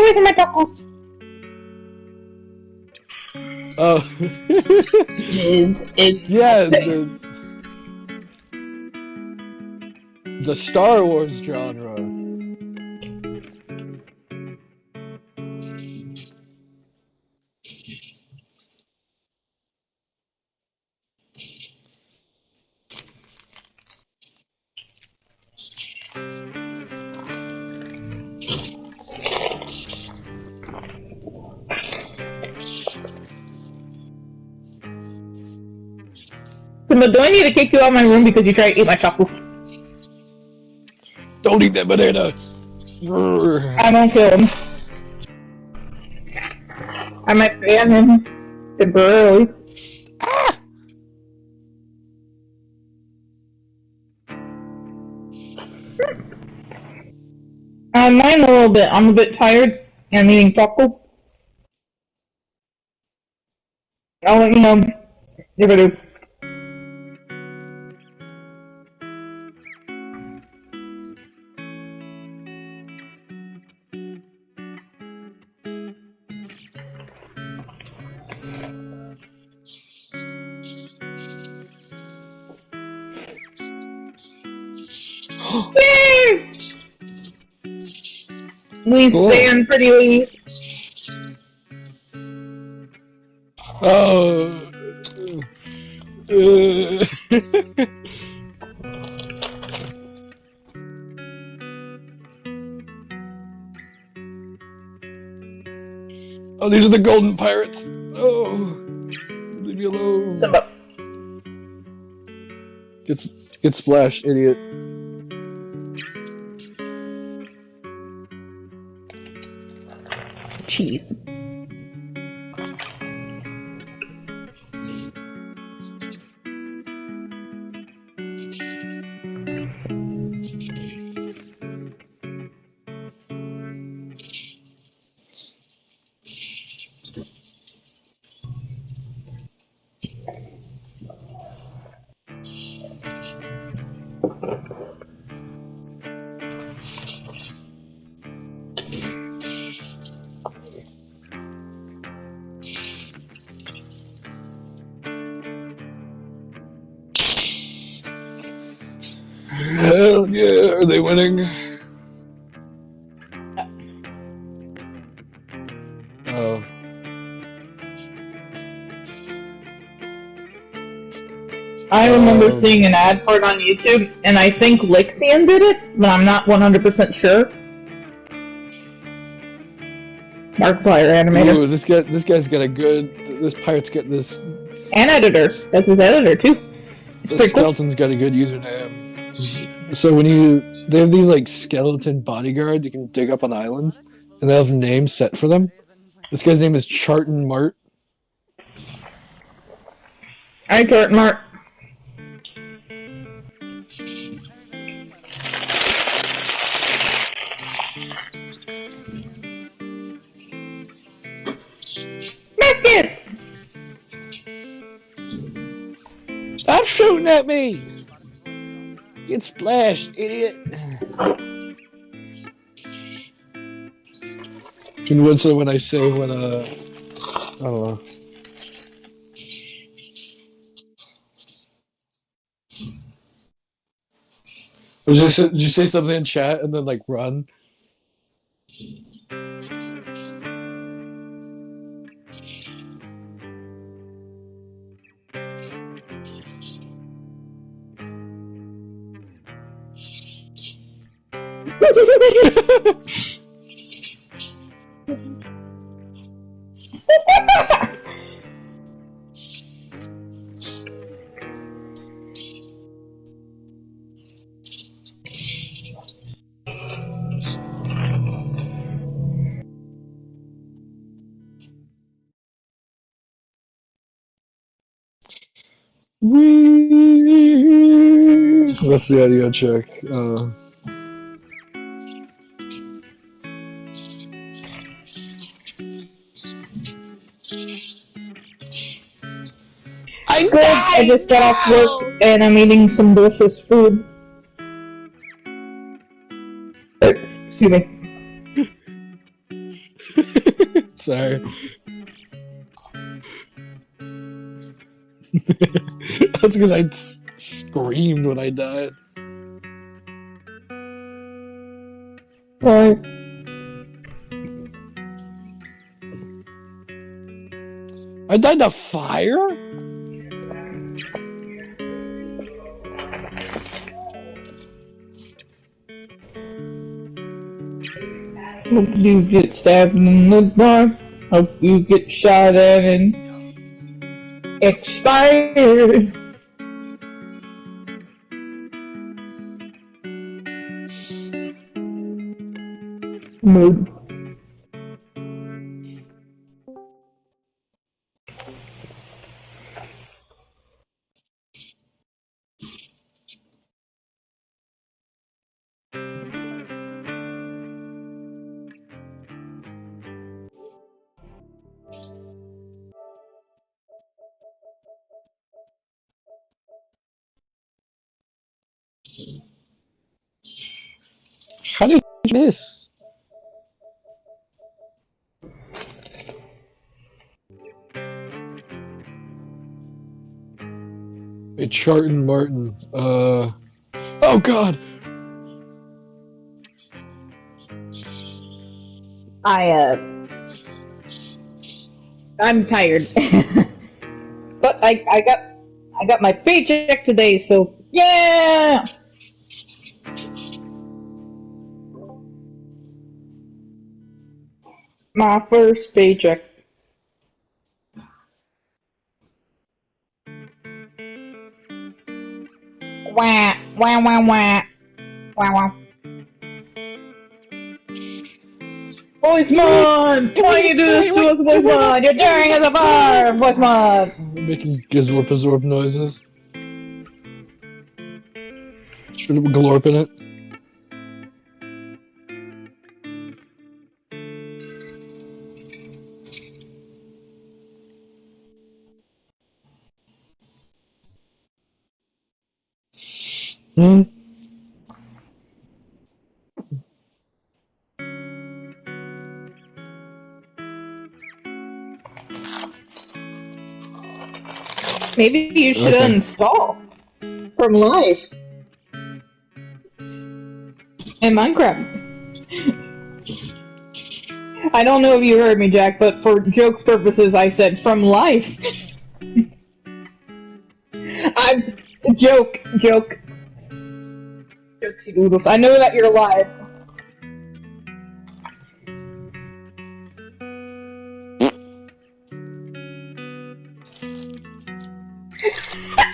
away from my tacos. Oh. Yeah, the Star Wars genre. So, do I need to kick you out of my room because you try to eat my tacos? Don't eat that banana. I won't kill him. I might ban him temporarily. Mine a little bit. I'm a bit tired. I'm eating taco. I'll let you know if I do. Yay! We Cool. stand, pretty ladies. Oh. Oh, these are the golden pirates. Oh, leave me alone. Simba. Get splashed, idiot. Cheese. Hell yeah, are they winning? Oh. I remember seeing an ad for it on YouTube, and I think Lixian did it, but I'm not 100% sure. Markiplier animator. Ooh, this guy's got a good. This pirate's got this. And editor. That's his editor, too. This skeleton's got a good username. So when they have these like skeleton bodyguards you can dig up on islands, and they have names set for them. This guy's name is Charton Mart. Hi, Charton Mart. Basket! Stop shooting at me! Get splashed, idiot! Can you whistle when I say when I don't know. Did you say something in chat and then like run? That's the audio check. I'm good. I just got off work and I'm eating some delicious food. Excuse me. Sorry. That's because I screamed when I died. Right. I died to fire? Hope you get stabbed in the bar. Hope you get shot at and expired. Mood. How did you miss? A Charlton Martin. Oh God! I'm tired. But I got my paycheck today, so yeah! My first paycheck. Wah, wah, wah, wah. Wah, wah. Voice mod! Why you do this to us, Voice mod? You're tearing us apart, Voice mod! Making gizorp noises. Should have glorp in it. Hmm? Maybe you should Okay. uninstall from life in Minecraft. I don't know if you heard me, Jack, but for jokes purposes, I said from life. I'm joke. Jokesy doodles. I know that you're live.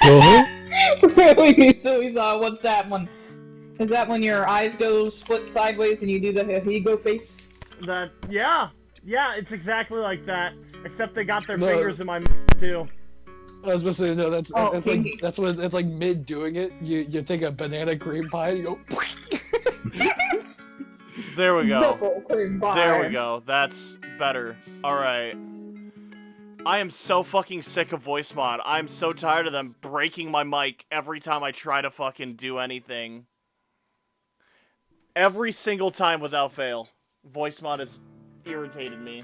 Uh-huh. Really? So he's what's that one? Is that when your eyes go split sideways and you do the ego face? Yeah, it's exactly like that. Except they got their No. fingers in my too. I was supposed to say, no, that's kinky. like that's what it's like mid doing it. You take a banana cream pie and you go. There we go. Double cream pie. There we go. That's better. Alright. I am so fucking sick of voice mod. I'm so tired of them breaking my mic every time I try to fucking do anything. Every single time without fail. Voice mod has irritated me.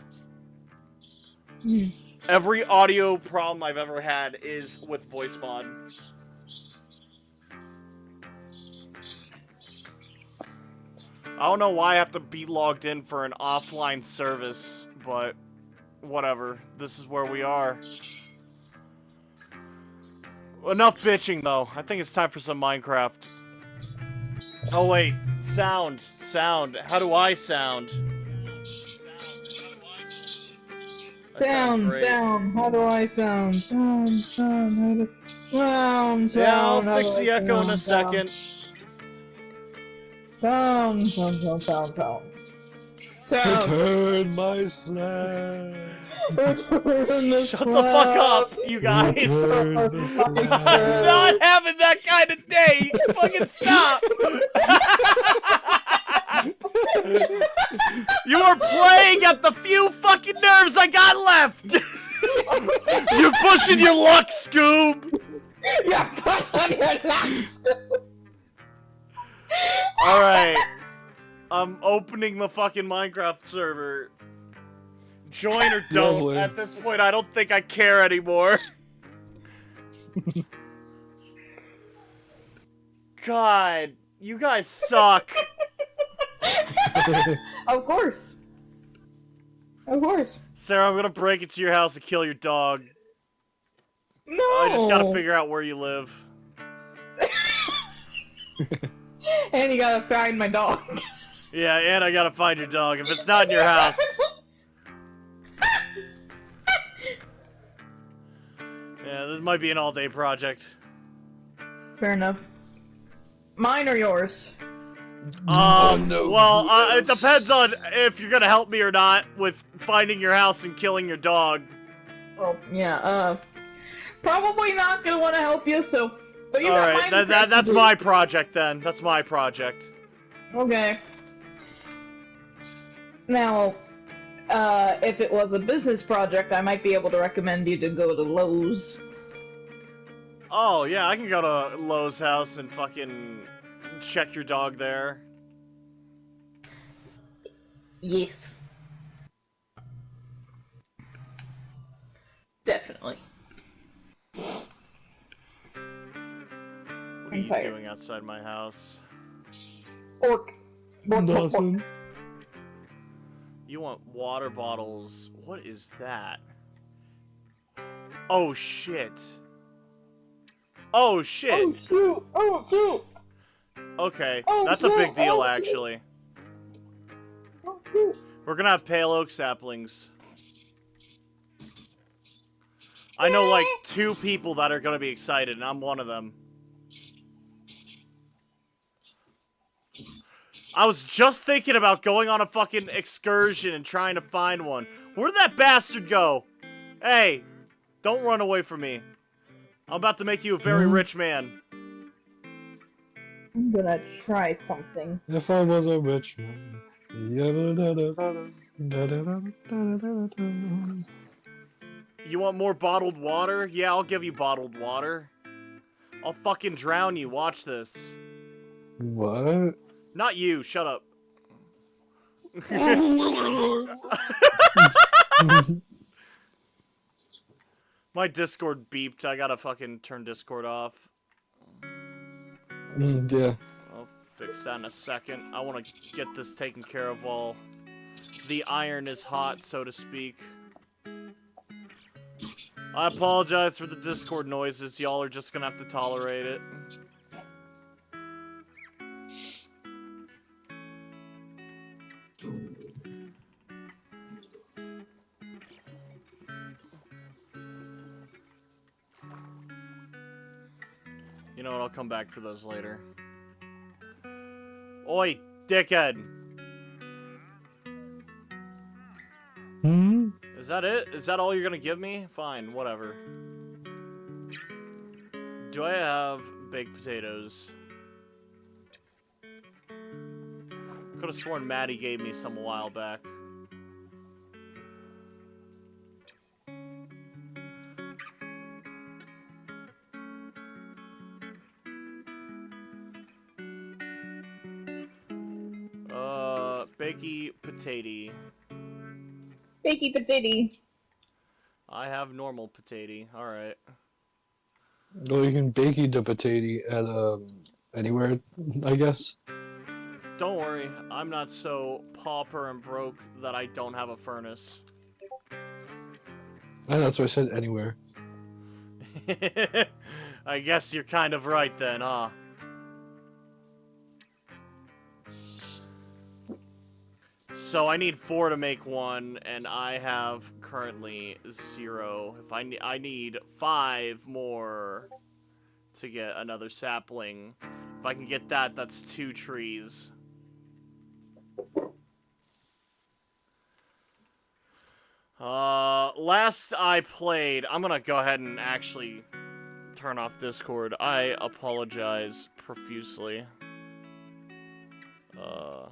Every audio problem I've ever had is with voice mod. I don't know why I have to be logged in for an offline service, but whatever. This is where we are. Enough bitching, though. I think it's time for some Minecraft. Oh, wait. Sound. How do I sound? Sound. How do I sound? Sound. Yeah, I'll fix the echo in a second. Sound. Return my slab. Shut the fuck up, you guys. Return the I'm slab. not having that kind of day. Fucking stop. You are playing at the few fucking nerves I got left. You're pushing your luck, Scoob. Alright. I'm opening the fucking Minecraft server. Join or don't. Lovely. At this point, I don't think I care anymore. God, you guys suck. Of course. Of course. Sarah, I'm gonna break into your house and kill your dog. No. I just gotta figure out where you live. And you gotta find my dog. Yeah, and I gotta find your dog. If it's not in your house. Yeah, this might be an all-day project. Fair enough. Mine or yours? no. Well, it depends on if you're gonna help me or not with finding your house and killing your dog. Oh, yeah, probably not gonna want to help you, so... But you got Alright, mine that's my project then. That's my project. Okay. Now, if it was a business project, I might be able to recommend you to go to Lowe's. Oh, yeah, I can go to Lowe's house and fucking check your dog there. Yes. Definitely. What are I'm you tired. doing outside my house? Orc. Nothing. You want water bottles. What is that? Oh, shit. Oh, shit. Oh, shoot! Oh, shoot! Okay, Oh, that's a big shit. deal, Oh, actually. Oh, shoot! We're gonna have pale oak saplings. I know, like, 2 people that are gonna be excited, and I'm one of them. I was just thinking about going on a fucking excursion and trying to find one. Where'd that bastard go? Hey, don't run away from me. I'm about to make you a very rich man. I'm gonna try something. If I was a rich man. You want more bottled water? Yeah, I'll give you bottled water. I'll fucking drown you. Watch this. What? Not you. Shut up. My Discord beeped. I gotta fucking turn Discord off. Yeah. I'll fix that in a second. I want to get this taken care of while the iron is hot, so to speak. I apologize for the Discord noises. Y'all are just gonna have to tolerate it. You know what? I'll come back for those later. Oi, dickhead! Hmm? Is that it? Is that all you're gonna give me? Fine, whatever. Do I have baked potatoes? Could have sworn Maddie gave me some a while back. Bakey potato. Bakey potato. I have normal potato. Alright. Well, you can bake the potato at anywhere, I guess. Don't worry, I'm not so pauper and broke that I don't have a furnace. And that's why I said anywhere. I guess you're kind of right then, huh? So I need 4 to make 1, and I have currently 0. If I need 5 more to get another sapling. If I can get that, that's 2 trees. Last I played, I'm gonna go ahead and actually turn off Discord. I apologize profusely. Right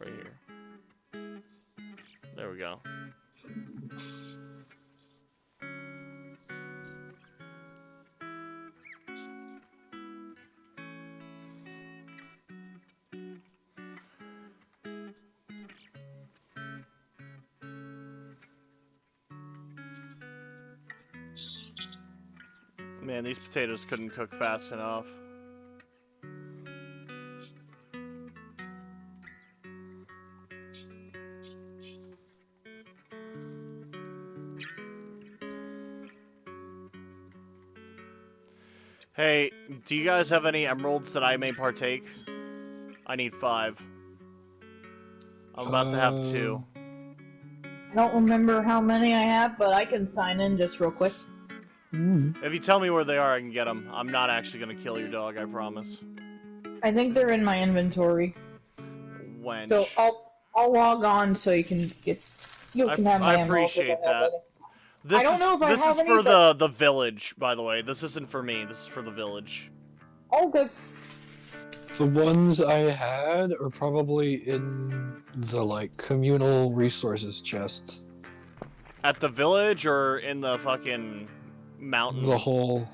here. There we go. Man, these potatoes couldn't cook fast enough. Hey, do you guys have any emeralds that I may partake? I need 5. I'm about to have 2. I don't remember how many I have, but I can sign in just real quick. If you tell me where they are, I can get them. I'm not actually gonna kill your dog, I promise. I think they're in my inventory. Wench. So I'll log on so you can have my I emeralds if appreciate I have that. any. This I don't know if I this have is any, for but- the village, by the way. This isn't for me. This is for the village. Oh, good. The ones I had are probably in the like communal resources chests. At the village or in the fucking mountain? The whole.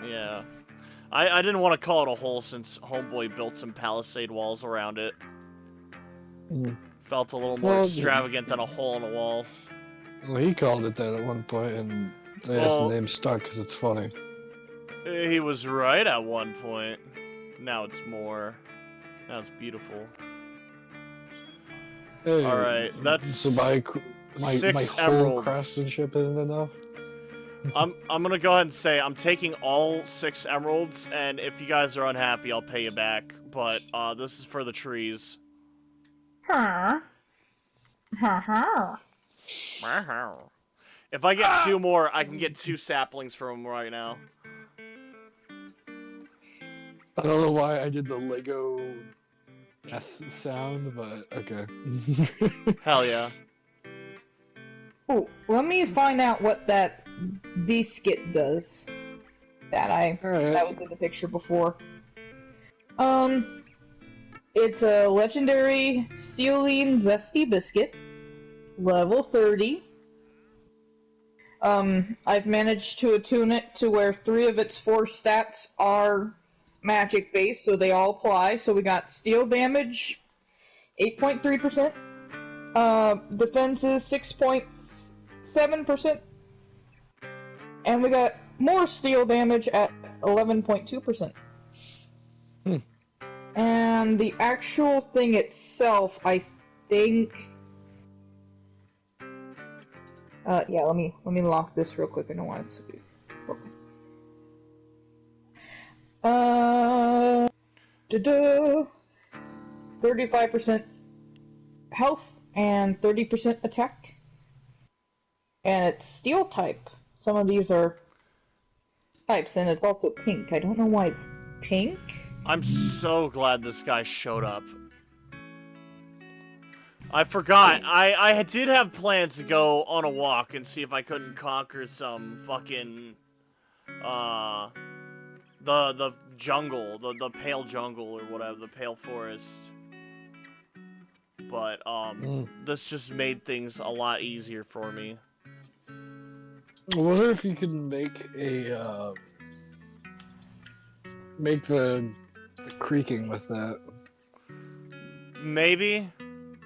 Yeah. I didn't want to call it a hole since Homeboy built some palisade walls around it. Mm. Felt a little more Well, extravagant than a hole in a wall. Well, he called it that at one point, and I guess the name stuck because it's funny. He was right at one point. Now it's more. Now it's beautiful. Hey, Alright, that's so my 6 whole emeralds. craftsmanship isn't enough. I'm gonna go ahead and say I'm taking all 6 emeralds, and if you guys are unhappy, I'll pay you back. But this is for the trees. Huh. If I get 2 more, I can get 2 saplings from them right now. I don't know why I did the Lego death sound, but okay. Hell yeah. Oh, let me find out what that biscuit does. That was in the picture before. It's a legendary Steeline Zesty Biscuit, level 30. I've managed to attune it to where 3 of its 4 stats are magic based, so they all apply. So we got steel damage, 8.3%, defenses 6.7%, and we got more steel damage at 11.2%. And the actual thing itself, I think. Yeah, let me lock this real quick. I don't want it to be. Okay. 35% health and 30% attack. And it's steel type. Some of these are types, and it's also pink. I don't know why it's pink. I'm so glad this guy showed up. I forgot. I did have plans to go on a walk and see if I couldn't conquer some fucking the jungle, the pale jungle or whatever, the pale forest. But this just made things a lot easier for me. I wonder if you could make a make the creaking with that. Maybe.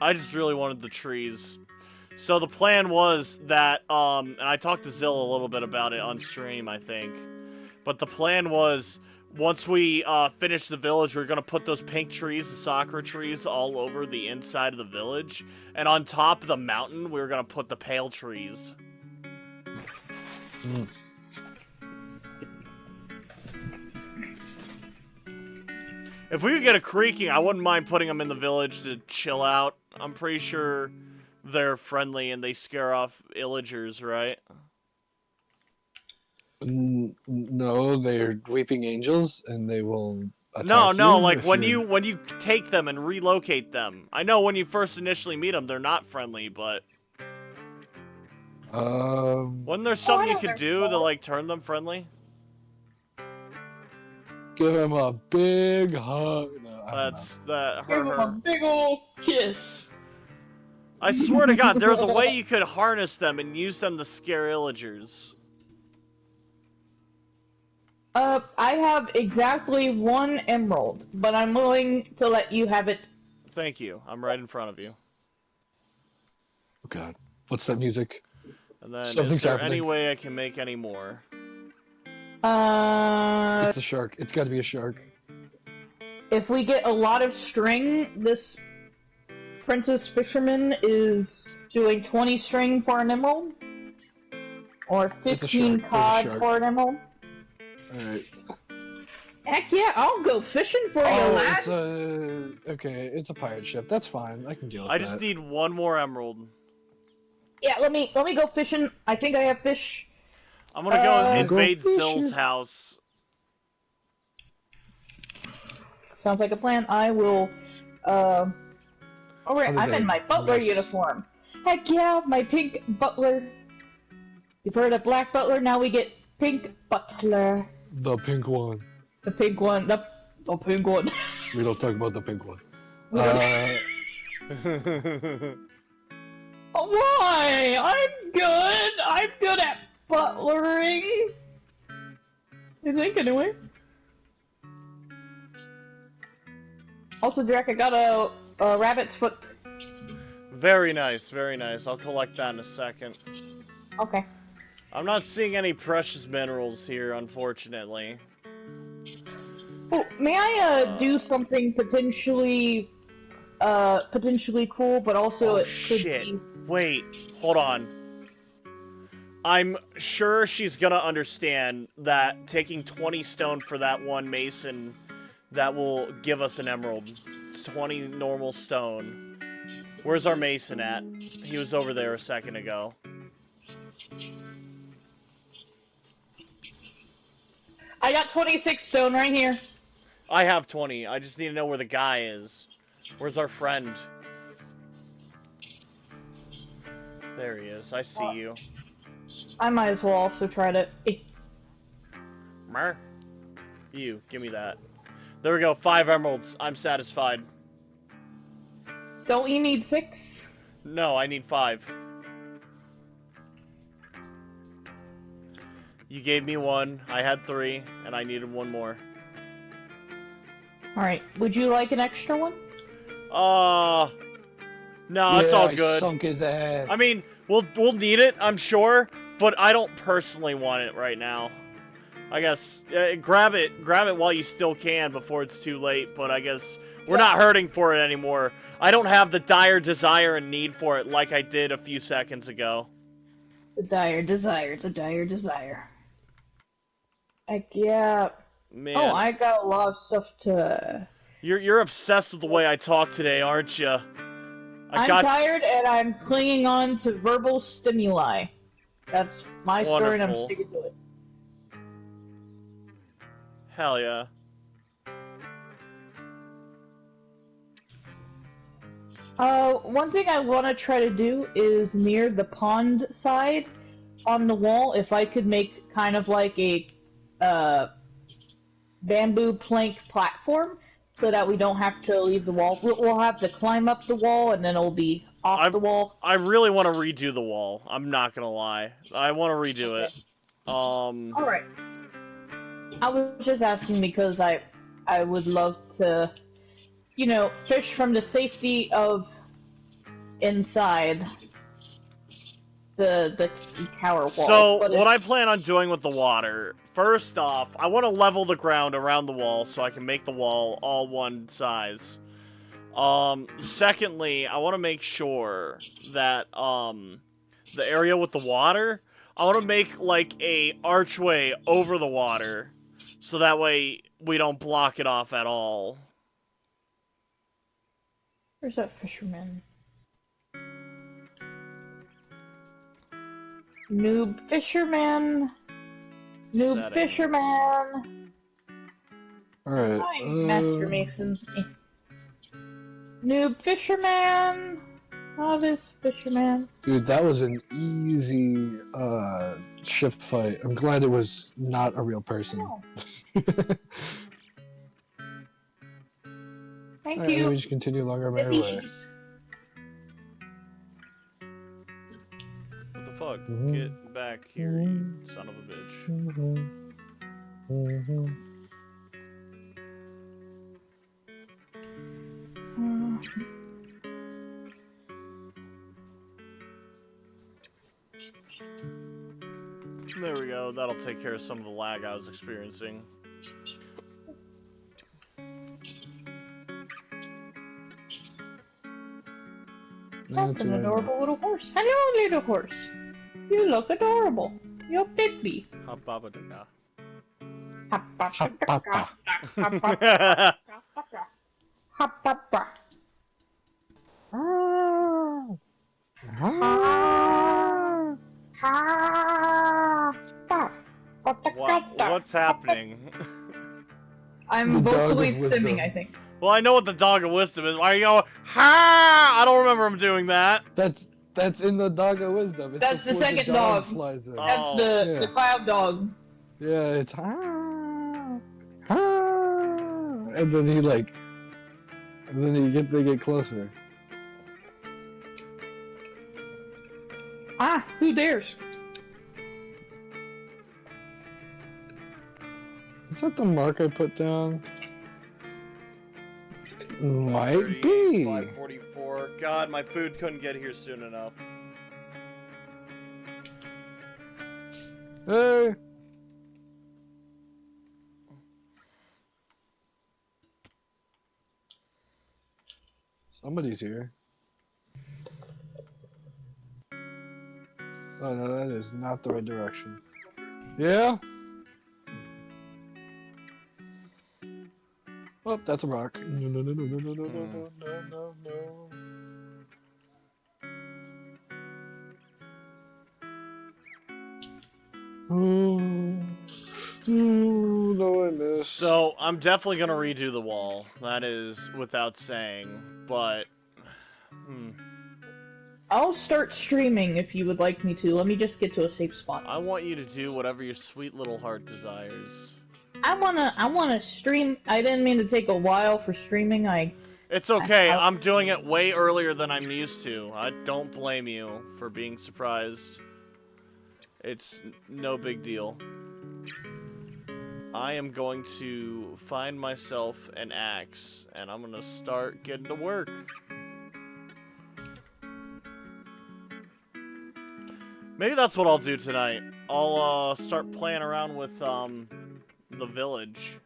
I just really wanted the trees. So the plan was that, and I talked to Zilla a little bit about it on stream, I think. But the plan was, once we finish the village, we're going to put those pink trees, the sakura trees, all over the inside of the village. And on top of the mountain, we were going to put the pale trees. Mm. If we could get a creaking, I wouldn't mind putting them in the village to chill out. I'm pretty sure they're friendly and they scare off illagers, right? No, they're weeping angels, and they will attack No, you like if when you're- you take them and relocate them. I know when you first initially meet them, they're not friendly, but wasn't there something you could do to like turn them friendly? give him a big hug. No, I don't That's that Give him a her. big ol' kiss. I swear to God, there's a way you could harness them and use them to scare illagers. I have exactly 1 emerald, but I'm willing to let you have it. Thank you. I'm right in front of you. know. Oh God, what's that music? And then, Something's is there happening. any way I can make any more? It's a shark. It's got to be a shark. If we get a lot of string, this Princess Fisherman is doing 20 string for an emerald, or It's a 15 shark. There's a cod shark. for an emerald. Alright. Heck yeah, I'll go fishing for you, Oh, lad. it's a... Okay, it's a pirate ship. That's fine. I can deal with I that. just need one more emerald. Yeah, let me go fishing. I think I have fish. I'm gonna go Go invade fishing. Zill's house. Sounds like a plan. I will. Alright, How I'm did in my that butler mess? uniform. Heck yeah, my pink butler. You've heard of black butler, now we get pink butler. The pink one. The pink one. The pink one. We don't talk about the pink one. We don't- Why? I'm good. I'm good at butlering. I think, anyway. Also, Drac, I got a rabbit's foot. Very nice, very nice. I'll collect that in a second. Okay. I'm not seeing any precious minerals here, unfortunately. Oh, may I do something potentially cool, but also Oh it could shit. be... Wait, hold on. I'm sure she's gonna understand that taking 20 stone for that one mason, that will give us an emerald. 20 normal stone. Where's our mason at? He was over there a second ago. I got 26 stone right here. I have 20. I just need to know where the guy is. Where's our friend? There he is. I see you. I might as well also try to... Mer? You, give me that. There we go, 5 emeralds. I'm satisfied. Don't you need 6? No, I need 5. You gave me 1, I had 3, and I needed 1 more. Alright, would you like an extra one? No, it's all I good. sunk his ass. I mean, we'll need it, I'm sure, but I don't personally want it right now. I guess grab it while you still can before it's too late. But I guess we're not hurting for it anymore. I don't have the dire desire and need for it like I did a few seconds ago. The dire desire, the dire desire. Heck yeah. Man, Oh, I got a lot of stuff to... you're obsessed with the way I talk today, aren't you? I'm tired and I'm clinging on to verbal stimuli. That's my story and I'm Wonderful. sticking to it. Hell yeah. One thing I want to try to do is near the pond side on the wall, if I could make kind of like a bamboo plank platform so that we don't have to leave the wall. We'll have to climb up the wall and then it'll be off the wall. I really want to redo the wall. I'm not gonna lie. I want to redo it. Alright. I was just asking because I would love to, you know, fish from the safety of inside the tower wall. So, but what I plan on doing with the water, first off, I want to level the ground around the wall so I can make the wall all one size. Secondly, I want to make sure that, the area with the water, I want to make, like, a archway over the water, so that way we don't block it off at all. Where's that fisherman? Noob fisherman. Noob Settings. fisherman. Alright. Hi, Master Mason. Noob fisherman. Oh, this fisherman. Dude, that was an easy ship fight. I'm glad it was not a real person. Oh, thank Alright, you. we just continue along our merry way. Fishies. What the fuck? Mhm. Get back here, you son of a bitch. There we go. That'll take care of some of the lag I was experiencing. That's an adorable little horse. Hello, little horse. You look adorable. You're baby. Hababadooka. Papa. What's happening? I'm The dog vocally of wisdom. stimming, I think. Well, I know what the dog of wisdom is. Why are you going, ha? I don't remember him doing that. That's in the dog of wisdom. It's That's the before second dog dog. flies in. Oh. That's the Yeah. cloud dog. Yeah, it's and then they get closer. Ah, who dares? Is that the mark I put down? Might 5:38, be. 5:44. God, my food couldn't get here soon enough. Hey. Somebody's here. Oh no, that is not the right direction. Yeah? Oh, that's a rock. No, no, no, no, no, no, no, no, no, no, no. Oh, no, I missed. So, I'm definitely gonna redo the wall. That is without saying. But, I'll start streaming if you would like me to. Let me just get to a safe spot. I want you to do whatever your sweet little heart desires. I wanna stream. I didn't mean to take a while for streaming. It's okay. I'm doing it way earlier than I'm used to. I don't blame you for being surprised. It's no big deal. I am going to find myself an axe, and I'm gonna start getting to work. Maybe that's what I'll do tonight. I'll start playing around with the village.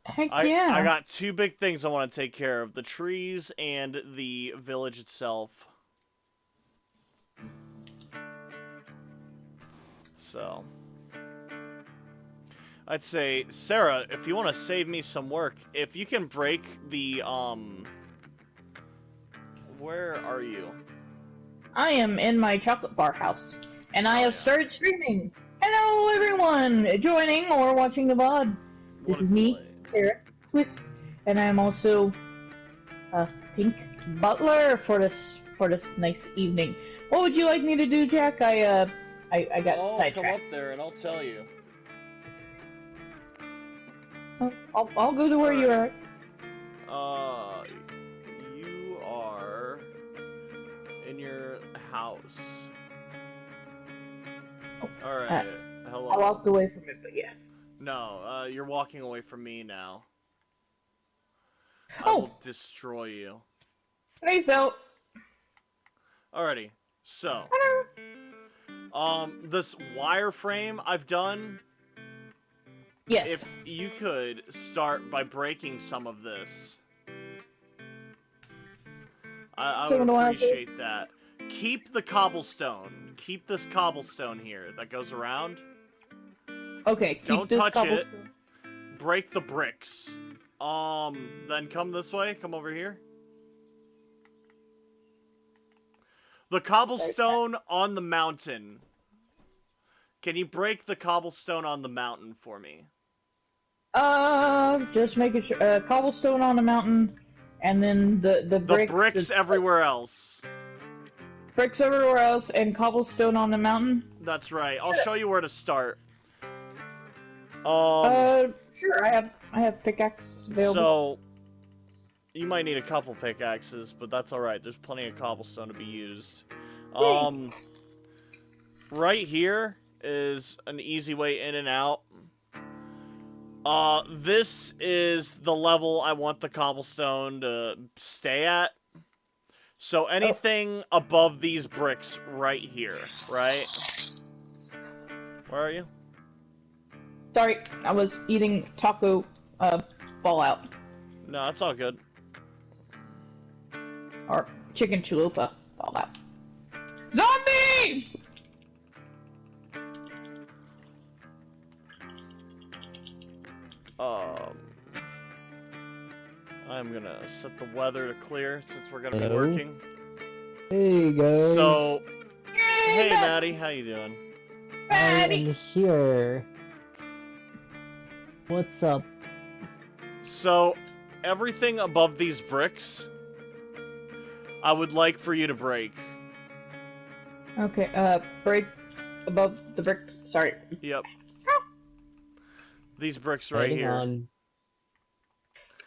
Heck yeah. I got two big things I want to take care of: the trees and the village itself. So, I'd say, Sarah, if you want to save me some work, if you can break the where are you? I am in my chocolate bar house, and I have started streaming. Hello, everyone joining or watching the VOD. This What is a me, play. Sarah Twist, and I am also Pink Butler for this nice evening. What would you like me to do, Jack? I got I'll come sidetracked. up there and I'll tell you. I'll go to where you are. You are in your house. Alright, hello. I walked away from it, but yeah. No, you're walking away from me now. I Oh. will destroy you. Peace out. Alrighty, so, this wireframe I've done, Yes. if you could start by breaking some of this, I So would what do I have to- appreciate that. Keep the cobblestone. Keep this cobblestone here that goes around. Okay. Keep Don't this touch it. cobblestone. Break the bricks. Then come this way. Come over here. The cobblestone on the mountain. Can you break the cobblestone on the mountain for me? Just making sure. Cobblestone on the mountain, and then the The bricks. bricks everywhere else. Bricks everywhere else, and cobblestone on the mountain. That's right. I'll show you where to start. Sure. I have pickaxe available. So you might need a couple pickaxes, but that's all right. There's plenty of cobblestone to be used. Right here is an easy way in and out. This is the level I want the cobblestone to stay at. So anything above these bricks right here, right? Where are you? Sorry, I was eating taco Fallout. No, it's all good. Or chicken chalupa Fallout. Zombie! I'm gonna set the weather to clear since we're gonna be Hello? working. Hey guys. So, hey Matt. Maddie, how you doing? I am Maddie! here. What's up? So, everything above these bricks, I would like for you to break. Okay, break above the bricks. Sorry. Yep. These bricks right Waiting here. on.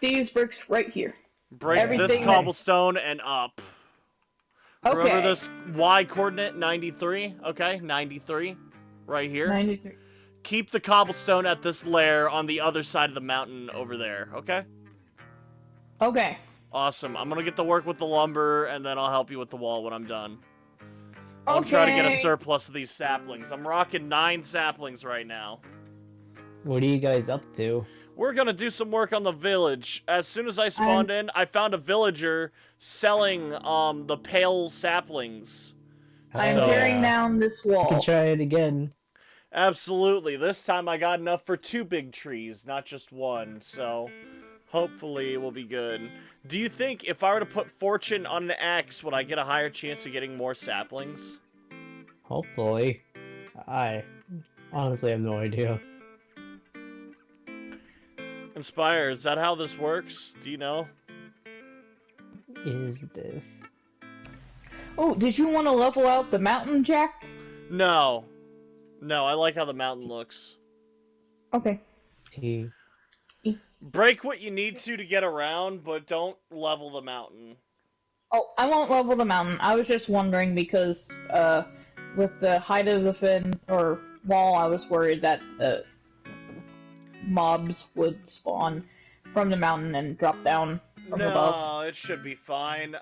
These bricks right here. Break this Everything cobblestone and up. Okay. Remember this Y coordinate 93? Okay, 93. Right here. 93. Keep the cobblestone at this layer on the other side of the mountain over there, okay? Okay. Awesome. I'm gonna get to work with the lumber, and then I'll help you with the wall when I'm done. I'll try to get a Okay. surplus of these saplings. I'm rocking 9 saplings right now. What are you guys up to? We're gonna do some work on the village. As soon as I spawned in, I found a villager selling the pale saplings. I'm So- tearing down this You wall. can try it again. Absolutely. This time I got enough for 2 big trees, not just one. So hopefully it will be good. Do you think if I were to put fortune on an axe, would I get a higher chance of getting more saplings? Hopefully. I honestly have no idea. Inspire, is that how this works? Do you know? Is this? Oh, did you want to level out the mountain, Jack? No. No, I like how the mountain looks. Okay. T. Break what you need to get around, but don't level the mountain. Oh, I won't level the mountain. I was just wondering because, with the height of the fin or wall, I was worried that mobs would spawn from the mountain and drop down from above. No, it should be fine.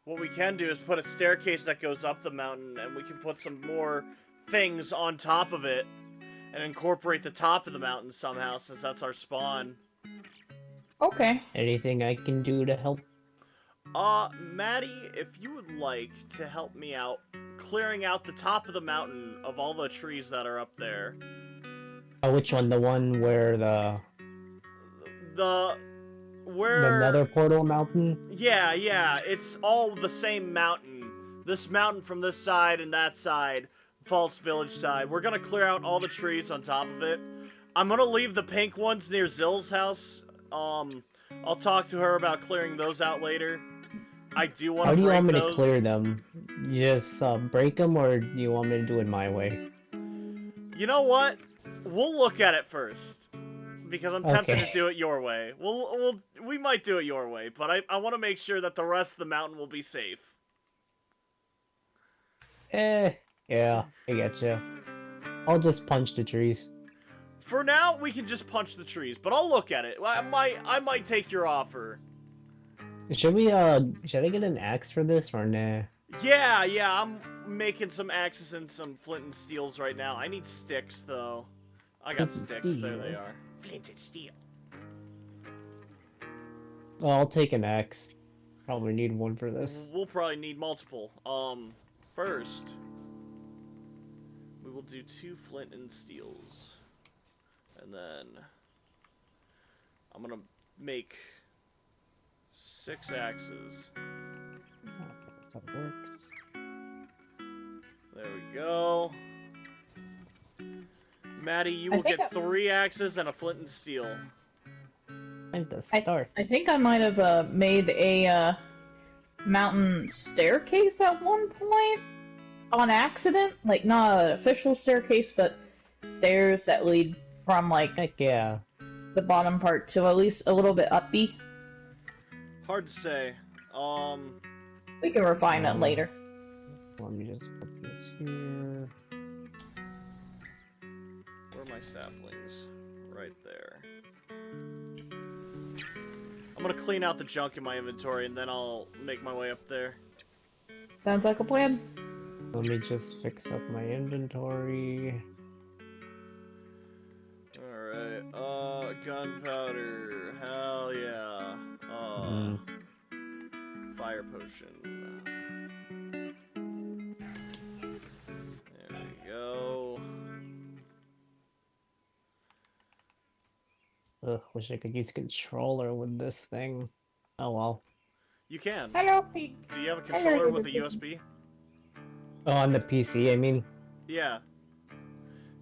What we can do is put a staircase that goes up the mountain, and we can put some more things on top of it, and incorporate the top of the mountain somehow, since that's our spawn. Okay. Anything I can do to help? Maddie, if you would like to help me out clearing out the top of the mountain of all the trees that are up there. Oh, which one? The one where the nether portal mountain? Yeah, it's all the same mountain. This mountain from this side and that side, False Village side. We're gonna clear out all the trees on top of it. I'm gonna leave the pink ones near Zill's house. I'll talk to her about clearing those out later. I do want How to do you break want me those. to clear them? You just break them, or do you want me to do it my way? You know what? We'll look at it first. Because I'm tempted Okay. to do it your way. We might do it your way, but I want to make sure that the rest of the mountain will be safe. Yeah, I getcha. I'll just punch the trees. For now, we can just punch the trees, but I'll look at it. I might take your offer. Should we, should I get an axe for this, or nah? Yeah, I'm making some axes and some flint and steels right now. I need sticks, though. I got Flint and sticks. There steel. they are. Flint and steel. Well, I'll take an axe. Probably need one for this. We'll probably need multiple. First, we will do 2 flint and steels. And then I'm gonna make 6 axes. That's how it works. There we go. Maddie, you I will think get 3 axes and a flint and steel. Time to start. I think I might have made a mountain staircase at one point on accident. Like, not an official staircase, but stairs that lead from, like, Heck yeah. the bottom part to at least a little bit uppy. Hard to say. We can refine it later. Let me just put this here. Where are my saplings? Right there. I'm gonna clean out the junk in my inventory and then I'll make my way up there. Sounds like a plan. Let me just fix up my inventory. Alright, gunpowder. Hell yeah. Fire potion. There we go. Ugh, wish I could use controller with this thing. Oh well. You can. Hello, Pete. Do you have a Hello, controller with a little USB? Oh, on the PC, I mean. Yeah.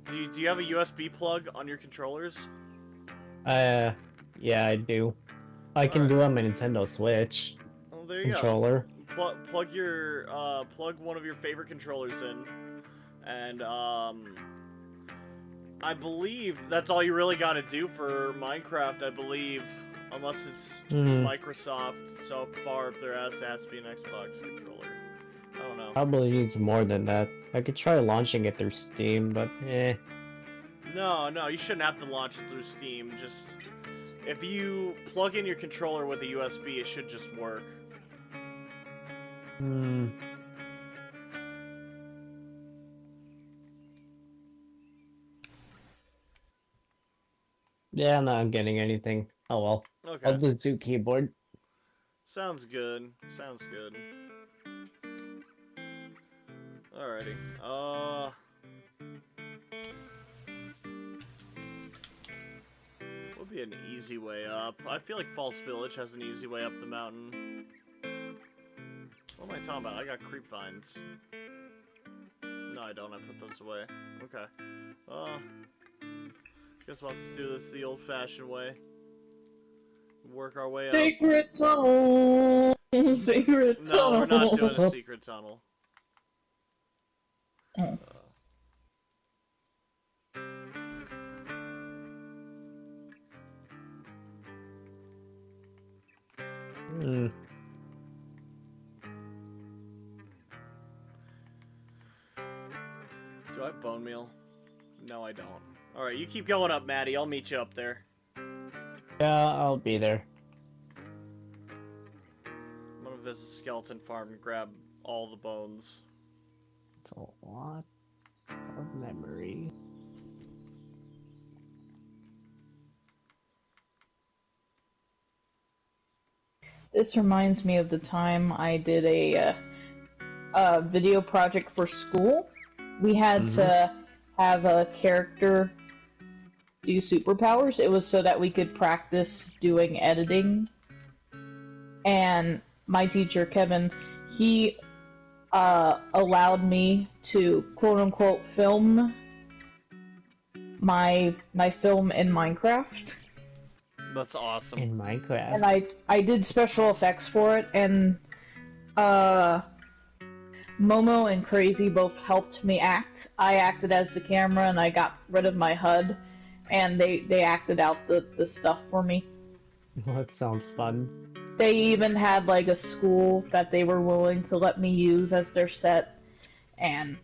Do you have a USB plug on your controllers? Yeah, I do. I can Alright. do on my Nintendo Switch Oh, there you controller. go. Plug one of your favorite controllers in, and I believe that's all you really got to do for Minecraft. I believe, unless it's Microsoft so far up their ass, it has to be an Xbox controller. I don't know. Probably needs more than that. I could try launching it through Steam, but eh. No, you shouldn't have to launch it through Steam. Just if you plug in your controller with a USB, it should just work. Yeah, I'm not getting anything. Oh well. Okay. I'll just do keyboard. Sounds good. Sounds good. Alrighty. Would be an easy way up. I feel like False Village has an easy way up the mountain. What am I talking about? I got creep vines. No, I don't. I put those away. Okay. Guess we'll have to do this the old-fashioned way. Work our way up. Secret tunnel. Secret tunnel. No, we're not doing a secret tunnel. Oh. Do I have bone meal? No, I don't. Alright, you keep going up, Maddie. I'll meet you up there. Yeah, I'll be there. I'm gonna visit Skeleton Farm and grab all the bones. It's a lot of memory. This reminds me of the time I did a video project for school. We had to have a character do superpowers. It was so that we could practice doing editing. And my teacher, Kevin, he allowed me to quote-unquote film my film in Minecraft. That's awesome. In Minecraft. And I did special effects for it, and Momo and Crazy both helped me act. I acted as the camera, and I got rid of my HUD, and they acted out the stuff for me. That sounds fun. They even had like a school that they were willing to let me use as their set, and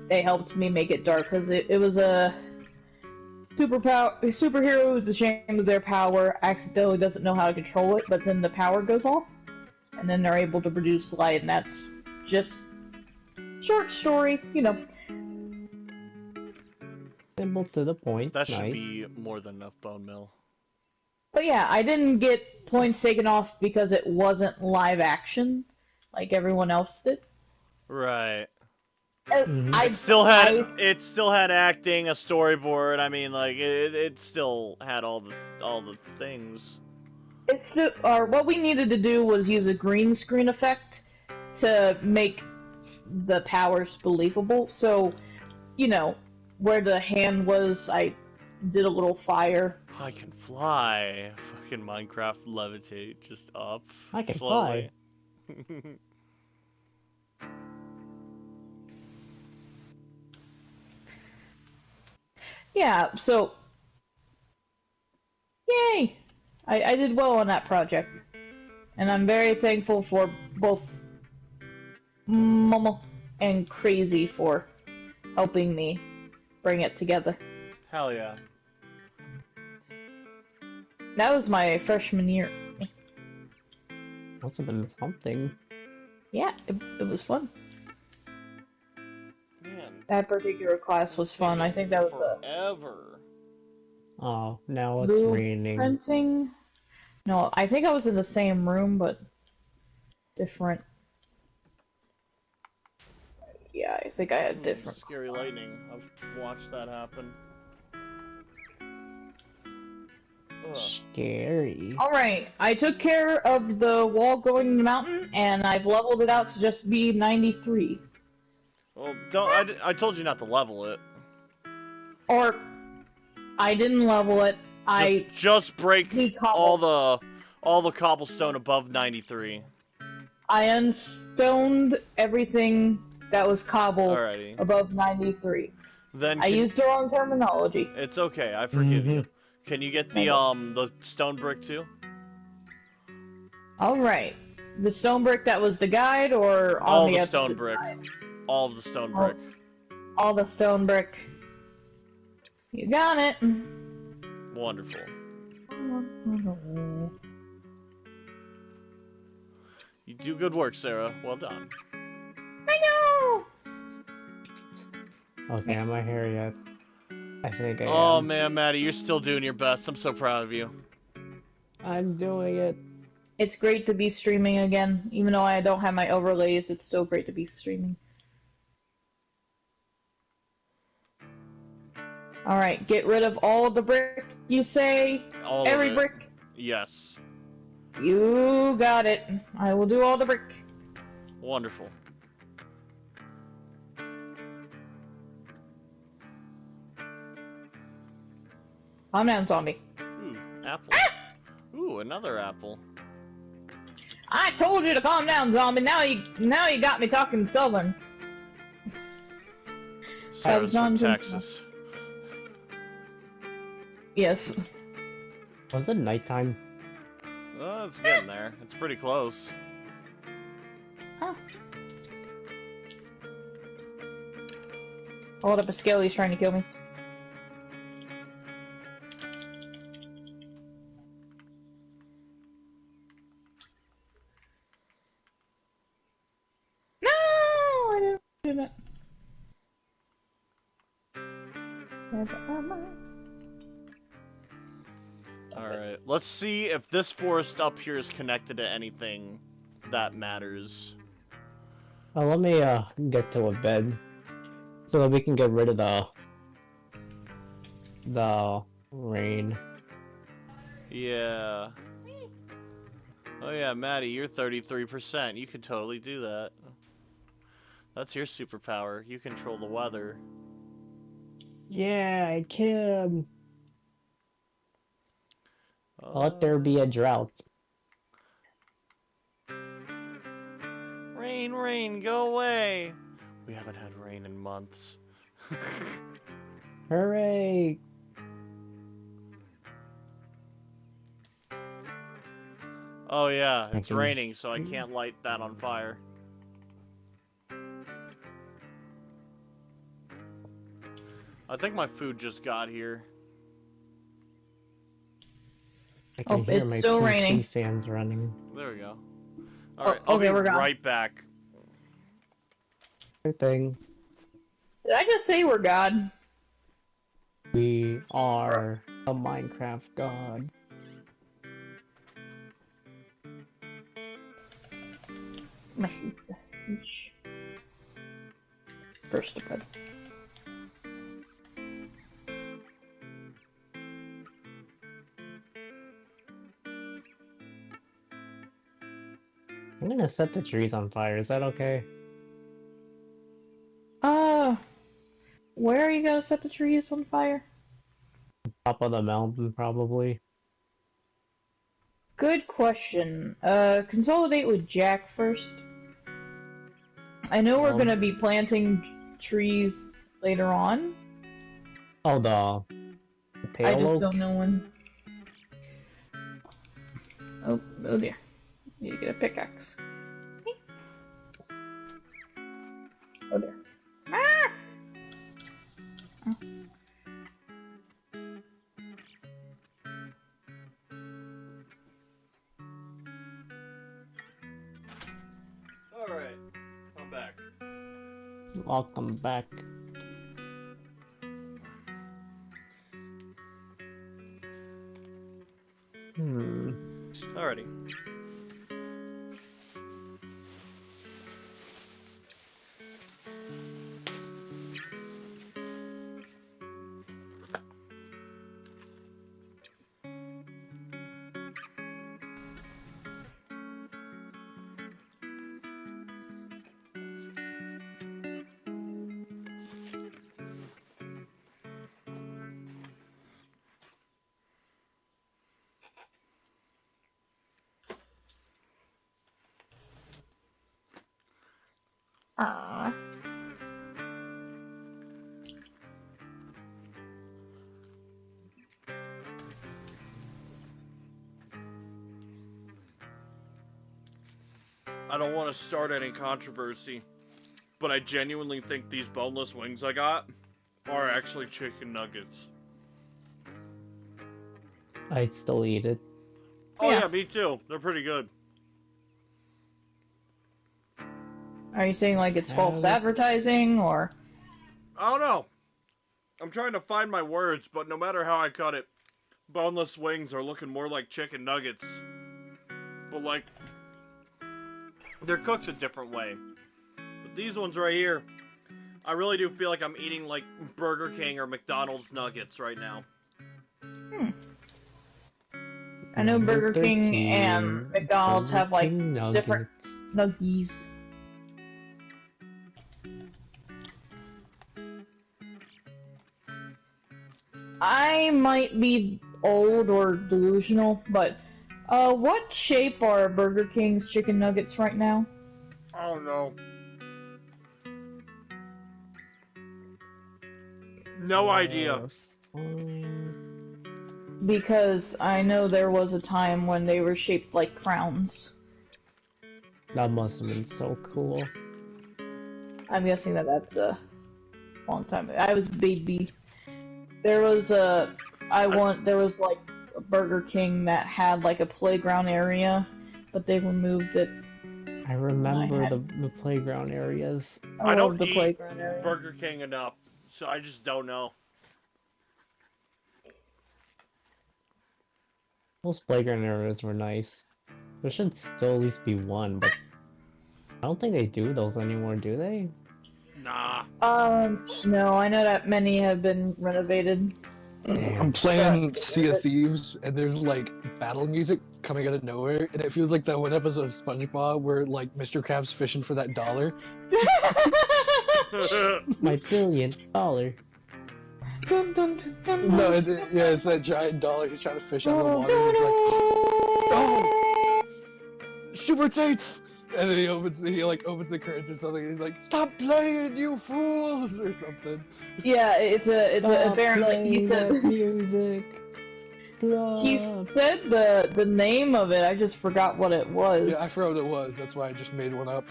they helped me make it dark because it was a superhero who's ashamed of their power, accidentally doesn't know how to control it, but then the power goes off, and then they're able to produce light, and that's just short story, you know. Simple to the point. That should nice. be more than enough bone meal. But yeah, I didn't get points taken off because it wasn't live action like everyone else did. Right. I It still had acting, a storyboard. I mean, like it still had all the things. What we needed to do was use a green screen effect to make the powers believable. So, you know, where the hand was, I did a little fire. I can fly. Fucking Minecraft levitate just up. I can slowly. Yeah, so yay! I did well on that project. And I'm very thankful for both Momo and Crazy for helping me bring it together. Hell yeah. That was my freshman year. Must have been something. Yeah, it was fun. That particular class was fun. I think that was a forever. Oh, now it's raining. blueprinting. No, I think I was in the same room, but different. Yeah, I think I had different. Scary lightning. I've watched that happen. Ugh. Scary. Alright, I took care of the wall going in the mountain, and I've leveled it out to just be 93. Well, don't. I told you not to level it. Or, I didn't level it. Just break decobbled. all the cobblestone above 93. I unstoned everything that was cobbled Alrighty. above 93. Then I used the wrong terminology. It's okay. I forgive you. Can you get the stone brick too? Alright. The stone brick that was the guide, or on All the the opposite stone brick. side? All of the stone brick. All the stone brick. You got it. Wonderful. You do good work, Sarah. Well done. I know! Okay, am I here yet? I think I Oh am. man, Maddie, you're still doing your best. I'm so proud of you. I'm doing it. It's great to be streaming again. Even though I don't have my overlays, it's still great to be streaming. Alright, get rid of all of the brick, you say? All Every of it. brick? Yes. You got it. I will do all the brick. Wonderful. Calm down, zombie. Ooh, apple. Ooh, another apple. I told you to calm down, zombie. Now you got me talking Southern. Sarah's from non-intentional. Texas. Yes. Was it nighttime? It's getting there. It's pretty close. Huh. Hold up, a skelly's trying to kill me. No, I didn't do that. Alright, let's see if this forest up here is connected to anything that matters. Oh, let me get to a bed so that we can get rid of the rain. Yeah. Oh yeah, Maddie, you're 33%. You could totally do that. That's your superpower. You control the weather. Yeah, I can. Let there be a drought. Rain, rain, go away. We haven't had rain in months. Hooray! Oh yeah, it's can- raining, so I can't light that on fire. I think my food just got here. I can Oh, hear it's my still PC raining. fans running. There we go. Alright, I'll okay, be we're gone. right back. Good thing. Did I just say we're God? We are a Minecraft god. First to bed. I'm gonna set the trees on fire. Is that okay? Where are you gonna set the trees on fire? Top of the mountain, probably. Good question. Consolidate with Jack first. I know we're gonna be planting trees later on. Oh, the pale I just oaks? don't know when. Oh dear. Need to get a pickaxe. Oh dear. Ah! Alright, I'm back. Welcome back. Alrighty. Ah. I don't want to start any controversy, but I genuinely think these boneless wings I got are actually chicken nuggets. I'd still eat it. Oh Yeah. yeah, me too. They're pretty good. Are you saying like it's false Um, advertising or? I don't know. I'm trying to find my words, but no matter how I cut it, boneless wings are looking more like chicken nuggets. But like, they're cooked a different way. But these ones right here, I really do feel like I'm eating like Burger King or McDonald's nuggets right now. I know Number Burger King 13, and McDonald's Burger have like King different nuggets. nuggies. I might be old or delusional, but what shape are Burger King's chicken nuggets right now? I don't know. No idea. Fine. Because I know there was a time when they were shaped like crowns. That must have been so cool. I'm guessing that that's a long time. I was a baby. There was like a Burger King that had like a playground area, but they removed it. I remember had- the playground areas. I don't love the eat playground area. Burger King enough, so I just don't know. Most playground areas were nice. There should still at least be one, but I don't think they do those anymore, do they? Nah. No, I know that many have been renovated. I'm playing Sea of Thieves, and there's like battle music coming out of nowhere, and it feels like that one episode of SpongeBob where like Mr. Krabs fishing for that dollar. My $1 billion. Dun, dun, dun, dun, No, dun. yeah, it's that giant dollar he's trying to fish out of the water. And he's like, "Oh, Super Tates!" And then he opens the curtains or something. He's like, "Stop playing, you fools!" or something. Yeah, apparently he Stop said playing that music. he Stop. said the name of it. I just forgot what it was. Yeah, I forgot what it was. That's why I just made one up.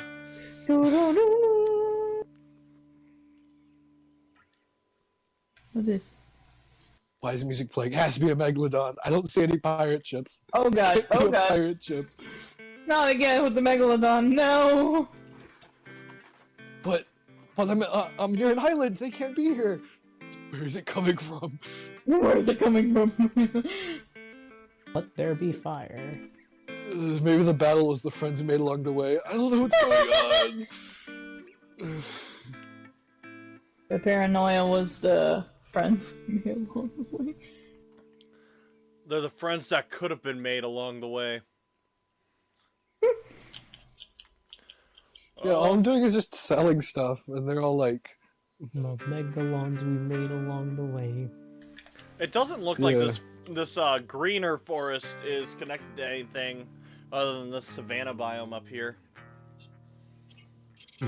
What is? Why is music playing? It has to be a megalodon. I don't see any pirate ships. Oh god! Can't be Oh a god! pirate ship. Not again with the megalodon! No! But I'm near an island. They can't be here. Where is it coming from? Where is it coming from? Let there be fire. Maybe the battle was the friends we made along the way. I don't know what's going on. The paranoia was the friends. They're the friends that could have been made along the way. Yeah, all I'm doing is just selling stuff, and they're all like, The megalons we made along the way. It doesn't look like Yeah. this greener forest is connected to anything other than this savanna biome up here.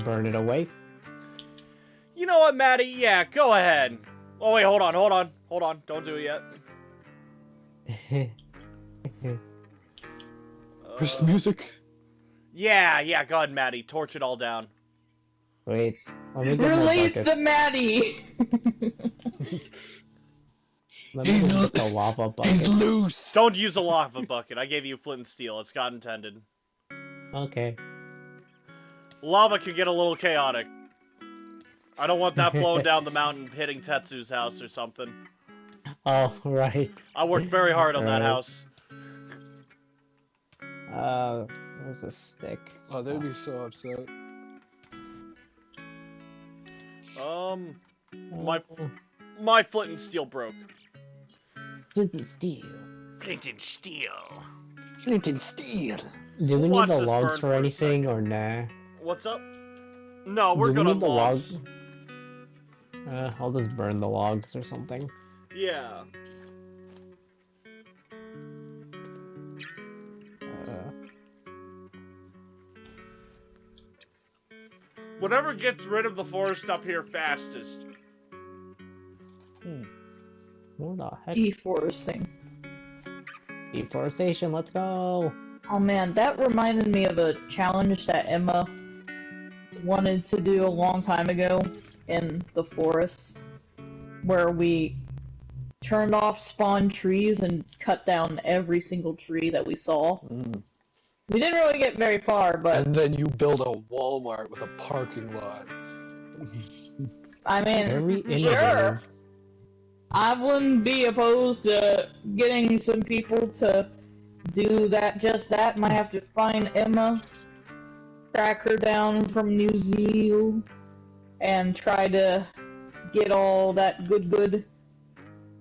Burn it away. You know what, Maddie? Yeah, go ahead. Oh wait, hold on. Don't do it yet. "Where's the music?" Yeah, go ahead, Maddie. Torch it all down. Wait. Let me get my Release bucket. the Maddie! Let me He's go l- get the lava bucket. He's loose. Don't use a lava bucket. I gave you flint and steel. It's God intended. Okay. Lava can get a little chaotic. I don't want that flowing down the mountain hitting Tetsu's house or something. Oh, right. I worked very hard on that Right. house. Where's a stick? Oh, they'd be so upset. My flint and steel broke. Flint and steel. Flint and steel. Flint and steel. Do we Watch need the this logs burn for a anything second. or nah? What's up? No, we're Do we good on need the logs. I'll just burn the logs or something. Yeah. Whatever gets rid of the forest up here fastest. What the heck? Deforesting. Deforestation, let's go! Oh man, that reminded me of a challenge that Emma wanted to do a long time ago in the forest, where we turned off spawn trees and cut down every single tree that we saw. We didn't really get very far, but And then you build a Walmart with a parking lot. I Very mean, innovative. sure, I wouldn't be opposed to getting some people to do that, just that. Might have to find Emma, track her down from New Zealand, and try to get all that good.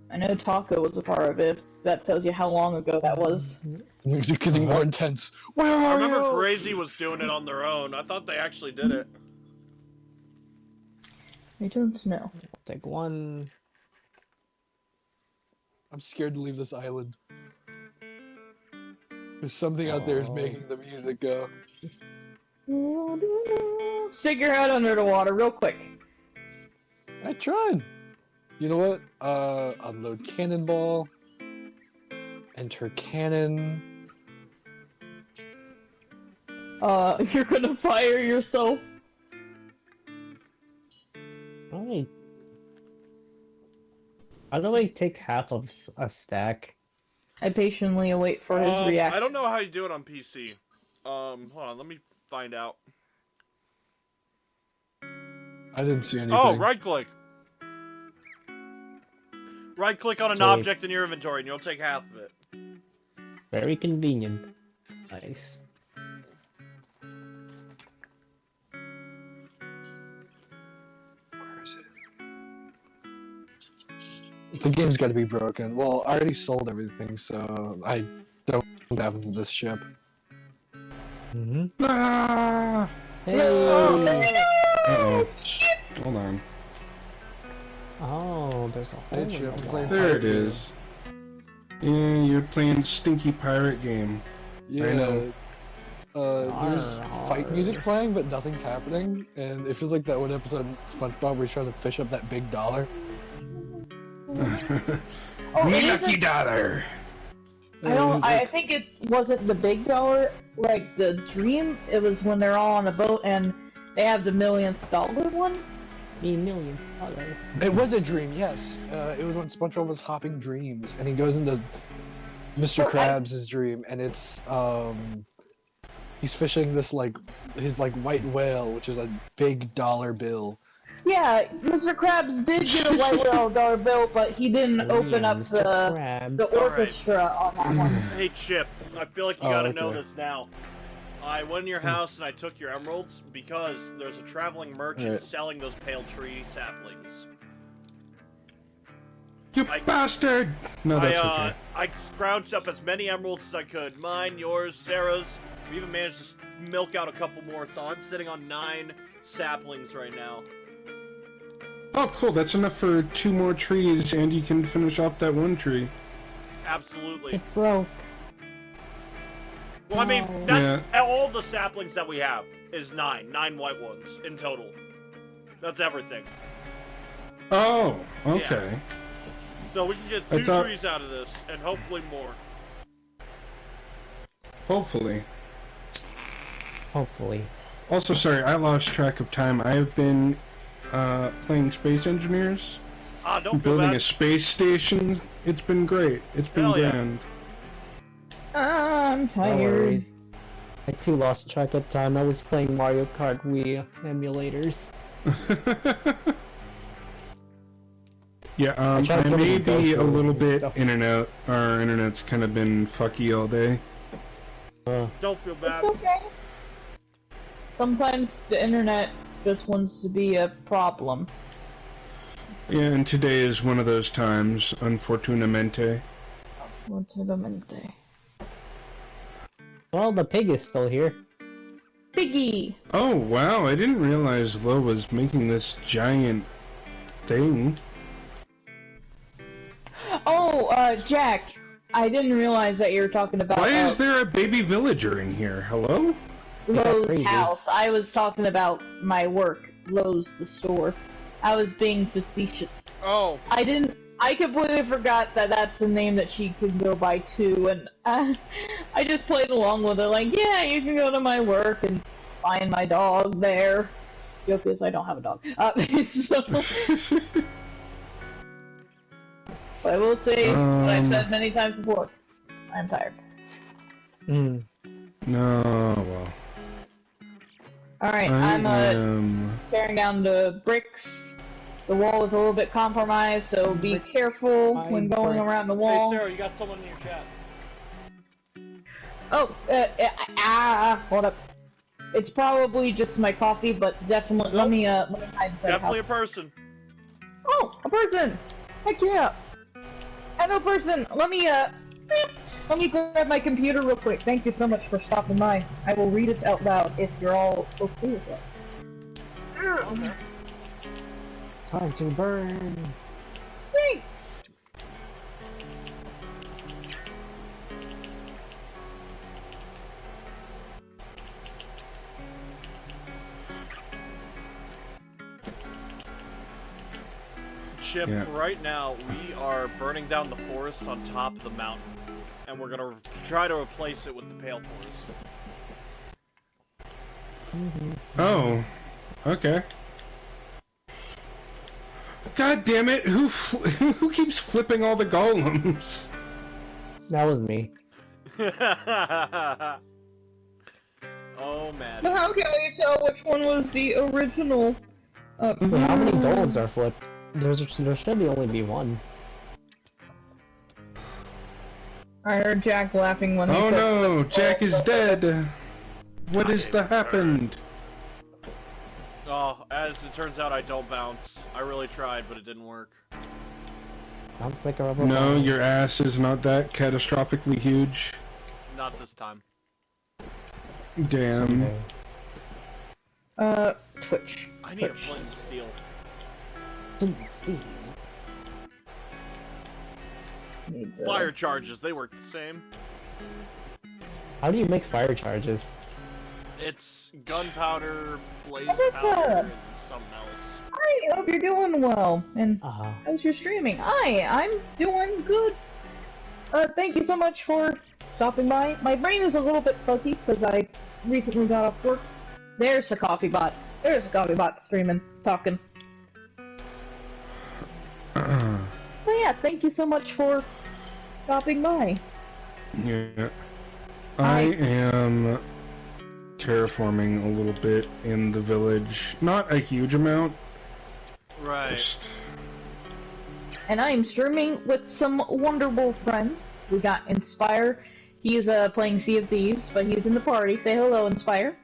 I know Taco was a part of it. That tells you how long ago that was. Things are getting more intense. Where are I remember you? Crazy was doing it on their own. I thought they actually did it. I don't know. Take one. I'm scared to leave this island. There's something out there is Oh. making the music go. Stick your head under the water real quick. I tried. You know what? Unload cannonball. Enter cannon. You're gonna fire yourself. Alright. How do I take half of a stack? I patiently await for his I reaction. don't know how you do it on PC. Hold on, let me find out. I didn't see anything. Oh, right click. Right click on an Sweet. object in your inventory and you'll take half of it. Very convenient. Nice. Where is it? The game's got to be broken. Well, I already sold everything, so I don't know what happens to this ship. Mm-hmm. Ah! Hey! Uh-oh. Hold on. Oh, there's a hole in Hey, the Chip, wall. playing There pirate it game. is. Yeah, you're playing stinky pirate game. Yeah. know. There's Arr, fight arr. music playing, but nothing's happening, and it feels like that one episode of SpongeBob where he's trying to fish up that big dollar. Oh, Me it lucky isn't- dollar. I And don't. he's I like, think it wasn't the big dollar, like the dream. It was when they're all on a boat and they have the $1,000,000 one. $1,000,000. It was a dream, yes. It was when SpongeBob was hopping dreams, and he goes into Mr. Well, I- Krabs' dream, and it's he's fishing this his white whale, which is a big dollar bill. Yeah, Mr. Krabs did get a white whale dollar bill, but he didn't open up Mr. the Krabs. orchestra on that one. Hey Chip, I feel like you Oh, gotta know okay. this now. I went in your house and I took your emeralds because there's a traveling merchant Right. selling those pale tree saplings. You I- bastard! No, that's okay. I scrounged up as many emeralds as I could. Mine, yours, Sarah's. We even managed to milk out a couple more, so I'm sitting on 9 saplings right now. Oh, cool. That's enough for 2 more trees, and you can finish off that one tree. Absolutely. It broke. Well, I mean, Oh. that's all the saplings that we have is 9. 9 white ones in total. That's everything. Oh, okay. So we can get I 2 thought- trees out of this, and hopefully more. Hopefully. Hopefully. Also, sorry, I lost track of time. I have been playing Space Engineers, Don't feel building bad. a space station. It's been great. It's been Hell yeah. grand. I'm No tired. worries. I too lost track of time. I was playing Mario Kart Wii emulators. Yeah, I tried I putting may a be a GoPro little and bit stuff. internet. Our internet's kind of been fucky all day. Don't feel bad. It's okay. Sometimes the internet just wants to be a problem. Yeah, and today is one of those times, unfortunately. Fortunatamente. Well, the pig is still here. Piggy! Oh, wow, I didn't realize Lo was making this giant thing. Oh, Jack, I didn't realize that you were talking about Why is there a baby villager in here? Hello? Lowe's crazy? house. I was talking about my work, Lowe's the store. I was being facetious. Oh, I completely forgot that that's the name that she could go by too, and I just played along with it, like, yeah, you can go to my work and find my dog there. Joke is, I don't have a dog. So, but I will say, what I've said many times before, I'm tired. Mm. No, well. Alright, I I'm am... tearing down the bricks. The wall is a little bit compromised, so be careful when going around the hey wall. Sarah, you got someone in your chat. Oh, hold up. It's probably just my coffee, but definitely, let me hide inside the Definitely a house. person. Oh, a person! Heck yeah! Hello, person! Let me grab my computer real quick. Thank you so much for stopping by. I will read it out loud if you're all okay with it. Okay. Time to burn. Thanks! Chip, Yeah. right now we are burning down the forest on top of the mountain, and we're gonna try to replace it with the pale forest. Oh, okay. God damn it! Who keeps flipping all the golems? That was me. Oh man. But how can we tell which one was the original? Wait, how many golems are flipped? There should only be one. I heard Jack laughing when he Oh said no, flip Jack balls. is dead. What is the happened? Oh, as it turns out, I don't bounce. I really tried, but it didn't work. Sounds like a rubber No, ball. your ass is not that catastrophically huge. Not this time. Damn. Okay. Twitch. I need a flint and steel. Need the- Fire charges, they work the same. How do you make fire charges? It's gunpowder, blaze What is powder, that? and something else. Hi, hope you're doing well. And Uh-huh. how's your streaming? Hi, I'm doing good. Thank you so much for stopping by. My brain is a little bit fuzzy because I recently got off work. There's a coffee bot. There's a coffee bot streaming, talking. But yeah, thank you so much for stopping by. Yeah. I am terraforming a little bit in the village. Not a huge amount. Right. Just... And I am streaming with some wonderful friends. We got Inspire. He's playing Sea of Thieves, but he's in the party. Say hello, Inspire.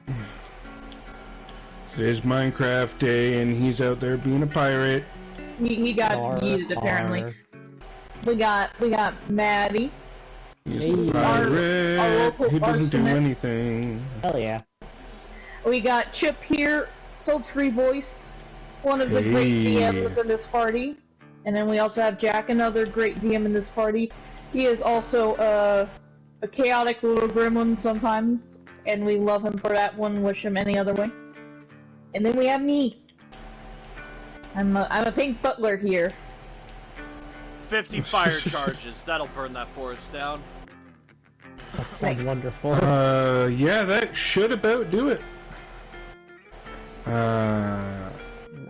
Today's Minecraft day and he's out there being a pirate. He got yeeted apparently. We got Maddie. He's Hey. a Our pirate local who doesn't do arsonist. anything. Hell yeah. We got Chip here, sultry voice, one of the great Hey. DMs in this party. And then we also have Jack, another great DM in this party. He is also a chaotic little gremlin sometimes, and we love him for that. Wouldn't wish him any other way. And then we have me. I'm a pink butler here. 50 fire charges. That'll burn that forest down. That sounds wonderful. Yeah, that should about do it.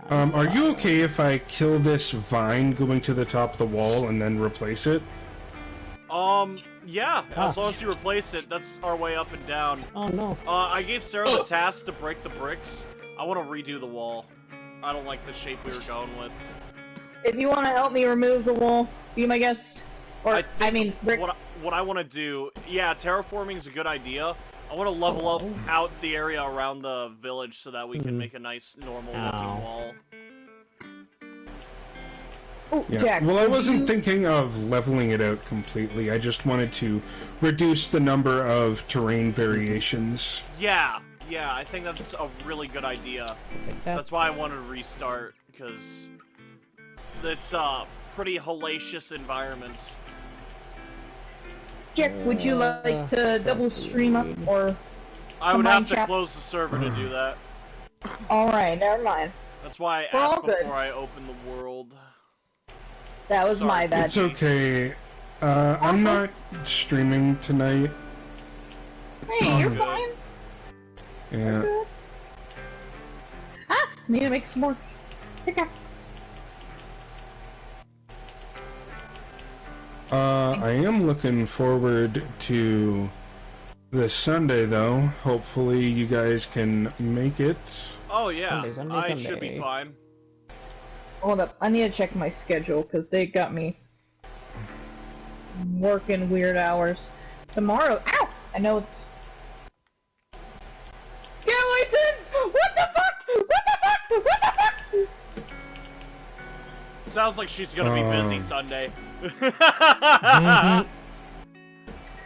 Are you okay if I kill this vine going to the top of the wall and then replace it? Yeah, as long as you replace it, that's our way up and down. Oh no. I gave Sarah the task to break the bricks. I want to redo the wall. I don't like the shape we were going with. If you want to help me remove the wall, be my guest. Or, I mean, brick. What I want to do, yeah, terraforming is a good idea. I want to level up out the area around the village so that we can make a nice normal looking wall. Oh, Yeah. Jack. Well, I would wasn't you- thinking of leveling it out completely. I just wanted to reduce the number of terrain variations. Yeah, I think that's a really good idea. Take that. That's why I wanted to restart, because it's a pretty hellacious environment. Jack, would you like to double stream up or? I would have to Minecraft. close the server to do that. All right, never mind. That's why I We're all asked good. before I open the world. That was Sorry. my bad. It's okay. I'm not streaming tonight. Hey, you're good. fine. Yeah. Good. Ah, need to make some more pickaxe. I am looking forward to this Sunday, though. Hopefully, you guys can make it. Oh yeah, Sunday, I should be Sunday. fine. Hold up, I need to check my schedule because they got me working weird hours. Tomorrow, ow! I know it's skeletons! What the fuck? What the fuck? What the fuck? Sounds like she's gonna be busy Sunday.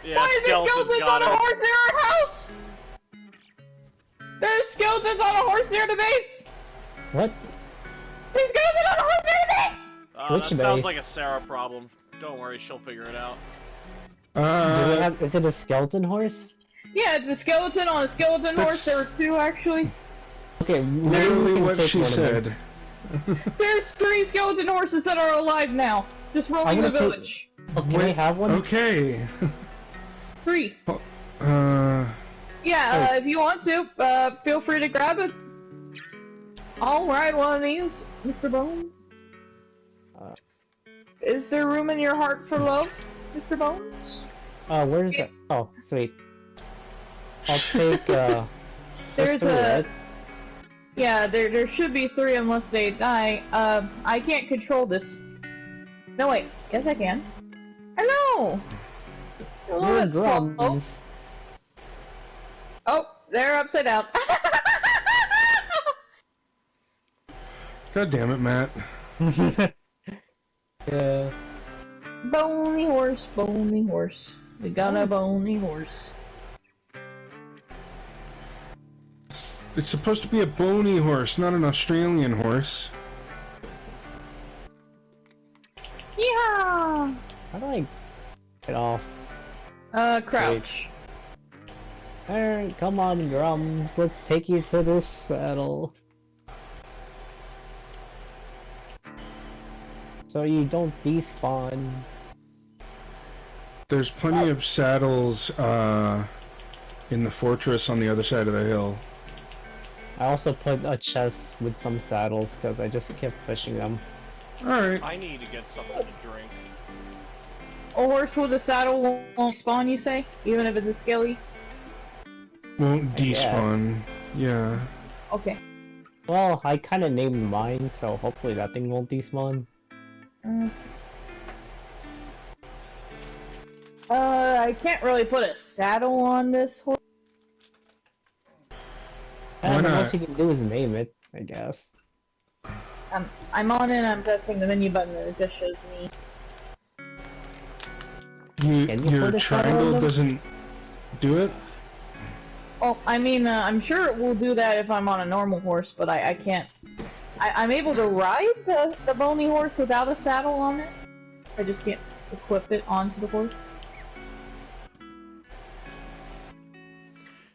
Yeah, Why is there skeletons skeletons got on a it. horse near our house? There's skeletons on a horse near the base. What? There's skeletons on a horse near the base. Which That sounds base? like a Sarah problem. Don't worry, she'll figure it out. Is it a skeleton horse? Yeah, it's a skeleton on a skeleton horse. There were two actually. Okay, maybe we literally can what take she one of them. said. There's 3 skeleton horses that are alive now, just roaming the I'm gonna take- village. Oh, can I have one? Okay. 3. Uh, Yeah, if you want to, feel free to grab it. I'll ride one of these, Mr. Bones. Uh. Is there room in your heart for love, Mr. Bones? Where's it? Oh, sweet. I'll take, There's three, a... right? Yeah, there should be 3 unless they die. I can't control this. No, wait. Yes, I can. Hello! A little You're bit slow. drums. Oh, they're upside down. God damn it, Matt. Yeah. Bony horse, bony horse. We got a bony horse. It's supposed to be a bony horse, not an Australian horse. Yeah. How do I get off? Crouch. Alright, come on, drums. Let's take you to this saddle. So you don't despawn. There's plenty of saddles, in the fortress on the other side of the hill. I also put a chest with some saddles because I just kept fishing them. Alright. I need to get something to drink. A horse with a saddle won't spawn, you say? Even if it's a skelly? Won't I guess. despawn. Yeah. Okay. Well, I kind of named mine, so hopefully that thing won't despawn. I can't really put a saddle on this horse. Why And the not? most you can do is name it, I guess. I'm on it, I'm pressing the menu button, and it just shows me. Can you Your put a saddle on triangle them? doesn't do it? Oh, I mean, I'm sure it will do that if I'm on a normal horse, but I can't. I'm able to ride the bony horse without a saddle on it. I just can't equip it onto the horse.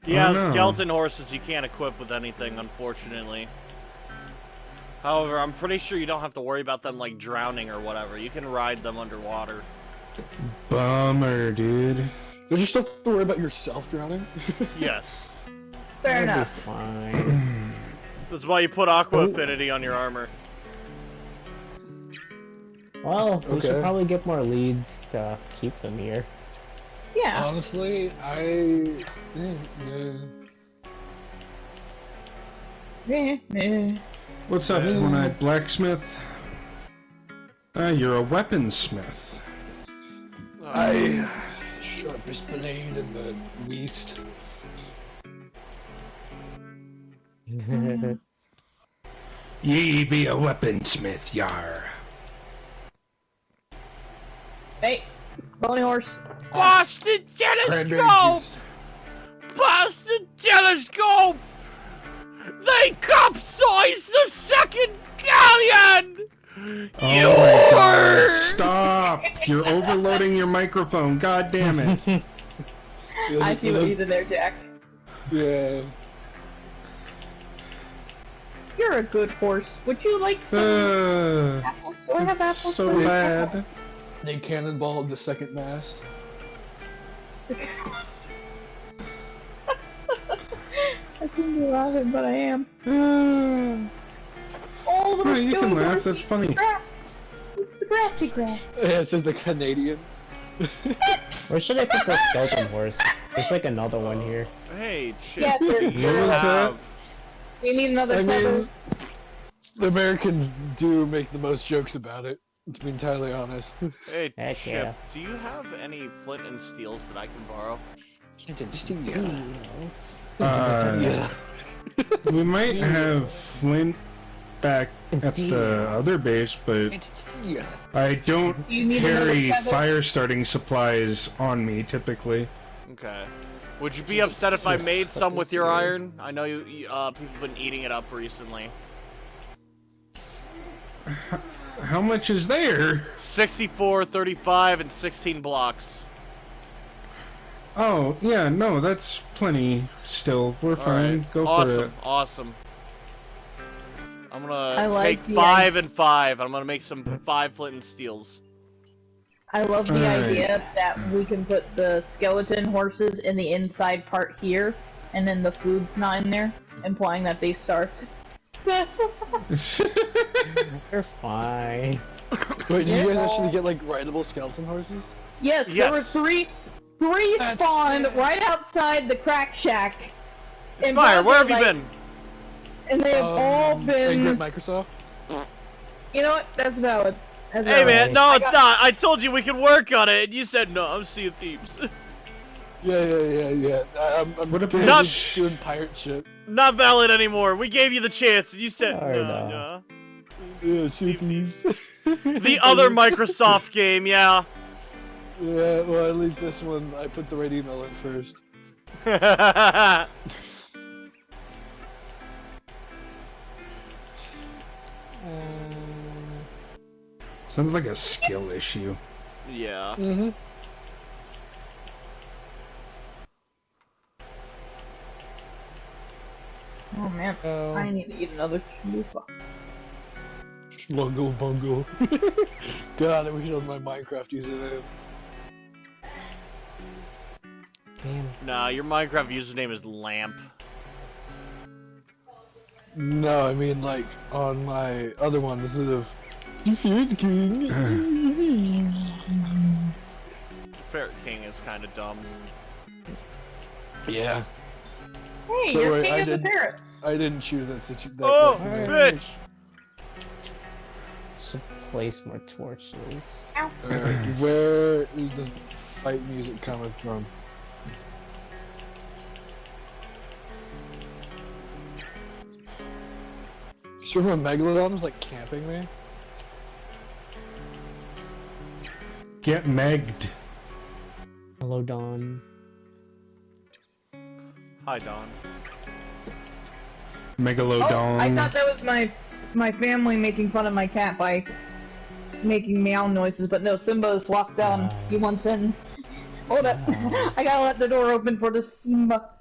Yeah, Oh, the no. skeleton horses you can't equip with anything, unfortunately. However, I'm pretty sure you don't have to worry about them, like, drowning or whatever. You can ride them underwater. Bummer, dude. Don't you still have to worry about yourself drowning? Yes. Fair That'll be enough. fine. That's why you put Aqua Affinity on your armor. Well, we should Okay. probably get more leads to keep them here. Yeah. Honestly, What's up, Yeah. One-Eyed Blacksmith? You're a weaponsmith. I sharpest blade in the West. Ye be a weaponsmith, yar. Hey, pony horse. Boston Cranberry Telescope! juice. Boston Telescope! They capsized the second galleon! Oh my god, stop! You're overloading your microphone, god damn it. I see what you did there, Jack. Yeah. You're a good horse. Would you like some apples? Do I have apples? So for you? bad. They cannonballed the second mast. I couldn't be laughing, but I am. Oh, little Right, you can skeleton laugh, horse that's eats funny. Grass. It's the grassy grass. Yeah, it says the Canadian. Where should I put the skeleton horse? There's like another one here. Hey, Chip, Yeah, do sir. you What was have... We need another I feather. mean, the Americans do make the most jokes about it, to be entirely honest. Hey, Heck Chip, yeah. do you have any flint and steels that I can borrow? Yeah. We might have Flint back at the other base, but I don't You need carry another feather? fire starting supplies on me typically. Okay. Would you be upset if I made some with your iron? I know people have been eating it up recently. How much is there? 64, 35, and 16 blocks. Oh, yeah, no, that's plenty still. We're fine. Alright, Go awesome, for it. awesome. I'm I gonna like take the 5 and 5. I'm gonna make some 5 flint and steels. I love the Alright. idea that we can put the skeleton horses in the inside part here, and then the food's not in there, implying that they starved. You're fine. Wait, did you guys actually get like rideable skeleton horses? Yes, there were three That's spawned sick. right outside the crack shack. And Fire, now where have they're, you like- been? And they have all Angry been. at Microsoft? You know what? That's valid. That's Hey valid. man, no I it's got- not. I told you we could work on it, and you said no. I'm Sea of Thieves. Yeah. I'm What too about- busy doing pirate shit. Not valid anymore. We gave you the chance, and you said Sorry, no, no. no. Yeah, shoot thieves. The other Microsoft game, yeah. Yeah, well, at least this one, I put the right email in first. Sounds like a skill issue. Yeah. Mm-hmm. Oh man, I need to eat another chalupa. Lungle bungle. God, I wish that was my Minecraft username. Damn. Nah, your Minecraft username is Lamp. No, I mean like on my other one instead of Ferret King. Ferret King is kind of dumb. Yeah, Hey, Don't you're worry, king I of the did. parrots. I didn't choose that situation. Oh, Alright. bitch! Should place more torches. Where is this fight music coming from? Is from a Megalodon was like camping me? Get megged. Hello, Dawn. Hi, Don. Megalodon. Oh, I thought that was my family making fun of my cat by making meow noises, but no, Simba is locked down. He wants in. Hold up. I gotta let the door open for the Simba.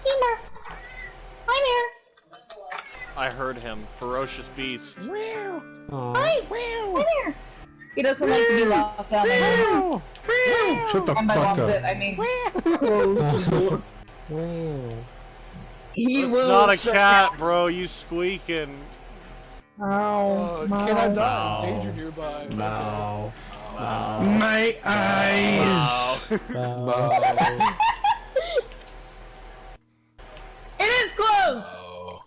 Simba! Hi there! I heard him. Ferocious beast. Aw. Hi! Hi there! He doesn't like to be locked down anymore. Shut the And by fuck locked it, up. I mean close. Wow. He It's will not a shut cat, down. bro. You squeaking. Oh, my. Can I die? No. Danger nearby. No. No. My eyes. Wow. No. It is closed! Oh.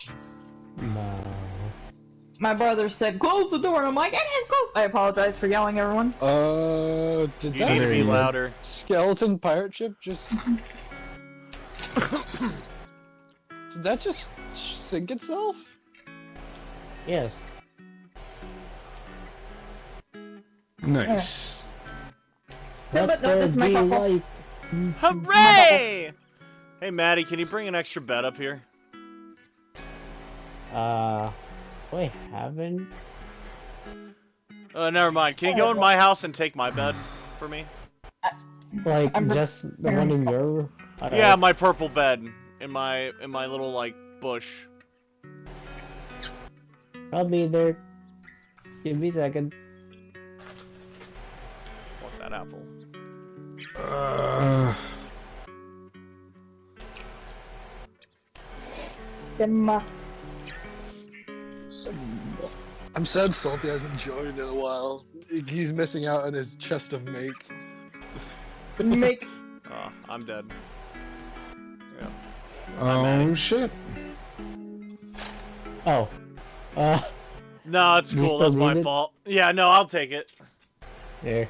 No. My brother said, "Close the door," and I'm like, "It is closed." I apologize for yelling, everyone. Did You need to that be you go. louder. skeleton pirate ship just... Did that just sink itself? Yes. Nice. Simba, Let no, there this is my be fault. light. Hooray! Hey, Maddie, can you bring an extra bed up here? Wait, haven't? Never mind. Can you go in my house and take my bed for me? Like, I'm just the one in your... Yeah, my purple bed in my little like bush. I'll be there. Give me a second. Want that apple? Simba. I'm sad Salty hasn't joined in a while. He's missing out on his chest of make. Make. Oh, I'm dead. Yeah. Oh shit. Oh. No, it's You cool. still That's my need it? fault. Yeah, no, I'll take it. There.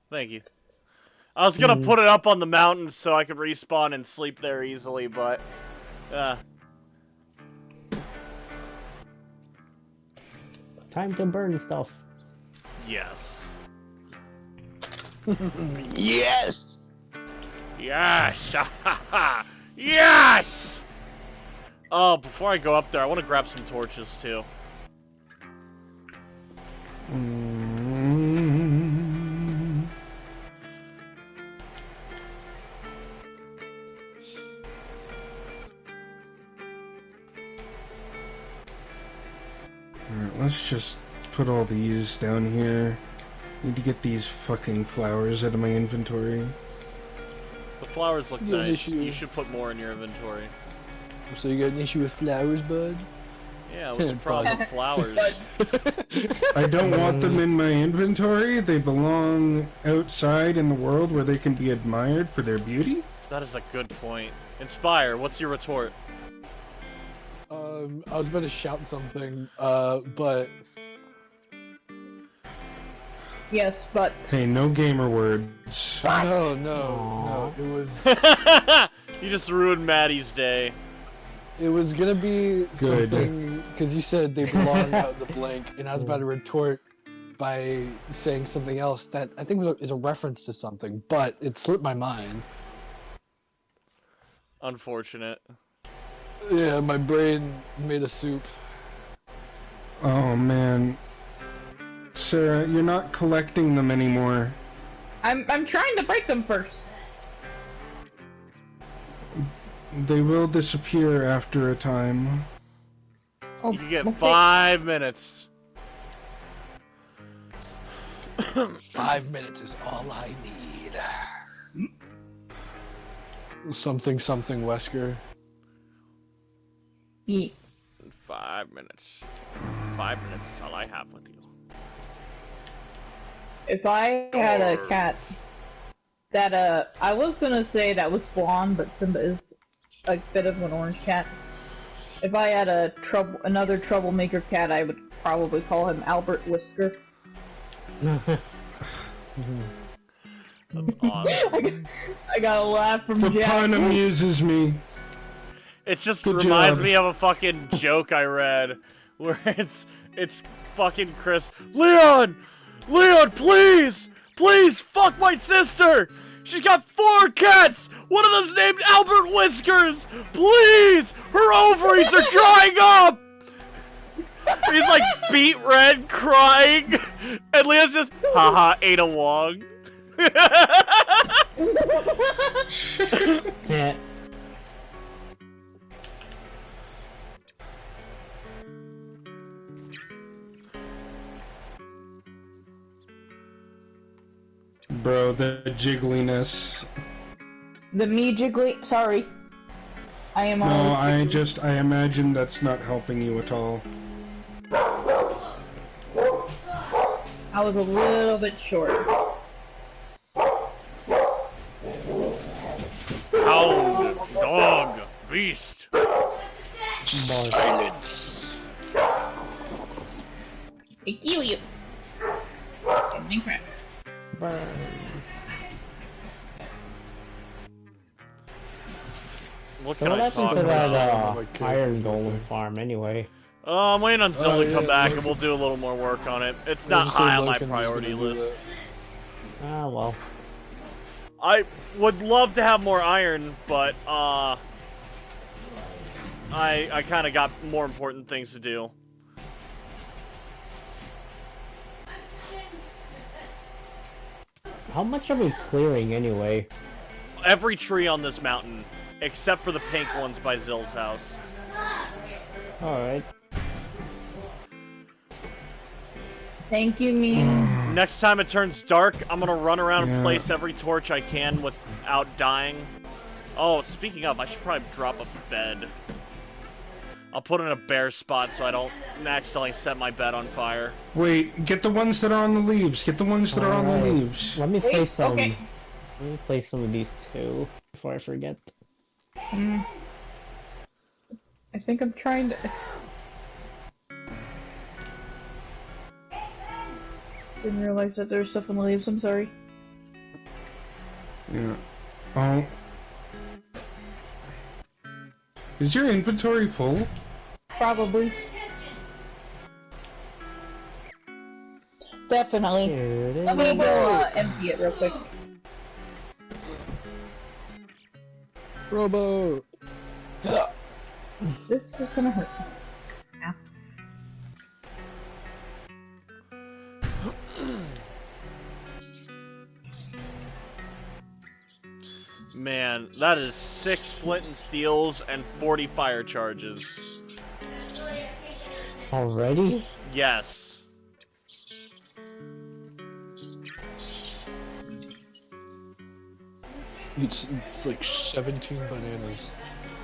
Thank you. I was gonna put it up on the mountain so I could respawn and sleep there easily, but Time to burn stuff. yes. Yes! Yes! Yes! Oh, before I go up there, I want to grab some torches too. Alright, let's just put all these down here. Need to get these fucking flowers out of my inventory. The flowers look Yeah, nice. issue. You should put more in your inventory. So you got an issue with flowers, bud? Yeah, what's the problem with flowers? I don't want them in my inventory. They belong outside in the world where they can be admired for their beauty. That is a good point. Inspire, what's your retort? I was about to shout something, but Yes, but. Hey, no gamer words. no, it was You just ruined Maddie's day. gonna be Good. something because you said they belong out in the blank, and I was about to retort by saying something else that I think is a reference to something, but it slipped my mind. Unfortunate. Yeah, my brain made a soup. Oh man. Sarah, you're not collecting them anymore. I'm trying to break them first. They will disappear after a time. Oh, You can get okay. 5 minutes. 5 minutes is all I need. Something, Wesker. Yeah. 5 minutes. 5 minutes is all I have with you. If I had a cat that I was gonna say that was blonde, but Simba is a bit of an orange cat. If I had another troublemaker cat, I would probably call him Albert Whisker. That's awesome. I got a laugh from The Jack. pun amuses me. It just Good reminds job. me of a fucking joke I read where it's fucking Chris. Leon, please fuck my sister. She's got 4 cats. One of them's named Albert Whiskers. Please, her ovaries are drying up. He's like beet red, crying, and Leon's just haha Ada Wong. Yeah. Bro, the jiggliness. The me jiggly. Sorry. I am No, always. I imagine that's not helping you at all. I was a little bit short. Hound, dog, beast. Silence. I kill you. Minecraft. Burn. What So can what I happened talk to that about? Like, iron characters, golem thing. farm anyway? I'm waiting on Zill to yeah, come back Loki- and we'll do a little more work on it. It's I not was just saying high on my Loken's is gonna priority do list. that. Ah, well. I would love to have more iron, but I kind of got more important things to do. How much are we clearing anyway? Every tree on this mountain, except for the pink ones by Zill's house. Alright. Thank you, Mean. Next time it turns dark, I'm gonna run around and Yeah. place every torch I can without dying. Oh, speaking of, I should probably drop a bed. I'll put it in a bare spot so I don't accidentally set my bed on fire. Wait, get the ones that are on the leaves. Get the ones that are on the Alright. leaves. Let me Wait, place some. okay. Let me place some of these too before I forget. I think I'm trying to. Didn't realize that there was stuff on the leaves. I'm sorry. Yeah. Oh. Is your inventory full? Probably. Definitely. Here it I'm gonna is. go empty it real quick. Robo. This is gonna hurt. Ow. Man, that is 6 flint and steels and 40 fire charges. Already? Yes. It's like 17 bananas.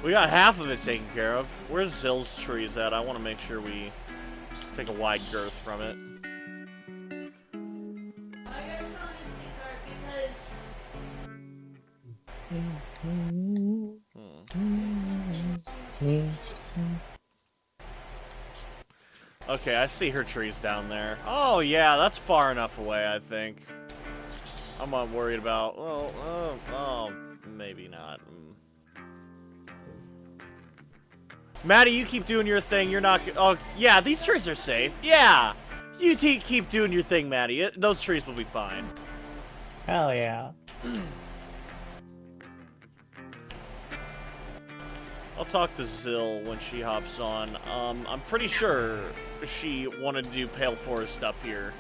We got half of it taken care of. Where's Zill's trees at? I want to make sure we take a wide girth from it. Okay, I see her trees down there. Oh yeah, that's far enough away, I think. I'm not worried about. Well, maybe not. Maddie, you keep doing your thing. You're not. Oh yeah, these trees are safe. Yeah, you keep doing your thing, Maddie. Those trees will be fine. Hell yeah. I'll talk to Zill when she hops on. I'm pretty sure she wanted to do Pale Forest up here.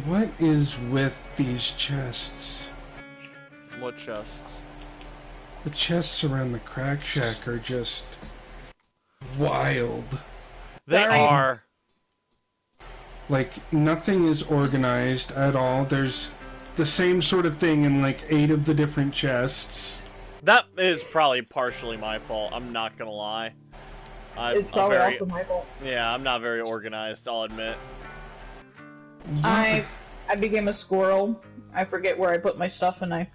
What is with these chests? What chests? The chests around the crack shack are just wild. They Sorry. are. Like, nothing is organized at all. There's the same sort of thing in like 8 of the different chests. That is probably partially my fault. I'm not gonna lie. It's probably also my fault. Yeah, I'm not very organized. I'll admit. I became a squirrel. I forget where I put my stuff, and I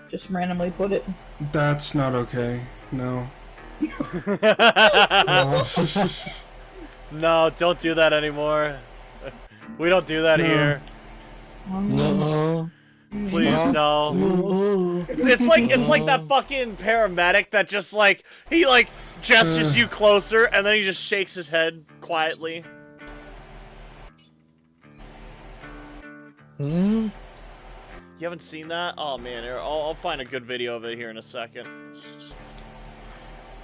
just randomly put it. That's not okay. No. No, don't do that anymore. We don't do that No. here. No. Please, no. No. It's like that fucking paramedic that just like he like gestures you closer and then he just shakes his head quietly. Hmm? You haven't seen that? Oh man, here, I'll find a good video of it here in a second.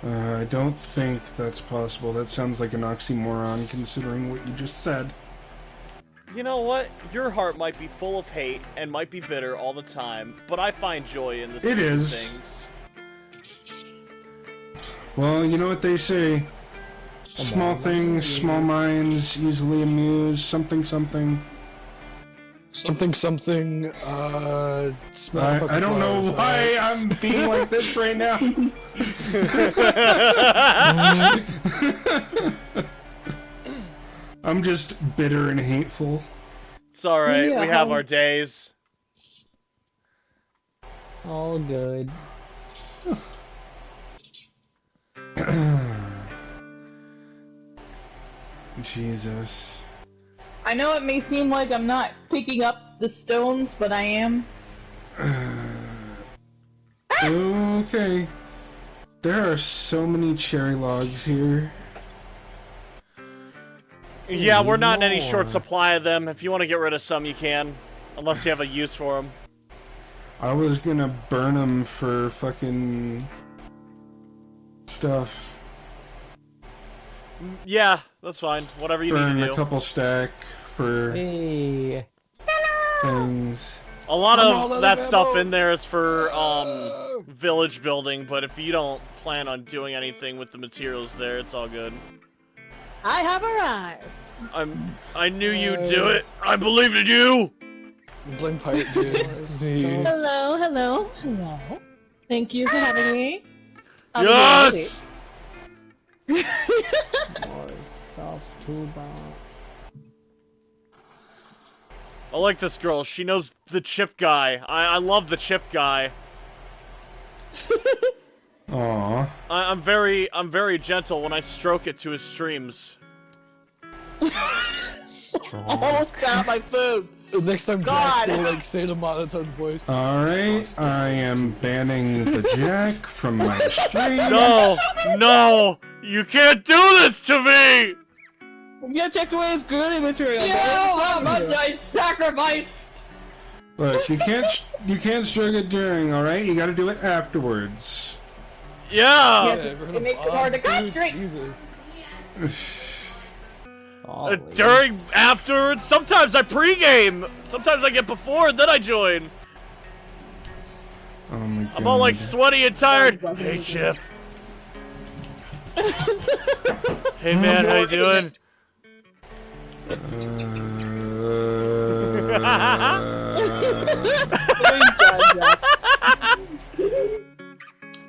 I don't think that's possible. That sounds like an oxymoron considering what you just said. You know what? Your heart might be full of hate and might be bitter all the time, but I find joy in the stupid is. things. Well, you know what they say. Small things, small minds, easily amused, something something. Something, something, smell I don't know why I'm being like this right now. I'm just bitter and hateful. It's alright, Yeah, we have how- our days. All good. Jesus. I know it may seem like I'm not picking up the stones, but I am. Okay. There are so many cherry logs here. Yeah, we're not in any short More. supply of them. If you want to get rid of some, you can. Unless you have a use for them. I was gonna burn them for fucking stuff. Yeah, that's fine. Whatever you Burn need to a do. couple stack for Hey. things. A lot I'm all out of of that stuff ammo. in there is for village building, but if you don't plan on doing anything with the materials there, it's all good. I have arrived. I knew you'd do it. I believed in you. Blink pipe, dude. Hello, hello, hello. Thank you for having me. I'll be Yes. More stuff to buy. I like this girl. She knows the chip guy. I love the chip guy. Aww. I'm very gentle when I stroke it to his streams. I almost got my food. Next time, God. Jack will like say the monotone voice. Alright, I am banning the Jack from my stream. No, no, you can't do this to me. You gotta take away his good material. Yo, how much I sacrificed! Look, you can't stroke it during, alright? You gotta do it afterwards. Yeah. Yeah. It makes it hard to concentrate. Jesus. Golly. During, afterwards, sometimes I pregame. Sometimes I get before and then I join. Oh my god. I'm all like sweaty and tired. Hey, Chip. Hey, man, how you doing?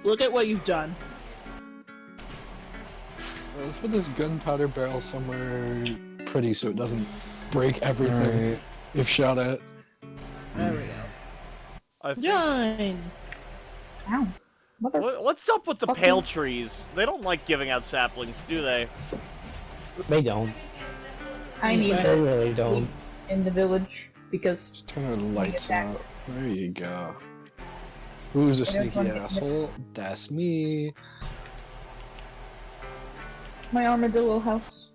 Look at what you've done. Let's put this gunpowder barrel somewhere pretty so it doesn't break everything Alright. if shot at. There we go. I think- Join. Ow. Mother. What's up with the Fucking- pale trees? They don't like giving out saplings, do they? They don't. I need They to really don't. in the village because Just turn the lights attack. out. There you go. Who's a don't sneaky want to- asshole? That's me. my armadillo house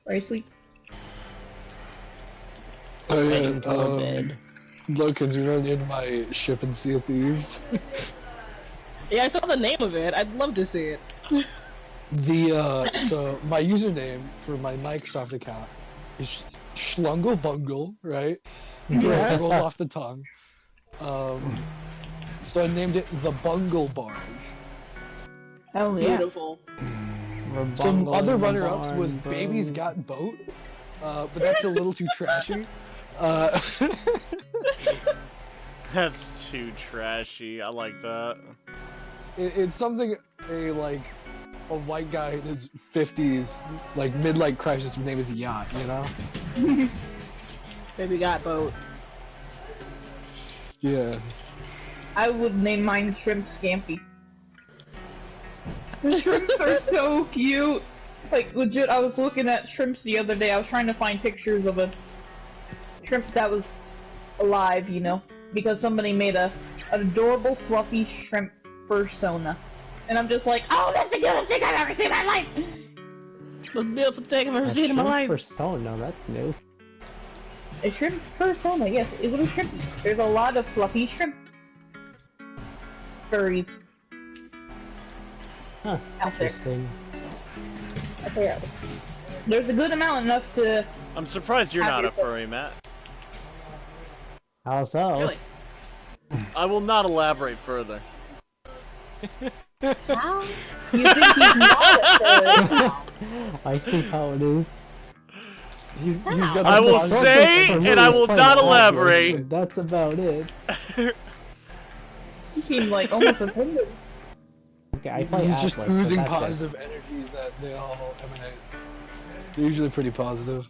where I sleep. Oh yeah, Heading toward bed. Look, you run into my ship and Sea of Thieves. Yeah, I saw the name of it. I'd love to see it. So my username for my Microsoft account is Schlungelbungle, right? Yeah. Roll off the tongue. So I named it the Bungle Barn. Oh yeah. Beautiful. Some Bungle other in the runner-ups barn, was Baby's bros. Got Boat, but that's a little too trashy. That's too trashy. I like that. It's something a white guy in his 50s, like midlife crisis, name is Yacht, you know? Baby got boat. Yeah. I would name mine Shrimp Scampy. The shrimps are so cute. Like legit, I was looking at shrimps the other day. I was trying to find pictures of a shrimp that was alive, you know, because somebody made an adorable fluffy shrimp fursona. And I'm just like, oh, that's the cutest thing I've ever seen in my life! The beautiful thing I've ever A seen in my shrimp life. persona, that's new. A shrimp fursona, yes, a little shrimpy. There's a lot of fluffy shrimp furries Huh, out there. interesting. There's a good amount, enough to... I'm surprised you're not a Happy to- furry, Matt. How so? Really? I will not elaborate further. How? You think he's not a furry? I see how it is. He's got I the will Bungle- say, For me, and I it's will quite not obvious, elaborate. but that's about it. He seemed like almost offended. Okay, I play He's just Atlas, so oozing that's it. positive energy that they all emanate. They're usually pretty positive.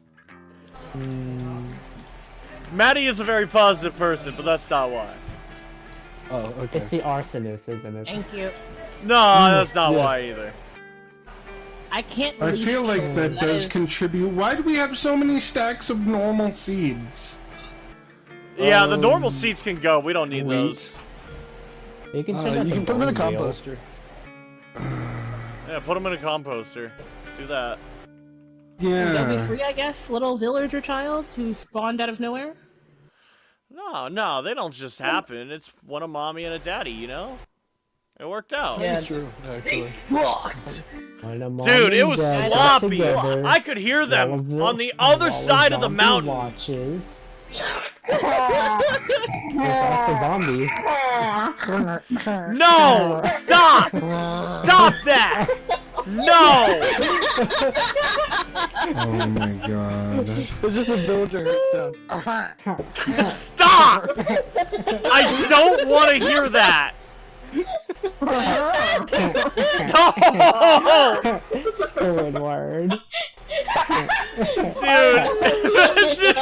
Mm, Maddie is a very positive person, but that's not why. Oh, okay. It's the arsonist, isn't it? Thank you. No, that's not yeah. why either. I can't. I release feel like children, that does is- contribute. Why do we have so many stacks of normal seeds? Yeah, the normal seeds can go. We don't need wheat. those. You can, check You out the can put them in a bone wheel. composter. Yeah, put them in a composter. Do that. They'll be Yeah. free, I guess. Little villager child who spawned out of nowhere. No, they don't just happen. It's one a mommy and a daddy, you know? It worked out. Yeah. That's true, actually. Fucked. When a mom Dude, it and was dad get sloppy. together, I could hear while a them vil- on the other while a side of the zombie mountain. Watches. Just ask the zombie. No! Stop! Stop that! No! Oh my god. It's just a villager hurt sounds. Stop! I don't want to hear that! No! Squidward. Dude!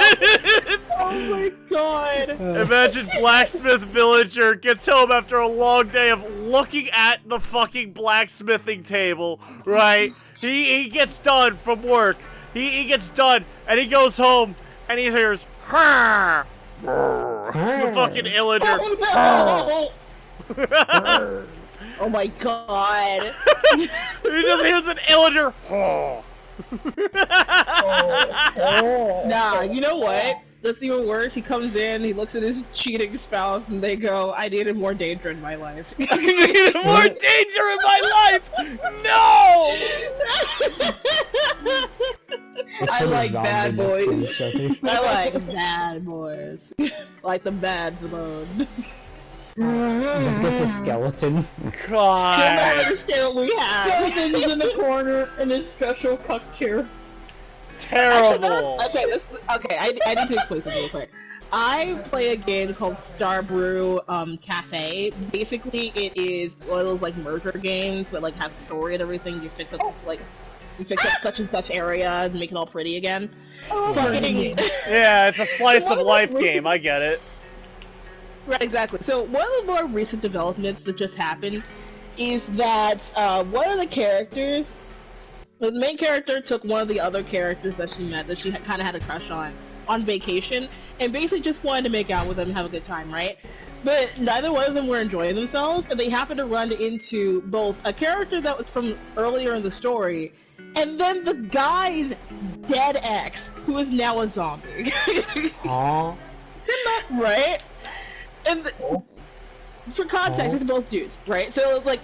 Oh my god. Imagine blacksmith villager gets home after a long day of looking at the fucking blacksmithing table, right? He gets done from work. He gets done and he goes home and he hears "Hrrr, brrr," the fucking illager. Oh no! Oh my god. He just hears an illager. "Hrrr." Nah, you know what? That's even worse. He comes in, he looks at his cheating spouse, and they go, I needed more danger in my life. I need more danger in my life. No! I like bad boys. I like bad boys. Like the bad mode. Just gets a skeleton. I God. understand what we have. Skeleton's in the corner in his special cuck chair. Actually, Terrible. I need to explain something real quick. I play a game called Star Brew Cafe. Basically, it is one of those like merger games, but like has a story and everything. You fix up this you fix up such and such area and make it all pretty again. Fucking Yeah, it's a slice of life game. I get it. right, exactly. So one of the more recent developments that just happened is that one of the characters. The main character took one of the other characters that she met, that she kind of had a crush on vacation, and basically just wanted to make out with them and have a good time, right? But neither one of them were enjoying themselves, and they happened to run into both a character that was from earlier in the story, and then the guy's dead ex, who is now a zombie. Aw. Right? And for context, it's both dudes, right? So, like,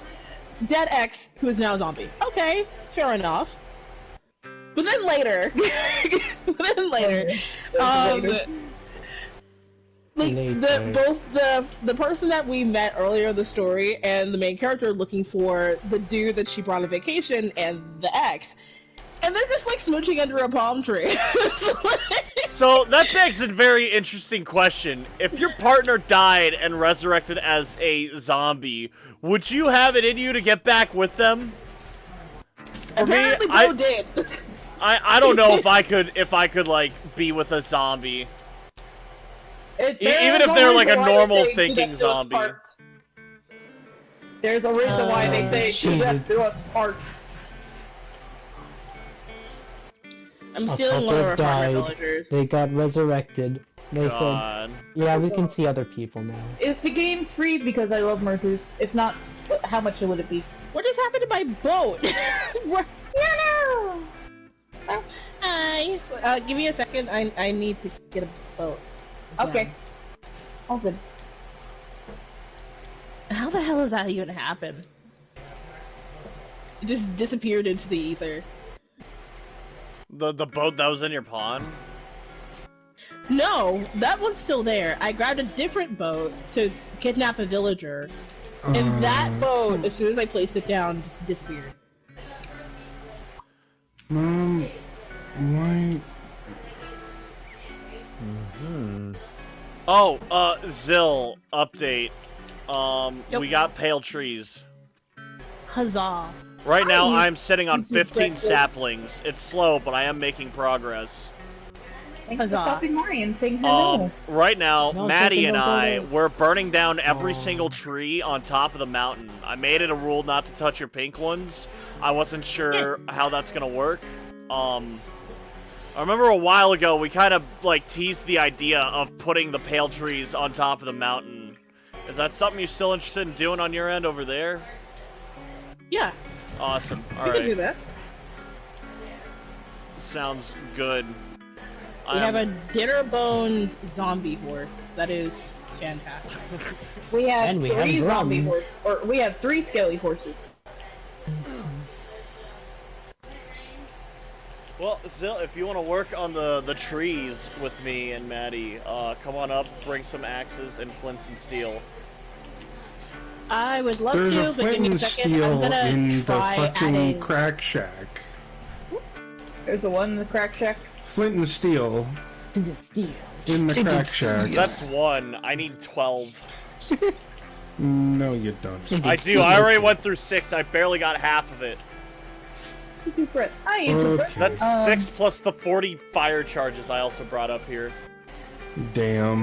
dead ex, who is now a zombie. Okay, fair enough. But then later, both the person that we met earlier in the story and the main character are looking for the dude that she brought on vacation and the ex, and they're just like smooching under a palm tree. So that begs a very interesting question. If your partner died and resurrected as a zombie, would you have it in you to get back with them? For me, Apparently, Bo did. I don't know if I could like be with a zombie. Even if they're like a normal thinking zombie. There's a reason why they say she left to us part. I'm A stealing one of our couple farmer died. villagers. They got resurrected. They God. said, yeah, we can see other people now. Is the game free because I love mergers? If not, how much would it be? What just happened to my boat? Hi. Give me a second. I need to get a boat. Okay. All good. How the hell does that even happen? It just disappeared into the ether. The boat that was in your pond? No, that one's still there. I grabbed a different boat to kidnap a villager, and that boat, as soon as I placed it down, just disappeared. Why? Oh, Zill update. Yep. We got pale trees. Huzzah! Right now, I'm sitting on 15 saplings. It's slow, but I am making progress. Thanks for Huzzah. stopping by and saying hello. Right now, No, Maddie chicken, and don't go I, there. we're burning down every Aw. single tree on top of the mountain. I made it a rule not to touch your pink ones. I wasn't sure how that's gonna work. I remember a while ago we kind of like teased the idea of putting the pale trees on top of the mountain. Is that something you're still interested in doing on your end over there? Yeah, Awesome. All we can do right. that. Sounds good. We have a dinner-boned zombie horse. That is fantastic. We have And we have 3 zombie drums. horses, or we have 3 skelly horses. Well, Zil, if you want to work on the trees with me and Maddie, come on up, bring some axes and flints and steel. I would love There's to, a but flint give me a and second. I'm steel gonna in the try fucking adding. crack shack. There's the one in the crack shack. Flint and steel in the crack shack. That's 1. I need 12. No, you don't. I do. I already went through 6. I barely got half of it. Brett. I am Brett. Okay. That's 6 plus the 40 fire charges I also brought up here. Damn.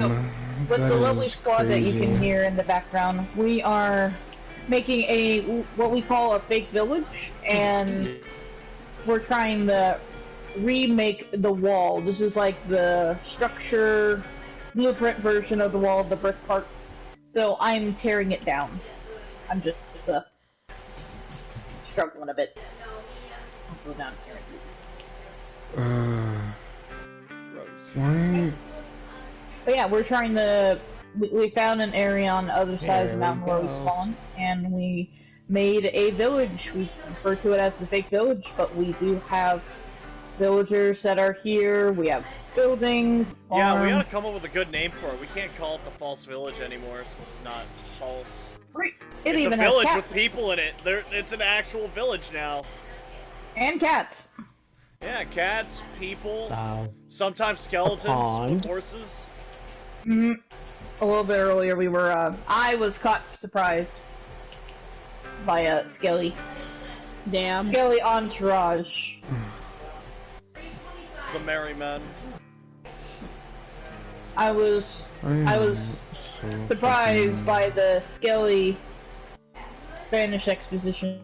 With that the lovely is squad that you can crazy. hear in the background, we are making what we call a fake village, and we're trying to remake the wall. This is like the structure blueprint version of the wall of the brick park. So I'm tearing it down. I'm just struggling a bit. I'll go down here and do this. Rose. Why? But yeah, we're trying to. We found an area on the other side of the There we mountain where we go. spawned, and we made a village. We refer to it as the fake village, but we do have villagers that are here. We have buildings. Yeah, we farm. gotta come up with a good name for it. We can't call it the false village anymore since it's not false. It It's a even village has with cats people in it. It's an actual village now. and cats. Yeah, cats, people, Wow. sometimes skeletons with pond. horses. Hmm. A little bit earlier, we were. I was caught surprised by a Skelly Damn. entourage. The merry men. I was so surprised fucking- by the Skelly Spanish Inquisition.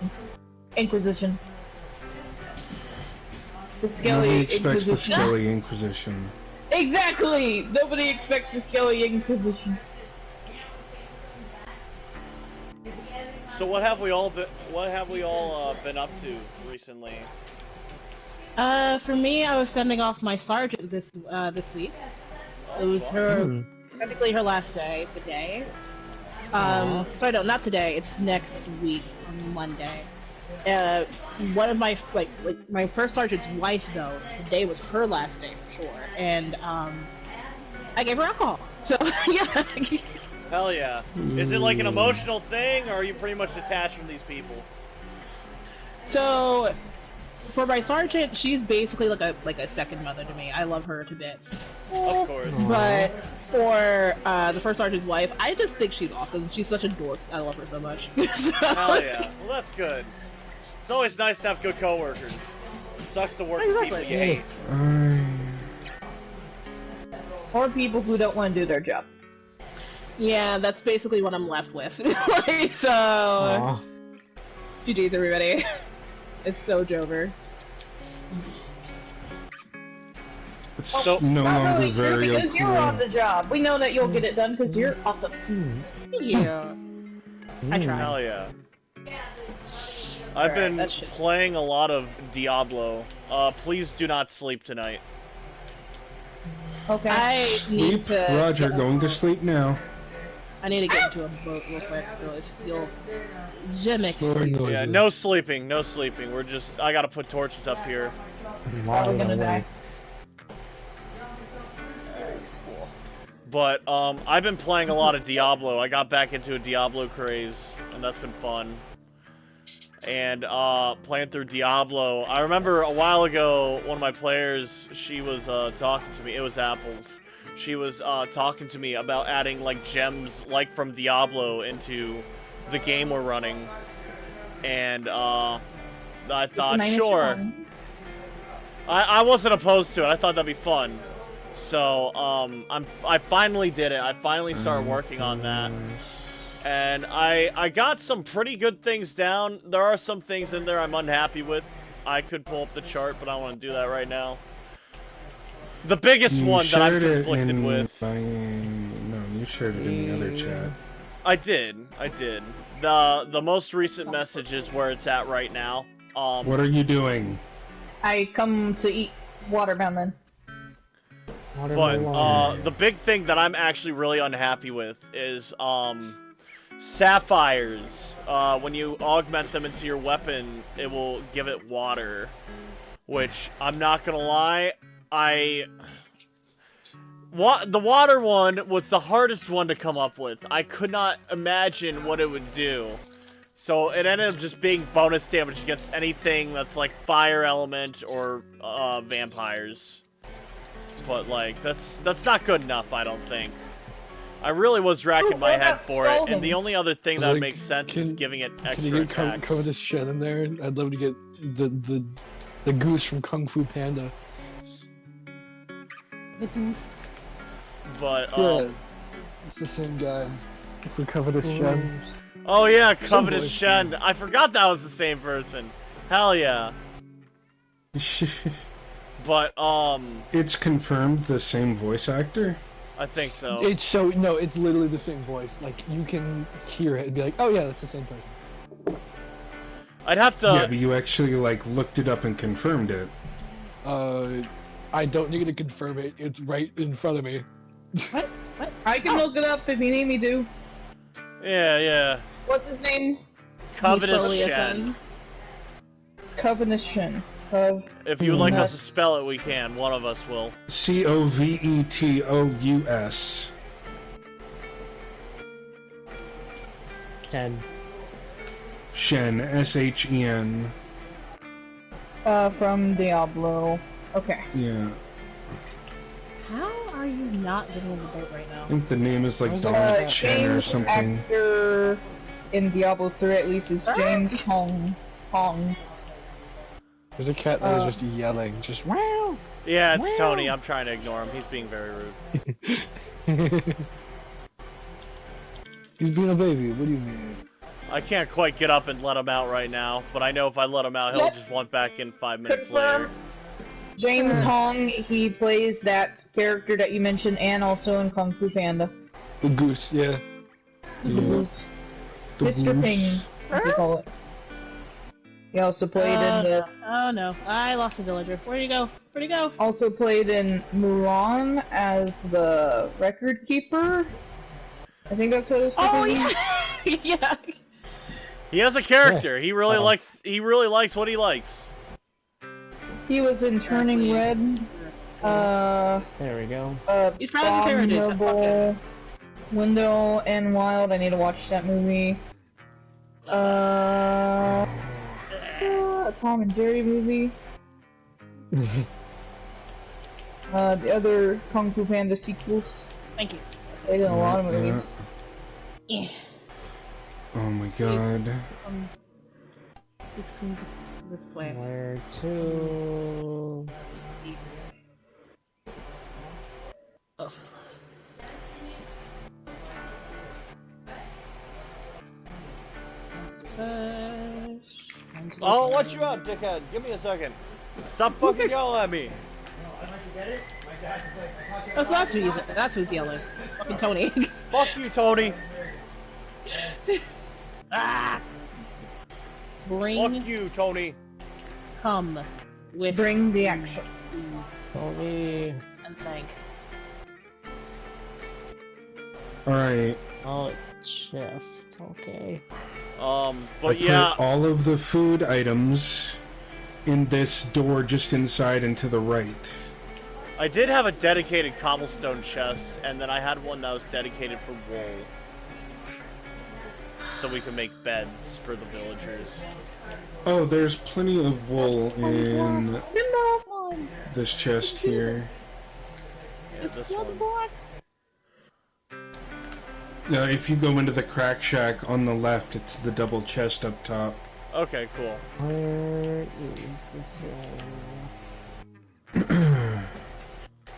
The Skelly Nobody expects the Inquisition. Skelly Inquisition. Exactly! Nobody expects the Skelly Inquisition. So what have we all been up to recently? For me, I was sending off my sergeant this week. It was her technically her last day today. Sorry, no, not today. It's next week on Monday. One of my like my first sergeant's wife though. Today was her last day for sure, and I gave her alcohol. So yeah. Hell yeah. Is it like an emotional thing, or are you pretty much detached from these people? So, for my sergeant, she's basically like a second mother to me. I love her to bits. Of course. But for the first sergeant's wife, I just think she's awesome. She's such a dork. I love her so much. Hell yeah. Well, that's good. It's always nice to have good coworkers. Sucks to work with people you hate. Or people who don't want to do their job. Yeah, that's basically what I'm left with. So, Aw. GG's everybody. It's so Jover. It's So- no Not longer really true, very because you're on cool. the job. We know that you'll get it done because you're awesome. Yeah. I tried. Hell yeah. I've been that shit. playing a lot of Diablo. Please do not sleep tonight. Okay. I need Sleep, to. Roger, going to sleep now. I need to get into a boat real quick. So if you'll, Jimix. Snoring noises. Yeah, no sleeping, no sleeping. I gotta put torches up here. Probably gonna die. But, I've been playing a lot of Diablo. I got back into a Diablo craze, and that's been fun. And, playing through Diablo, I remember a while ago, one of my players, she was, talking to me, it was Apples. She was, talking to me about adding, like, gems, like from Diablo, into the game we're running. And, I thought, Minus sure. one. I wasn't opposed to it, I thought that'd be fun. So, I finally did it. I finally started working on that. And I got some pretty good things down. There are some things in there I'm unhappy with. I could pull up the chart, but I don't want to do that right now. The biggest one that I'm conflicted with. No, you shared it in the other chat. I did. The most recent message is where it's at right now. What are you doing? I come to eat watermelon. But the big thing that I'm actually really unhappy with is sapphires. When you augment them into your weapon, it will give it water. Which, I'm not gonna lie, the water one was the hardest one to come up with. I could not imagine what it would do. So it ended up just being bonus damage against anything that's like fire element or vampires. But like, that's not good enough, I don't think. I really was racking my head for it, and the only other thing that would make sense is giving it extra Can you get attacks. Covetous Shen in there? I'd love to get the goose from Kung Fu Panda. The goose. But Yeah, it's the same guy. For Covetous Shen. oh yeah, Covetous voice, Shen. I forgot that was the same person. Hell yeah. But It's confirmed the same voice actor? I think so. It's literally the same voice. Like, you can hear it and be like, oh yeah, that's the same person. I'd have to. Yeah, but you actually, like, looked it up and confirmed it. I don't need to confirm it. It's right in front of me. What? I can look it up if you need me to. Yeah. What's his name? Covetous Slowly Shen. ascends. Covetous Shen. If you would like us to spell it, we can. One of us will. Covetous. Shen. Shen, Shen. From Diablo. Okay. Yeah. How are you not getting in the boat right I now? think the name is like Where's Donald Chen or James something. actor in Diablo 3 at least is James Hong. There's a cat that was just yelling, just wow. Yeah, it's Tony. I'm trying to ignore him. He's being very rude. He's being a baby. What do you mean? I can't quite get up and let him out right now, but I know if I let him out, he'll Yep. just want back in 5 minutes Confirm. later. James Hong, he plays that character that you mentioned and also in Kung Fu Panda. The goose, yeah. Mr. goose. Ping, as they call it. He also played in the Oh no, I lost a villager. Where'd he go? also played in Mulan as the record keeper. I think that's what it's Oh called. yeah, yeah. He has a character. He really likes what he likes. He was in Turning Red. There we go. He's proud of his heritage. Fuck Abominable, Window and Wild. I need to watch that movie. A Tom and Jerry movie. The other Kung Fu Panda sequels. Thank you. Played in a lot of movies. Yeah. Oh my god. Please come this way. Where to? Please. Oh. I'll let you out, dickhead. Give me a second. Stop fucking yelling at me. Oh, so that's who's yelling. It's fucking Tony. Fuck you, Tony. Ah! Bring Fuck you, Tony. come with Bring the action. Tony. and thank. Alright. Oh, shift. Okay. I But yeah, put all of the food items in this door just inside and to the right. I did have a dedicated cobblestone chest, and then I had one that was dedicated for wool. So we can make beds for the villagers. Oh, there's plenty of wool in this chest here. Yeah, this one. Now, if you go into the crack shack on the left, it's the double chest up top. Okay, cool. Where is this?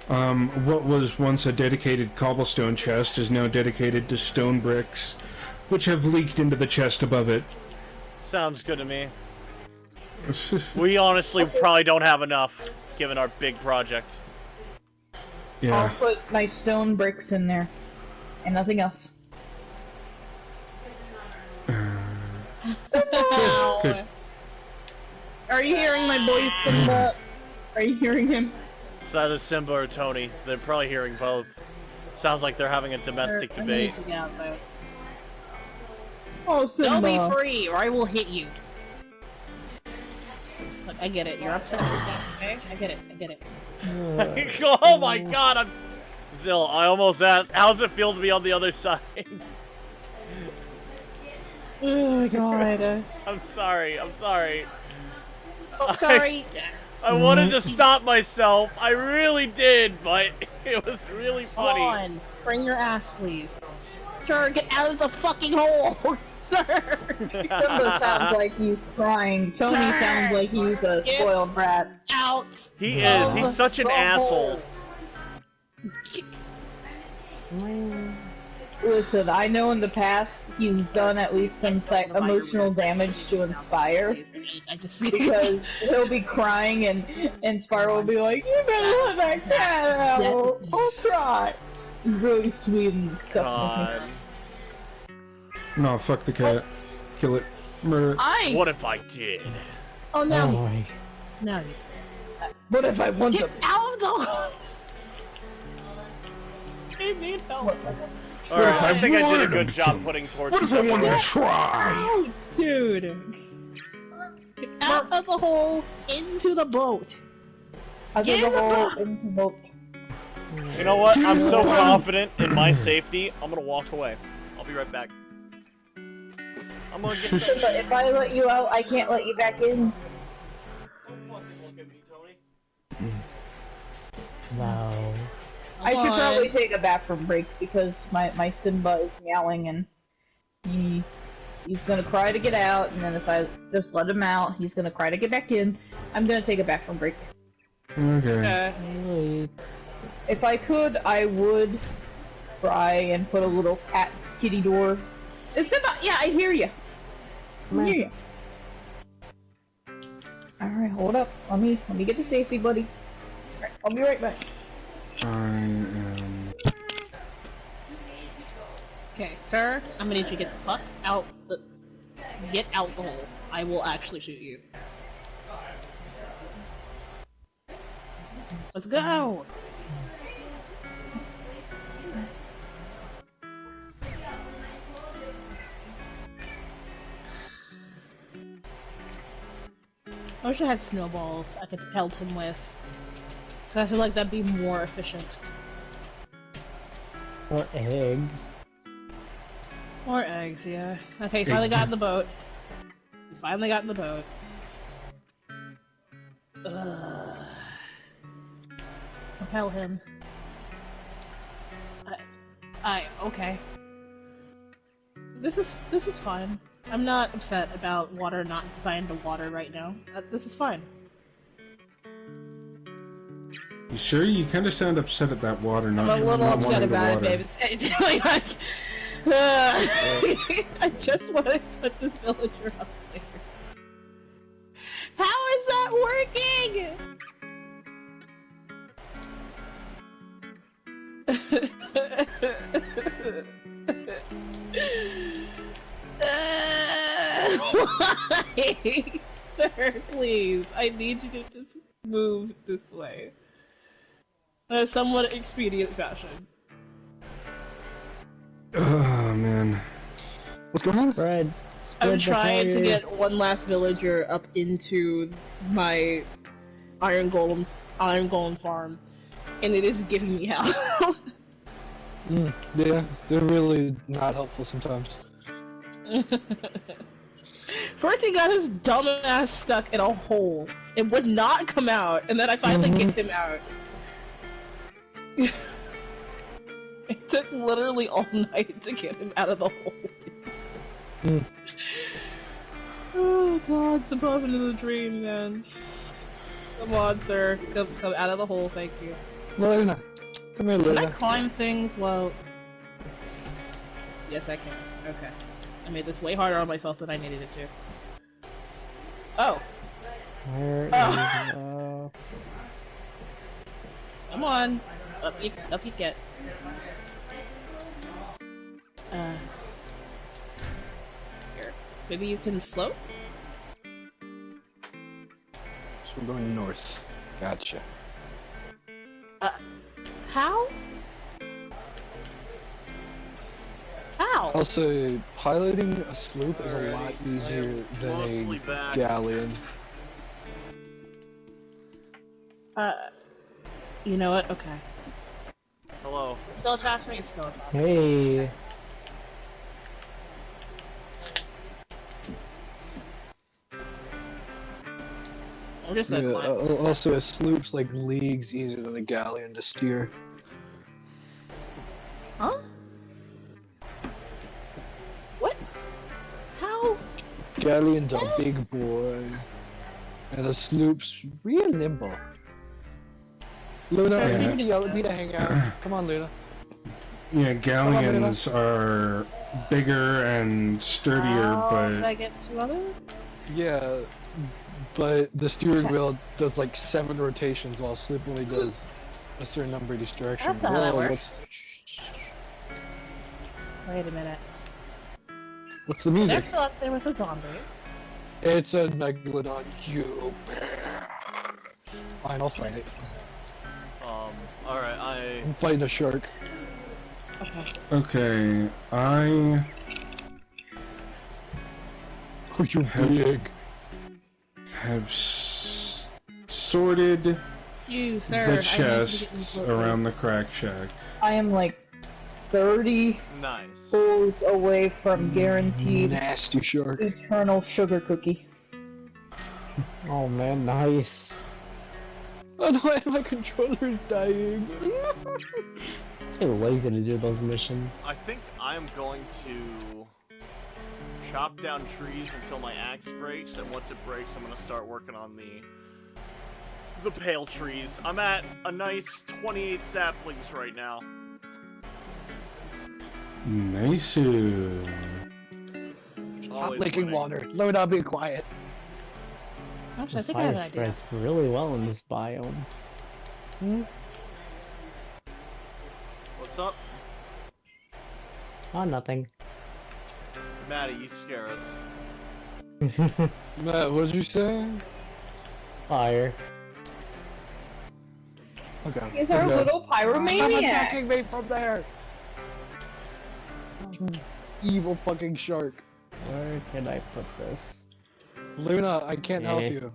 What was once a dedicated cobblestone chest is now dedicated to stone bricks, which have leaked into the chest above it. Sounds good to me. We honestly probably don't have enough, given our big project. I'll Yeah. put my stone bricks in there. And nothing else. Good. Are you hearing my voice, Simba? Are you hearing him? It's either Simba or Tony. They're probably hearing both. Sounds like they're having a domestic debate. Oh, Simba. Don't be free, or I will hit you. Look, I get it. You're upset with that, okay? I get it. I get it. Oh my god, Zill, I almost asked, how's it feel to be on the other side? Oh god. I'm sorry. Oh, sorry. I wanted to stop myself. I really did, but it was really Come funny. on. Bring your ass, please. Sir, get out of the fucking hole! Sir! Simba sounds like he's crying. Tony Sir, sounds like he's a spoiled brat. Out! He is. He's such an the asshole. Listen, I know in the past he's done at least some emotional damage to Inspire. I just Because he'll be crying and Spyro will be like, you better let that cat out! I'll cry! He's really sweet and disgusting. God. No, fuck the cat. Kill it. Murder it. What if I did? Oh Oh no. my. No. What if I want Get them? out of the hole! I need help. Alright, I think I did a wanted good to job kill him? putting What torches if I up wanted there. to try? Out, dude! Get out of the hole, into the boat! I Get did in the the whole boat. into the You know what? I'm so Dude. confident in my safety, I'm gonna walk away. I'll be right back. I'm gonna get some... Simba, if I let you out, I can't let you back in. Don't fucking look at me, Tony. Wow. I should Come on. probably take a bathroom break because my Simba is meowing and he's gonna cry to get out, and then if I just let him out, he's gonna cry to get back in. I'm gonna take a bathroom break. Okay. Wait. If I could, I would try and put a little cat kitty door. Simba, yeah, I hear you. I hear you. All right, hold up. Let me get to safety, buddy. All right, I'll be right back. I am... Okay, sir, I'm gonna need you to get the fuck out the... Get out the hole. I will actually shoot you. Let's go! I wish I had snowballs I could pelt him with. 'Cause I feel like that'd be more efficient. Or eggs. Or eggs, yeah. Okay, finally got in the boat. Finally got in the boat. Ugh. Propel him. Okay. This is fine. I'm not upset about water not designed to water right now. This is fine. You sure? You kind of sound upset at that water, not I'm a little not upset wanting the about it, water. babe. It's like, I just want to put this villager upstairs. How is that working? Why? Sir, please. I need you to just move this way. In a somewhat expedient fashion. Oh, man. What's going on? Spread. Spread I'm the trying to fire. get one last villager up into my iron golem farm, and it is giving me hell. Yeah, they're really not helpful sometimes. First he got his dumb ass stuck in a hole. It would not come out, and then I finally get him out. It took literally all night to get him out of the hole. Oh god, some profit in the dream, man. Come on, sir. Come out of the hole, thank you. Luna, come here, Can I Luna. climb things while... Yes, I can. Okay. I made this way harder on myself than I needed it to. Oh! Where is Come on! Up you get. Here. Maybe you can float? So we're going north. Gotcha. How? How? Also, piloting a sloop is a lot easier than Mostly a back. galleon. You know what? Okay. Hello. Still attached me? It's still attached. Hey. I'm just Yeah, like, also, a sloop's like leagues easier than a galleon to steer. huh? What? How? Galleon's a big boy, and a sloop's real nimble. Luna, I Yeah. need you to yell at me to hang out. Come on, Luna. Yeah, galleons are bigger and sturdier, Did I but get 2 others? Yeah, but the steering wheel does like 7 rotations, while sloop only does a certain number of each direction. That's not how that Whoa, works. Wait a minute. What's the They're music? still up there with a zombie. It's a megalodon. You bear. Fine, I'll fight it. Alright, I'm fighting a shark. okay, I Oh, you big. have sorted You, sir. the I need you to get chests me around the clothes. crack shack. I am like 30 nice. pulls away from guaranteed Nasty shark. eternal sugar cookie. Oh man, nice. Oh no, my controller is dying. Too lazy to do those missions. I think I'm going to chop down trees until my axe breaks, and once it breaks, I'm gonna start working on the pale trees. I'm at a nice 28 saplings right now. Nice. Stop Always licking winning. water. Luna, be quiet. Actually, I The think I have fire an idea. spreads really well in this biome. What's up? Oh, nothing. Maddie, you scare us. Matt, what did you say? Fire. Okay. He's our little Stop pyromaniac. attacking me from there! Evil fucking shark. Where can I put this? Luna, I can't help Eh. you.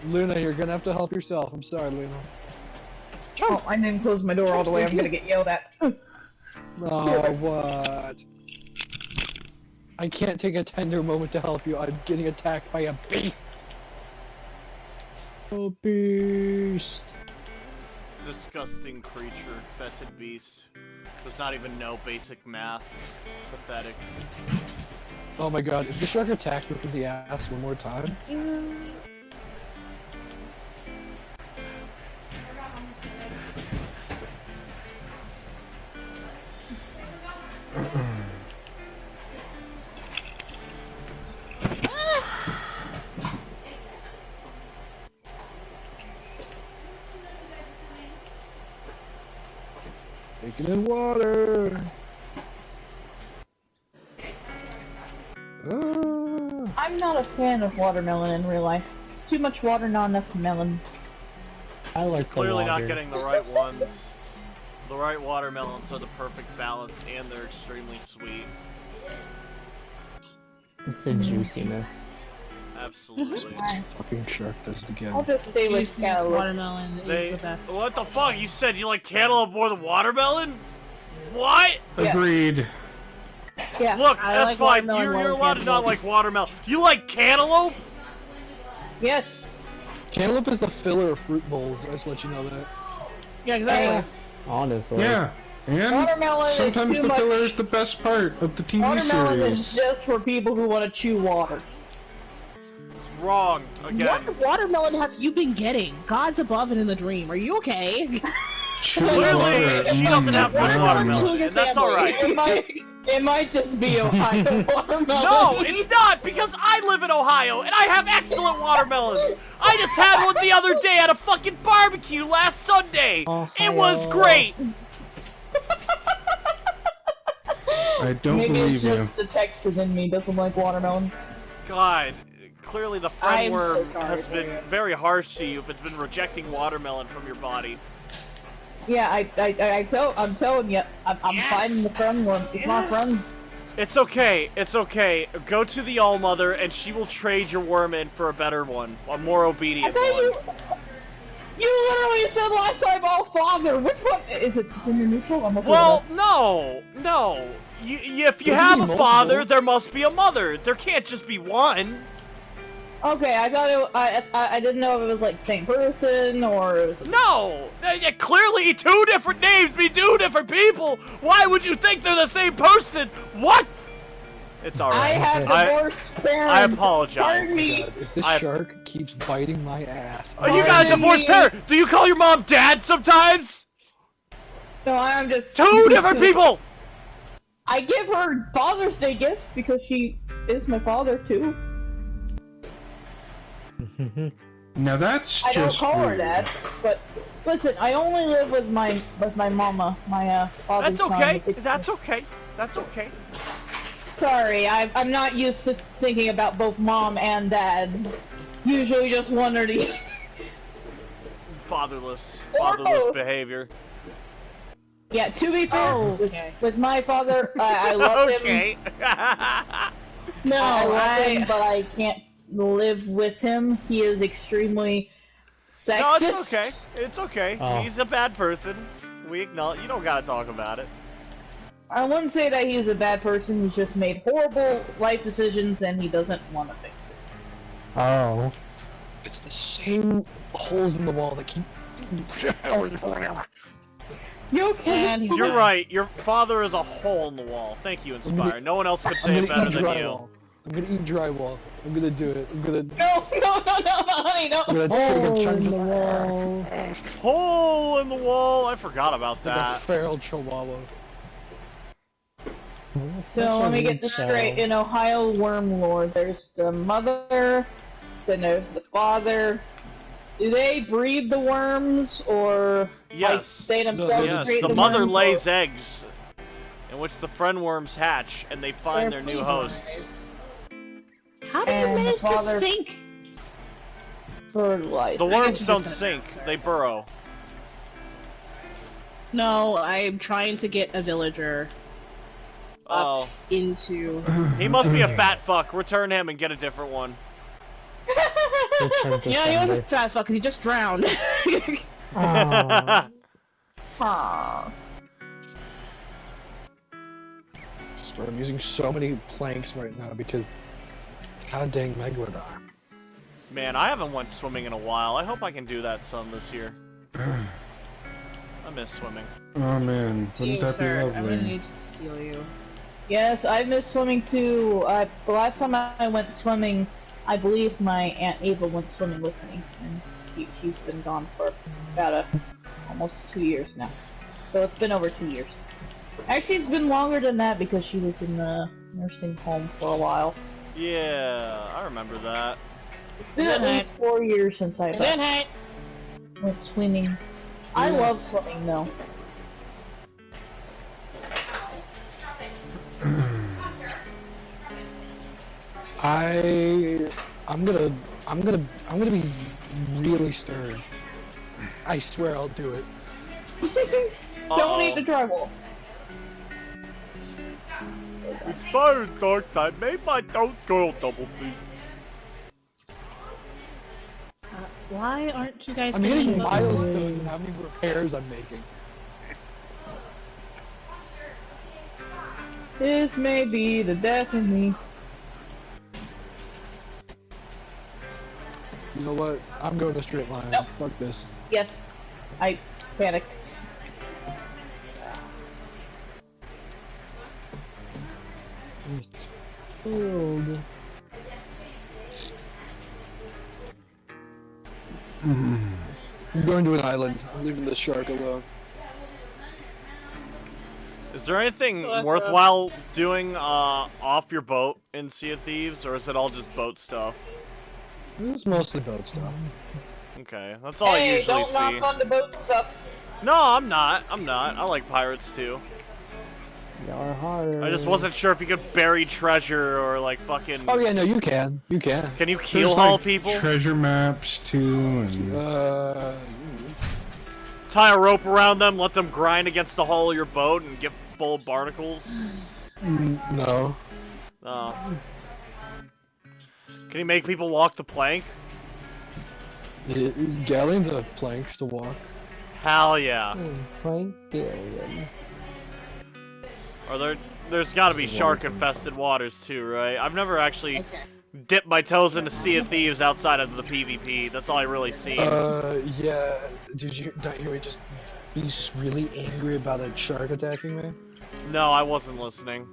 Luna, you're gonna have to help yourself. I'm sorry, Luna. Oh, I didn't close my door all the way. I'm gonna get yelled at. Oh, what? I can't take a tender moment to help you. I'm getting attacked by a beast. A beast. Disgusting creature, fetid beast. Does not even know basic math. Pathetic. Oh my god, if the shark attacked me from the ass one more time. Taking in water. I'm not a fan of watermelon in real life. Too much water, not enough melon. I like the Clearly water. not getting the right ones. The right watermelons are the perfect balance, and they're extremely sweet. It's a juiciness. Absolutely. Fucking shark does it again. I'll just stay with Juiciest cantaloupe. watermelon is the best. What the fuck? You said you like cantaloupe more than watermelon? What? Yeah. Agreed. Yeah. Look, I that's like fine. watermelon You're more than allowed to not cantaloupe. like watermelon. You like cantaloupe? Yes. Cantaloupe is the filler of fruit bowls. I just let you know that. Yeah, exactly. Honestly. Yeah, and Watermelon is sometimes too the much- filler is the best part of the TV Watermelon is series. just for people who want to chew water. wrong again. What watermelon have you been getting? God's above and in the dream. Are you okay? Clearly, she doesn't have good watermelon, and that's alright. It might just be Ohio watermelon. No, it's not, because I live in Ohio, and I have excellent watermelons. I just had one the other day at a fucking barbecue last Sunday. It was great. I don't Maybe believe it's you. just the Texan in me doesn't like watermelons. God, clearly the friend I'm so worm sorry has for been you. very harsh to you if it's been rejecting watermelon from your body. Yeah, I'm telling you, I'm Yes! fighting the friend worm. It's my friend. It's okay, it's okay. Go to the All-Mother, and she will trade your worm in for a better one, a more I obedient thought one. you literally said last time, "Oh, father." Which one is it? Gender neutral? I'm okay Well, with no. If you There can have be a multiple. father, there must be a mother. There can't just be one. that. Okay, I thought I didn't know if it was like same person or it was. No! Clearly, two different names mean two different people! Why would you think they're the same person? What? It's I alright. have divorced parents. I apologize. Pardon me. God, if this I- shark keeps biting my ass. Oh, you got a Pardon divorced me. parent! Do you call your mom dad sometimes? No, I'm just Two different people! I give her Father's Day gifts because she is my father too. Now that's I don't just call her rude. that, but listen, I only live with my mama, my father's That's okay. son. That's okay. That's okay. Sorry, I'm not used to thinking about both mom and dads. Usually just one or the. Fatherless Oh. behavior. Yeah, to be fair, Oh, okay. with my father, I love him. Okay. No, I love him, but I can't live with him. He is extremely sexist. No, it's okay. It's okay. Oh. He's a bad person. We acknowledge. You don't gotta talk about it. I wouldn't say that he's a bad person. He's just made horrible life decisions, and he doesn't want to fix it. Oh. It's the same holes in the wall that keep. You okay? And he's You're not. right. Your father is a hole in the wall. Thank you, Inspire. No one else could say it better than you. I'm gonna eat drywall. I'm gonna do it. I'm gonna No, honey, no. take a chunk in the of wall. Hole in the wall. I forgot about like a that. feral chihuahua. So let me get this straight. In Ohio worm lore, there's the mother, then there's the father. Do they breed the worms, or Yes. like, they themselves Yes. create The the mother worms, lays or- eggs, in which the friend worms hatch, and they find their new Please, hosts. How do you And the manage to father- think? fertilize? The I guess worms you don't just sink; gotta- they burrow. No, I'm trying to get a villager Oh, into. he must be a fat fuck. Return him and get a different one. Return to Yeah, he was a sender. fat fuck because he just drowned. Aw. Huh. Swear, I'm using so many planks right now because god dang Megalodon. Man, I haven't went swimming in a while. I hope I can do that some this year. I miss swimming. Oh man, wouldn't that be Sir, I'm lovely? gonna need to steal you. Yes, I miss swimming too. The last time I went swimming, I believe my Aunt Ava went swimming with me, and she's been gone for about almost 2 years now. So it's been over 2 years. Actually, it's been longer than that because she was in the nursing home for a while. Yeah, I remember that. It's been at Good least 4 years since I Good night. went swimming. I love swimming though. I'm gonna be really stern. I swear I'll do it. Don't eat the drywall. Expired dark time made my don't girl double D. Why aren't you guys I'm getting hitting the- milestones and how many repairs I'm making. This may be the death of me. You know what? I'm going a straight line. Nope. Fuck this. Yes, I panicked. Filled. I'm going to an island. I'm leaving the shark alone. Is there anything So, worthwhile doing off your boat in Sea of Thieves, or is it all just boat stuff? It's mostly boat stuff. Okay, that's all I Hey, usually don't see. knock on the boat stuff. No, I'm not. I'm not. I like pirates too. Yar har. I just wasn't sure if you could bury treasure or like fucking. Oh yeah, no, you can. You can. Can you There's keel haul like people? treasure maps too, and Tie a rope around them, let them grind against the hull of your boat, and get full of barnacles. no. Can you make people walk the plank? Galleons have planks to walk. Hell yeah. Plank billion. There's got to be shark-infested waters too, right? I've never actually Okay. dipped my toes into Sea of Thieves outside of the PvP. That's all I really seen. Yeah. Did you not hear me just be really angry about a shark attacking me? No, I wasn't listening.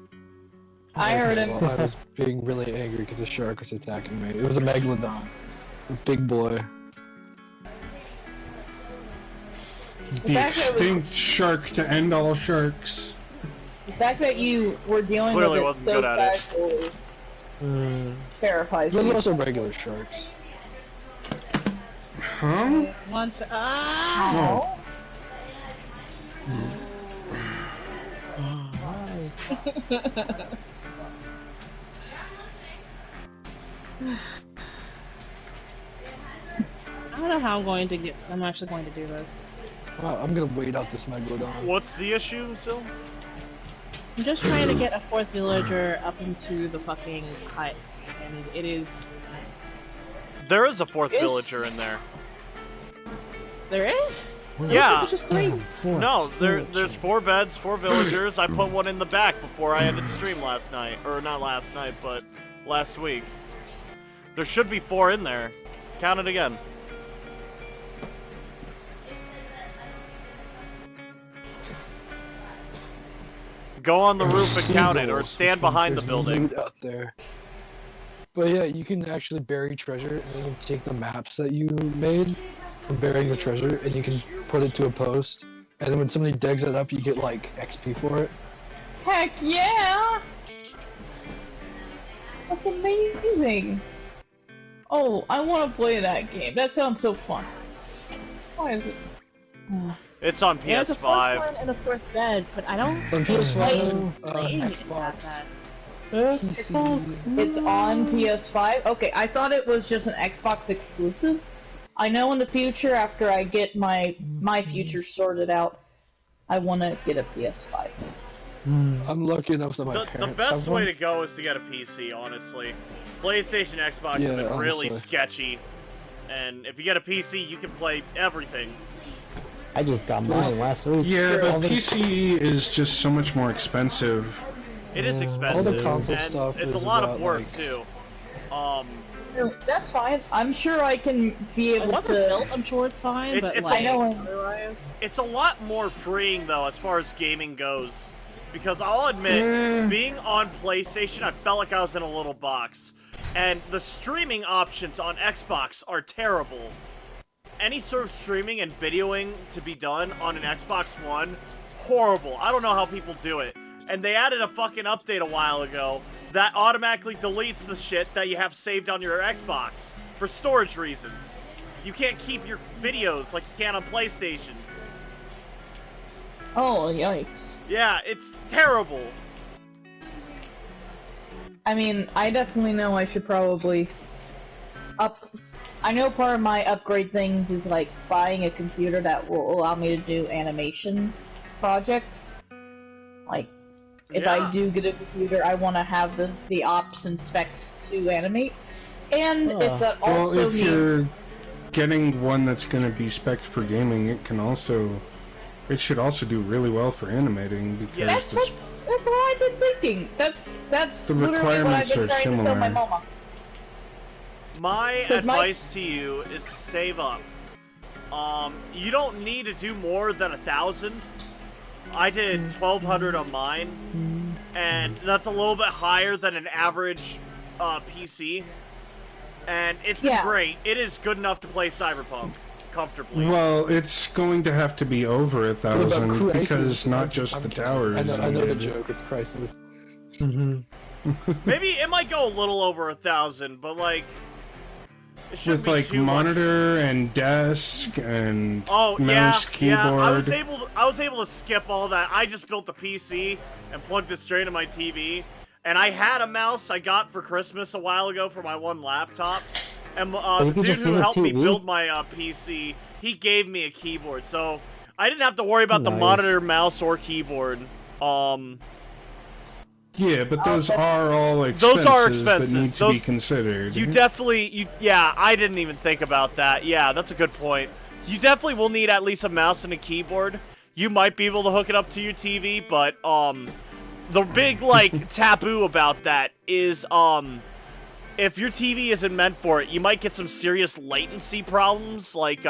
I heard him. Well, I was being really angry because a shark was attacking me. It was a megalodon, a big boy. the fact that it was- extinct shark to end all sharks. The fact that you were dealing Clearly with wasn't it so good at it. casually terrifies There's me. also regular sharks. Huh? Once. Oh. I don't know how I'm actually going to do this. Wow, I'm gonna wait out this megalodon. What's the issue, Sil? I'm just trying to get a fourth villager up into the fucking hut, and it is. There is a fourth Is- villager in there. There is? Yeah. There's just three. No, there's 4 beds, 4 villagers. I put one in the back before I ended stream last night. Or not last night, but last week. There should be 4 in there. Count it again. Go on the roof and count it, or Seagulls, stand which means behind the there's building. loot out there. But yeah, you can actually bury treasure, and you can take the maps that you made from burying the treasure, and you can put it to a post. And then when somebody digs it up, you get like XP for it. Heck yeah! That's amazing. Oh, I want to play that game. That sounds so fun. Why is it? It's on There's a fourth PS5. one and a fourth bed, but I don't On play PS5, Xbox. PC. It's on PS5. Okay, I thought it was just an Xbox exclusive. I know in the future, after I get my future sorted out, I want to get a PS5. I'm lucky enough that my The parents best have way one. to go is to get a PC, honestly. PlayStation, Xbox Yeah, have been really honestly. sketchy. And if you get a PC, you can play everything. I just got mine last week. Yeah, All but the- PC is just so much more expensive. It is expensive, console and stuff it's a is lot of about, work like- too. No, that's fine. I'm sure I can be able Once it's to. built, I'm sure it's fine, but It's like, I know. otherwise... It's a lot more freeing though, as far as gaming goes. Because I'll admit, being on PlayStation, I felt like I was in a little box. And the streaming options on Xbox are terrible. Any sort of streaming and videoing to be done on an Xbox One, horrible. I don't know how people do it. And they added a fucking update a while ago that automatically deletes the shit that you have saved on your Xbox for storage reasons. You can't keep your videos like you can on PlayStation. Oh, yikes. Yeah, it's terrible. I mean, I definitely know I should probably up. I know part of my upgrade things is like buying a computer that will allow me to do animation projects. Like, if Yeah. I do get a computer, I want to have the ops and specs to animate. And if that Well, also if means you're getting one that's going to be spec'd for gaming, it should also do really well for animating because that's what I've been thinking. That's The literally what I've requirements been are trying to tell my similar. mama. My 'Cause my- advice to you is to save up. You don't need to do more than 1,000. I did 1,200 on mine, and that's a little bit higher than an average PC. and it's been Yeah. great. It is good enough to play Cyberpunk comfortably. Well, it's going to have to be over 1,000 Crisis? because not just I'm the kidding. towers. I know the needed. joke. It's Crisis. Maybe it might go a little over 1,000, but like, it shouldn't With be like too monitor and desk and Oh mouse, yeah. keyboard. I was able to skip all that. I just built the PC and plugged it straight into my TV. And I had a mouse I got for Christmas a while ago for my one laptop. And you the could dude just who use a helped me TV? build my PC, he gave me a keyboard, so I didn't have to worry about the Nice. monitor, mouse, or keyboard. Yeah, but those are all expenses. Those are expenses. That need to Those- be considered. You definitely, yeah, I didn't even think about that. Yeah, that's a good point. You definitely will need at least a mouse and a keyboard. You might be able to hook it up to your TV, but, the big, like, taboo about that is, if your TV isn't meant for it, you might get some serious latency problems, like,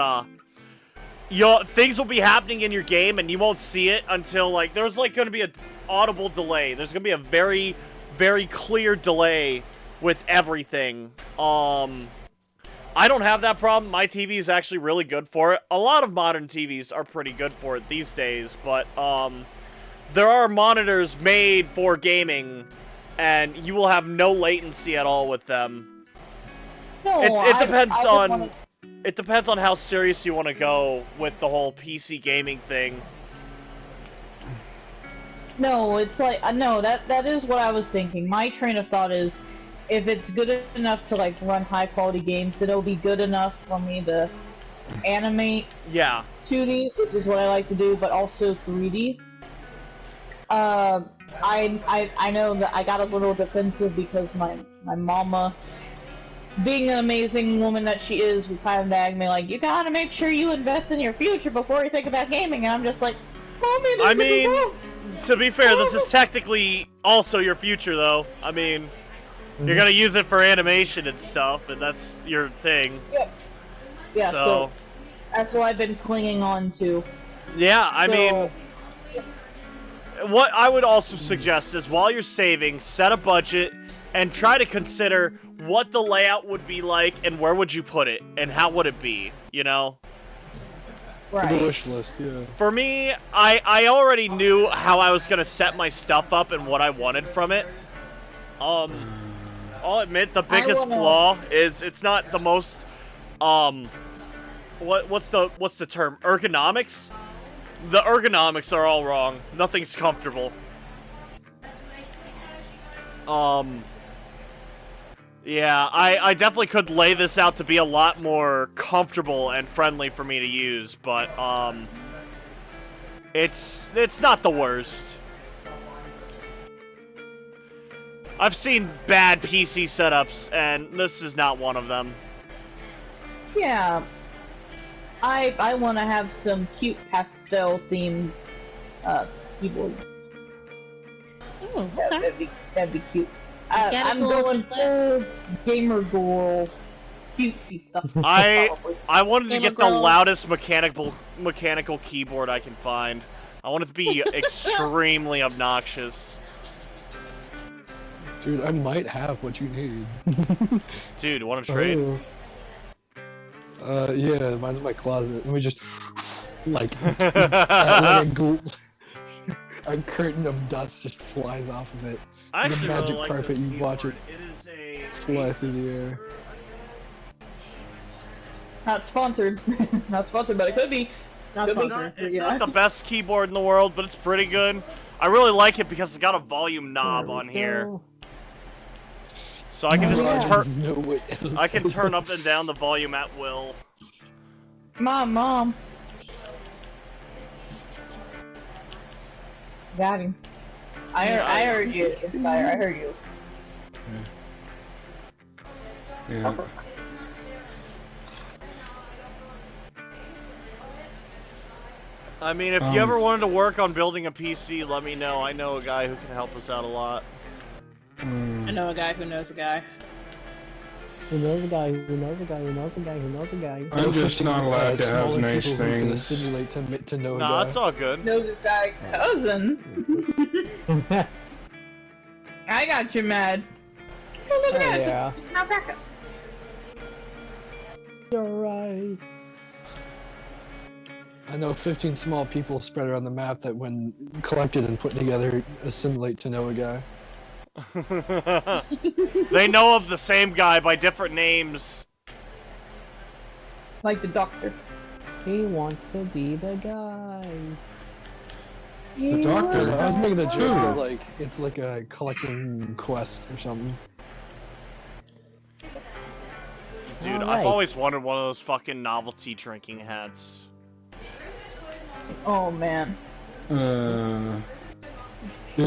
things will be happening in your game and you won't see it until, like, there's, like, gonna be an audible delay. There's gonna be a very, very clear delay with everything. I don't have that problem. My TV is actually really good for it. A lot of modern TVs are pretty good for it these days, but, there are monitors made for gaming, and you will have no latency at all with them. No, It depends I on... wanna- It depends on how serious you want to go with the whole PC gaming thing. No, it's like no. That is what I was thinking. My train of thought is, if it's good enough to like run high quality games, it'll be good enough for me to animate Yeah. 2D, which is what I like to do, but also 3D. I know that I got a little defensive because my mama, being an amazing woman that she is, would kind of nag me like, you gotta make sure you invest in your future before you think about gaming, and I'm just like, Mommy, this I is mean, wrong." to be fair, this is technically also your future, though. I mean, you're gonna use it for animation and stuff, and that's your thing. Yeah, so that's what I've been clinging on to. Yeah, I So- mean, what I would also suggest is while you're saving, set a budget and try to consider what the layout would be like and where would you put it and how would it be, you know? The Right. wish list, yeah. For me, I already knew how I was gonna set my stuff up and what I wanted from it. I'll admit the biggest flaw is it's not the most what's the term? Ergonomics? The ergonomics are all wrong. Nothing's comfortable. Yeah, I definitely could lay this out to be a lot more comfortable and friendly for me to use, but it's not the worst. I've seen bad PC setups, and this is not one of them. Yeah. I want to have some cute pastel themed keyboards. Oh, okay. That'd be cute. I'm Mechanical going full gamer girl cutesy stuff. probably. I wanted to Gamer get the Girl. loudest mechanical keyboard I can find. I want it to be extremely obnoxious. Dude, I might have what you need. Dude, want to trade? Ooh. Yeah, mine's in my closet. Let me just, like, a curtain of dust just flies off of it. I The actually magic really like carpet, this you watch keyboard. It is a Fly through the air. Not sponsored. Not sponsored, but it could be. Not Could be. sponsored. It's Yeah. not the best keyboard in the world, but it's pretty good. I really like it because it's got a volume knob There we on here, go. so I can just Yeah. turn. No way else I can is turn it. up and down the volume at will. Mom. Got him. I heard you, Inspire. I heard you. Yeah. I mean, if you ever wanted to work on building a PC, let me know. I know a guy who can help us out a lot. I know a guy who knows a guy. Who knows a guy? Who knows a guy? Who knows a guy? Who knows a guy? I'm just not allowed to have Smaller nice people who can things. assimilate to know a Nah, guy. it's all good. Know this guy, cousin. I got you mad. Oh, look Oh at that. yeah. Now back up. You're right. I know 15 small people spread around the map that, when collected and put together, assimilate to know a guy. They know of the same guy by different names. Like the doctor. He wants to be the guy. The doctor. I was making a joke Ooh. that, like, it's like a collecting quest or something. Dude, I've Alright. always wanted one of those fucking novelty drinking hats. Oh man. Dude,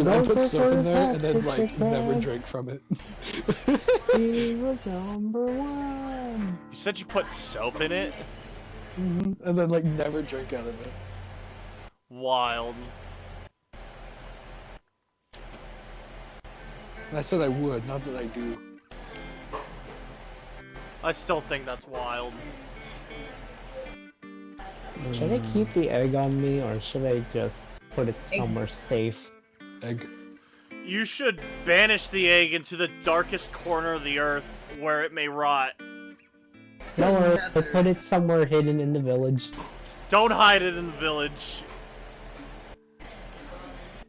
I Don't put go soap for in his there hat, and then, like, Biscuit never Bags. drank from it. He was number one. You said you put soap in it? And then, like, never drink out of it. Wild. And I said I would, not that I do. I still think that's wild. Should I keep the egg on me, or should I just put it somewhere safe? Egg. You should banish the egg into the darkest corner of the earth where it may rot. No, or I put it somewhere hidden in the village. Don't hide it in the village.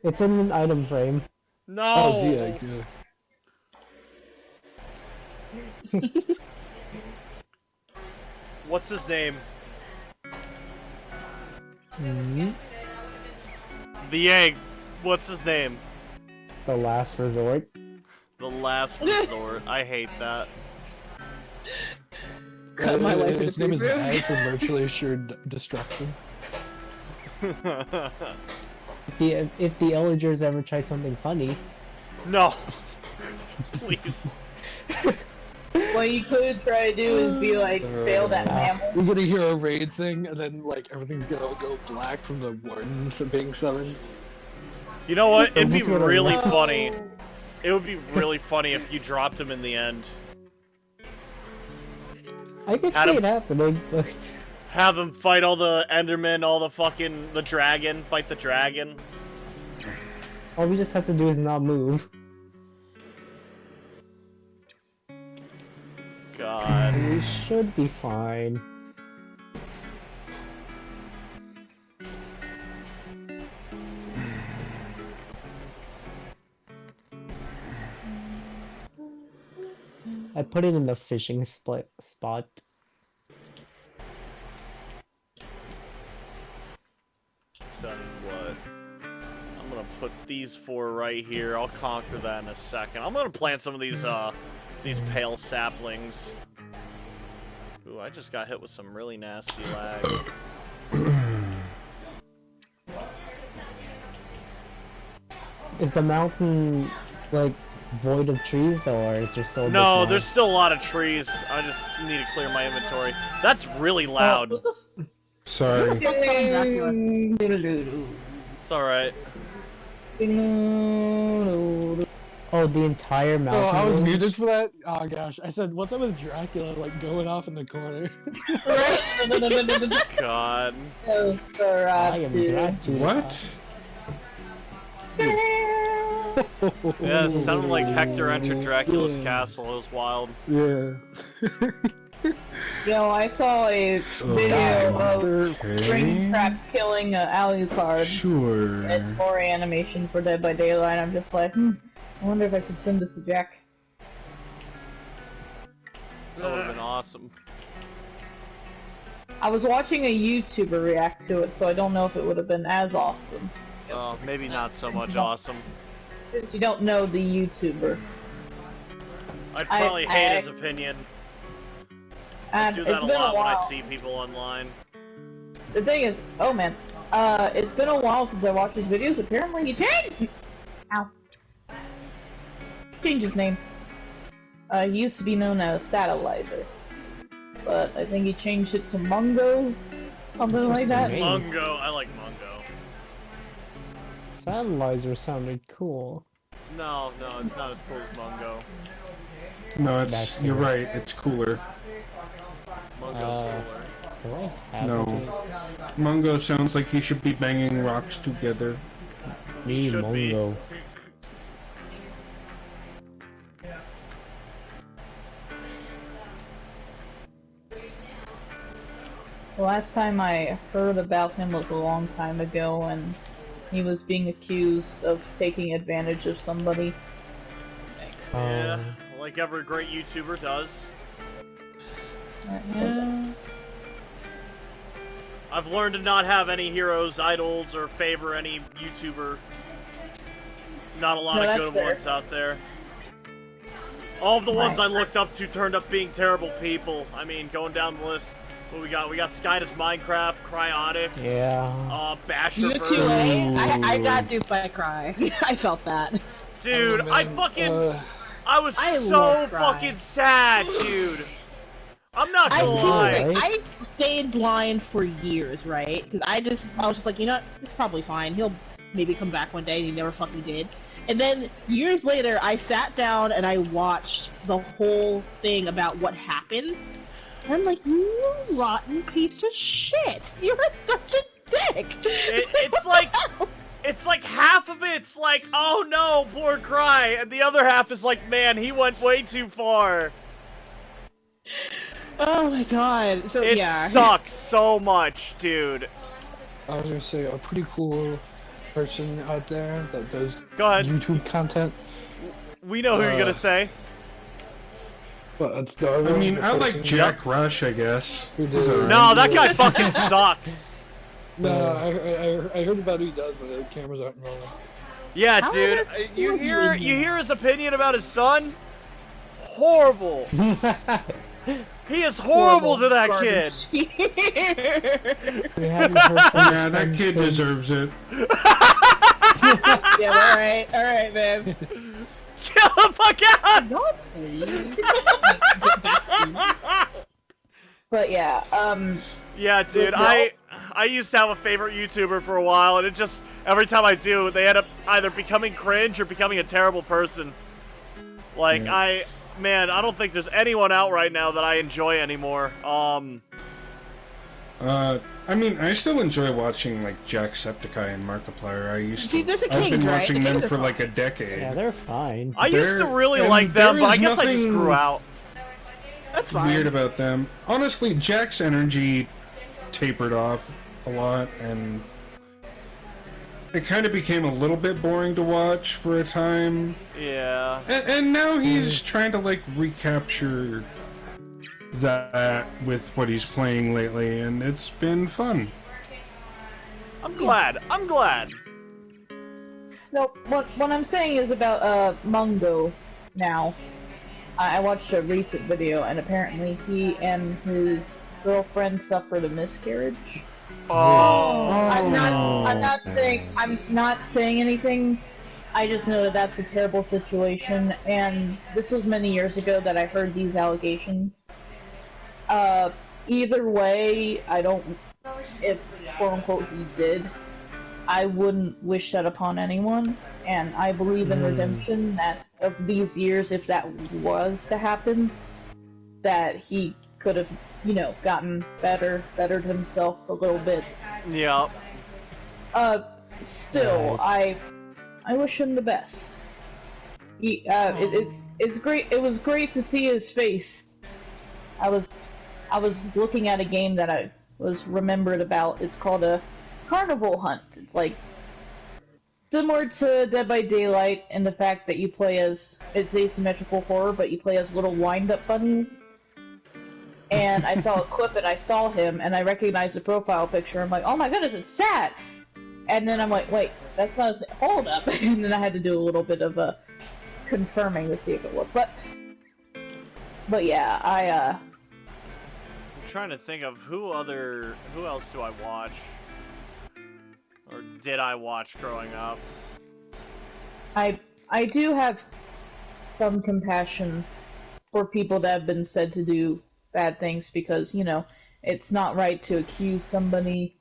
It's in an item frame. No! Oh, the egg, yeah. What's his name? Mhm. The egg. What's his name? The last resort. The last resort. I hate that. Cut my life His into name is pieces. Bag for Mutually Assured Destruction. If the Illagers ever try something funny, No. Please. What you could try to do is be like failed at mammal. You're gonna hear a raid thing, and then, like, everything's gonna go black from the wardens being summoned. You know what? It'd be That's what I really want. funny. It would be really funny if you dropped him in the end. I could Had see him- it happening, but Have him fight all the Endermen, all the fucking the dragon, fight the dragon. all we just have to do is not move. God. We should be fine. I put it in the fishing spot. Tell you what. I'm gonna put these four right here. I'll conquer that in a second. I'm gonna plant some of these pale saplings. Ooh, I just got hit with some really nasty lag. Is the mountain like void of trees, or is there still? a bit No, more? there's still a lot of trees. I just need to clear my inventory. That's really loud. Sorry. It's alright. Oh, the entire mountain. Oh, I was range? muted for that? Oh gosh, I said, what's up with Dracula, like, going off in the corner? God. I am Dracula. What? Yeah, it sounded like Hector entered Dracula's castle. It was wild. Yeah. You know, I saw a video of Okay. Springtrap killing Alucard. Sure. It's more animation for Dead by Daylight. I'm just like, I wonder if I should send this to Jack. That would have been awesome. I was watching a YouTuber react to it, so I don't know if it would have been as awesome. Maybe not so much awesome. Since you don't know the YouTuber. I'd probably hate his I- opinion. I And do it's that a been a lot when I while. see people online. The thing is, oh man, it's been a while since I watched his videos. Apparently he changed. Ow. Changed his name. He used to be known as Satellizer, but I think he changed it to Mungo, something like that. Interesting. Mungo, I like Mungo. Satellizer sounded cool. No, it's not as cool as Mungo. No, That's you're it. right. It's cooler. Mungo's Uh, cooler. Do I have No. it? Mungo sounds like he should be banging rocks together. Me, Should be. Mongo. The last time I heard about him was a long time ago, and he was being accused of taking advantage of somebody. Thanks. Yeah, like every great YouTuber does. Yeah. I've learned to not have any heroes, idols, or favor any YouTuber. Not a lot No, of that's good fair. ones out there. All of the ones I looked up to turned up being terrible people. I mean, going down the list, what we got? We got Skydus Minecraft, Cryotic, Yeah. Basher. You too, eh? I got duped by Cry. I felt that. Dude, Oh, I man, fucking, I was I so love Cry. fucking sad, dude. I'm not I gonna see, lie. like, I stayed blind for years, right? Because I was just like, you know what? It's probably fine. He'll maybe come back one day, and he never fucking did. And then years later, I sat down and I watched the whole thing about what happened. And I'm like, you rotten piece of shit! You're such a dick. It's like half of it's like, oh no, poor Cry, and the other half is like, man, he went way too far. Oh my god. So It yeah. sucks so much, dude. I was gonna say a pretty cool person out there that does Go ahead. YouTube content. We know who you're gonna say. But it's Darwin. I mean, the I like person Jack Rush, I guess. who He's did- alright. No, that guy fucking sucks. No, I heard about what he does when the cameras aren't rolling. Yeah, How dude. are there You two hear of you? his opinion about his son? Horrible. He is horrible to that kid. We haven't heard from Yeah, his that son kid since- deserves it. Yeah, alright, man. Chill the fuck out. God, please. But yeah, Yeah, dude, I used to have a favorite YouTuber for a while, and it just, every time I do, they end up either becoming cringe or becoming a terrible person. Like, man, I don't think there's anyone out right now that I enjoy anymore. I mean, I still enjoy watching, like, Jacksepticeye and Markiplier. I used to. See, there's the I've Kings, been right? watching The them Kings are for, fun. like, a decade. Yeah, they're fine. I used to There- really and like them, there but I is guess I just nothing grew out. That's fine. Weird about them. Honestly, Jack's energy tapered off a lot, and it kind of became a little bit boring to watch for a time. Yeah. And now he's trying to, like, recapture that with what he's playing lately, and it's been fun. I'm glad. I'm glad. no, what I'm saying is about Mungo now. I watched a recent video, and apparently he and his girlfriend suffered a miscarriage. Oh. I'm not saying anything. I just know that that's a terrible situation, and this was many years ago that I heard these allegations. Either way, I don't, if quote unquote he did, I wouldn't wish that upon anyone, and I believe in redemption that of these years, if that was to happen, that he could have, gotten bettered himself a little bit. Yeah. Still, I wish him the best. It's great. It was great to see his face. I was looking at a game that I was remembered about. It's called a Carnival Hunt. It's like similar to Dead by Daylight in the fact that you play as, it's asymmetrical horror, but you play as little wind-up bunnies. And I saw a clip and I saw him and I recognized the profile picture. I'm like, oh my goodness, it's Sad! And then I'm like, wait, that's not his, hold up. And then I had to do a little bit of a confirming to see if it was. But yeah, I'm trying to think of who else do I watch? Or did I watch growing up? I do have some compassion for people that have been said to do bad things because, it's not right to accuse somebody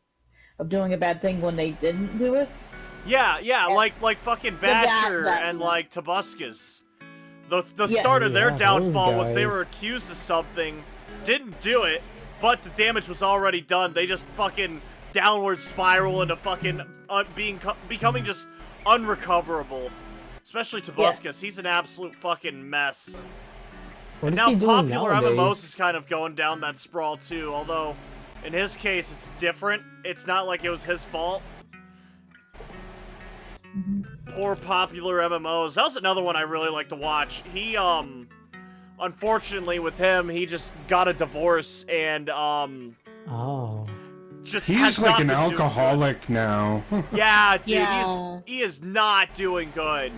of doing a bad thing when they didn't do it. Yeah, like fucking Basher that- and like Tobuscus. The Yeah. start of their Yeah, those downfall was they were guys. accused of something, didn't do it, but the damage was already done. They just fucking downward spiral into fucking becoming just unrecoverable. Especially Tobuscus, he's an absolute fucking mess. What is Now he doing popular nowadays? MMOs is kind of going down that sprawl too, although In his case, it's different. It's not like it was his fault. Poor popular MMOs. That was another one I really like to watch. He, unfortunately with him, he just got a divorce and, Oh. just He's has like not an been doing alcoholic now. good. Yeah, dude, Yeah. he is not doing good.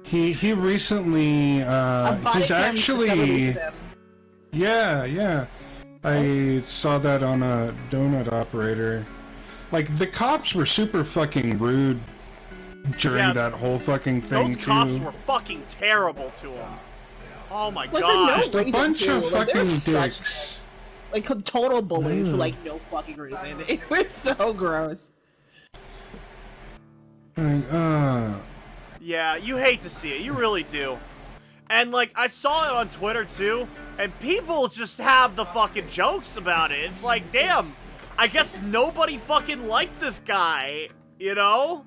He recently A body he's cam just got actually released of him. yeah. I saw that on a donut operator. Like the cops were super fucking rude during Yeah, that whole fucking thing Those cops too. were fucking terrible to him. Oh my Like, for god. no Just a reason, bunch too. of Like, they fucking were such dicks. like total bullies for like no fucking reason. It was so gross. Like, Yeah, you hate to see it. You really do. And, like, I saw it on Twitter, too, and people just have the fucking jokes about it. It's like, damn, I guess nobody fucking liked this guy, you know?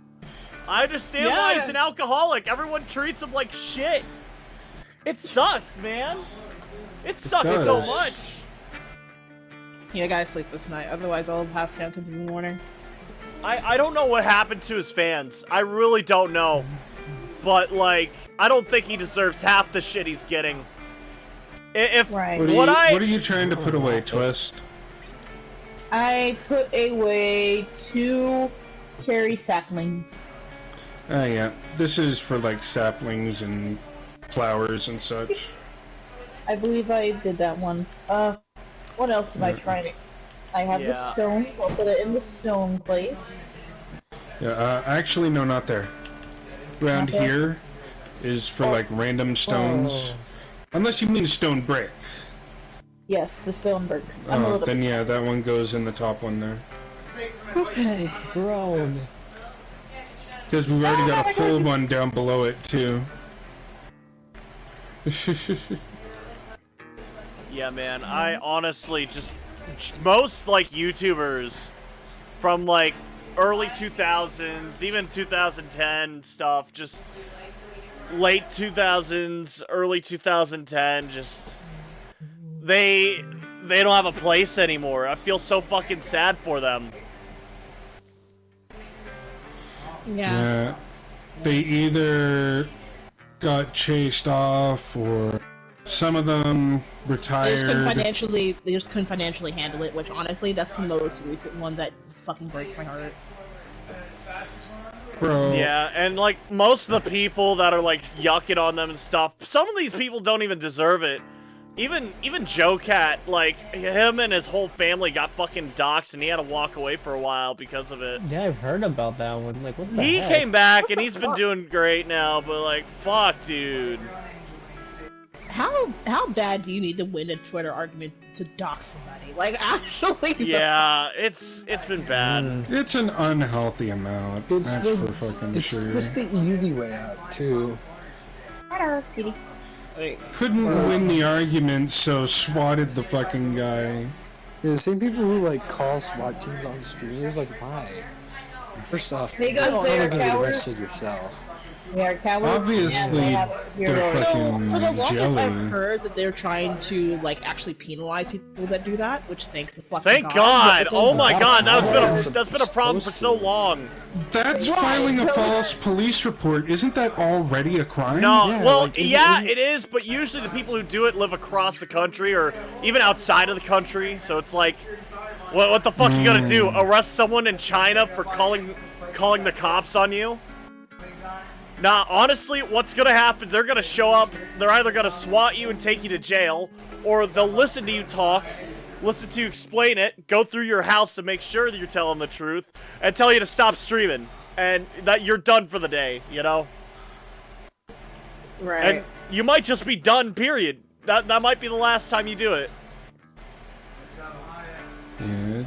I understand why Yeah. he's an alcoholic. Everyone treats him like shit. It sucks, man. It sucks so does. much. Yeah, I gotta sleep this night. Otherwise, I'll have phantoms in the morning. I don't know what happened to his fans. I really don't know. But, like, I don't think he deserves half the shit he's getting. If Right. what are you trying to put away, Twist? I put away 2 cherry saplings. Oh yeah, this is for like saplings and flowers and such. I believe I did that one. What else am I trying to... I have the Yeah. stones. I'll put it in the stone place. Yeah, actually no, not there. Around Not there? here is for like random stones. Oh. Unless you mean stone brick. Yes, the stone bricks. I'm a Oh, little then bit... yeah, that one goes in the top one there. Okay, grown. Because we've already got a full one down below it too. Yeah, man, I honestly just... Most, like, YouTubers from, like, early 2000s, even 2010 stuff, just late 2000s, early 2010, just... They don't have a place anymore. I feel so fucking sad for them. Yeah. They either got chased off or some of them They just couldn't retired. financially handle it. Which honestly, that's the most recent one that just fucking breaks my heart. Bro. Yeah, and, like, most of the people that are, like, yucking on them and stuff, some of these people don't even deserve it. Even Joe Cat, like, him and his whole family got fucking doxxed and he had to walk away for a while because of it. Yeah, I've heard about that one. Like, what the He heck? came back and he's been doing great now, but, like, fuck, dude. How bad do you need to win a Twitter argument to dox somebody? Like, actually. Yeah, it's been bad. It's an unhealthy amount. It's That's the- for fucking It's sure. just the easy way out, too. Hello, kitty. Couldn't win the argument, so swatted the fucking guy. Yeah, the same people who, like, call SWAT teams on streamers, like, why? First off, Because how they are are you gonna get cowards. arrested yourself? They are cowards. Obviously, and they have severe they're roles. So, fucking for the longest, jelly. I've heard that they're trying to, like, actually penalize people that do that, which thank the fucking Thank God! But Oh my God, That's that's been a problem for so long. That's Right. filing a false police report. Isn't that already a crime? No, Yeah, well, like, yeah, isn't- it is, but usually the people who do it live across the country or even outside of the country, so it's like, what the fuck you gonna do? Arrest someone in China for calling the cops on you? Nah, honestly, what's gonna happen, they're gonna show up, they're either gonna SWAT you and take you to jail, or they'll listen to you talk, listen to you explain it, go through your house to make sure that you're telling the truth, and tell you to stop streaming, and that you're done for the day, you know? Right. And you might just be done, period. That might be the last time you do it. Yeah,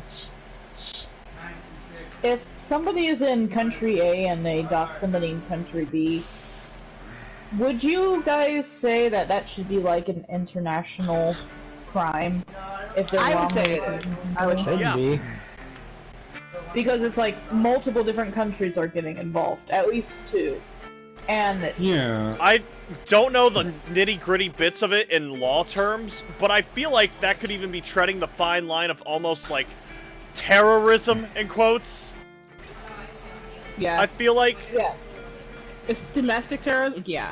If somebody is in country A and they dock somebody in country B, would you guys say that that should be like an international crime? If they're I would say wrongly- it is. I would say Could Yeah. be. Because it's like multiple different countries are getting involved, at least 2. And Yeah. I don't know the nitty-gritty bits of it in law terms, but I feel like that could even be treading the fine line of almost like terrorism in quotes. Yeah. I feel like yeah, It's domestic terrorism? Yeah.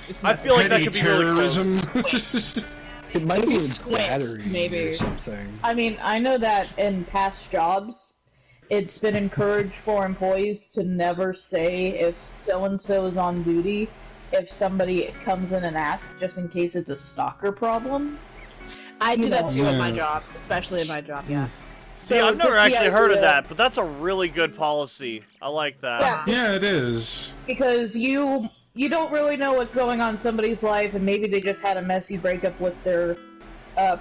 It's I feel like that Petty could be really close. terrorism. It might be Squints, battery maybe. or something. I mean, I know that in past jobs, it's been encouraged for employees to never say if so-and-so is on duty, if somebody comes in and asks, just in case it's a stalker problem. I do that too at my Yeah. job, especially in my job, yeah. See, So I've never just the actually heard of idea- that, but that's a really good policy. I like that. Yeah, Yeah, it is. because you don't really know what's going on in somebody's life, and maybe they just had a messy breakup with their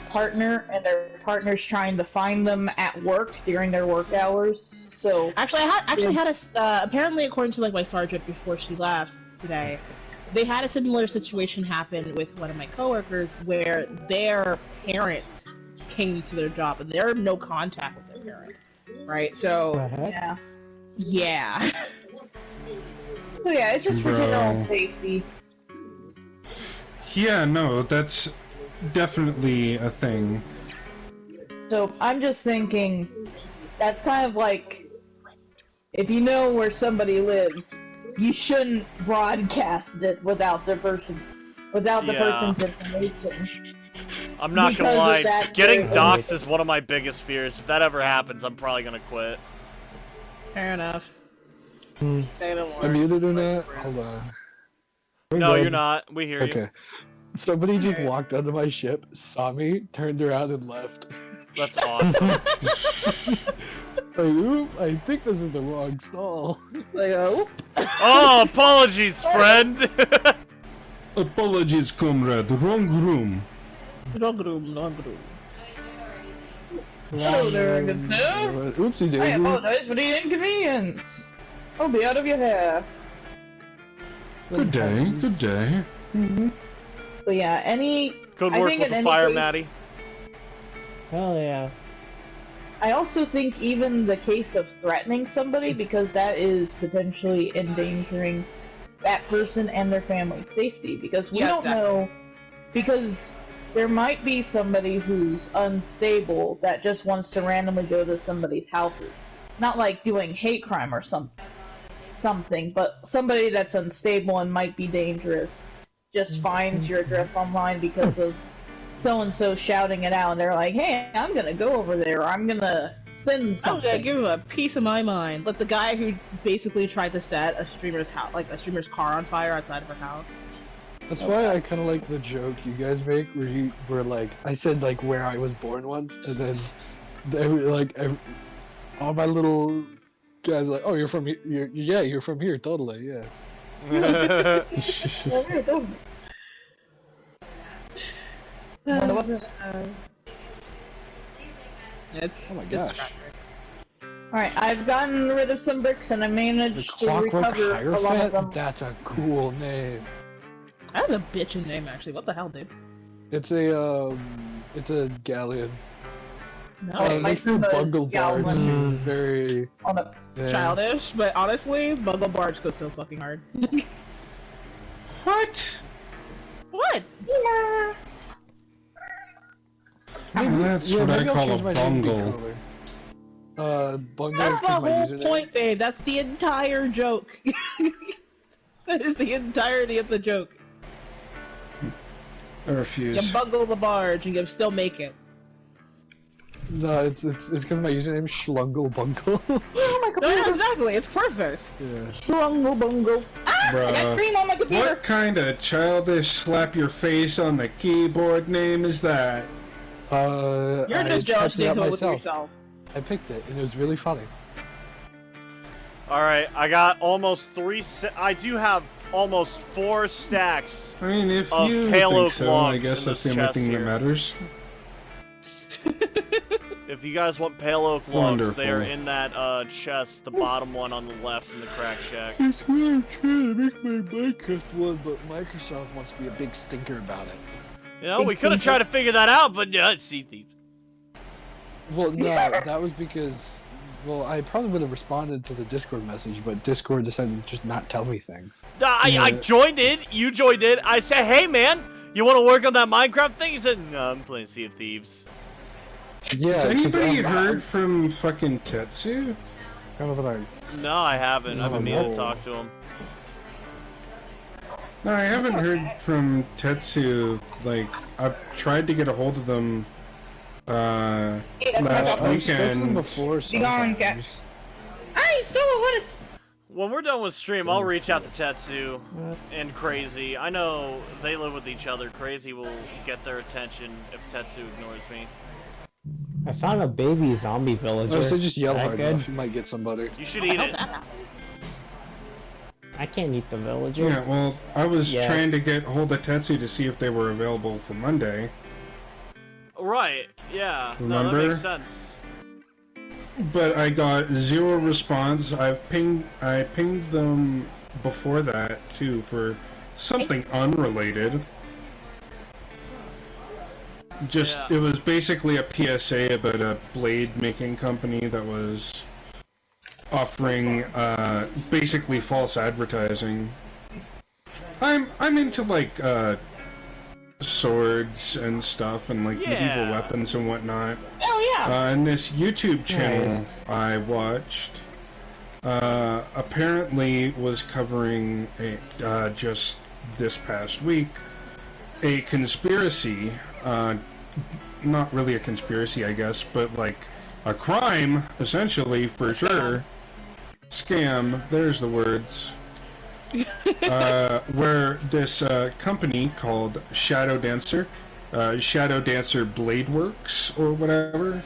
partner, and their partner's trying to find them at work during their work hours. So Actually, I had a apparently, according to like my sergeant before she left today, they had a similar situation happen with one of my coworkers where their parents came to their job and they're no contact with their parent, right? The So heck? yeah, yeah, so yeah, it's just for Bro. general safety. Yeah, no, that's definitely a thing. So I'm just thinking, that's kind of like, if you know where somebody lives, you shouldn't broadcast it without the person's information. I'm not Because gonna of lie, that getting very- doxxed is one of my biggest fears. If that ever happens, I'm probably gonna quit. fair enough. Hmm. Say no more. I'm muted or not? Hold on. We're No, good. you're not. We hear you. Okay. Somebody just walked onto my ship, saw me, turned around, and left. That's awesome. Like, oop, I think this is the wrong stall. Like, oh, Oh, apologies, friend. Apologies, comrade. Wrong room. wrong room, wrong room. Hello there, good sir. Oopsie I daisies. apologize for the inconvenience. I'll be out of your hair. Good day. Good day. But yeah, Good I work think with in the any fire, case- Maddie. Hell yeah. I also think even the case of threatening somebody, because that is potentially endangering that person and their family's safety, because we Yeah, don't exactly. know, because there might be somebody who's unstable that just wants to randomly go to somebody's houses. Not like doing hate crime or something, but somebody that's unstable and might be dangerous just finds your address online because of so-and-so shouting it out, and they're like, hey, I'm gonna go over there, or I'm gonna send I'm something. gonna give him a piece of my mind. Like the guy who basically tried to set a streamer's house, like a streamer's car on fire outside of her house. That's why I kind of like the joke you guys make, where you were like, I said like where I was born once, and then they were like, all my little guys are like, oh, you're from here? You're from here, totally, yeah. It's, Oh my it's gosh. distracting. Alright, I've gotten rid of some bricks, and I The managed to Clockwork recover a lot of them. Hierophant? That's a cool name. That's a bitchin' name, actually. What the hell, dude? It's a galleon. No, Oh, It my makes the son bungle Galvin. bards seem very On a yeah. childish, but honestly, Bungle Barge goes so fucking hard. What? What? That's Yeah, what I maybe I'll call a change my name to be bungle. cooler. Bungle That's is the my whole username. point, babe. That's the entire joke. That is the entirety of the joke. I refuse. You bungle the barge and you still make it. No, it's because my username is Schlungle Bungle. No, exactly. It's perfect. Yeah. Bungle bungle. I got Bruh. cream on my computer! What kind of childish slap your face on the keyboard name is that? You're I just jealous typed it out Nico with myself. yourself. I picked it, and it was really funny. Alright, I got almost I do have almost 4 stacks. I mean, if Of you pale think oak so, I logs guess in that's the this only chest thing that here. matters. If you guys want pale oak logs, they are Wonderful. in that chest, the bottom one on the left in the crack shack. It's really trying to make my Minecraft one, but Microsoft wants to be a big stinker about it. You know, we could have tried to figure that out, but yeah, it's Sea Thieves. Well, no, that was because Well, I probably would have responded to the Discord message, but Discord decided to just not tell me things. I Yeah. joined it. You joined it. I said, hey, man, you want to work on that Minecraft thing? He said, no, I'm playing Sea of Thieves. Yeah. Has 'cause anybody I'm- heard from fucking Tetsu? Kind of like, No, I haven't. I've been meaning to talk to him. No, I haven't heard from Tetsu. Like, I've tried to get a hold of them Hey, that's my last dog. I've spoken weekend. before Be gone, cat. sometimes. Hey, still what is? When we're done with stream, I'll reach out to Tetsu and Crazy. I know they live with each other. Crazy will get their attention if Tetsu ignores me. I found a baby zombie villager. Oh, so just yell Is that hard good? enough, you might get somebody. You should eat it. I can't eat the villager. Yeah, well, I was Yeah. trying to get hold of Tetsu to see if they were available for Monday. Right, yeah. No, that Remember? makes sense. But I got zero response. I pinged them before that too for something unrelated. Just Yeah. it was basically a PSA about a blade making company that was offering basically false advertising. I'm into like swords and stuff and like medieval Yeah. weapons and whatnot. Oh yeah. And this YouTube channel Nice. I watched apparently was covering just this past week a conspiracy, not really a conspiracy I guess, but like a crime essentially for sure. Scam, there's the words. Where this company called Shadow Dancer, Shadow Dancer Blade Works or whatever,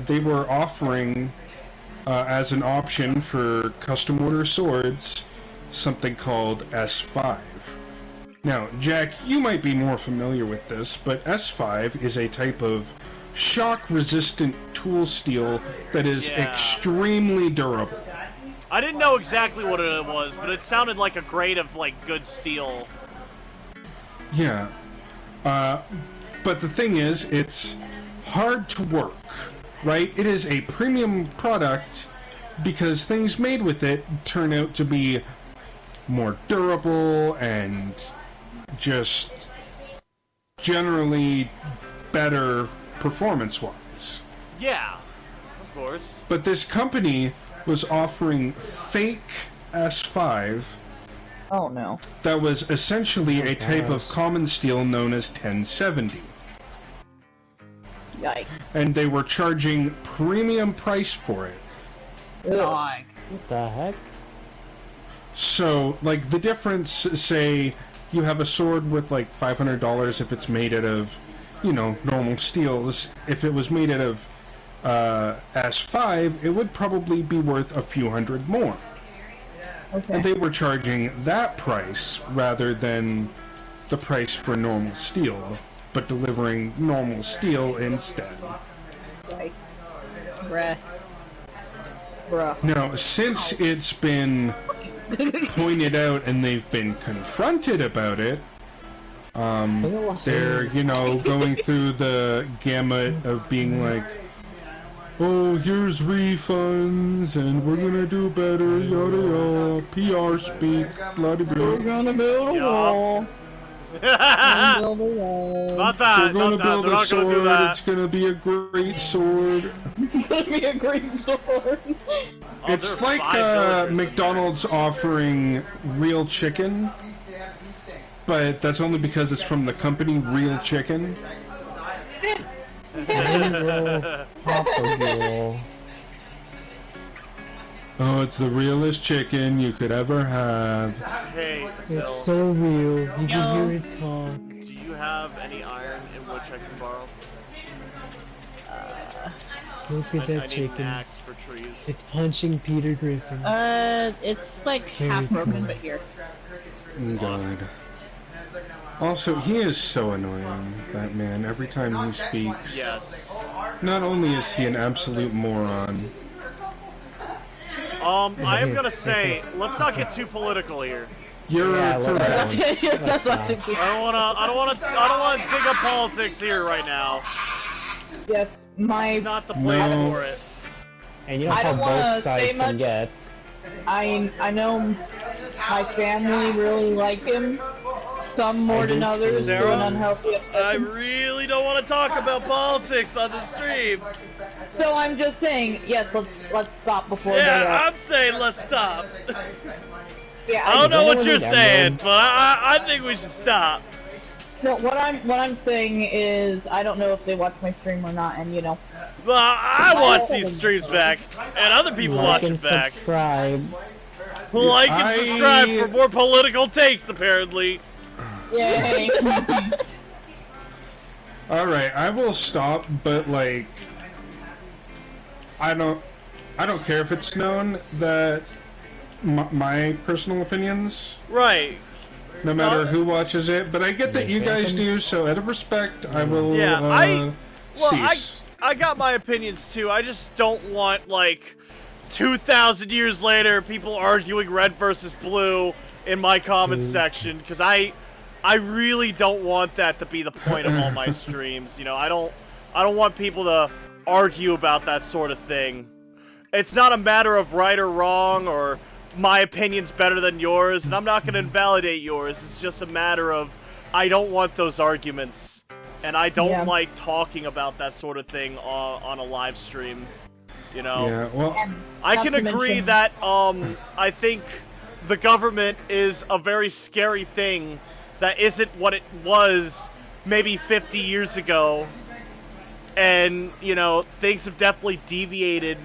they were offering as an option for custom order swords something called S5. Now, Jack, you might be more familiar with this, but S5 is a type of shock-resistant tool steel that is Yeah. extremely durable. I didn't know exactly what it was, but it sounded like a grade of, like, good steel. Yeah. But the thing is, it's hard to work, right? It is a premium product because things made with it turn out to be more durable and just generally better performance-wise. Yeah, of course. But this company was offering fake S5 Oh no. that was essentially a type of gosh. common steel known as 1070. Yikes. And they were charging premium price for it. Ugh. What the heck? So, like, the difference, say, you have a sword with, like, $500 if it's made out of, you know, normal steel. If it was made out of S5, it would probably be worth a few hundred more. Okay. And they were charging that price rather than the price for normal steel, but delivering normal steel instead. Yikes. Bruh. Bruh. Now, since it's been pointed out and they've been confronted about it, they're, you know, going through the gamut of being like, oh, here's refunds, and we're gonna do better, yada yada, PR speak, blah blah We're blah. gonna build a Yeah. wall. Not Build a wall. that, We're gonna not that. build They're a not gonna do sword, that. it's gonna be a great sword. It's gonna be a great sword. Oh, It's there are like 5 villagers in McDonald's offering real chicken, but that's only because it's from the company Real Chicken. Propagule. Oh, it's the realest chicken you could ever have. there. Hey, It's Phil, so real. You Yo. can hear it talk. do you have any iron in which I can borrow? Look I at that need an chicken. axe for trees. It's punching Peter Griffin. It's like half broken, but here. Oh, God. Also, he is so annoying, that man, every time he speaks. Yes. Not only is he an absolute moron. I am gonna say, let's not get too political here. You're Yeah, well, correct. That's not too clear. I don't wanna dig up politics here right now. Yes, my Not the place No. for it. And you know I how don't wanna both sides say can much. get. I know my family really like him. Some more than others to Sarah? an unhealthy I extent. really don't want to talk about politics on the stream. So I'm just saying, yes, let's stop before Yeah, I'm saying let's stop. yeah, I don't know what anyone you're need saying, emeralds? but I think we should stop. No, what I'm saying is I don't know if they watch my stream or not, and you know. Well, I watch these streams back, and other people Like watch and them back. subscribe. Like and subscribe for more political takes, apparently. Yay! Alright, I will stop, but like I don't care if it's known that my personal opinions, Right. no matter who watches it, but I get that you guys do, so out of respect, I will Yeah, cease. I got my opinions too. I just don't want, like, 2,000 years later, people arguing red versus blue in my comment section, because I really don't want that to be the point of all my streams. You know, I don't want people to argue about that sort of thing. It's not a matter of right or wrong, or my opinion's better than yours, and I'm not going to invalidate yours. It's just a matter of I don't want those arguments, and I don't like talking about that sort of thing on a live stream. You know, Yeah, well, I Not can to agree mention- that I think the government is a very scary thing that isn't what it was maybe 50 years ago, and you know, things have definitely deviated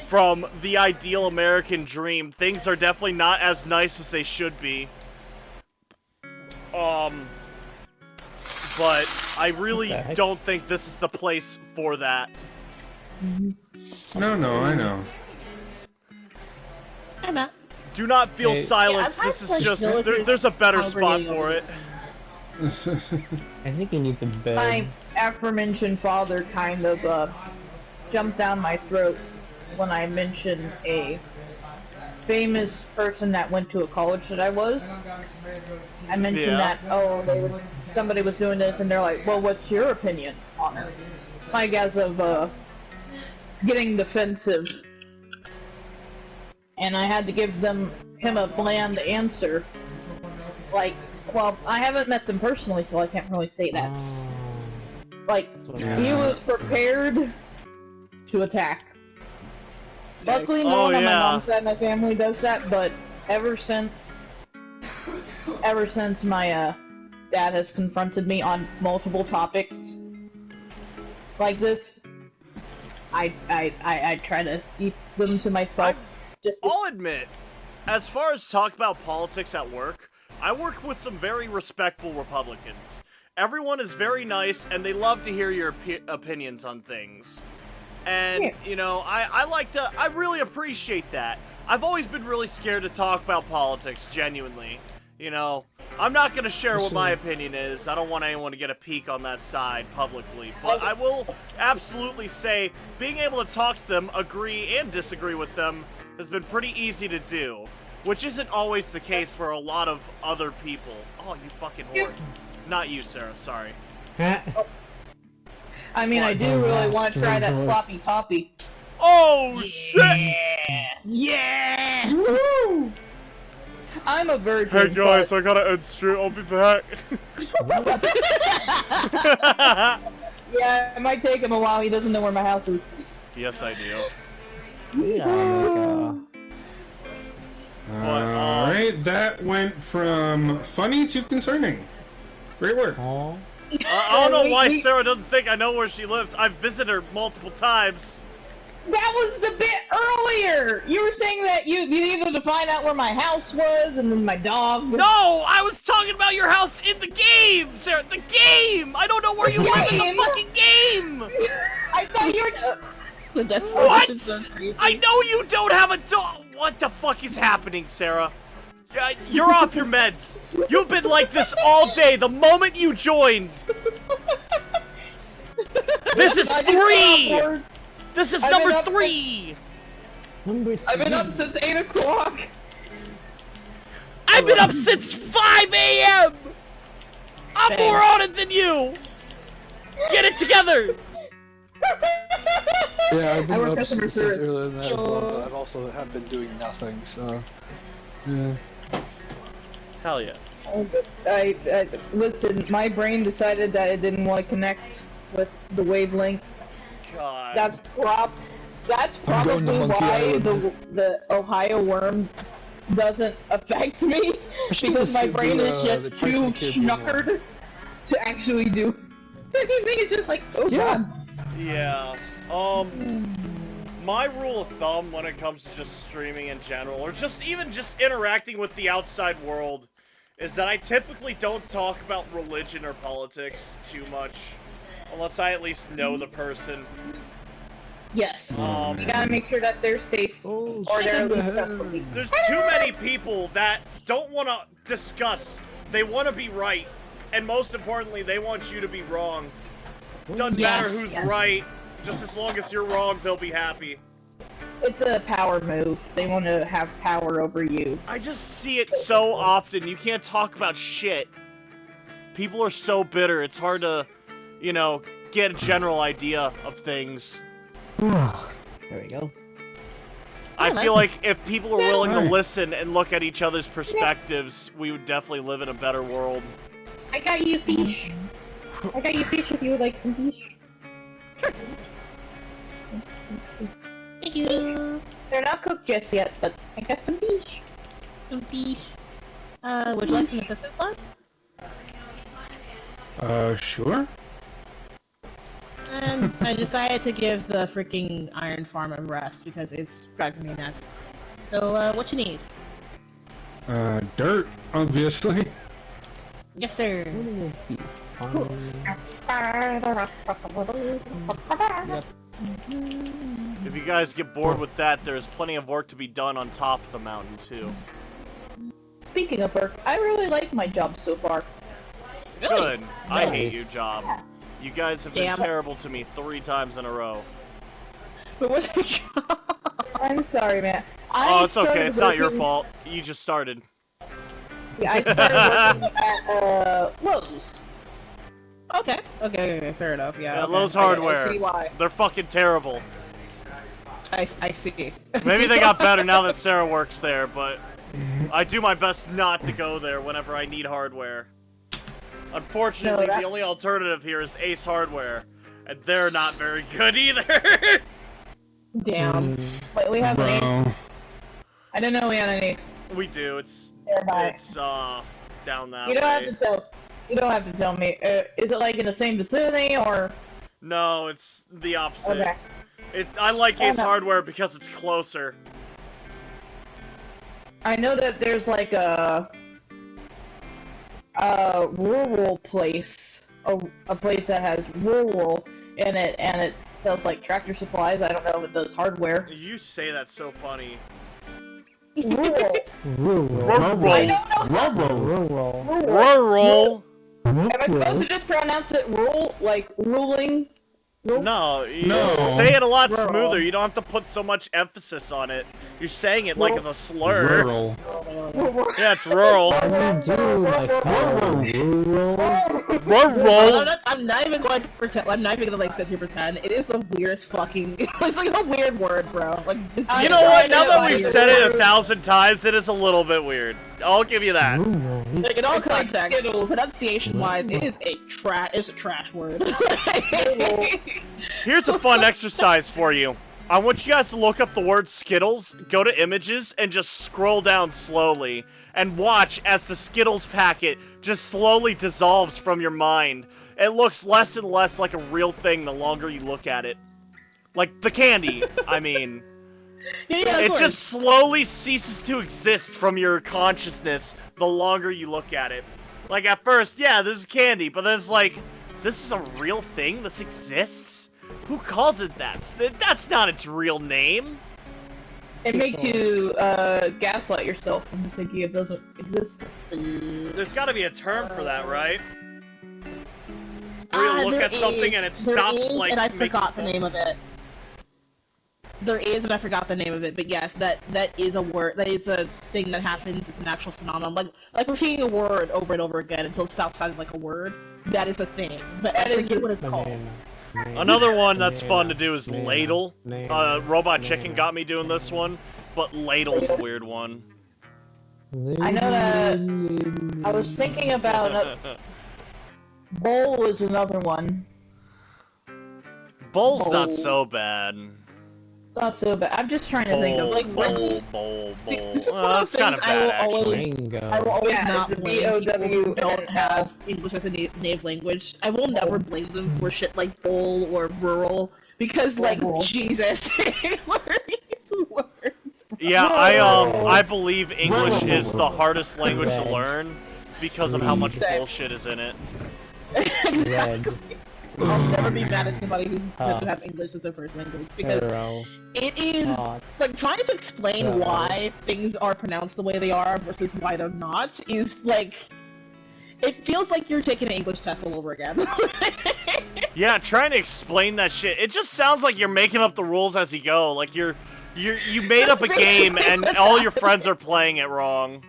from the ideal American dream. Things are definitely not as nice as they should be. But I really What the heck? don't think this is the place for that. no, I know. I'm not. Do not feel Hey. silenced. Yeah, I've This had is just villages there's a better spot congregating for over it. I think he needs a bed. My aforementioned father kind of jumped down my throat when I mentioned a famous person that went to a college that I was. I mentioned Yeah. that somebody was doing this, and they're like, "Well, what's your opinion on it?" Like as of getting defensive, and I had to give him a bland answer. Like, well, I haven't met them personally, so I can't really say that. Like, he was prepared to attack. Luckily, no Oh, one on my yeah. mom's side of my family does that, but ever since my dad has confronted me on multiple topics like this, I try to keep them to myself. I'll admit, as far as talk about politics at work, I work with some very respectful Republicans. Everyone is very nice, and they love to hear your opinions on things. And, Yeah. you know, I really appreciate that. I've always been really scared to talk about politics, genuinely. You know, I'm not going to share what my opinion is. I don't want anyone to get a peek on that side publicly. But I will absolutely say, being able to talk to them, agree and disagree with them, has been pretty easy to do. Which isn't always the case for a lot of other people. Oh, you fucking whore. Not you, Sarah, sorry. I mean, I do Oh, really last want to try that resort. sloppy toppy. Oh, shit! Yeah! Woo! I'm a virgin. Hey guys, I gotta end stream. I'll be back. Yeah, it might take him a while. He doesn't know where my house is. Yes, I do. Alright, that went from funny to concerning. Great work. Aw. I don't know why we- Sarah doesn't think I know where she lives. I've visited her multiple times. That was the bit earlier. You were saying that you needed to find out where my house was, and then my dog. No, I was talking about your house in the game, Sarah. The game. I don't know where you live in the Game? fucking game. I thought you were. The What? desperation so creepy. I know you don't have a dog. What the fuck is happening, Sarah? You're off your meds. You've been like this all day. The moment you joined. This is I just got 3. off work. This is I've been number up 3. Number I've been up 3. since 8 o'clock. I've been up since 5 a.m. I'm more on it than you. Get it together. Yeah, I've I been work up customer since service. earlier than that as well, but I've also have been doing nothing, so... Yeah. Hell yeah. I listen. My brain decided that it didn't want to connect with the wavelength. God. That's I'm going to probably Monkey why Island. the Ohio worm doesn't affect me, should because my listen brain to, is the just Tyson too Kid one. schnockered to actually do anything. It's just like, oh Yeah. god. Yeah. My rule of thumb when it comes to just streaming in general, or just even just interacting with the outside world, is that I typically don't talk about religion or politics too much, unless I at least know the person. Yes. You gotta make sure that they're safe, Oh, or they're at shit. least trustworthy. There's too many people that don't want to discuss. They want to be right, and most importantly, they want you to be wrong. Doesn't matter who's right, just as long as you're wrong, they'll be happy. It's a power move. They want to have power over you. I just see it so often. You can't talk about shit. People are so bitter. It's hard to, you know, get a general idea of things. There we go. I feel like if people were willing to Alright. listen and look at each other's perspectives, we would definitely live in a better world. I got you fish. I got you fish if you would like some fish. Thank you. They're not cooked just yet, but I got some fish. Fish. Would you like some assistance, love? Sure. I decided to give the freaking iron farm a rest because it's driving me nuts. So, what you need? Dirt, obviously. Yes, sir. Wouldn't it be fun? If you guys get bored with that, there's plenty of work to be done on top of the mountain, too. Speaking of work, I really like my job so far. Good. I hate Nice. you, job. You guys have been Damn. terrible to me 3 times in a row. But what's your job? I'm sorry, man. Oh, it's okay. started It's not your working- fault. You just started. Yeah, I started working at Lowe's. Okay, fair enough. Yeah. Yeah, okay. Lowe's I Hardware. see why. They're fucking terrible. I see. Maybe they got better now that Sarah works there, but I do my best not to go there whenever I need hardware. Unfortunately, No, that- the only alternative here is Ace Hardware, and they're not very good either. Damn. Wait, we have an ace. Bro. I didn't know we had an ace. We do. It's Nearby. down that You don't way. have to tell. You don't have to tell me. Is it like in the same vicinity or? No, it's the opposite. Okay. I like Oh, Ace no. Hardware because it's closer. I know that there's like a rural place, a place that has rural in it, and it sells like tractor supplies. I don't know if it does hardware. You say that's so funny. Rural. Rural. I don't know. Rural. Rural. Am I supposed to just pronounce it rural, like ruling? No, you No. say it a lot Rural. smoother. You don't have to put so much emphasis on it. You're saying it like it's a slur. Rural. Yeah, it's rural. What do you do? Like rural? Rural. I'm not even going to pretend. I'm not even gonna like sit here and pretend. It is the weirdest fucking. It's like a weird word, bro. Like this. You know what? Now that we've said it 1,000 times, it is a little bit weird. I'll give you that. Rural. Like in all It's like context, Skittles. pronunciation-wise, it is a trash word. Here's a fun exercise for you. I want you guys to look up the word Skittles, go to images, and just scroll down slowly. And watch as the Skittles packet just slowly dissolves from your mind. It looks less and less like a real thing the longer you look at it. Like the candy, I mean. Yeah, of It course. just slowly ceases to exist from your consciousness the longer you look at it. Like at first, yeah, there's candy, but then it's like, this is a real thing? This exists? Who calls it that? That's not its real name. It makes you gaslight yourself into thinking it doesn't exist. There's gotta be a term for that, right? Where you look there at something is. and it There stops is, like and I making forgot the sense. name of it. There is, and I forgot the name of it. But yes, that is a word. That is a thing that happens. It's an actual phenomenon. Like repeating a word over and over again until it stops sounding like a word. That is a thing. But I forget what it's I called. mean, Another one that's fun to do is ladle. Robot Chicken got me doing this one, but ladle's a weird one. I know that. I was thinking about bowl is another one. Bowl's not Bowl. so bad. Not so bad. I'm just trying to think of like, bowl. See, this is one of That's the kind things of I will bad, actually. always, Ringo. I will always Yeah, not it's a blame people B-O-W who don't and have English as a native language. I will never blame them for shit like bowl or rural because, like, Rural. Jesus, learn these words. Yeah, I believe English is the hardest language to learn because of how much Same. bullshit is in it. Exactly. Red. I'll never be mad at somebody who Ah. doesn't have English as their first language because Arrow. it is Hot. like trying to explain Yeah. why things are pronounced the way they are versus why they're not is like it feels like you're taking an English test all over again. Yeah, trying to explain that shit. It just sounds like you're making up the rules as you go. Like you made up a That's game basically and what's all your happening. friends are playing it wrong.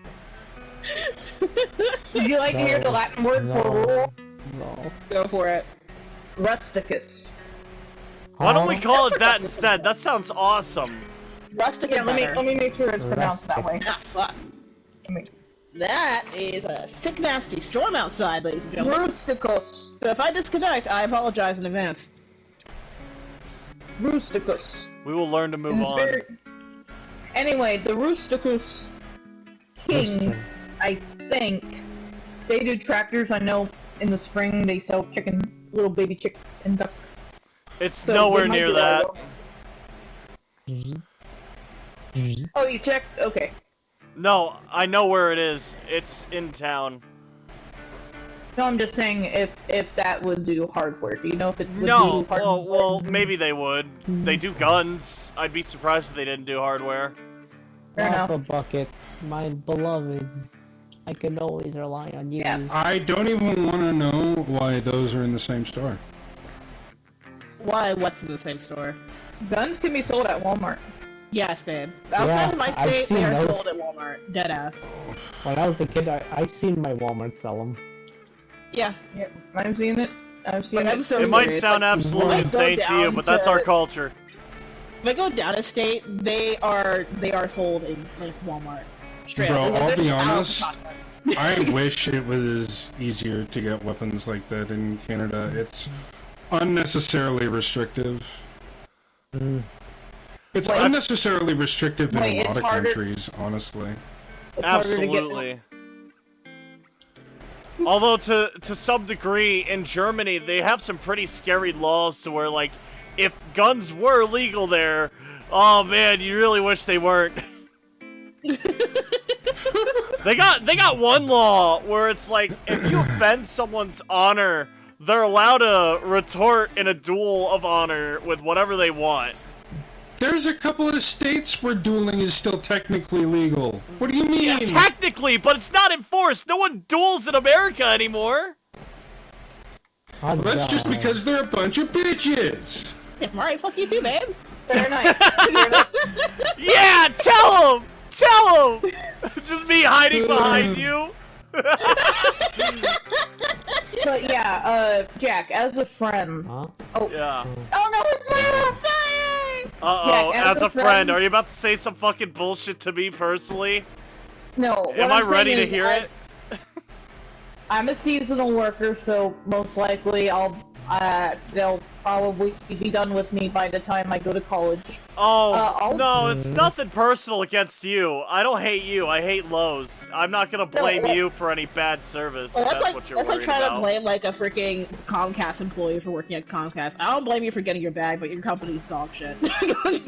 Would you like to hear the Latin word for No. rural? No. Go for it. Rusticus. Why don't we call That's it that what instead? That sounds awesome. Rustic Yeah, is let better. me make sure it's pronounced that way. Ah, fuck. Let me- That is a sick, nasty storm outside, ladies and gentlemen. Rusticus. So if I disconnect, I apologize in advance. Rusticus. We will learn to move It's on. very- Anyway, the Rusticus King, I think, they do tractors. I know in the spring they sell chicken, little baby chicks and ducks. It's So nowhere they might near be that. like, oh, you checked? Okay. No, I know where it is. It's in town. No, I'm just saying if that would do hardware. Do you know if it would No, do hardware? well, maybe they would. They do guns. I'd be surprised if they didn't do hardware. Fair enough. Lava Bucket, my beloved. I can always rely on you. Yeah. I don't even want to know why those are in the same store. Why? What's in the same store? Guns can be sold at Walmart. Yes, babe. Outside of my I've state, they seen are those. sold at Walmart. Deadass. When I was a kid, I've seen my Walmart sell them. Yeah. Yep, I've seen it. I've seen But I'm it. so It might serious, sound like, absolutely when I go insane to you, down but that's to- our culture. If I go down a state, they are sold in like Walmart. Straight Bro, up. Like, I'll they're be just out of honest, shotguns. I wish it was easier to get weapons like that in Canada. It's unnecessarily restrictive. It's Wait. unnecessarily restrictive in Wait, a it's lot of harder- countries, honestly. It's harder to get- Absolutely. Although to some degree in Germany they have some pretty scary laws to where like if guns were legal there, oh man, you really wish they weren't. They got one law where it's like if you offend someone's honor, they're allowed to retort in a duel of honor with whatever they want. There's a couple of states where dueling is still technically legal. What do you mean? Yeah, technically, but it's not enforced. No one duels in America anymore. Well, that's just because they're a bunch of bitches. Alright, fuck you too, babe. Fair night. Fair night. Yeah, tell him! Tell him! Just me hiding behind you? But yeah, Jack, as a friend. Huh? Yeah. Oh no, it's my last time! Uh-oh, Yeah, as a friend, are you about to say some fucking bullshit to me personally? No. what Am I I'm ready saying to is hear it? I'm a seasonal worker, so most likely they'll probably be done with me by the time I go to college. Oh, I'll- no, it's nothing personal against you. I don't hate you, I hate Lowe's. I'm not gonna blame well- you for any bad service, Well, if that's that's like what you're that's like worried trying to about. blame like a freaking Comcast employee for working at Comcast. I don't blame you for getting your bag, but your company's dog shit.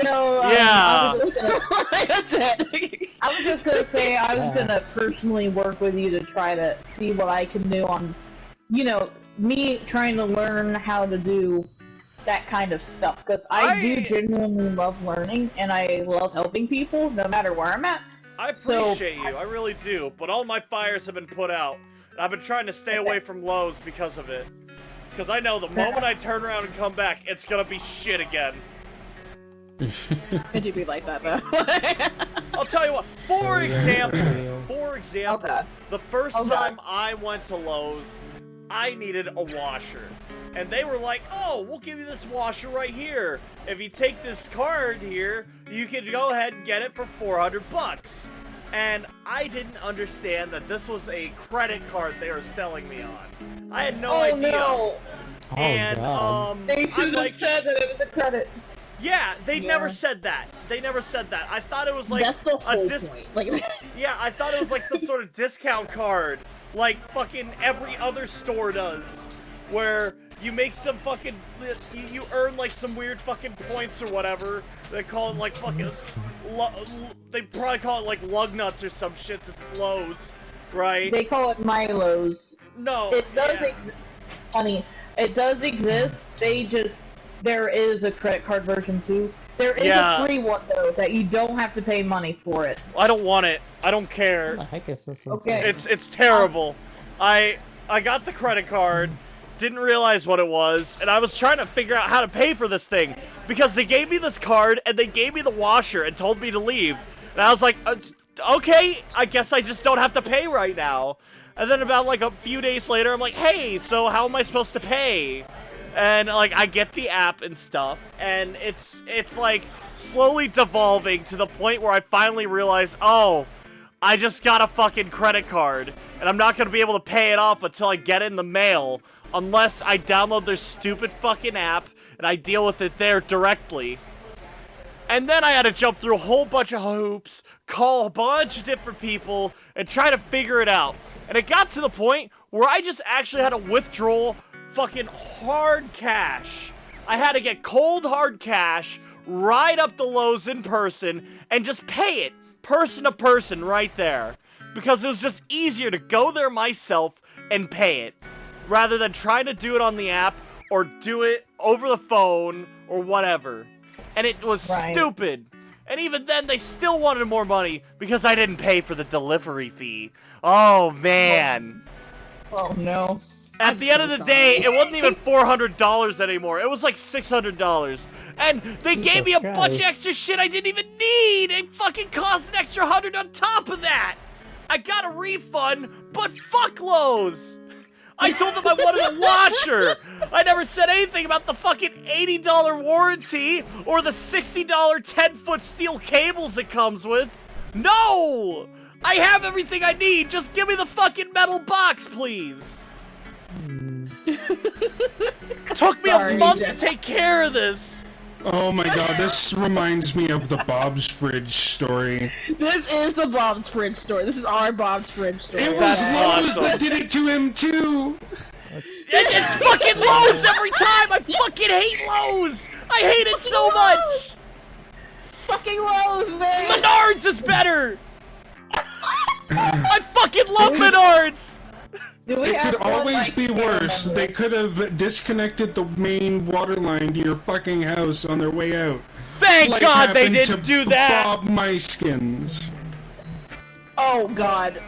No, Yeah. I was just gonna, That's it. I was just gonna say I was gonna personally work with you to try to see what I can do on, me trying to learn how to do that kind of stuff, because I do genuinely love learning and I love helping people no matter where I'm at. I So- appreciate you, I really do, but all my fires have been put out, and I've been trying to stay away from Lowe's because of it. Because I know the moment I turn around and come back, it's gonna be shit again. It do be like that though. I'll tell you what, for example, Okay. the first Okay. time I went to Lowe's, I needed a washer. And they were like, oh, we'll give you this washer right here. If you take this card here, you can go ahead and get it for $400. And I didn't understand that this was a credit card they were selling me on. I had no idea. No. Oh, And God. They I'm should like, have said that it was a credit. yeah, they Yeah. never said that. They never said that. I thought it was like That's the whole a point. Like, Yeah, I thought it was like some sort of discount card, like fucking every other store does, where you make some fucking, you earn like some weird fucking points or whatever. They call it like fucking, they probably call it like lug nuts or some shit. It's Lowe's, right? They call it Milo's. No, It does yeah. exist. Honey, it does exist. There is a credit card version too. There is Yeah. a free one though that you don't have to pay money for it. I don't want it. I don't care. What the heck is this? Okay. It's terrible. I got the credit card, didn't realize what it was, and I was trying to figure out how to pay for this thing because they gave me this card and they gave me the washer and told me to leave. And I was like, okay, I guess I just don't have to pay right now. And then about like a few days later, I'm like, hey, so how am I supposed to pay? And like I get the app and stuff, and it's like slowly devolving to the point where I finally realize, oh, I just got a fucking credit card, and I'm not gonna be able to pay it off until I get it in the mail, unless I download their stupid fucking app and I deal with it there directly. And then I had to jump through a whole bunch of hoops, call a bunch of different people, and try to figure it out. And it got to the point where I just actually had to withdraw fucking hard cash. I had to get cold hard cash, ride up the Lowe's in person, and just pay it person to person right there. Because it was just easier to go there myself and pay it, rather than trying to do it on the app or do it over the phone or whatever. And it was Right. stupid. And even then, they still wanted more money because I didn't pay for the delivery fee. Oh, man. Oh no. At the end of the day, it wasn't even $400 anymore. It was like $600. And they gave me a Jesus bunch of Christ. extra shit I didn't even need. It fucking cost an extra $100 on top of that. I got a refund, but fuck Lowe's. I told them I wanted a washer. I never said anything about the fucking $80 warranty or the $60 10-foot steel cables it comes with. No! I have everything I need. Just give me the fucking metal box, please. Took me Sorry, a month Jeff. to take care of this. Oh my god, this reminds me of the Bob's Fridge story. this is the Bob's Fridge story. This is our Bob's Fridge story. It was That's Lowe's awesome. that did it to him too! It's fucking Lowe's every time. I fucking hate Lowe's. I hate it so much. Fucking Lowe's, man! Menards is better. I fucking love Menards. Do we It have could one, always like, be can't worse. remember. They could have disconnected the main water line to your fucking house on their way out. Thank Like God they happened didn't to do that. Bob Myskins. Oh god.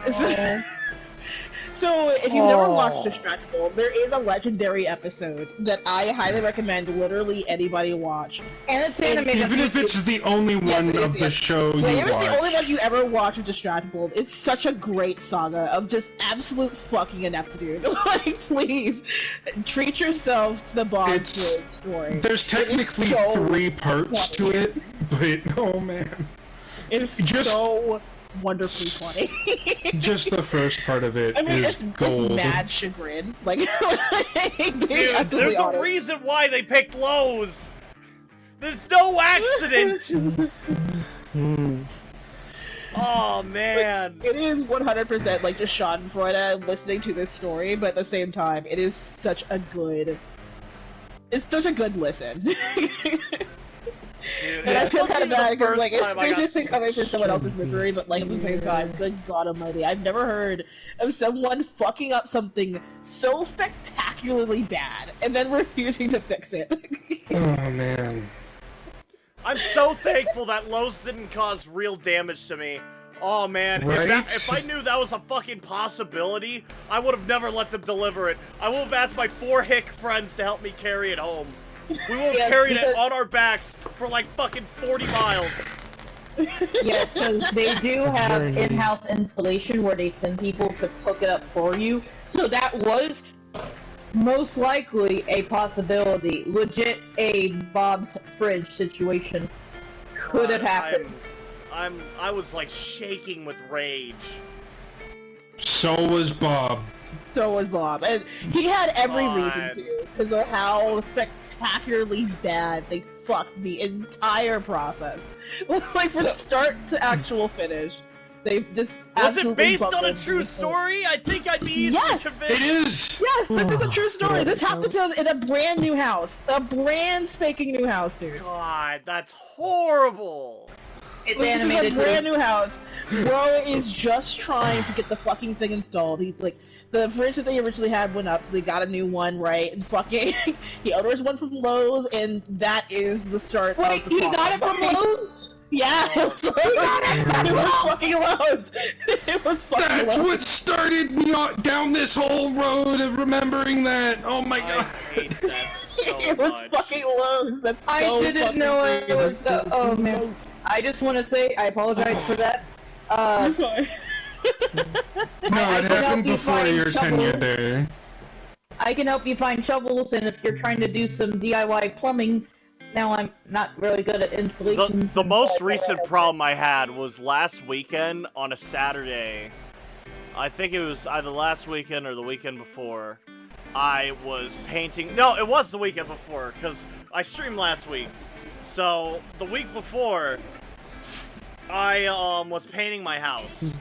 So, if you've never watched Distractable, there is a legendary episode that I highly recommend literally anybody watch. And it's animated. Even if it's the only one it is, of the yes. show you Wait, if it's the only watch. one you ever watch of Distractable, it's such a great saga of just absolute fucking ineptitude. Like, please, treat yourself to the Bob's It's- Fridge story. There's technically so 3 parts to funny. it, but oh man. It is just- so wonderfully funny. Just the first part of it I mean, is it's gold. mad chagrin. Like, Dude, there's a reason why they picked Lowe's. There's no accident. Oh man. It is 100% like just Schadenfreude listening to this story, but at the same time, it is such a good. It's such a good listen. Dude, And I it feel wasn't kind of even the bad because first like it's time I got basically coming from someone else's misery, but like at the same time, good God Almighty, I've never heard of someone fucking up something so spectacularly bad and then refusing to fix it. Oh man. I'm so thankful that Lowe's didn't cause real damage to me. Oh man, Right? if I knew that was a fucking possibility, I would have never let them deliver it. I would have asked my 4 hick friends to help me carry it home. We will have Yeah, carried because- it on our backs for like fucking 40 miles. Yeah, because they do have Journey. in-house installation where they send people to hook it up for you. So that was most likely a possibility. Legit, a Bob's fridge situation could have happened. I was like shaking with rage. So was Bob. So was Bob, and he had every God. reason to, because of how spectacularly bad they fucked the entire process. Like from start to actual finish, they just Was it based on a bumbled true the whole- story? I think I'd be easily Yes! convinced. It is! Yes, this is a true story. This happened to him in a brand new house, a brand spanking new house, dude. God, that's horrible. It's This is animated. a brand new house. Bro is just trying to get the fucking thing installed. He like the fridge that they originally had went up, so they got a new one, right? And fucking he orders one from Lowe's, and that is the start Wait, of the you got it problem. from Lowe's? Yeah, it was, it was fucking Lowe's. It was fucking That's Lowe's. what started me down this whole road of remembering that. Oh my I god. hate that so It was much. fucking Lowe's. That's I so didn't fucking know it weird. was the. Oh man. I just want to say I apologize for that. You're fine. No, I it can help happened you before find your tenure shovels. there. I can help you find shovels, and if you're trying to do some DIY plumbing, now I'm not really good at installations. The and most stuff like recent that. problem I had was last weekend on a Saturday. I think it was either last weekend or the weekend before. I was painting. No, it was the weekend before, because I streamed last week. So, the week before, I was painting my house.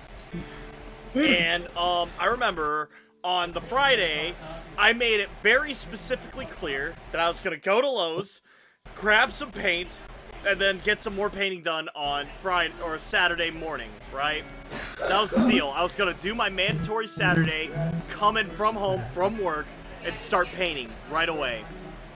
And I remember on the Friday, I made it very specifically clear that I was going to go to Lowe's, grab some paint, and then get some more painting done on Friday or Saturday morning, right? That was the deal. I was going to do my mandatory Saturday, coming from home, from work, and start painting right away,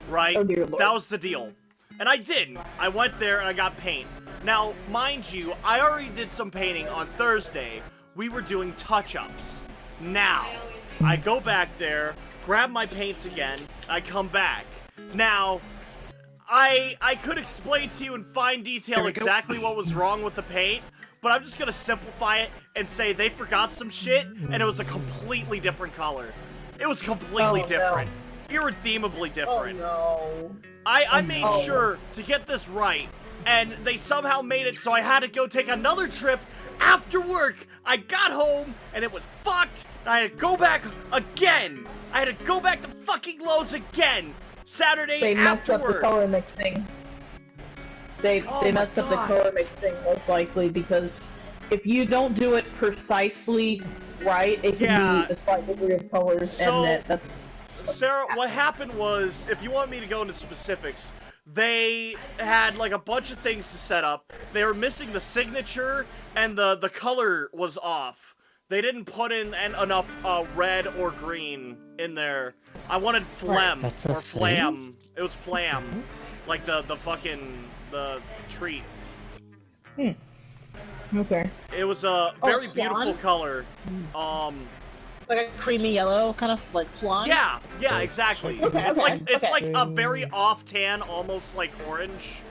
right? Oh, dear Lord. That was the deal. And I did. I went there and I got paint. Now, mind you, I already did some painting on Thursday. We were doing touch-ups. Now, I go back there, grab my paints again, I come back. Now, I could explain to you in fine detail exactly what was wrong with the paint, but I'm just gonna simplify it and say they forgot some shit, and it was a completely different color. It was completely Oh, no. different. Irredeemably different. Oh no. I made no. sure to get this right, and they somehow made it so I had to go take another trip after work. I got home, and it was fucked, and I had to go back again. I had to go back to fucking Lowe's again. Saturday They messed after up the work. color mixing. They Oh they my messed up the God. color mixing most likely because if you don't do it precisely right, it can Yeah. be a slight degree of colors, So- and that's Sarah, what happened was, if you want me to go into specifics, they had like a bunch of things to set up. They were missing the signature, and the color was off. They didn't put in enough red or green in there. I wanted phlegm That's a or thing? flam. It was flam, like the fucking the treat. okay. It was a very beautiful flan? color. Like a creamy yellow, kind of like flan. Yeah, exactly. Okay, it's okay, like it's okay. like a very off tan, almost like orange.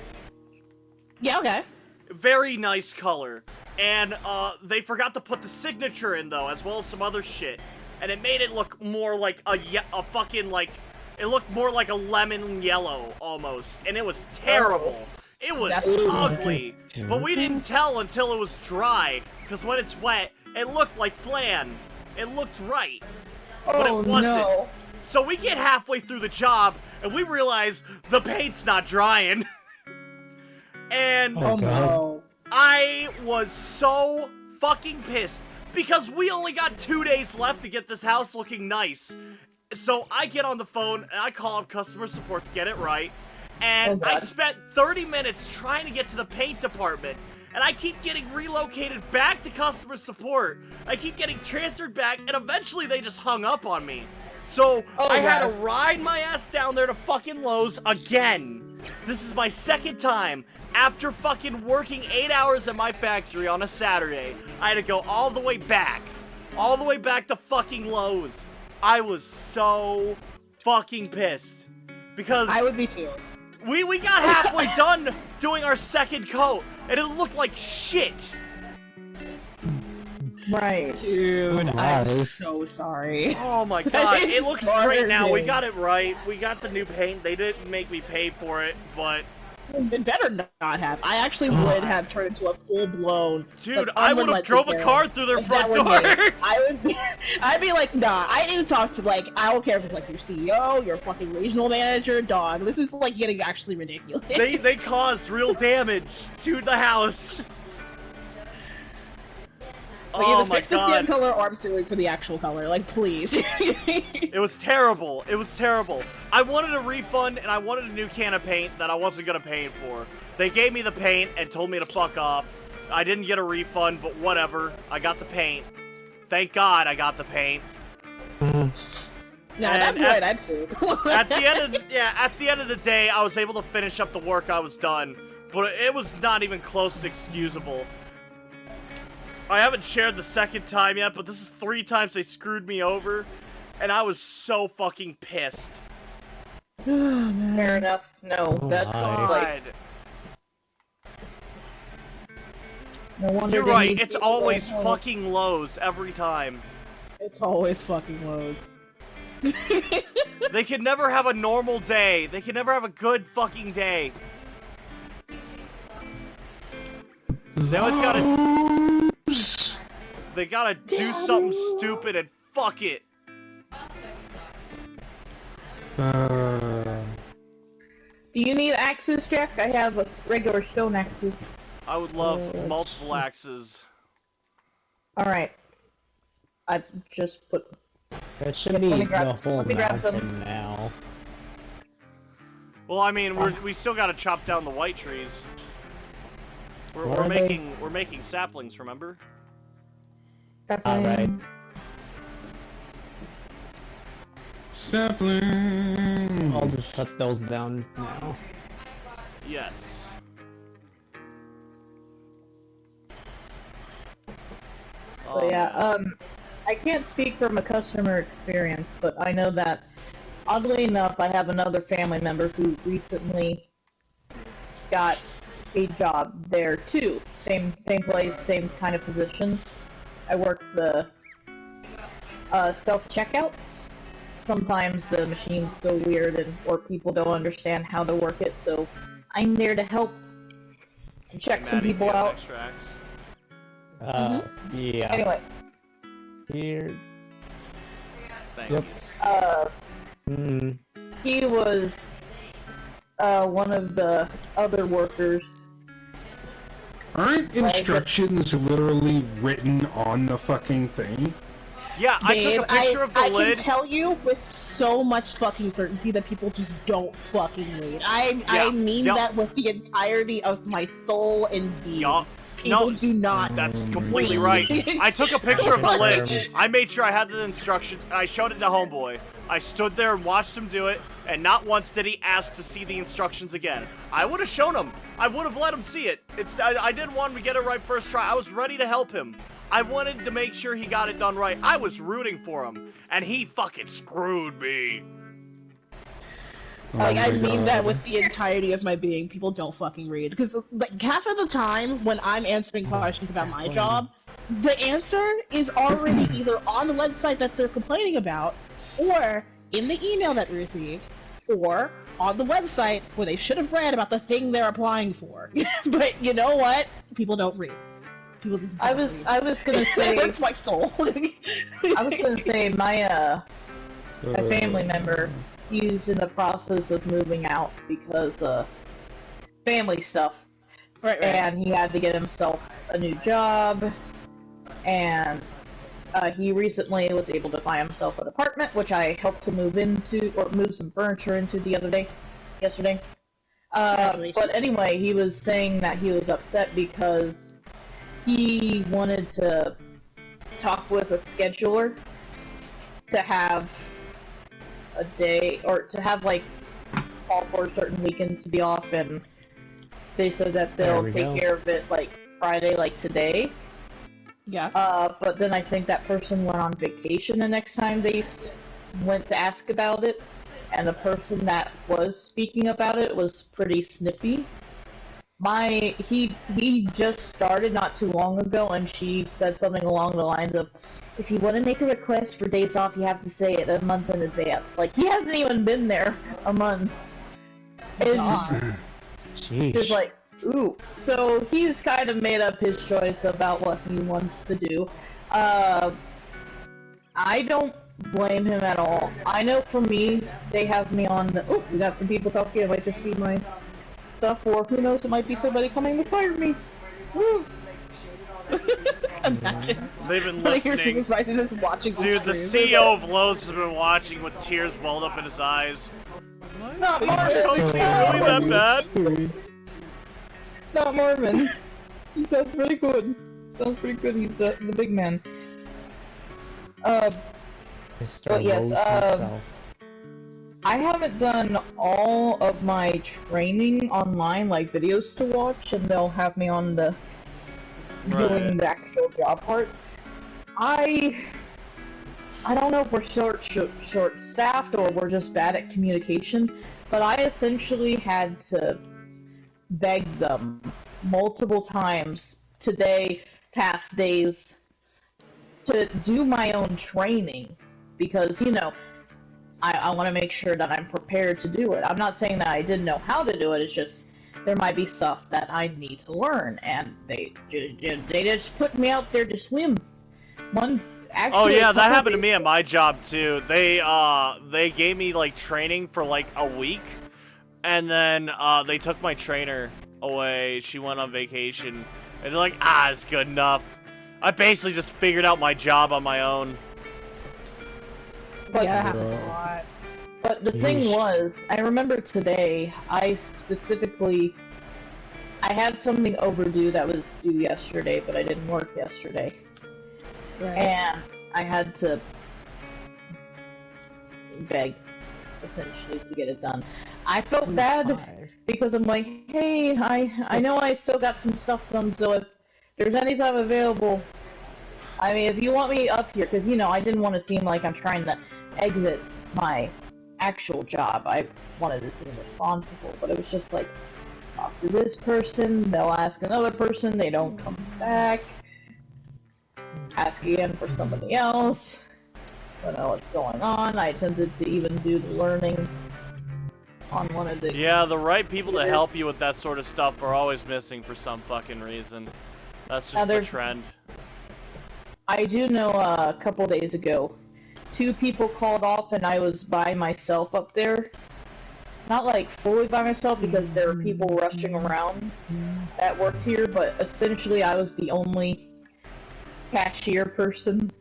Yeah. Okay. Very nice color. And they forgot to put the signature in though, as well as some other shit. And it made it look more like a fucking like it looked more like a lemon yellow almost, and it was terrible. It was That's ugly. But we didn't tell until it was dry, because when it's wet, it looked like flan. It looked right. But it Oh wasn't. no. So we get halfway through the job, and we realize the paint's not drying. And Oh, God. no. I was so fucking pissed because we only got 2 days left to get this house looking nice. So I get on the phone and I call up customer support to get it right. And Oh, I God. spent 30 minutes trying to get to the paint department. And I keep getting relocated back to customer support. I keep getting transferred back, and eventually they just hung up on me. So Oh, I had to God. ride my ass down there to fucking Lowe's again. This is my second time. After fucking working 8 hours at my factory on a Saturday, I had to go all the way back. All the way back to fucking Lowe's. I was so fucking pissed. Because I would be too. we got halfway done doing our second coat, and it looked like shit. Right. Dude, I'm Nice. so sorry. Oh my god, it It's looks great now. We garbage. got it right. We got the new paint. They didn't make me pay for it, but It better not have. I actually would have turned into a full-blown. dude, like, I would have unrelenting drove a Karen car through their if front that were me. door. I would be, I'd be like, nah, I need to talk to, like, I don't care if it's like your CEO, your fucking regional manager, dog. This is like getting actually ridiculous. They caused real damage to the house. Like, Oh either my fix this damn god. color or I'm suing for the actual color. Like, please. It was terrible. It was terrible. I wanted a refund and I wanted a new can of paint that I wasn't gonna pay for. They gave me the paint and told me to fuck off. I didn't get a refund, but whatever. I got the paint. Thank God I got the paint. Nah, that And point I'd sue. At the end of the day, I was able to finish up the work I was done, but it was not even close to excusable. I haven't shared the second time yet, but this is 3 times they screwed me over, and I was so fucking pissed. Fair enough. No, that's my. like God. no wonder You're they right, need it's people always to help. fucking lows every time. It's always fucking lows. They can never have a normal day. They can never have a good fucking day. They always gotta... They gotta do something stupid and fuck it. Do you need axes, Jack? I have a regular stone axes. I would love multiple axes. Alright. I just put... That should Let be me grab- the whole let me grab some. mountain now. Well, I mean, we still gotta chop down the white trees. Where We're are they? making saplings, remember? Alright. Sapling. I'll just cut those down now. Yes. So yeah, I can't speak from a customer experience, but I know that, oddly enough, I have another family member who recently got a job there too. Same place, same kind of position. I work the self-checkouts. Sometimes the machines go weird or people don't understand how to work it, so I'm there to help and check some Maddie, people do you have out. extracts? Yeah. Anyway, Here. Thank Yep. you. he was one of the other workers. Aren't instructions literally written on the fucking thing? Yeah, I Babe, took a picture of the I lid. can tell you with so much fucking certainty that people just don't fucking read. I Yeah, mean yeah. that with the entirety of my soul and being. Yup. People No, do not. That's completely right. I took a picture of the lid. I made sure I had the instructions, and I showed it to Homeboy. I stood there and watched him do it, and not once did he ask to see the instructions again. I would have shown him. I would have let him see it. I didn't want him to get it right first try. I was ready to help him. I wanted to make sure he got it done right. I was rooting for him, and he fucking screwed me. Like, Oh I my mean God. that with the entirety of my being. People don't fucking read. Because, like, half of the time when I'm answering questions about my job, the answer is already either on the website that they're complaining about, or in the email that we received, or on the website where they should have read about the thing they're applying for. But you know what? People don't read. People just don't read. I was gonna It say hurts my soul. I was gonna say my family member, he's in the process of moving out because family stuff, right. and he had to get himself a new job, and he recently was able to buy himself an apartment, which I helped to move into, or move some furniture into yesterday. But anyway, he was saying that he was upset because he wanted to talk with a scheduler to have a day, or to have, like, call for certain weekends to be off, and they said that they'll There we take go. care of it, like, Friday, like today. Yeah. But then I think that person went on vacation the next time they went to ask about it, and the person that was speaking about it was pretty snippy. he just started not too long ago, and she said something along the lines of, if you want to make a request for days off, you have to say it a month in advance. Like, he hasn't even been there a month. It's just Sheesh. like, ooh. So he's kind of made up his choice about what he wants to do. I don't blame him at all. I know for me, they have me on the, oh, we got some people talking, it might just be my stuff, or who knows, it might be somebody coming to fire me. Woo. Imagine. They've been Like your listening. supervisor is watching. Dude, the CEO of Lowe's has been watching with tears welled up in his eyes. Not Is it Marvin! really that bad? Not Marvin! He sounds pretty good. Sounds pretty good, he's the big man. Mr. But yes, Rose himself. I haven't done all of my training online, like videos to watch, and they'll have me on the doing the actual job part. I don't know if we're short-staffed or we're just bad at communication, but I essentially had to beg them multiple times today, past days, to do my own training, because, you know, I want to make sure that I'm prepared to do it. I'm not saying that I didn't know how to do it, it's just there might be stuff that I need to learn, and they just put me out there to swim. Oh yeah, that happened to me at my job too. They gave me like training for like a week, and then they took my trainer away. She went on vacation, and they're like, it's good enough. I basically just figured out my job on my own. But, Yeah, it happens a lot. but the thing was, I remember today, I had something overdue that was due yesterday, but I didn't work yesterday. Right. And I had to beg, essentially, to get it done. I felt bad because I'm like, hey, I know I still got some stuff done, so if there's any time available, I mean, if you want me up here, because, you know, I didn't want to seem like I'm trying to exit my actual job. I wanted to seem responsible, but it was just like, talk to this person, they'll ask another person, they don't come back. Ask again for somebody else. Don't know what's going on. I attempted to even do the learning on one of the... Yeah, the right people to help you with that sort of stuff are always missing for some fucking reason. That's just the trend. I do know a couple days ago, 2 people called off and I was by myself up there. Not like fully by myself because there were people rushing around that worked here, but essentially I was the only cashier person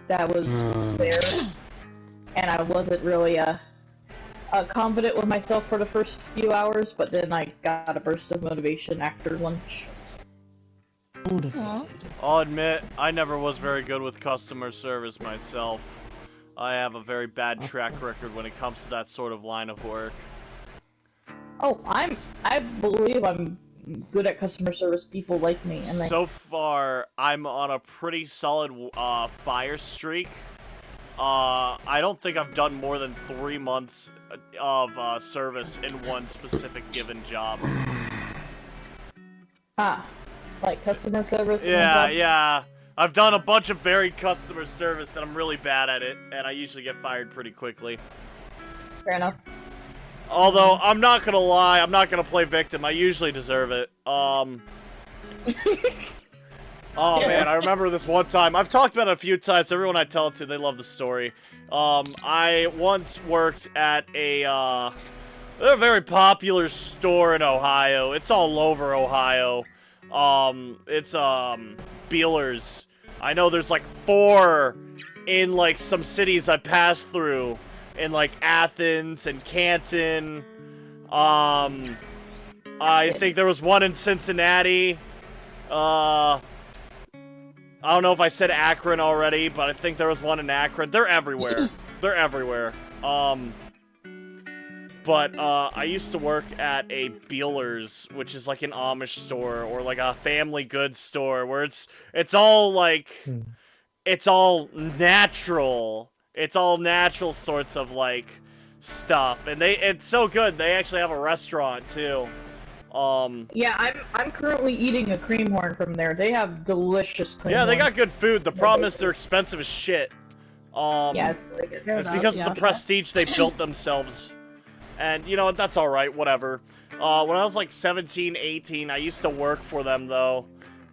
that was there, and I wasn't really confident with myself for the first few hours, but then I got a burst of motivation after lunch. I'll admit, I never was very good with customer service myself. I have a very bad track record when it comes to that sort of line of work. Oh, I believe I'm good at customer service. People like me, and So far, I'm on a pretty solid fire streak. I don't think I've done more than 3 months of service in one specific given job. Like customer service. Yeah. I've done a bunch of varied customer service, and I'm really bad at it, and I usually get fired pretty quickly. Fair enough. Although, I'm not gonna lie, I'm not gonna play victim. I usually deserve it. Oh man, I remember this one time. I've talked about it a few times. Everyone I tell it to, they love the story. I once worked at a very popular store in Ohio. It's all over Ohio. It's Beelers. I know there's like 4 in like some cities I passed through. In like Athens and Canton. I think there was one in Cincinnati. I don't know if I said Akron already, but I think there was one in Akron. They're everywhere. They're everywhere. But I used to work at a Beelers, which is like an Amish store or like a family goods store where it's all like it's all natural. It's all natural sorts of like stuff, and it's so good. They actually have a restaurant too. Yeah, I'm currently eating a cream horn from there. They have delicious cream Yeah, they got horns. good food. The problem is they're expensive as shit. Yeah, it's like It's enough, because yeah. of the prestige they built themselves. And, you know, that's alright, whatever. When I was like 17, 18, I used to work for them, though.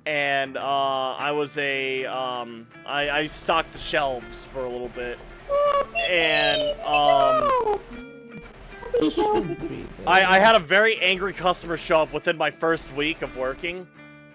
And, I was I stocked the shelves for a little bit. And, I had a very angry customer show up within my first week of working.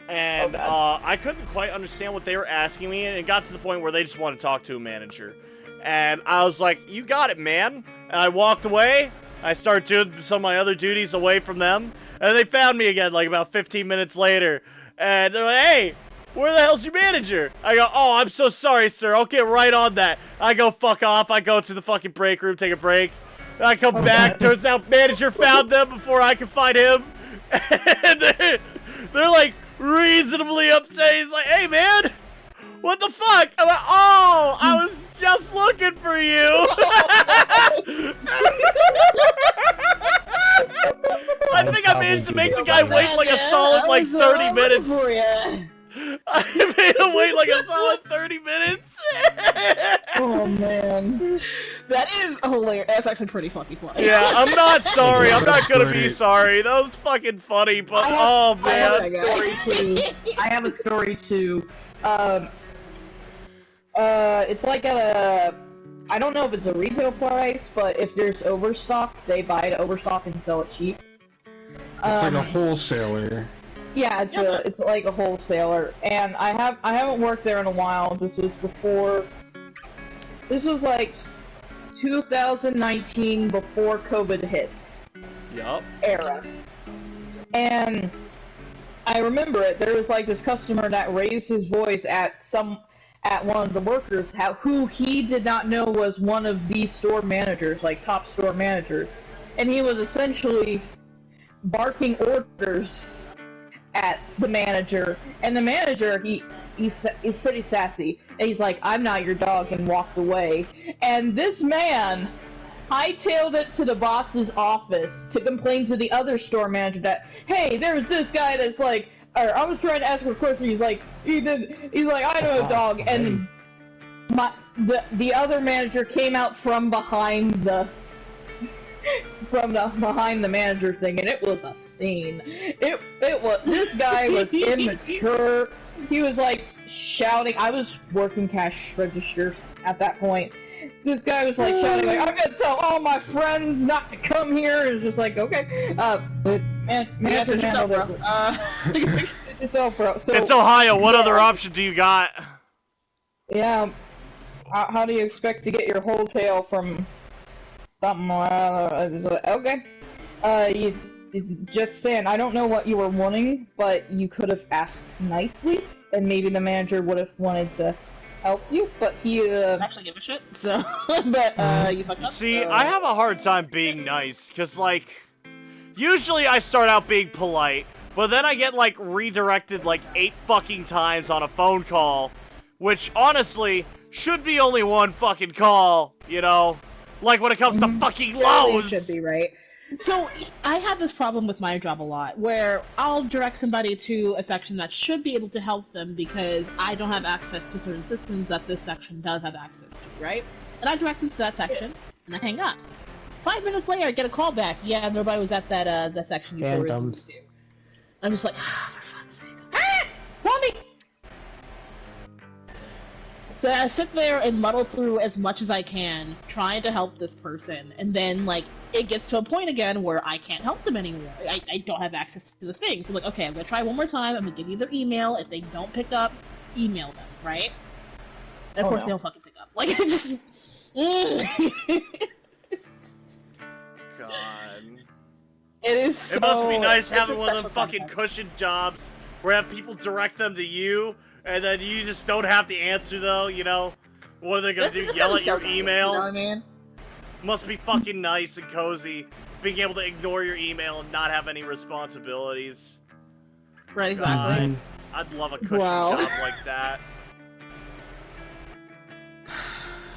And I couldn't quite understand what they were asking me, and it got to the point where they just wanted to talk to a manager. And I was like, you got it, man. And I walked away. I started doing some of my other duties away from them. And they found me again like about 15 minutes later. And they're like, hey, where the hell's your manager? I go, oh, I'm so sorry, sir. I'll get right on that. I go, fuck off. I go to the fucking break room, take a break. I come back. Turns out manager found them before I could find him. And they're like reasonably upset. He's like, hey, man. What the fuck? I'm like, oh, I was just looking for you. I think I managed to make the guy wait like a solid like 30 minutes. I made him wait like a solid 30 minutes. Oh man, That is hilarious. That's actually pretty fucking funny. Yeah, I'm not sorry. I'm not gonna be sorry. That was fucking funny, but oh man. I have a story too. It's like I don't know if it's a retail price, but if there's overstock, they buy it overstock and sell it cheap. It's like a wholesaler. Yeah, it's like a wholesaler, and I haven't worked there in a while. This was like 2019 before COVID hit. Yup. Era. And I remember it. There was like this customer that raised his voice at one of the workers, who he did not know was one of the store managers, like top store managers, and he was essentially barking orders at the manager. And the manager, he's pretty sassy, and he's like, "I'm not your dog," and walked away. And this man hightailed it to the boss's office to complain to the other store manager that, hey, there's this guy that's like, or I was trying to ask him a question, he's like, I know a dog, and the other manager came out from behind the manager thing, and it was a scene. It was, this guy was immature. He was like shouting. I was working cash register at that point. This guy was like shouting like, "I'm gonna tell all my friends not to come here." And it's just like, okay, manager handled it. Yourself, bro. So, It's Ohio. What other option do you got? yeah, how do you expect to get your whole tail from something? Okay, just saying. I don't know what you were wanting, but you could have asked nicely, and maybe the manager would have wanted to help you. But he Actually give a shit. So, but you fucked up. See, I have a hard time being nice, because, like, usually I start out being polite, but then I get, like, redirected, like, 8 fucking times on a phone call, which, honestly, should be only one fucking call, you know? Like, when it comes to fucking Lowe's! Should be, right? So, I have this problem with my job a lot, where I'll direct somebody to a section that should be able to help them because I don't have access to certain systems that this section does have access to, right? And I direct them to that section, and I hang up. 5 minutes later, I get a call back. Yeah, nobody was at that section before we moved to. I'm just like, for fuck's sake. zombie. So I sit there and muddle through as much as I can, trying to help this person, and then, like, it gets to a point again where I can't help them anymore. I don't have access to the thing. So I'm like, okay, I'm gonna try one more time, I'm gonna give you their email. If they don't pick up, email them, right? And of course they don't fucking pick up. Like, it just... God. It is so... It must be nice it's having a one of them special fucking contact. cushion jobs where have people direct them to you, and then you just don't have to answer, though, you know? What are they gonna do, This is yell so at your nice, email? You know what I mean? Must be fucking nice and cozy, being able to ignore your email and not have any responsibilities. Right, exactly. God, I'd love a cushion Wow. job like that.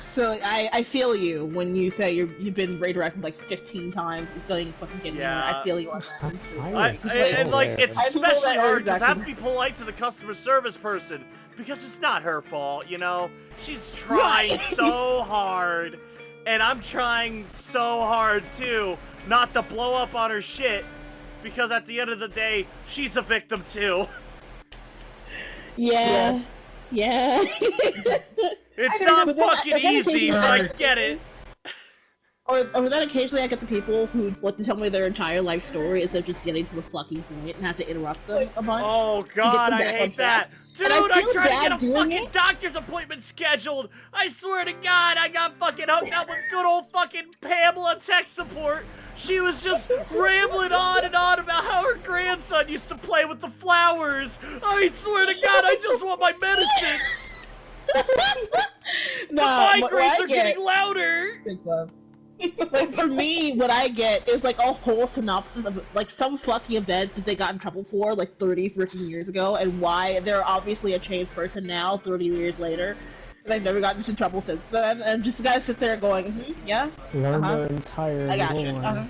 So I feel you when you say you've been redirected like 15 times and still ain't fucking getting Yeah. anywhere. I feel you on that. I'm so sorry. I- It's like- and like it's I feel especially that hard because I have to exactly. be polite to the customer service person because it's not her fault, you know. She's trying Right. so hard, and I'm trying so hard too not to blow up on her shit because at the end of the day, she's a victim too. Yeah. Yeah. It's I don't not know, but then- fucking but then easy, occasionally but I I- get it. Or then occasionally I get the people who like to tell me their entire life story instead of just getting to the fucking point and have to interrupt them a bunch. Oh get god, them I back hate on track. that. Dude, And I I feel tried to bad get a doing fucking it. doctor's appointment scheduled. I swear to God, I got fucking hooked up with good old fucking Pamela tech support. She was just rambling on and on about how her grandson used to play with the flowers. I swear to God, I just want my medicine. No, The what migraines I are get- getting louder. Like for me, what I get is like a whole synopsis of like some fucking event that they got in trouble for like 30 freaking years ago, and why they're obviously a changed person now, 30 years later. And they've never gotten into trouble since then, and just gotta sit there going, yeah, Learn Uh-huh. their entire I got you. lore.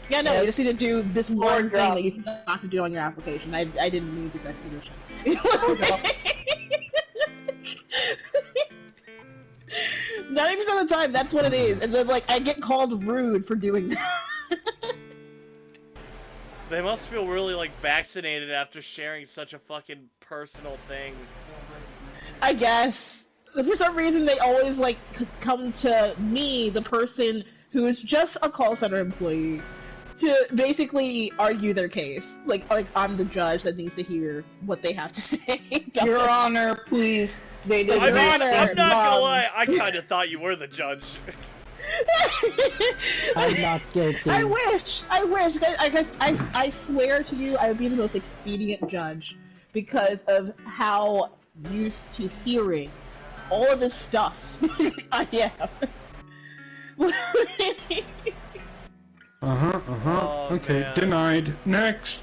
Yeah, no, you just need to do this one thing drop. that you forgot to do on your application. I didn't need this explanation. drop. 90% of the time, that's what it is, and then like I get called rude for doing that. They must feel really like vaccinated after sharing such a fucking personal thing. I guess. For some reason, they always like come to me, the person who is just a call center employee, to basically argue their case. Like I'm the judge that needs to hear what they have to say. about Your it. Honor, please. They did I mean, not I'm not gonna respond. lie, I kind of thought you were the judge. I'm not guilty. I wish. I swear to you, I would be the most expedient judge because of how used to hearing all of this stuff I am. Oh, Okay, man. denied. Next.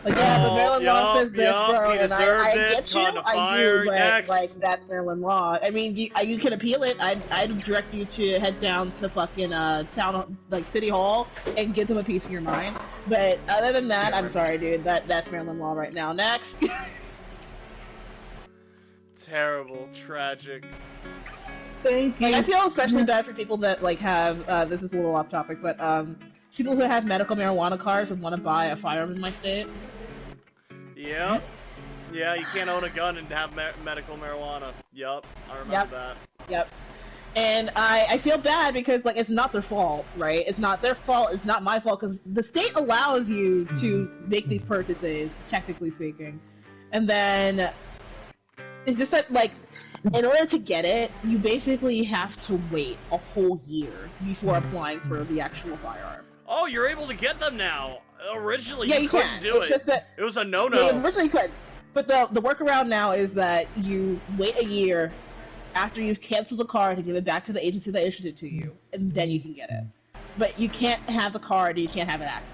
Like, yeah, but Oh, Maryland law yup, says this, yup, bro, he and I deserved it, get you, caught to I fire, do, but next. like that's Maryland law. I mean, you can appeal it. I'd direct you to head down to fucking town, like City Hall, and give them a piece of your mind. But other than that, I'm sorry, dude. That's Maryland law right now. Next. Terrible, tragic. Thank you. Like, I feel especially bad for people that like have. This is a little off topic, but people who have medical marijuana cards and want to buy a firearm in my state. Yep. Yeah, you can't own a gun and have medical marijuana. Yup, I remember Yep. that. Yep. And I feel bad because like it's not their fault, right? It's not their fault. It's not my fault because the state allows you to make these purchases, technically speaking, and then it's just that like in order to get it, you basically have to wait a whole year before applying for the actual firearm. Oh, you're able to get them now. Originally, Yeah, you you couldn't can. do It's it. just that It was a yeah, no-no. originally you couldn't. But the workaround now is that you wait a year after you've canceled the card to give it back to the agency that issued it to you, and then you can get it. But you can't have the card, you can't have it active.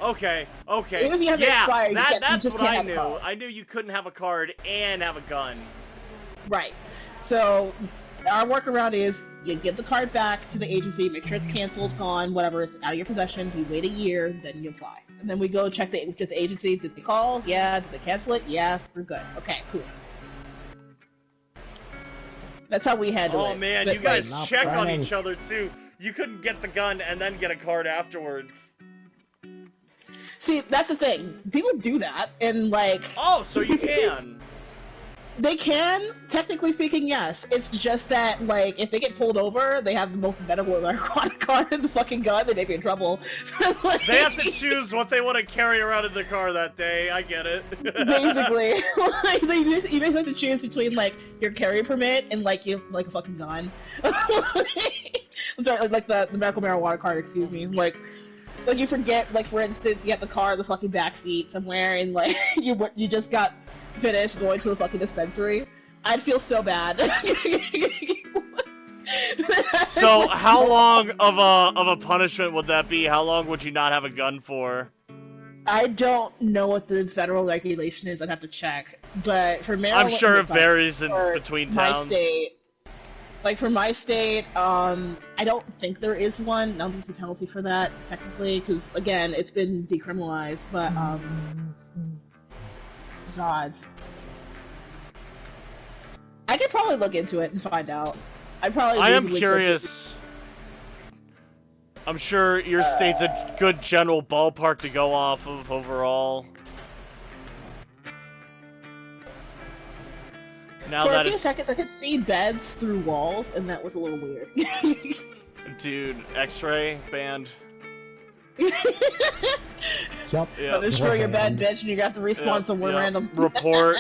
Okay, okay. Even if you have it yeah, expired, you that's just what can't I have the knew. card. I knew you couldn't have a card and have a gun. Right. So our workaround is you give the card back to the agency, make sure it's canceled, gone, whatever, it's out of your possession, you wait a year, then you apply. And then we go check with the agency, did they call? Yeah. Did they cancel it? Yeah, we're good. Okay, cool. That's how we handle it. Oh man, But, you guys Not check on burning. each other too. You couldn't get the gun and then get a card afterwards. see, that's the thing. People do that, and like Oh, so you can. they can, technically speaking, yes. It's just that like if they get pulled over, they have the most medical marijuana card and the fucking gun, they may be in trouble. Like, They have to choose what they want to carry around in the car that day. I get it. basically, like you basically have to choose between like your carry permit and like a fucking gun. Sorry, like the medical marijuana card. Excuse me. Like you forget, like for instance, you have the car in the fucking back seat somewhere, and like you just got finished going to the fucking dispensary. I'd feel so bad. So how long of a punishment would that be? How long would you not have a gun for? I don't know what the federal regulation is. I'd have to check. But for Maryland, I'm sure it sorry, varies for between my towns. state, Like for my state, I don't think there is one. I don't think there's a penalty for that technically, because again, it's been decriminalized. But gods, I could probably look into it and find out. I am curious. I'm sure your state's a good general ballpark to go off of overall. Now For that a few it's seconds, I could see beds through walls, and that was a little weird. dude, X-ray banned. Yup. Yep. Destroy your bed, Banned. bitch, and you got to respawn Yep, somewhere yep. random. Report.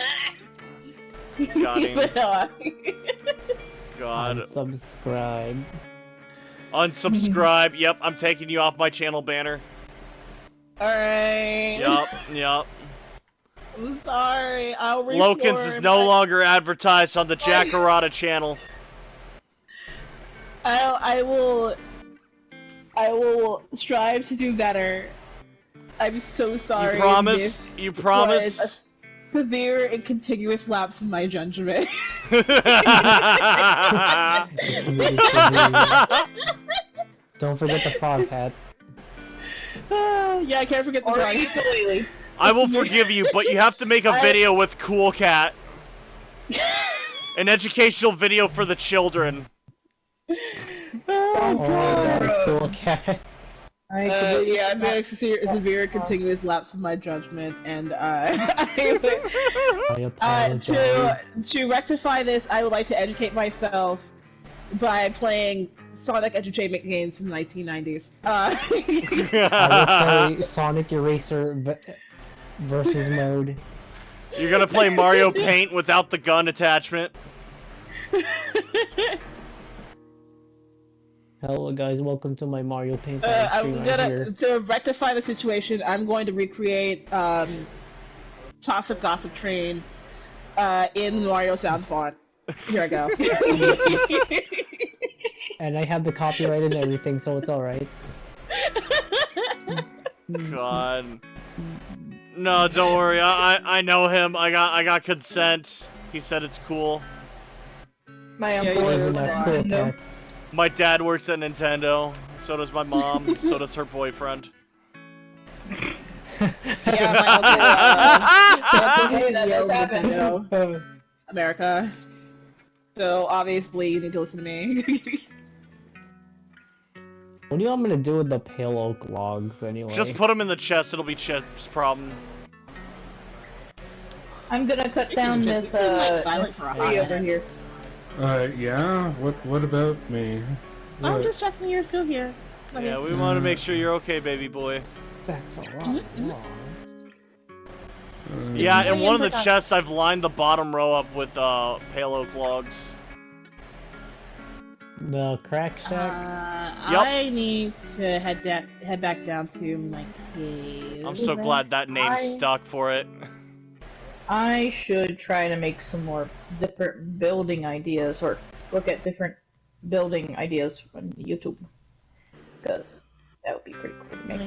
Got him. Yeah. God. Unsubscribe. Unsubscribe. Yep, I'm taking you off my channel banner. Alright. Yep. I'm sorry. I'll Lokins is no longer advertised on the Jacarada channel. I will strive to do better. I'm so sorry. You promise? This You was promise? a severe and contiguous lapse in my judgment. Don't forget the frog hat. Yeah, I can't forget the Or frog. ukulele. I will forgive you, but you have to make a video with Cool Cat. An educational video for the children. Oh, that cool cat. Yeah, I made a severe continuous lapse in my judgment, and I apologize. to rectify this, I would like to educate myself by playing Sonic Entertainment games from the 1990s. I will play Sonic Eraser versus mode. You're gonna play Mario Paint without the gun attachment. Hello guys, welcome to my Mario Paint. I'm gonna to rectify the situation. I'm going to recreate Toxic Gossip Train in Mario sound font. Here I go. And I have the copyright and everything, so it's alright. God. No, don't worry. I know him. I got consent. He said it's cool. My Yeah, uncle yeah, is Even my fine. school Nintendo. cat. My dad works at Nintendo. So does my mom. So does her boyfriend. Yeah, my uncle is CEO of Nintendo America. So obviously you need to listen to me. What do you want me to do with the pale oak logs anyway? Just put him in the chest. It'll be Chip's problem. I'm gonna cut down this You've been, like, silent for a tree hot over minute. here. Yeah. What about me? I'm What? just checking you're still here. Yeah, we want to make sure you're okay, baby boy. That's a lot of logs. Yeah, in Really one of the important. chests, I've lined the bottom row up with pale oak logs. The crack shack? Yup. I need to head back down to my cave. I'm so glad that name I- stuck for it. I should try to make some more different building ideas, or look at different building ideas on YouTube, because that would be pretty cool to make.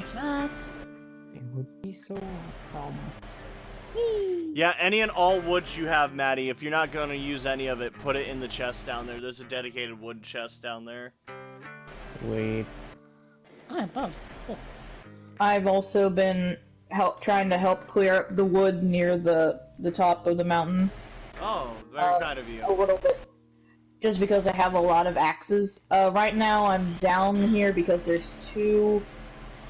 It would be so awesome. Yeah, any and all woods you have, Maddie, if you're not going to use any of it, put it in the chest down there. There's a dedicated wood chest down there. Sweet. Oh, bugs. Cool. I've also been trying to help clear up the wood near the top of the mountain Oh, very kind of you. a little bit, just because I have a lot of axes. Right now I'm down here because there's two,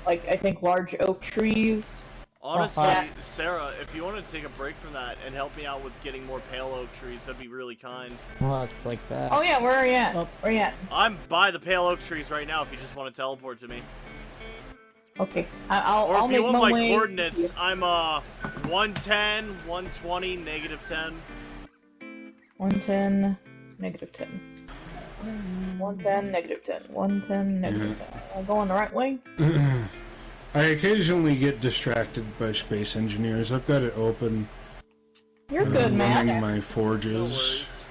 like, I think large oak trees. Honestly, Yeah. Sarah, if you want to take a break from that and help me out with getting more pale oak trees, that'd be really kind. Well, it's like that. Oh yeah, where are you at? Well- Where are you at? I'm by the pale oak trees right now if you just want to teleport to me. Okay, Or I'll if make you want my my way. coordinates, I'm 110, 120, negative 10. 110, negative 10. 110, negative 10. 110, negative 10. Am I going the right way? I occasionally get distracted by space engineers. I've got it open. You're and good, I'm man. running my No forges. worries.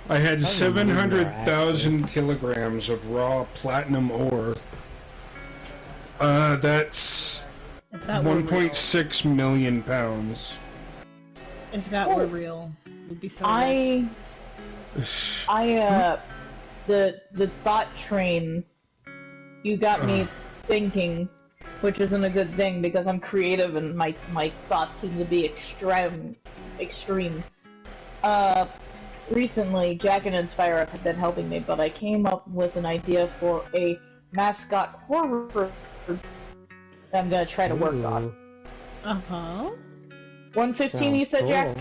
I had How do you 700,000 use your kilograms of raw platinum ore. That's If that were real, 1.6 million pounds. if that were real, it would be so nice. The thought train, you got me thinking, which isn't a good thing because I'm creative and my thoughts seem to be extreme. Recently, Jack and Inspire have been helping me, but I came up with an idea for a mascot horror that I'm gonna try to work on. Uh-huh. 115, you said, Jack?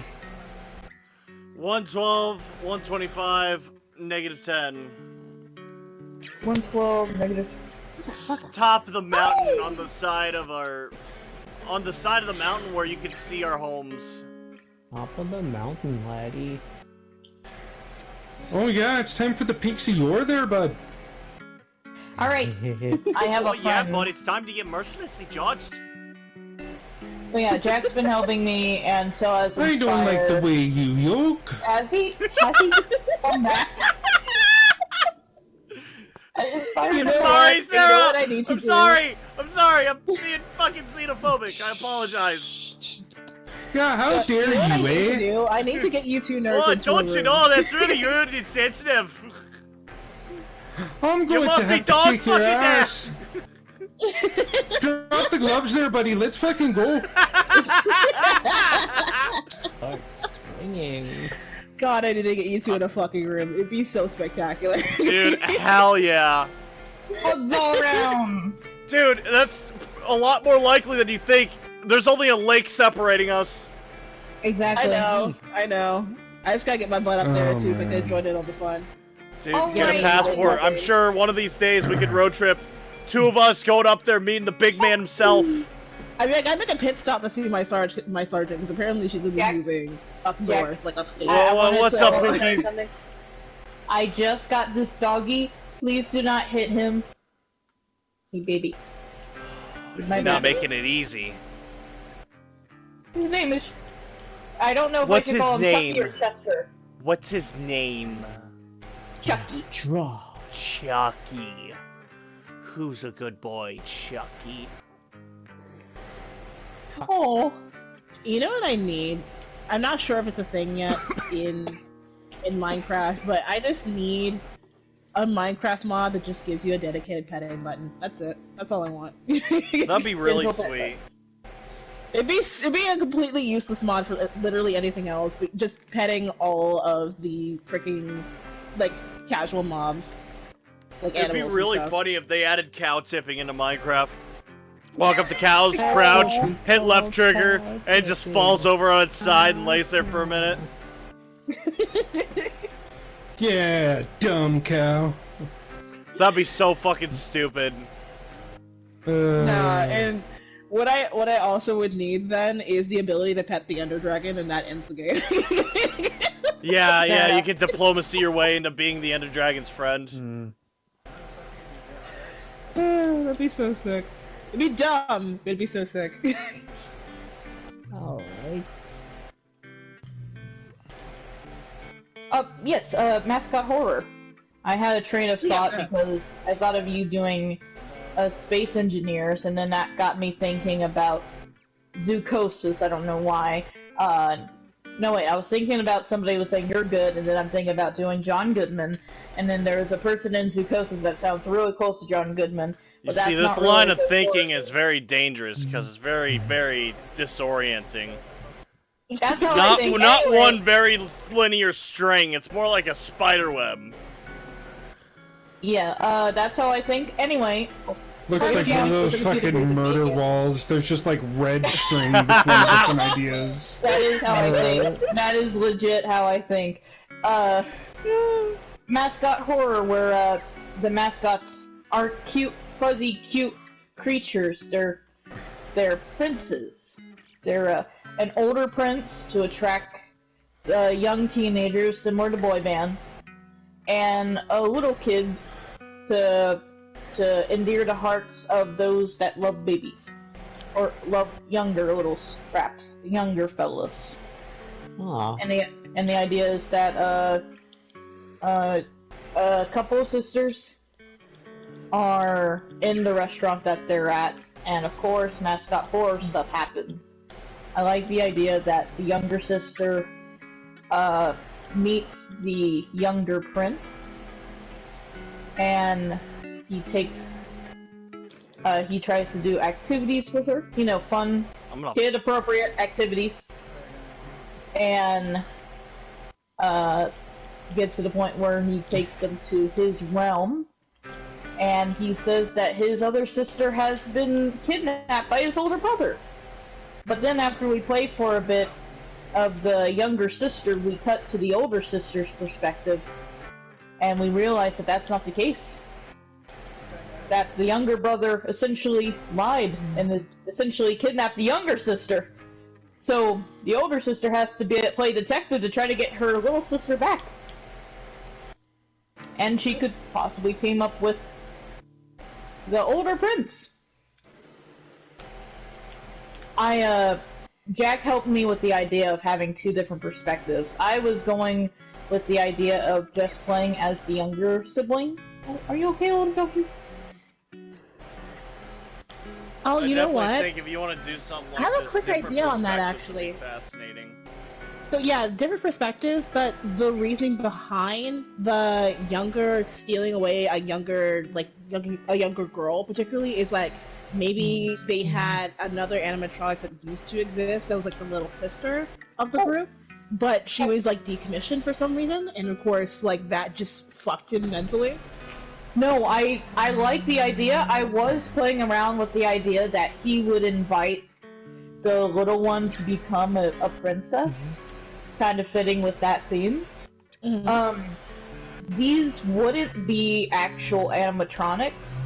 112, 125, -10. 112, negative. Top of the mountain on the side of the mountain where you can see our homes. Top of the mountain, laddie. Oh yeah, it's time for the peaks of yore there, bud. Alright, I have a Oh yeah, plan. but it's time to get mercilessly judged. So yeah, Jack's been helping me, and so has I don't like the Inspire. way you yoke. Has he come back? Inspire, You know come Sorry, what? You Sarah! know what I need to I'm do? sorry! I'm sorry! I'm being fucking xenophobic. I apologize. Yeah, how dare You know what I you, need to eh? do? I need to get you two nerds What? into a Don't you room. know? That's really rude and sensitive. I'm going must to be have to dog kick your fucking ass. Drop the gloves there, buddy. Let's fucking go. Start swinging. God, I need to get you two in a fucking room. It'd be so spectacular. Dude, hell yeah. Hugs all around! Dude, that's a lot more likely than you think. There's only a lake separating us. Exactly. I know. I just gotta get my butt up there Oh, too, so I man. can join in on the fun. Dude, Oh, get a right. passport. I'm Right. sure one of these days we could road trip. Two of us going up there meeting the big man himself. I mean, I gotta make a pit stop to see my sergeant, because apparently she's gonna be Jack- moving up Jack- north, like upstate. Well, wanted what's to- up, I wanted to Pookie? say something. I just got this doggy. Please do not hit him. Hey, baby. My You're not bad. making it easy. His name is... I don't know if What's I can his call him name? Chucky or Chester. What's his name? Chucky. Draw. Chucky. Who's a good boy, Chucky? Oh. You know what I need? I'm not sure if it's a thing yet in Minecraft, but I just need a Minecraft mod that just gives you a dedicated petting button. That's it. That's all I want. That'd be really Physical sweet. It'd be a completely useless mod for literally anything else, but just petting all of the freaking like casual mobs, like It'd be animals. really and stuff. funny if they added cow tipping into Minecraft. Walk up to cows, crouch, hit left trigger, and it just falls over on its side and lays there for a minute. Yeah, dumb cow. That'd be so fucking stupid. Nah, and what I also would need then is the ability to pet the Ender Dragon, and that ends the game. Yeah, you can diplomacy your way into being the Ender Dragon's friend. That'd be so sick. It'd be dumb. It'd be so sick. Alright. Yes, mascot horror. I had a train of thought Yeah. because I thought of you doing space engineers, and then that got me thinking about Zoocosis. I don't know why. No, wait, I was thinking about somebody was saying you're good, and then I'm thinking about doing John Goodman, and then there's a person in Zoocosis that sounds really close to John Goodman. You But that's see, this not line really of the thinking horror. is very dangerous because it's very, very disorienting. That's how I Not think. not Anyway, one very linear string. It's more like a spider web. Yeah, that's how I think. Anyway, Looks Sorry, like Jam, one of those listen to the fucking music murder video. walls. There's just like red string between different ideas. that is how I think. That is legit how I think. Mascot horror, where the mascots are cute, fuzzy, cute creatures. They're princes. They're an older prince to attract young teenagers, similar to boy bands, and a little kid to endear the hearts of those that love babies or love younger little scraps, younger fellas. Aw. And the idea is that a couple of sisters are in the restaurant that they're at, and of course mascot horror stuff happens. I like the idea that the younger sister meets the younger prince, and he tries to do activities with her, fun, kid-appropriate activities, and gets to the point where he takes them to his realm, and he says that his other sister has been kidnapped by his older brother. But then after we play for a bit of the younger sister, we cut to the older sister's perspective, and we realize that that's not the case. That the younger brother essentially lied and is essentially kidnapped the younger sister. So the older sister has to play detective to try to get her little sister back. And she could possibly team up with the older prince. Jack helped me with the idea of having two different perspectives. I was going with the idea of just playing as the younger sibling. Are you okay, little Doki? Oh, you know what? I think if you want to do something like I have a this, quick different idea on that, perspectives would be actually. Fascinating. So yeah, different perspectives, but the reasoning behind the younger stealing away a younger girl, particularly, is like maybe they had another animatronic that used to exist that was like the little sister of the group, but she was like decommissioned for some reason, and of course, like that just fucked him mentally. No, I like the idea. I was playing around with the idea that he would invite the little one to become a princess, kind of fitting with that theme. These wouldn't be actual animatronics.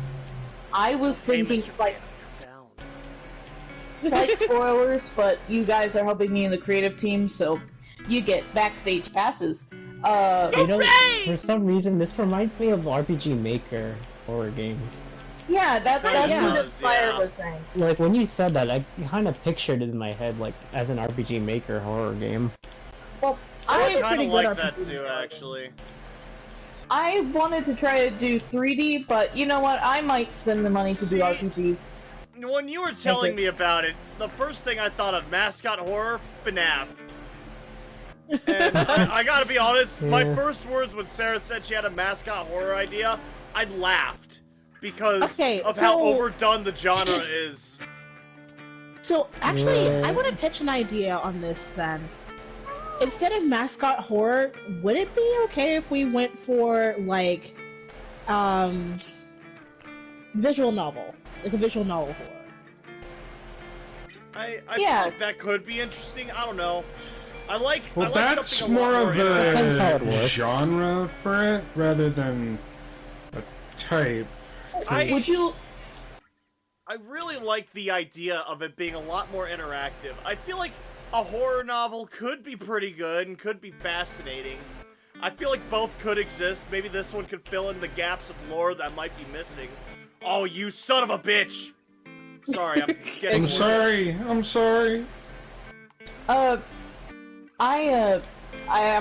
I was thinking, like spoilers, but you guys are helping me in the creative team, so you get backstage passes. For some reason, this reminds me of RPG Maker horror games. Yeah, that's what does, Fire yeah. was saying. Like, when you said that, I kind of pictured it in my head, like, as an RPG Maker horror game. Well, I I kind of like that RPG too, actually. I wanted to try to do 3D, but you know what? I might spend the money to do See? RPG. When you were telling me about it, the first thing I thought of, mascot horror, FNAF. And I gotta be honest, my first words when Sarah said she had a mascot horror idea, I laughed. Because of how overdone the genre is. So actually, I want to pitch an idea on this then. Instead of mascot horror, would it be okay if we went for like visual novel, like a visual novel horror? I feel like that could be interesting. I don't know. Well, I like that's something a lot more of Depends how it a works. genre for it rather than a type. Would you? I really like the idea of it being a lot more interactive. I feel like a horror novel could be pretty good and could be fascinating. I feel like both could exist. Maybe this one could fill in the gaps of lore that might be missing. Oh, you son of a bitch! Sorry, I'm getting worse. I'm sorry. I'm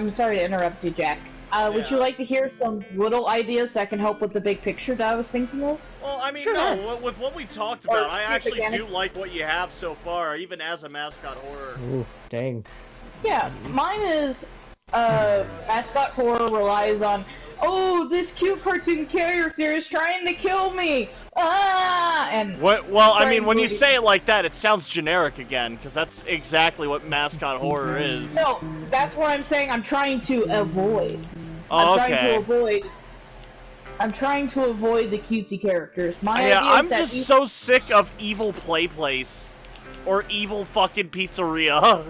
sorry to interrupt you, Jack. Would you like to hear some little ideas that can help with the big picture that I was thinking of? Well, I mean, Sure. no, with what we talked about, I actually organic. do like what you have so far, even as a mascot horror. Ooh, dang. Yeah, mine is, mascot horror relies on, oh, this cute cartoon character is trying to kill me! Ah! And What? Well, I mean, Right, when you movie. say it like that, it sounds generic again, because that's exactly what mascot horror is. no, that's what I'm saying I'm trying to avoid. Oh, I'm trying to avoid the cutesy characters. My Yeah, idea is I'm that just so sick of evil play place. Or evil fucking pizzeria.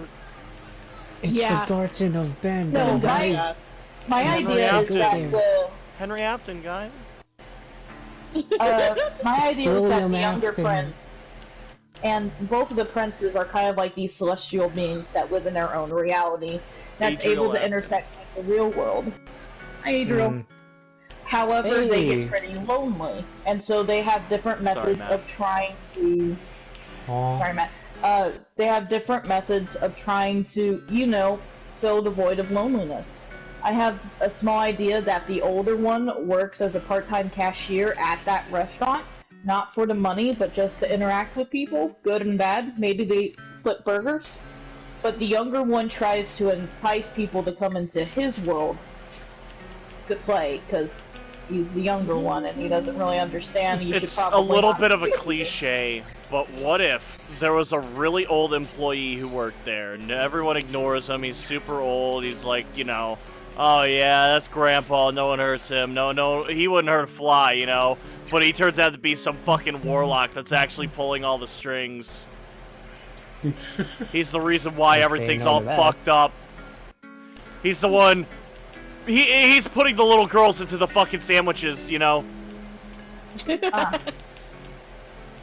It's Yeah. the Garden of Ben. No, guys. my idea is Afton. that Henry Afton, guys. my idea is that William the younger Afton. prince and both of the princes are kind of like these celestial beings that live in their own reality that's Adriel able to Afton. intersect with the real world. Hi, Adriel. Mm. However, they Hey. get pretty lonely, and so they have different methods Matt. of trying to. Aw. Sorry, Matt. They have different methods of trying to, fill the void of loneliness. I have a small idea that the older one works as a part-time cashier at that restaurant, not for the money, but just to interact with people, good and bad. Maybe they flip burgers. but the younger one tries to entice people to come into his world to play, because he's the younger one and he doesn't really understand. You It's should a probably little not bit of a do it. cliche, but what if there was a really old employee who worked there, and everyone ignores him, he's super old, he's like, you know, oh yeah, that's Grandpa, no one hurts him, no, he wouldn't hurt a fly, you know, but he turns out to be some fucking warlock that's actually pulling all the strings. He's the reason why I'd say everything's no all to that. fucked up. He's the one... He's putting the little girls into the fucking sandwiches, you know?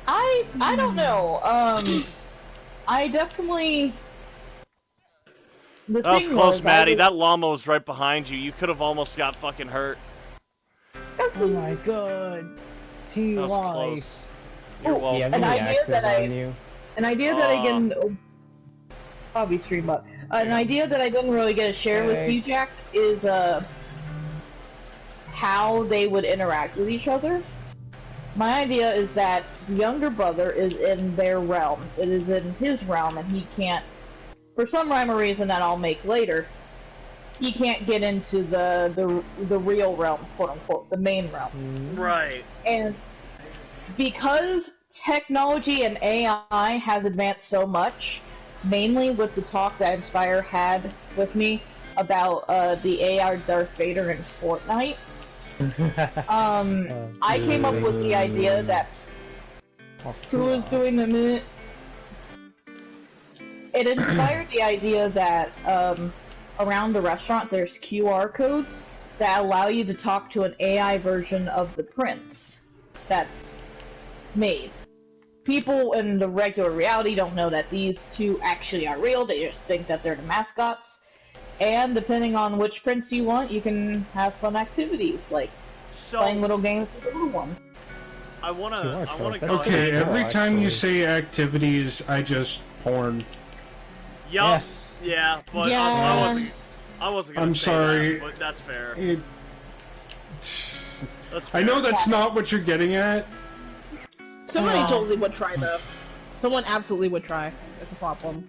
I don't know. I definitely. The That was thing close, I Maddie. was- That llama was right behind you. You could have almost got fucking hurt. Oh my god. That was TY. close. You're Oh, welcome. Yeah, An many idea axes that I- on you. An idea that I didn't. Probably stream up. An idea that I didn't really get to share with you, Thanks. Jack, is how they would interact with each other. My idea is that the younger brother is in their realm. It is in his realm, and he can't, for some rhyme or reason that I'll make later, he can't get into the real realm, quote unquote, the main realm. Right. And because technology and AI has advanced so much, mainly with the talk that Inspire had with me about the AI Darth Vader in Fortnite, I came up with the idea that who was doing the minute. It inspired the idea that around the restaurant there's QR codes that allow you to talk to an AI version of the prince that's made. People in the regular reality don't know that these two actually are real, they just think that they're the mascots. And depending on which prince you want, you can have fun activities, like playing So, little games with the little one. I wanna Sure, go Okay, ahead. every time you actually. say activities, I just porn. Yup. Yeah, but Yeah. I wasn't gonna I'm say sorry. that, but that's fair. It... That's I fair. know that's not what you're getting at. Somebody No. totally would try though. Someone absolutely would try. That's a problem.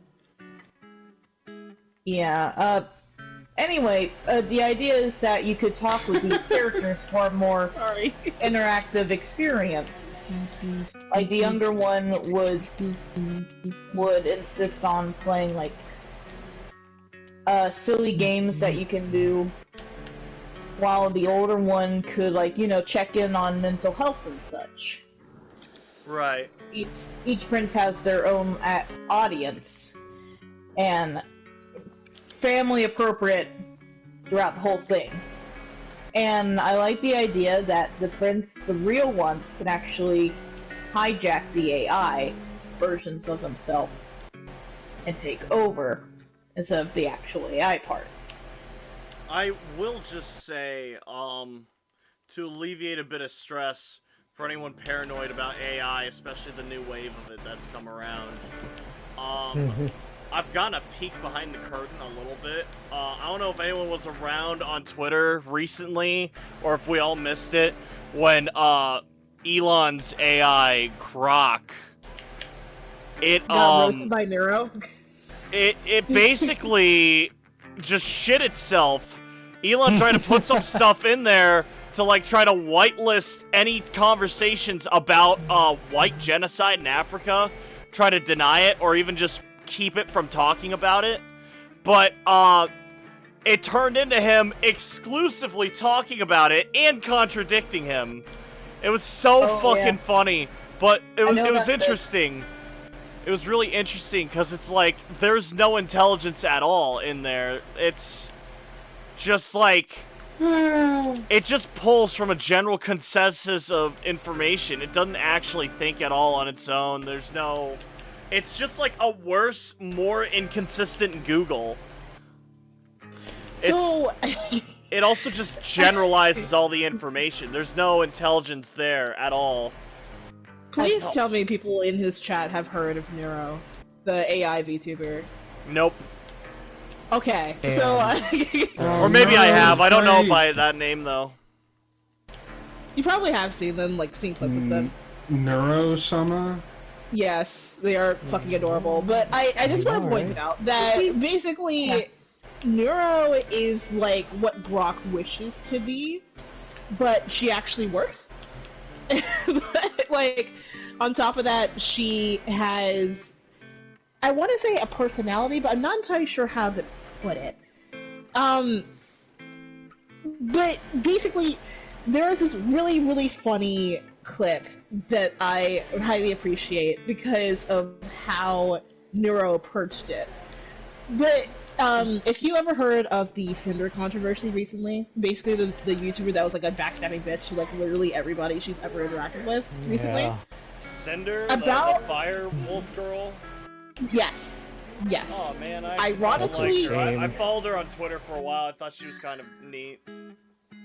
Yeah, anyway, the idea is that you could talk with these characters for a more Sorry. interactive experience. Like, the younger one would insist on playing, like, silly games that you can do, while the older one could, like, you know, check in on mental health and such. Right. Each prince has their own audience, and family appropriate throughout the whole thing. And I like the idea that the prince, the real ones, can actually hijack the AI versions of himself and take over instead of the actual AI part. I will just say, to alleviate a bit of stress for anyone paranoid about AI, especially the new wave of it that's come around, I've gotten a peek behind the curtain a little bit. I don't know if anyone was around on Twitter recently, or if we all missed it, when Elon's AI, Grok, it Got roasted by Neuro. it basically just shit itself. Elon tried to put some stuff in there to like try to whitelist any conversations about white genocide in Africa, try to deny it or even just keep it from talking about it. But it turned into him exclusively talking about it and contradicting him. It was so Oh, fucking yeah. funny, but it was know about this. interesting. It was really interesting because it's like there's no intelligence at all in there. It's just like it just pulls from a general consensus of information. It doesn't actually think at all on its own. There's no. It's just like a worse, more inconsistent Google. So, It also just generalizes all the information. There's no intelligence there at all. please tell me people in his chat have heard of Neuro, the AI VTuber. Nope. Okay, so Or maybe I have. I don't know right. by that name though. you probably have seen them, like seen clips of them. Neuro-sama? Yes, they are fucking adorable. But I just want to point it out that basically Neuro is like what Brock wishes to be, but she actually works. But, like, on top of that, she has, I want to say a personality, but I'm not entirely sure how to put it. But basically, there is this really, really funny clip that I highly appreciate because of how Neuro approached it. But if you ever heard of the Cinder controversy recently, basically the YouTuber that was like a backstabbing bitch to like literally everybody she's ever interacted with recently. Yeah. Cinder, About- the fire wolf girl. Yes. Yes. Oh man, I Ironically- liked her. I followed her on Twitter for a while. I thought she was kind of neat.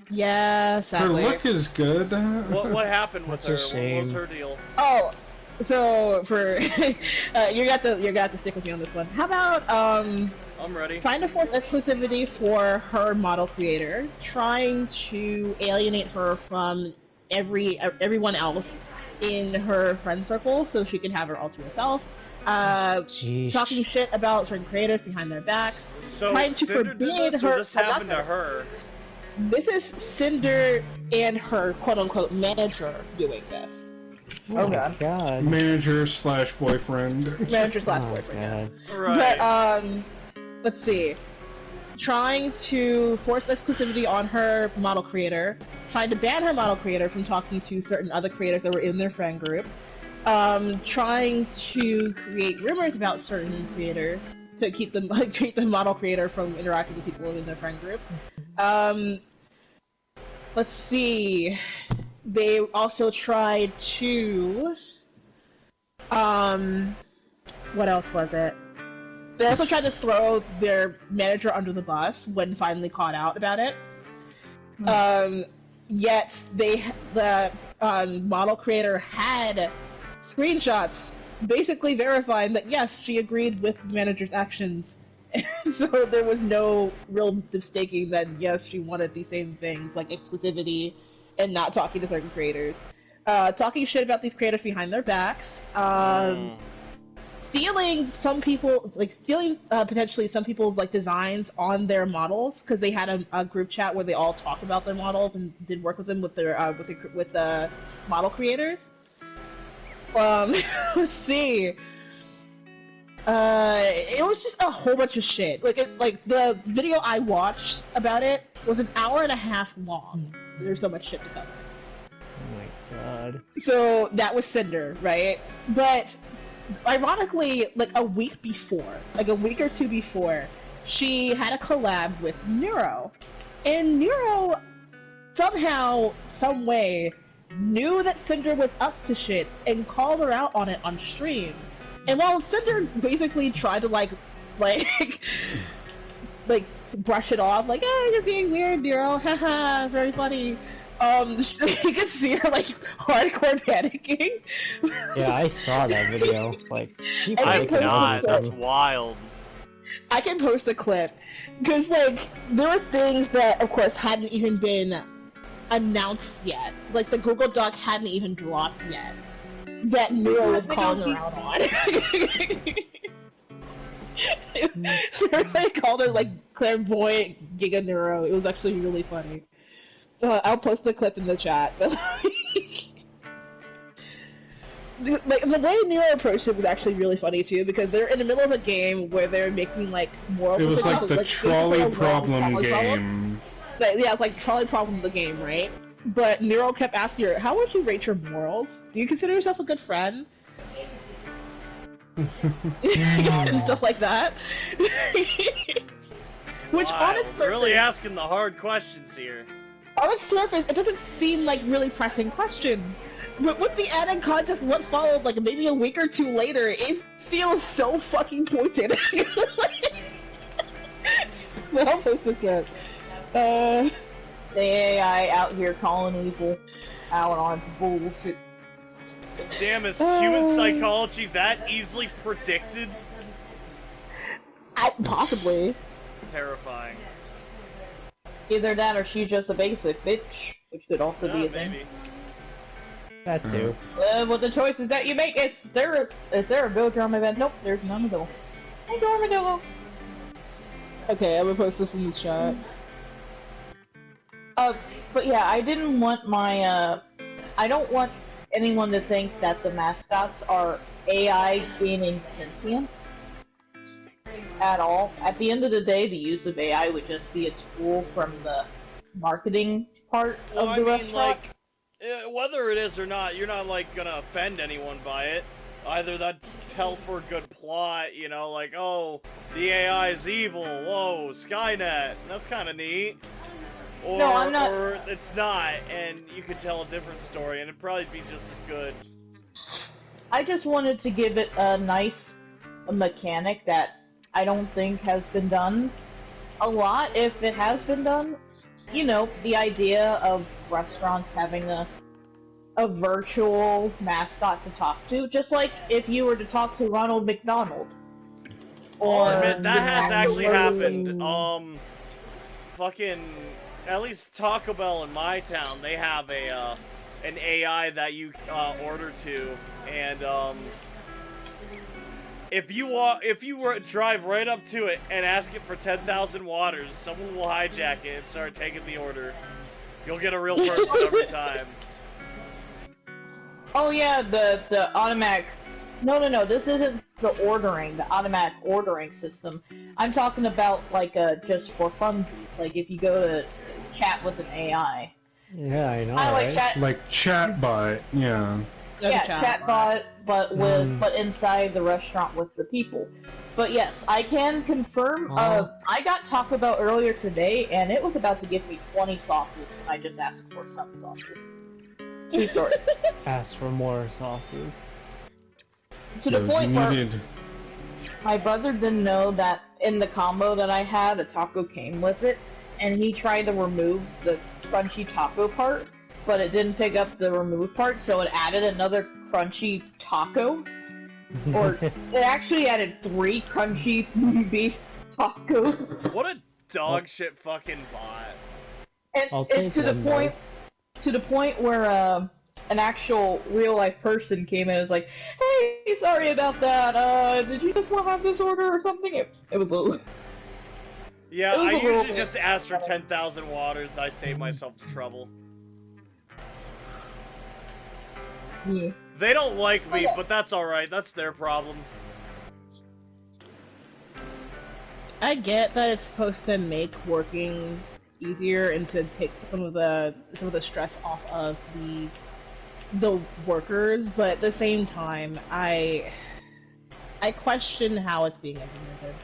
Yeah, Her sadly. look is good. What happened with That's her? a What was shame. her deal? Oh, so for you're gonna have to stick with me on this one. How about I'm ready. trying to force exclusivity for her model creator, trying to alienate her from everyone else in her friend circle so she can have her all to herself. Jeez. Talking shit about certain creators behind their backs. So trying to Cinder did forbid this, her- or this happened to her? This is Cinder and her quote-unquote manager doing this. Oh my god. Manager / boyfriend. Manager / Oh, boyfriend, yes. God. Right. But let's see. Trying to force exclusivity on her model creator, trying to ban her model creator from talking to certain other creators that were in their friend group, trying to create rumors about certain creators to keep the model creator from interacting with people in their friend group. Let's see. They also tried to what else was it? They also tried to throw their manager under the bus when finally caught out about it. Yet the model creator had screenshots basically verifying that yes, she agreed with the manager's actions. So there was no real mistaking that yes, she wanted the same things like exclusivity and not talking to certain creators. Talking shit about these creators behind their backs. Stealing potentially some people's like designs on their models because they had a group chat where they all talked about their models and did work with them with their with the model creators. Let's see. It was just a whole bunch of shit. Like the video I watched about it was an hour and a half long. There's so much shit to cover. Oh my god. So that was Cinder, right? But ironically, like a week or two before, she had a collab with Neuro. And Neuro somehow, some way, knew that Cinder was up to shit and called her out on it on stream. And while Cinder basically tried to like brush it off, like, oh, you're being weird, Neuro, haha, very funny. You can see her like hardcore panicking. Yeah, I saw that video. Like, she I I've posted not. the- That's wild. I can post a clip because like there were things that, of course, hadn't even been announced yet. Like the Google Doc hadn't even dropped yet. That Neuro was calling her out on. So everybody called her like clairvoyant Giga Neuro. It was actually really funny. I'll post the clip in the chat. But, like the way Neuro approached it was actually really funny too, because they're in the middle of a game where they're making like moral. It was decisions, like the basically a trolley moral problem trolley problem. game. Yeah, it's like trolley problem of the game, right? But Neuro kept asking her, "How would you rate your morals? Do you consider yourself a good friend?" And stuff like that. Which on its surface, Really asking the hard questions here. on its surface, it doesn't seem like really pressing questions. But with the added context, what followed, like maybe a week or two later, it feels so fucking pointed. But I'll post the clip. The AI out here calling people out on bullshit. Damn, is human psychology that easily predicted? Possibly. Terrifying. Either that or she's just a basic bitch, which could also be Yeah, a thing. maybe. That too. With the choices that you make, is there a villager on my bed? Nope, there's none of them. Hey, Armadillo. Okay, I'm gonna post this in the chat. But yeah, I didn't want my, I don't want anyone to think that the mascots are AI gaining sentience at all. At the end of the day, the use of AI would just be a tool from the marketing part Well, of I the mean, restaurant. like, whether it is or not, you're not, like, gonna offend anyone by it. Either that tell for a good plot, you know, like, oh, the AI is evil, whoa, Skynet, that's kind of neat. Or, No, I'm not- or it's not, and you could tell a different story, and it'd probably be just as good. I just wanted to give it a nice mechanic that I don't think has been done a lot. If it has been done, you know, the idea of restaurants having a virtual mascot to talk to, just like if you were to talk to Ronald McDonald. I'll admit, the that has actually Macaroon. happened. Fucking, at least Taco Bell in my town, they have a, an AI that you, order to, and, if you were drive right up to it and ask it for 10,000 waters, someone will hijack it and start taking the order. You'll get a real person every time. Oh yeah, the automatic. No. This isn't the ordering, the automatic ordering system. I'm talking about like just for funsies. Like if you go to chat with an AI. Yeah, I know, I like right? chat. Like chatbot, yeah. Yeah, chatbot, but but inside the restaurant with the people. But yes, I can confirm. I got Taco Bell earlier today, and it was about to give me 20 sauces, and I just asked for some sauces. True story. Ask for more sauces. To the Yo, point you where needed- my brother didn't know that in the combo that I had, a taco came with it, and he tried to remove the crunchy taco part, but it didn't pick up the remove part, so it added another crunchy taco. Or it actually added 3 crunchy beef tacos. What a dog shit fucking bot. I'll And take to the one, point, to the point where an actual real life person came in and was like, "Hey, sorry about that. Did you just want to have this order or something?" It was a Yeah, It was I a little usually bit just ask for 10,000 waters. I save myself the trouble. yeah. They don't like me, yeah. but that's alright. That's their problem. I get that it's supposed to make working easier and to take some of the stress off of the workers, but at the same time, I question how it's being implemented.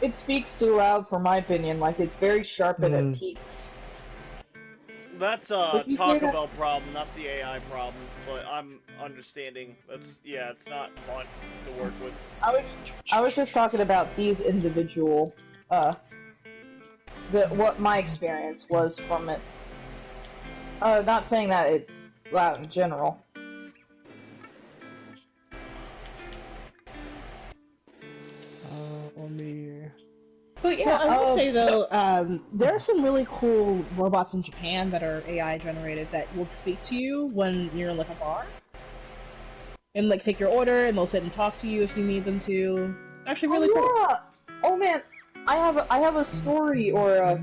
It speaks too loud for my opinion. Like it's very sharp and it peaks. That's Would you say Taco that- Bell problem, not the AI problem. But I'm understanding. Yeah, it's not fun to work with. I was just talking about these individual, what my experience was from it. Not saying that it's loud in general. Let me... But So yeah, I will say though, there are some really cool robots in Japan that are AI generated that will speak to you when you're in like a bar, and like take your order, and they'll sit and talk to you if you need them to. It's actually really cool. yeah. Oh man, I have a story or a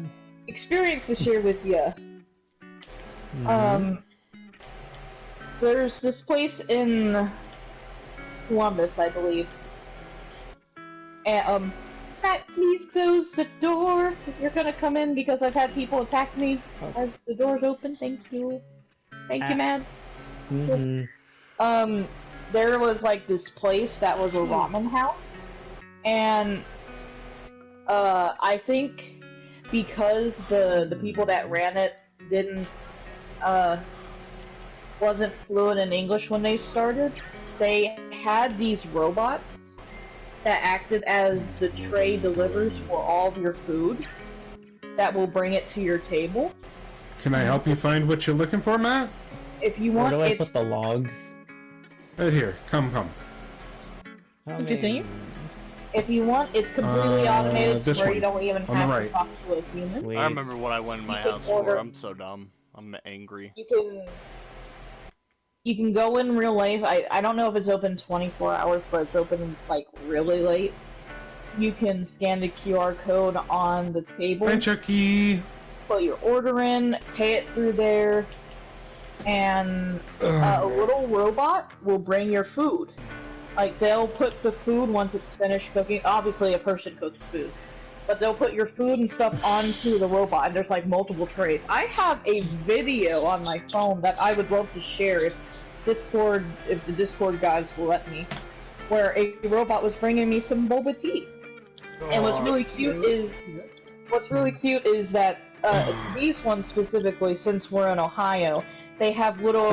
experience to share with you. There's this place in Columbus, I believe. And Matt, please close the door if you're gonna come in because I've had people attack me as the door's open. Thank you. Thank you, Matt. There was like this place that was a ramen house, and I think because the people that ran it didn't wasn't fluent in English when they started, they had these robots that acted as the tray delivers for all of your food that will bring it to your table. Can I help you find what you're looking for, Matt? If you Where want, do I it's put the logs? Right here. Come. Continue. if you want, it's completely automated this where one, you don't even on the have to right. talk to a human. Sweet. I remember what I went in my You can house order- for. I'm so dumb. I'm angry. You can You can go in real life. I don't know if it's open 24 hours, but it's open like really late. You can scan the QR code on the table, Hi, Chucky. put your order in, pay it through there, and a little robot will bring your food. Like, they'll put the food once it's finished cooking. Obviously, a person cooks food. But they'll put your food and stuff onto the robot, and there's like multiple trays. I have a video on my phone that I would love to share if the Discord guys will let me, where a robot was bringing me some boba tea. And what's really cute is that these ones specifically, since we're in Ohio, they have little.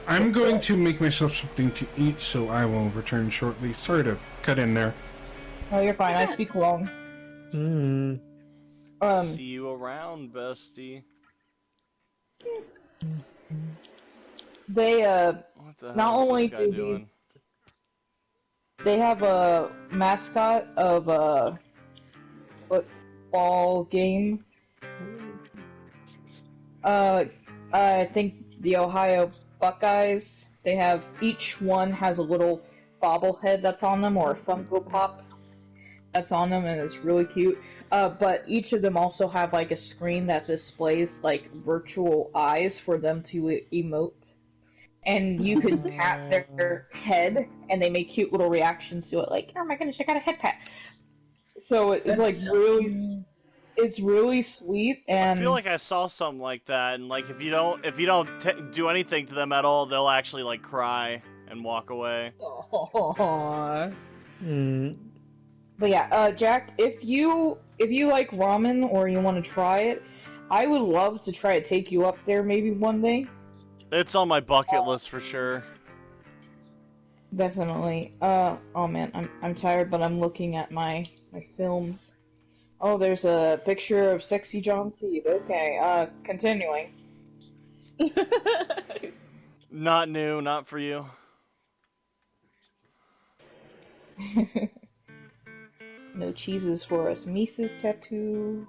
I'm going to make myself something to eat, so I will return shortly. Sorry to cut in there. Oh, you're fine. I speak long. See you around, bestie. They What the hell not is only this guy do doing? these, they have a mascot of a football game. I think the Ohio Buckeyes. They have each one has a little bobblehead that's on them, or a Funko Pop that's on them, and it's really cute. But each of them also have like a screen that displays like virtual eyes for them to emote, and you could pat their head, and they make cute little reactions to it, like, "Oh my goodness, I got a head pat." So it's That's like so really, it's really sweet, and I feel like I saw something like that, and like if you don't do anything to them at all, they'll actually like cry and walk away. Aww. But yeah, Jack, if you like ramen or you want to try it, I would love to try to take you up there maybe one day. It's on my bucket list for sure. Definitely. Oh man, I'm tired, but I'm looking at my films. Oh, there's a picture of sexy John Seed. Okay, continuing. Not new, not for you. No cheeses for us. Mises tattoo.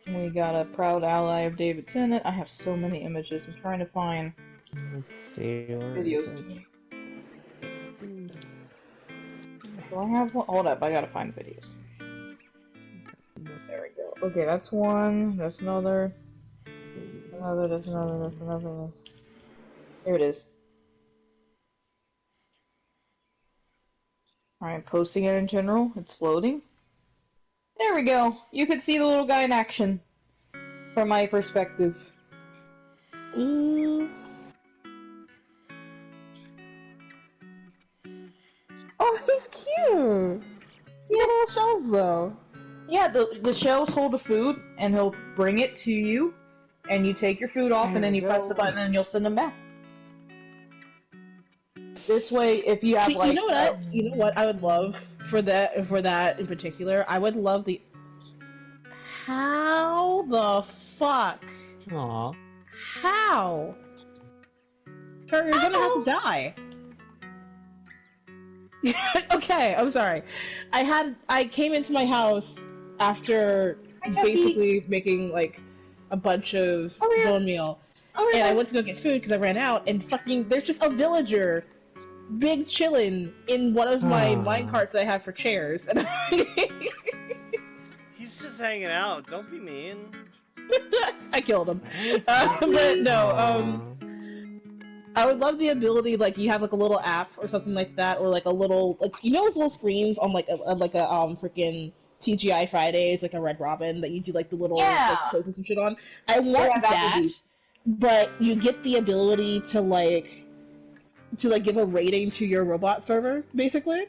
We got a proud ally of David Tennant. I have so many images. I'm trying to find Let's see. Where is videos. it? Do I have one? Hold up, I gotta find videos. There we go. Okay, that's one. That's another. That's another. Here it is. Alright, posting it in general. It's loading. There we go. You could see the little guy in action. From my perspective. Oh, he's cute. He had little shelves though. Yeah, the shelves hold the food, and he'll bring it to you, and you take your food off, and then you press the button, and you'll send them back. This way, if you have See, like, you know what I would love for that in particular. I would love the. How the fuck? Aw. How? Sir, you're gonna have to die. Okay, I'm sorry. I came into my house after basically making like a bunch of bone meal, and I went to go get food because I ran out, and fucking there's just a villager, big chillin' in one of my mine carts that I have for chairs. And He's just hanging out. Don't be mean. I killed him. But no, I would love the ability, like, you have like a little app or something like that, or like a little, like, you know, those little screens on like a freaking TGI Fridays, like a Red Robin, that you do like the little like, quizzes and shit on. I want that, but you get the ability to like give a rating to your robot server, basically.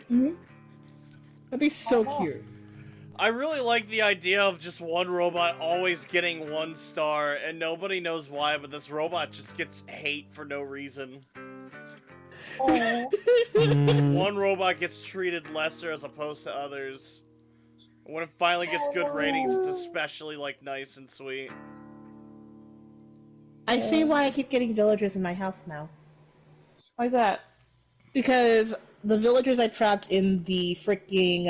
That'd be so cute. I really like the idea of just one robot always getting 1 star, and nobody knows why, but this robot just gets hate for no reason. One robot gets treated lesser as opposed to others. When it finally gets good ratings, it's especially, like, nice and sweet. I see why I keep getting villagers in my house now. why is that? Because the villagers I trapped in the freaking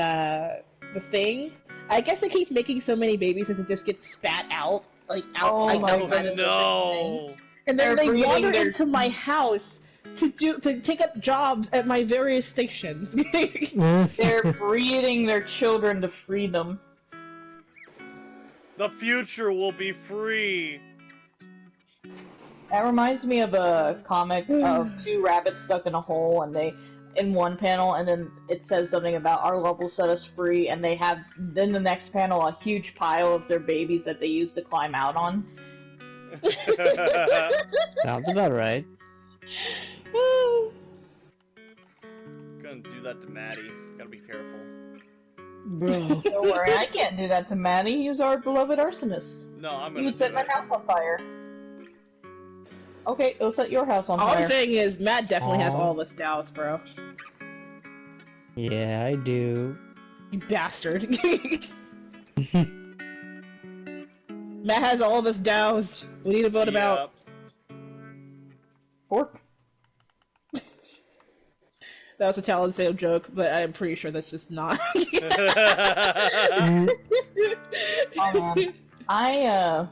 the thing, I guess they keep making so many babies that they just get spat out like out Oh like my outside of the freaking thing. No. And then They're they breeding wander their- into my house to take up jobs at my various stations. They're breeding their children to freedom. The future will be free. That reminds me of a comic of two rabbits stuck in a hole, and they, in one panel, and then it says something about our love will set us free, and they have, in the next panel, a huge pile of their babies that they use to climb out on. Sounds about right. Gonna do that to Maddie. Gotta be careful. Bro. Don't worry, I can't do that to Maddie. He's our beloved arsonist. No, I'm He gonna would do set my it. house on fire. Okay, it'll set your house on All fire. I'm saying is Matt definitely has Aw. all the stouts, bro. Yeah, I do. You bastard. Matt has all of his dows. We need to vote about. Pork. That was a talent sale joke, but I'm pretty sure that's just not. Oh, man.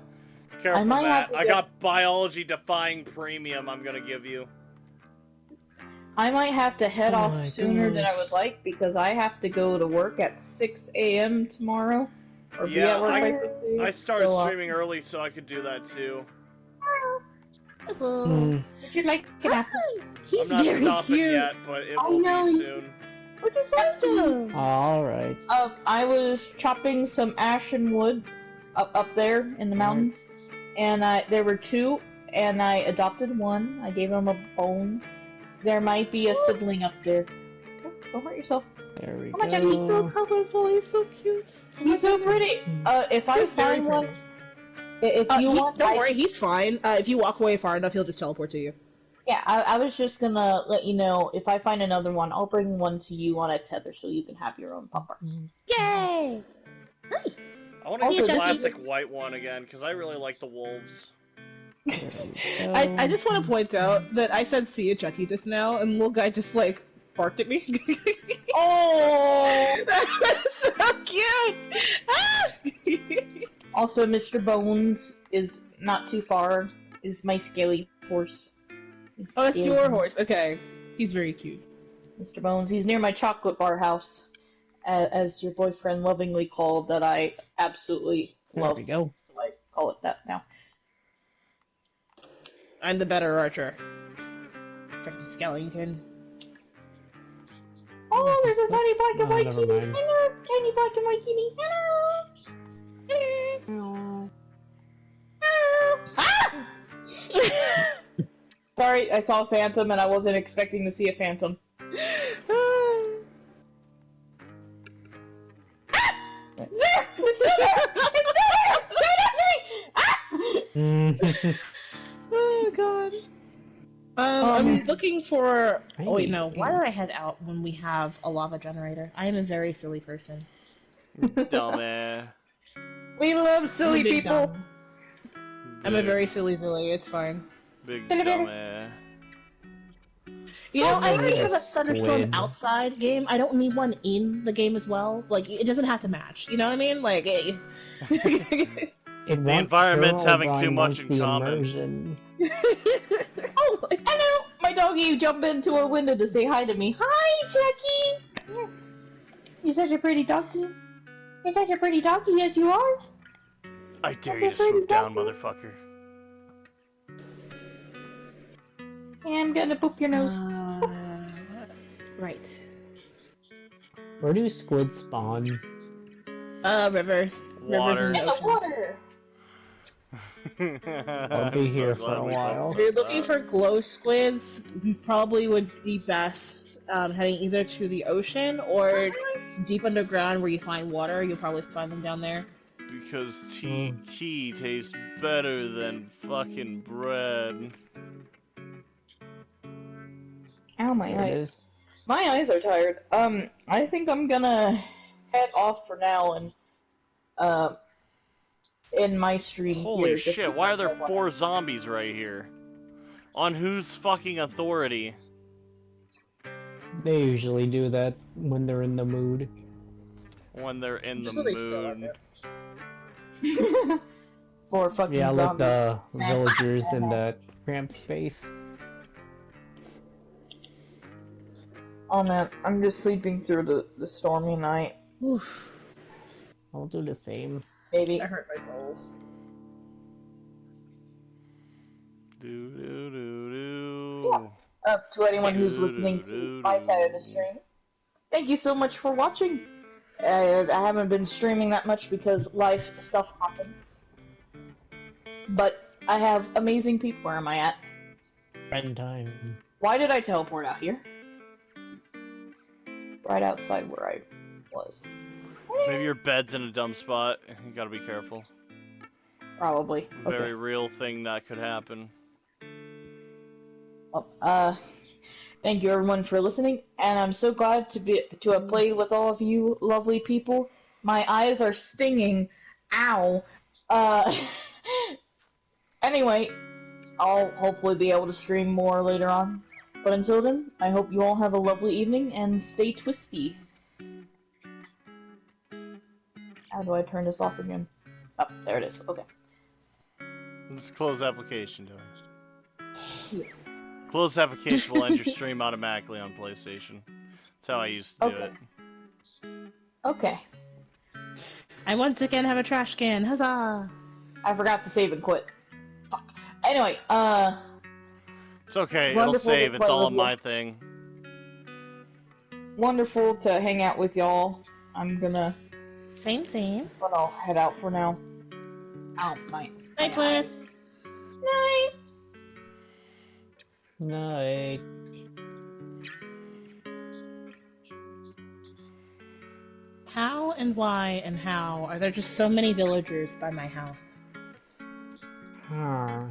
Careful, might have Matt. to I get- got biology defying premium I'm gonna give you. I might have to head Oh off my sooner than I gosh. would like because I have to go to work at 6 a.m. tomorrow. Or be Yeah, at work by 6 a.m. I started So, streaming early so I could do that too. Would you like an apple? He's I'm not very stopping cute. yet, but it I will know. be soon. What is that? Alright. I was chopping some ashen wood up there in the mountains, and there were two, and I adopted one. I gave him a bone. There might be a sibling up there. Don't hurt yourself. There we How much go. have you He's so colorful. He's so cute. He's so pretty. If I He's very find one, pretty. if you want, Don't worry, he's fine. If you walk away far enough, he'll just teleport to you. yeah, I was just gonna let you know if I find another one, I'll bring one to you on a tether so you can have your own pupper. Yay! I want to Also, get the Jackie- classic white one again because I really like the wolves. I just want to point out that I said see ya Chucky just now, and little guy just like barked at me. Oh! That's so cute! Also, Mr. Bones is not too far. Is my scaly horse. Oh, that's Yeah. your horse. Okay. He's very cute. Mr. Bones. He's near my chocolate bar house, as your boyfriend lovingly called that I absolutely There love. we go. So I call it that now. I'm the better archer. Chucky Skellington. Oh, there's a tiny black and Oh, white never kitty. mind. Hello, tiny black and white kitty. Hello. Ah! Sorry, I saw a phantom and I wasn't expecting to see a phantom. There! It's there! It's there! It's there! Oh god. I'm looking for. I Oh wait, need no. to Why eat. did I head out when we have a lava generator? I am a very silly person. Dumbass. We love silly Big people. dumb. I'm a very silly Zilly. It's fine. big Bit of it. dumbass. You know, I Probably already a have a Thunderstorm squid. outside game. I don't need one in the game as well. Like, it doesn't have to match. You know what I mean? Like, It The won't environment's curl having too Brian much wants in the common. immersion. Oh, hello! My doggy jumped into a window to say hi to me. Hi, Jackie! You're such a pretty doggy. You're such a pretty doggy, yes you are. I dare you to swoop down, motherfucker. I'm gonna poop your nose. Right. Where do squids spawn? Rivers. Water. Rivers In and the oceans. water! I'll be here for a while. If you're looking for glow squids, you probably would be best heading either to the ocean or deep underground where you find water. You'll probably find them down there. Because key tastes better than fucking bread. Ow, my There it eyes. is. My eyes are tired. I think I'm gonna head off for now and, in my stream Holy here, just shit, why are there because I 4 zombies right here? On whose fucking authority? They usually do that when they're in the mood. When they're in the Just so they still are mood. there. for fucking Yeah, look, zombies. the villagers in the cramped space. Oh man, I'm just sleeping through the stormy night. Oof, I'll do the same. Maybe. I hurt my soul. Do do do Yeah. do. To anyone who's listening to my side of the stream, thank you so much for watching. I haven't been streaming that much because life stuff happened. But I have amazing people. Where am I at? Friend time. Why did I teleport out here? Right outside where I was. Maybe your bed's in a dumb spot. You gotta be careful. Probably. Very Okay. real thing that could happen. Well, thank you everyone for listening, and I'm so glad to have played with all of you lovely people. My eyes are stinging. Ow. Anyway, I'll hopefully be able to stream more later on. But until then, I hope you all have a lovely evening and stay twisty. How do I turn this off again? Oh, there it is. Okay. Let's close application, Tony. Yeah. Close application will end your stream automatically on PlayStation. That's how I used to do Okay. it. Okay. I once again have a trash can. Huzzah! I forgot to save and quit. Fuck. Anyway, It's okay, it'll Wonderful to save. It's play all with on you. my thing. wonderful to hang out with y'all. I'm gonna Same. but I'll head out for now. Ow, my Night twist. night. Night. How and why and how are there just so many villagers by my house? Ah.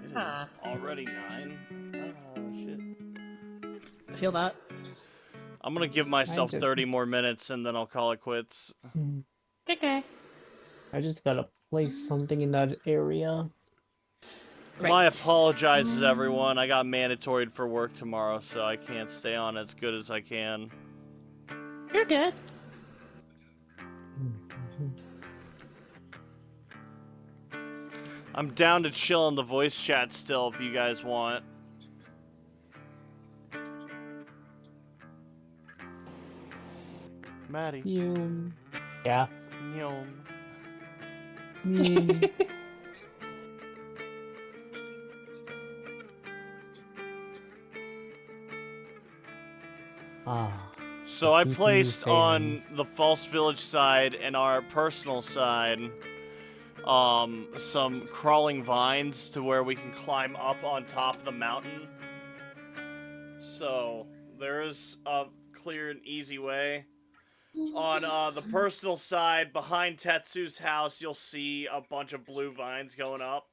It is Huh. already 9. Oh, shit. I feel that. I'm gonna give myself just- 30 more minutes and then I'll call it quits. Okay. I just gotta place something in that area. My Right. apologizes, everyone. I got mandatory for work tomorrow, so I can't stay on as good as I can. You're good. I'm down to chill in the voice chat still if you guys want. Maddie. You. Yeah. Nyom. Me. Ah. So I CPU placed on fans. the False Village side and our personal side some crawling vines to where we can climb up on top of the mountain. So there is a clear and easy way. On the personal side, behind Tetsu's house, you'll see a bunch of blue vines going up.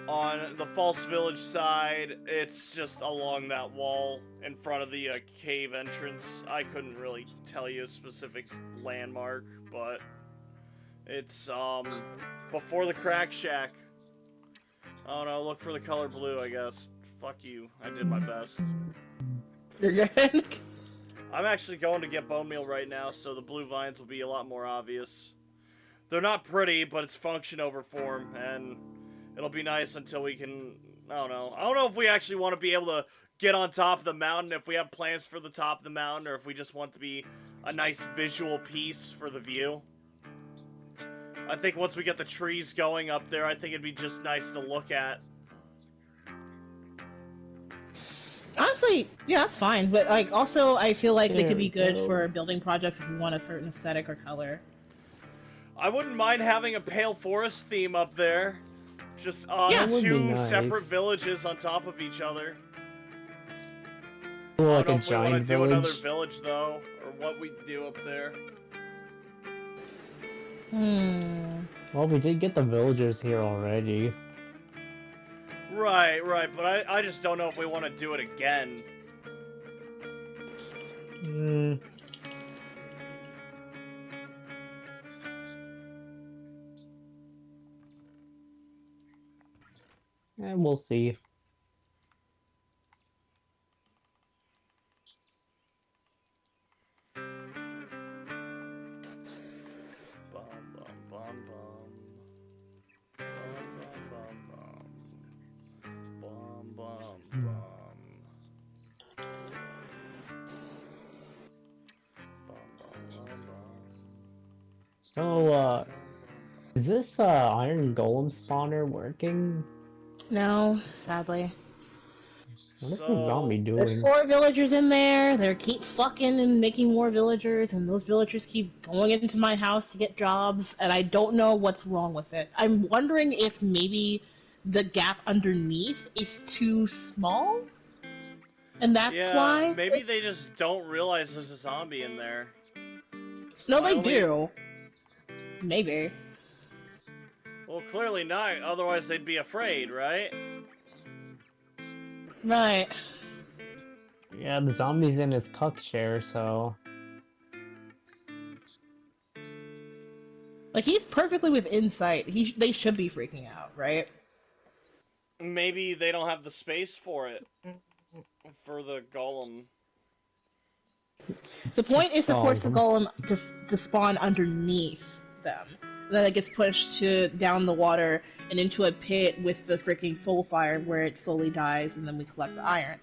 On the False Village side, it's just along that wall in front of the cave entrance. I couldn't really tell you a specific landmark, but it's before the Crack Shack. I don't know, look for the color blue, I guess. Fuck you, I did my best. You're good. I'm actually going to get bone meal right now, so the blue vines will be a lot more obvious. They're not pretty, but it's function over form, and it'll be nice until we can, I don't know if we actually want to be able to get on top of the mountain, if we have plans for the top of the mountain, or if we just want to be a nice visual piece for the view. I think once we get the trees going up there, I think it'd be just nice to look at. Honestly, yeah, that's fine. But like, also, I feel like they There could be we good go. for building projects if you want a certain aesthetic or color. I wouldn't mind having a pale forest theme up there. Just on Yeah. That would be two nice. separate villages on top of each other. Or I like don't know a if we want to giant do another village. village though, or what we do up there. Well, we did get the villagers here already. Right, but I just don't know if we want to do it again. Hmm. And we'll see. Bum, bum, bum, bum. So, is this Iron Golem spawner working? No, sadly. What is So, the zombie There's doing? 4 villagers in there. They keep fucking and making more villagers, and those villagers keep going into my house to get jobs, and I don't know what's wrong with it. I'm wondering if maybe the gap underneath is too small, and that's yeah, why. maybe they just don't realize there's a zombie in there. No, My they only- do. Maybe. Well, clearly not. Otherwise, they'd be afraid, right? Right. Yeah, the zombie's in his cuck chair, so... Like, he's perfectly within sight. They should be freaking out, right? Maybe they don't have the space for it. For the golem. The point is to force the Golem. golem to spawn underneath them. And then it gets pushed down the water and into a pit with the freaking soul fire where it slowly dies, and then we collect the iron.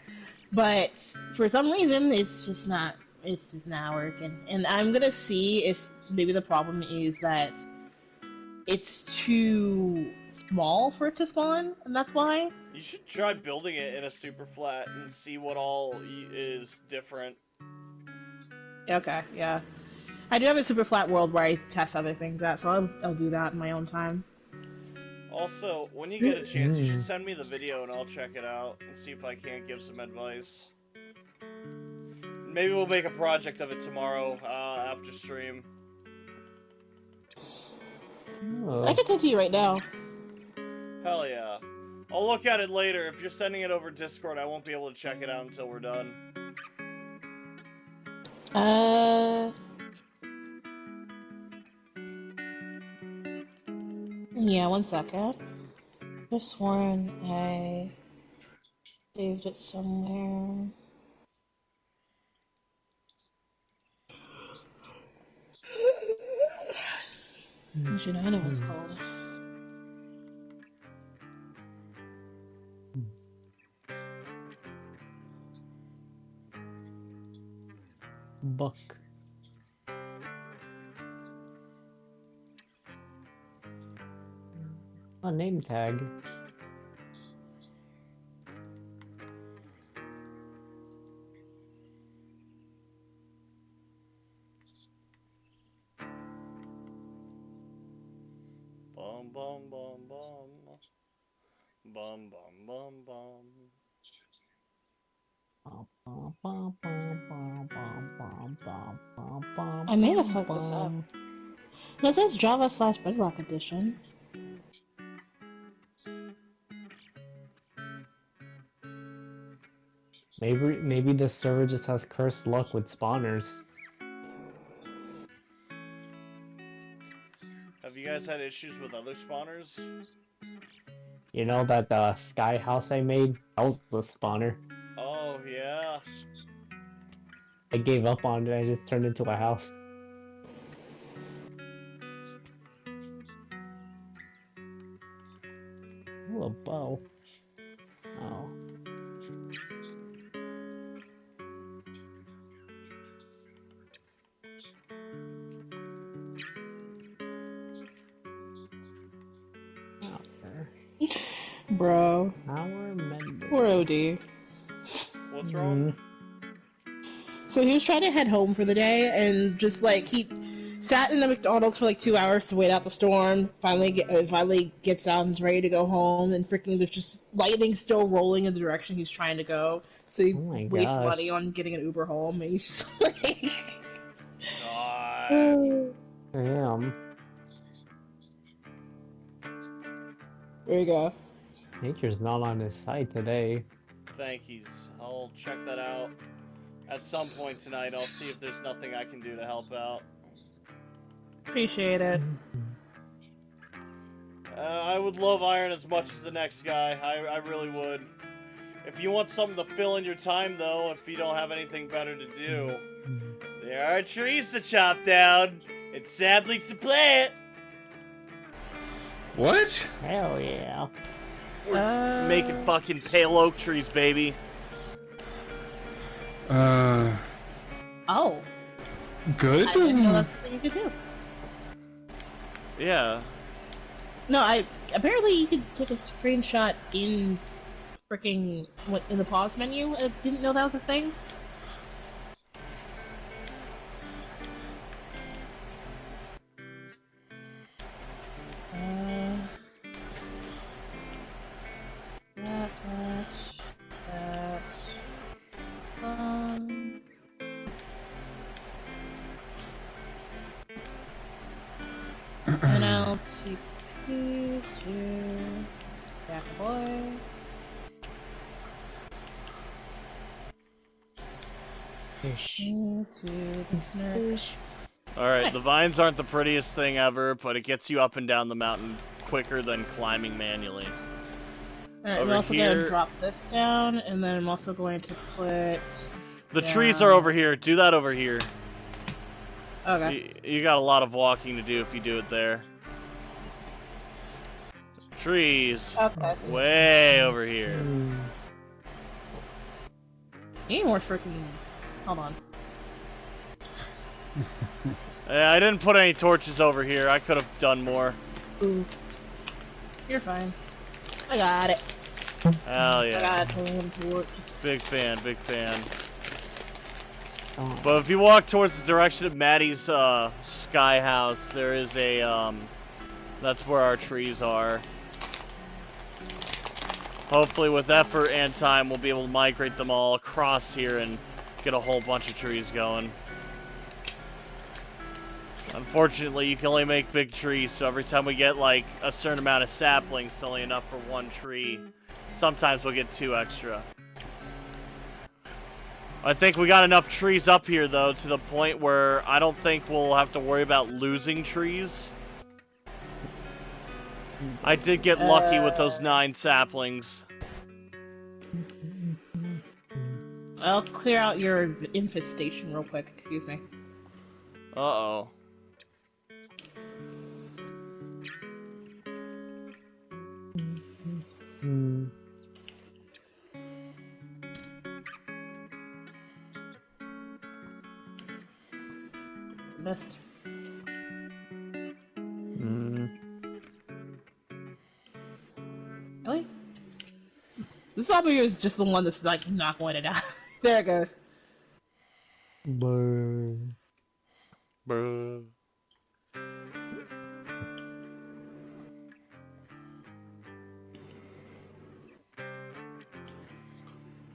But for some reason, it's just not working. And I'm gonna see if maybe the problem is that it's too small for it to spawn, and that's why. You should try building it in a super flat and see what all is different. Okay, yeah. I do have a super flat world where I test other things at, so I'll do that in my own time. Also, when you get a chance, you should send me the video and I'll check it out and see if I can't give some advice. Maybe we'll make a project of it tomorrow after stream. Oh. I can send it to you right now. Hell yeah. I'll look at it later. If you're sending it over Discord, I won't be able to check it out until we're done. Yeah, one second. Just sworn I saved it somewhere. Actually, no, I know what it's called. Buck. A name tag. Bum bum bum bum. Bum bum bum bum. I may have fucked this up. This is Java/Bedrock Edition. Maybe this server just has cursed luck with spawners. Have you guys had issues with other spawners? You know that sky house I made? That was the spawner. Oh, yeah. I gave up on it, I just turned into a house. Ooh, a bow. Oh. Bro. Our member. Poor OD. What's wrong? So he was trying to head home for the day, and just like he sat in the McDonald's for like 2 hours to wait out the storm. Finally gets out and's ready to go home, and freaking there's just lightning still rolling in the direction he's trying to go. So he Oh my wastes gosh. money on getting an Uber home, and he's just like, God. Damn. there you go. Nature's not on his side today. Thank yous. I'll check that out at some point tonight. I'll see if there's nothing I can do to help out. Appreciate it. I would love iron as much as the next guy. I really would. If you want something to fill in your time, though, if you don't have anything better to do, there are trees to chop down and saplings to plant. What? Hell yeah. We're making fucking pale oak trees, baby. Oh, Good. I didn't know that's something you could do. Yeah. No, apparently you could take a screenshot in freaking in the pause menu. I didn't know that was a thing. That. And I'll TP to back boy. Fish. To the snark. Alright, the vines aren't the prettiest thing ever, but it gets you up and down the mountain quicker than climbing manually. Alright, I'm Over also here- gonna drop this down, and then I'm also going to put. The down... trees are over here. Do that over here. Okay. You got a lot of walking to do if you do it there. Trees. Okay. Way over here. Need more freaking. Hold on. Yeah, I didn't put any torches over here. I could have done more. Ooh. You're fine. I got it. Hell I yeah. got one torch. Big fan, big fan. Oh. But if you walk towards the direction of Maddie's sky house, there is a that's where our trees are. Hopefully with effort and time we'll be able to migrate them all across here and get a whole bunch of trees going. Unfortunately, you can only make big trees, so every time we get like a certain amount of saplings, it's only enough for one tree. Sometimes we'll get 2 extra. I think we got enough trees up here, though, to the point where I don't think we'll have to worry about losing trees. I did get lucky with those 9 saplings. I'll clear out your infestation real quick. Excuse me. Uh-oh. Missed. Really? This zombie is just the one that's like not going to die. There it goes. Burn. Bruh.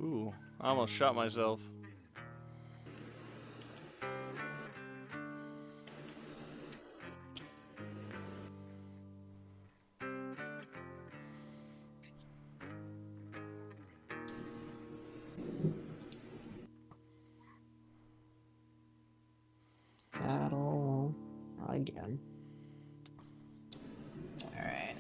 Ooh, I almost shot myself. Saddle again. Alright.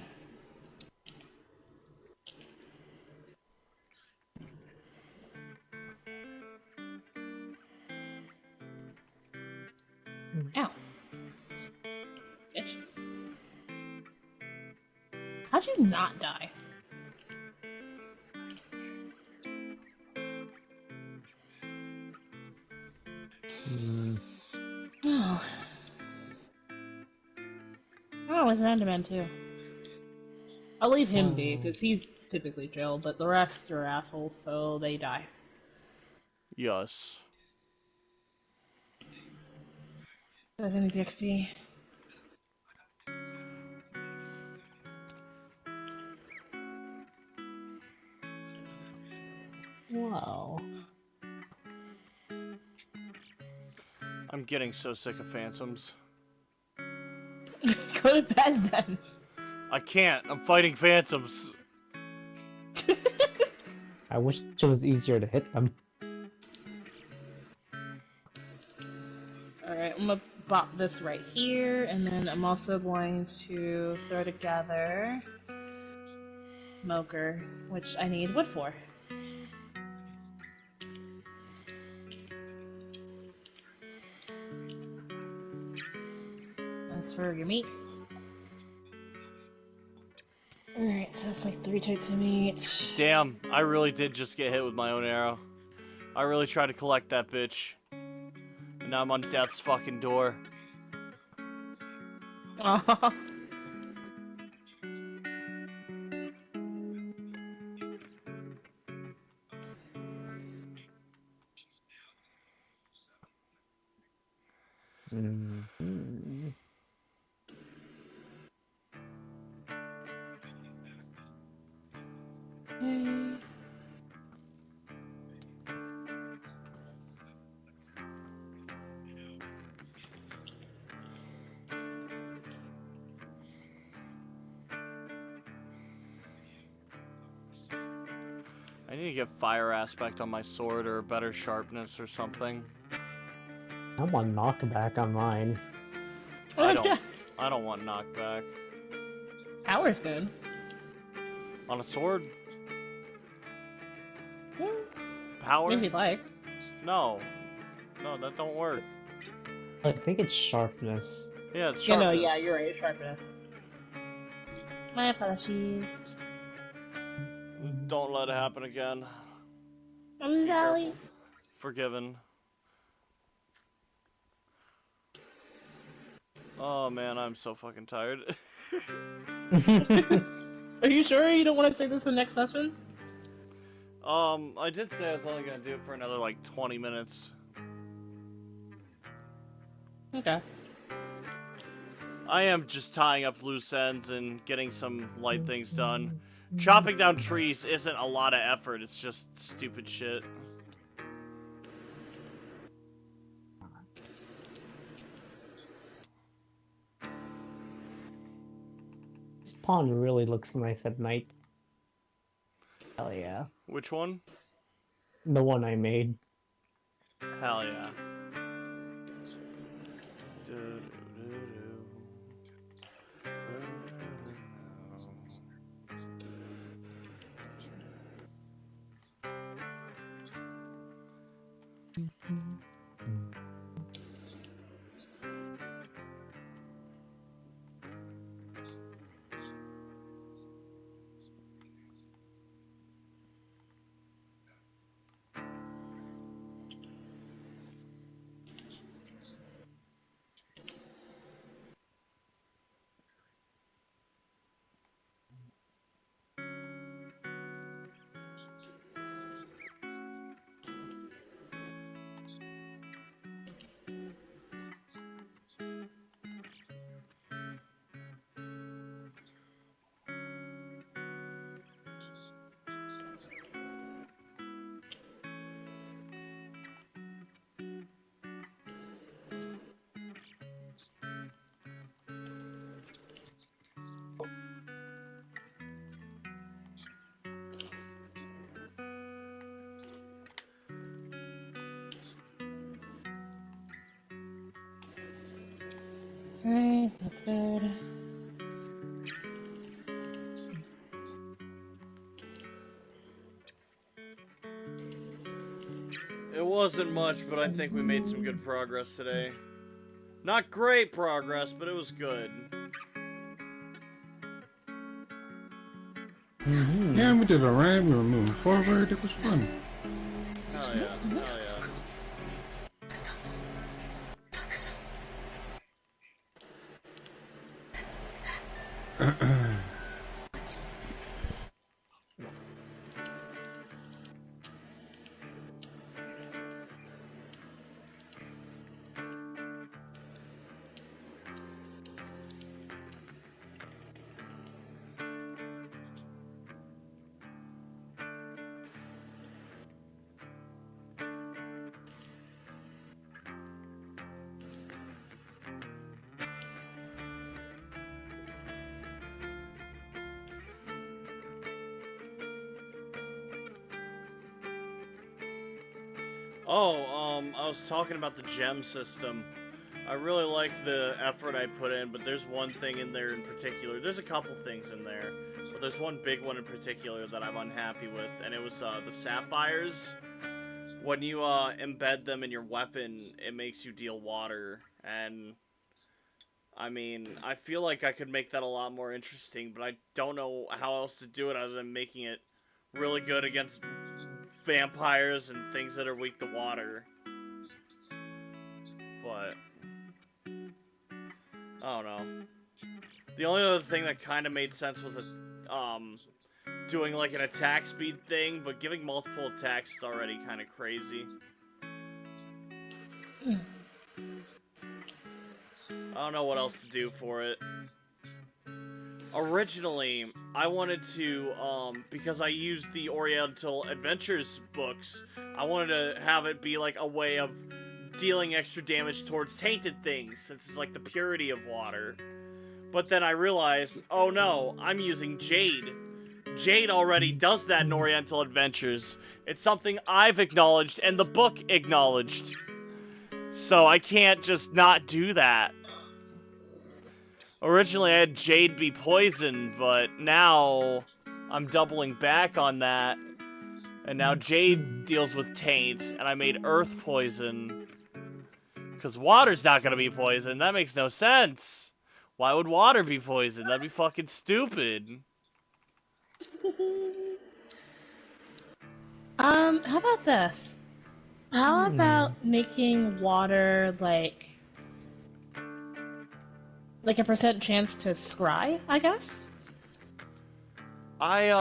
Ow. Bitch. How'd you not die? Oh. Oh, it's Enderman too. I'll leave him be, because he's typically chill, but the rest are assholes, so they die. Yes. I think the XP. Wow. I'm getting so sick of phantoms. Go to bed then. I can't. I'm fighting phantoms. I wish it was easier to hit them. Alright, I'm gonna pop this right here, and then I'm also going to throw together smoker, which I need wood for. That's for your meat. Alright, so that's like 3 types of meat. Damn, I really did just get hit with my own arrow. I really tried to collect that bitch. And now I'm on death's fucking door. Oh, I need to get fire aspect on my sword or better sharpness or something. I want knockback on mine. I don't want knockback. Power's good. On a sword? Yeah, Power? if you'd like. No. No, that don't work. I think it's sharpness. Yeah, it's You know, sharpness. yeah, you're right. Sharpness. My apologies. Don't let it happen again. I'm sorry. Careful. Forgiven. Oh man, I'm so fucking tired. Are you sure you don't want to say this in the next session? I did say I was only gonna do it for another like 20 minutes. Okay. I am just tying up loose ends and getting some light things done. Chopping down trees isn't a lot of effort, it's just stupid shit. This pond really looks nice at night. Hell yeah. Which one? The one I made. Hell yeah. Alright, that's good. It wasn't much, but I think we made some good progress today. Not great progress, but it was good. Yeah, we did alright. We were moving forward. It was fun. Hell yeah, hell yeah. Oh, I was talking about the gem system. I really like the effort I put in, but there's one thing in there in particular. There's a couple things in there, but there's one big one in particular that I'm unhappy with, and it was the sapphires. When you embed them in your weapon, it makes you deal water, and I mean, I feel like I could make that a lot more interesting, but I don't know how else to do it other than making it really good against vampires and things that are weak to water. But I don't know. The only other thing that kind of made sense was doing like an attack speed thing, but giving multiple attacks is already kind of crazy. I don't know what else to do for it. Originally, I wanted to, because I used the Oriental Adventures books, I wanted to have it be like a way of dealing extra damage towards tainted things, since it's like the purity of water. But then I realized, oh no, I'm using Jade. Jade already does that in Oriental Adventures. It's something I've acknowledged and the book acknowledged. So I can't just not do that. Originally I had Jade be poisoned, but now I'm doubling back on that. And now Jade deals with taint, and I made Earth poison. Because water's not going to be poison. That makes no sense. Why would water be poison? That'd be fucking stupid. How about this? How about making water like a percent chance to scry, I guess? I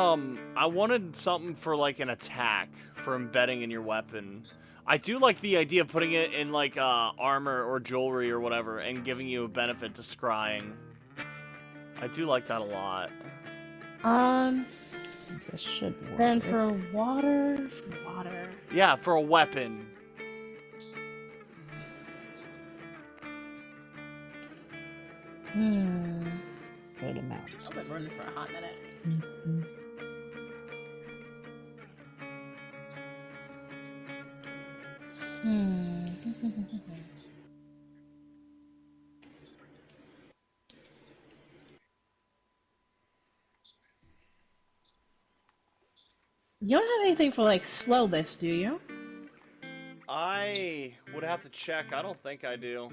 wanted something for like an attack for embedding in your weapon. I do like the idea of putting it in like armor or jewelry or whatever and giving you a benefit to scrying. I do like that a lot. This should work. Then for water. Yeah, for a weapon. Good amount. I've been running for a hot minute. You don't have anything for like slow this, do you? I would have to check. I don't think I do.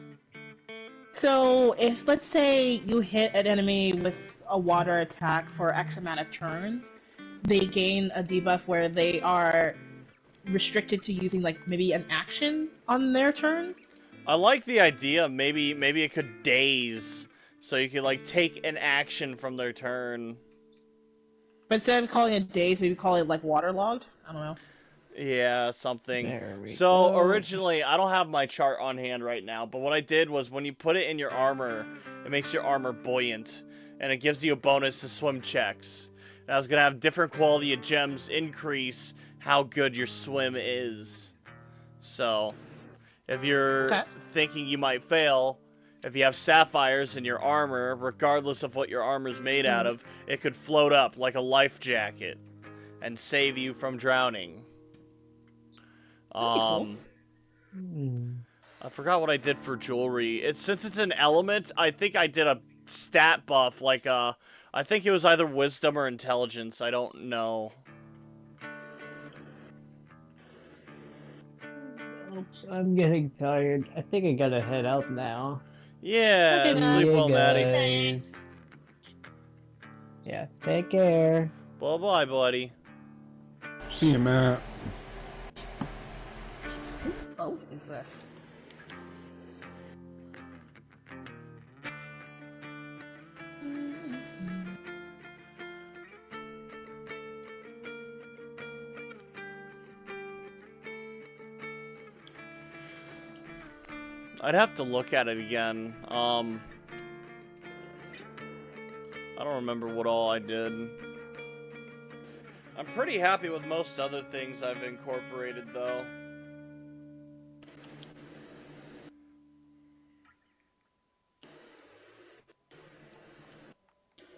So if let's say you hit an enemy with a water attack for X amount of turns, they gain a debuff where they are restricted to using like maybe an action on their turn. I like the idea. Maybe it could daze, so you could like take an action from their turn. But instead of calling it days, maybe call it like waterlogged. I don't know. Yeah, something. There we So go. originally, I don't have my chart on hand right now, but what I did was when you put it in your armor, it makes your armor buoyant, and it gives you a bonus to swim checks. And I was gonna have different quality of gems increase how good your swim is. So, if you're Okay. thinking you might fail, if you have sapphires in your armor, regardless of what your armor's made out of, it could float up like a life jacket and save you from drowning. cool. I forgot what I did for jewelry. Since it's an element, I think I did a stat buff, like I think it was either wisdom or intelligence. I don't know. Oops, I'm getting tired. I think I gotta head out now. Yeah, Okay, then. sleep See well, ya, Maddie. guys. Yeah, take care. Bye bye, buddy. See you, Matt. Oh, is this? I'd have to look at it again. I don't remember what all I did. I'm pretty happy with most other things I've incorporated, though.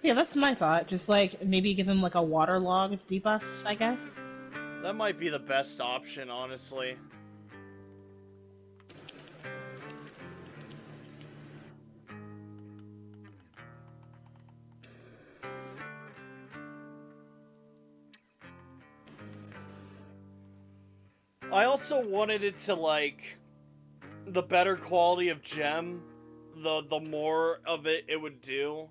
Yeah, that's my thought. Just like maybe give him like a waterlog debuff, I guess. That might be the best option, honestly. I also wanted it to, like, the better quality of gem, the more of it would do.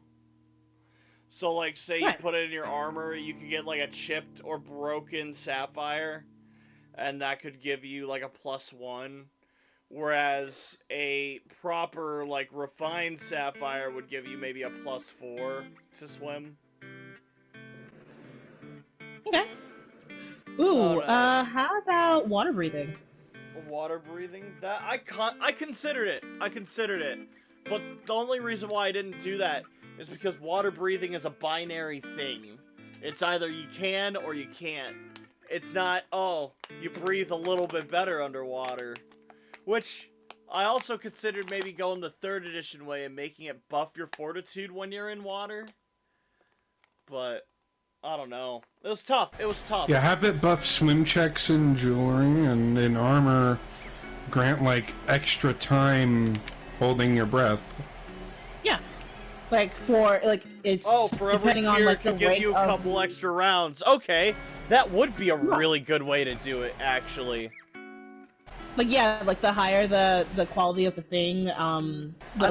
So, like, say you Right. put it in your armor, you could get, like, a chipped or broken sapphire, and that could give you, like, a +1. Whereas a proper, like, refined sapphire would give you maybe a +4 to swim. Okay. Ooh, Oh, no. how about water breathing? Water breathing, that I considered it. But the only reason why I didn't do that is because water breathing is a binary thing. It's either you can or you can't. It's not, oh, you breathe a little bit better underwater. Which I also considered maybe going the 3rd edition way and making it buff your fortitude when you're in water. But I don't know. It was tough. It was tough. Yeah, have it buff swim checks and jewelry, and in armor grant like extra time holding your breath. Yeah, like for like it's Oh, for every depending on tier like it the could give rank you a of- couple extra rounds. Okay, that would be a really good way to do it, actually. Like yeah, like the higher the quality of the thing, the I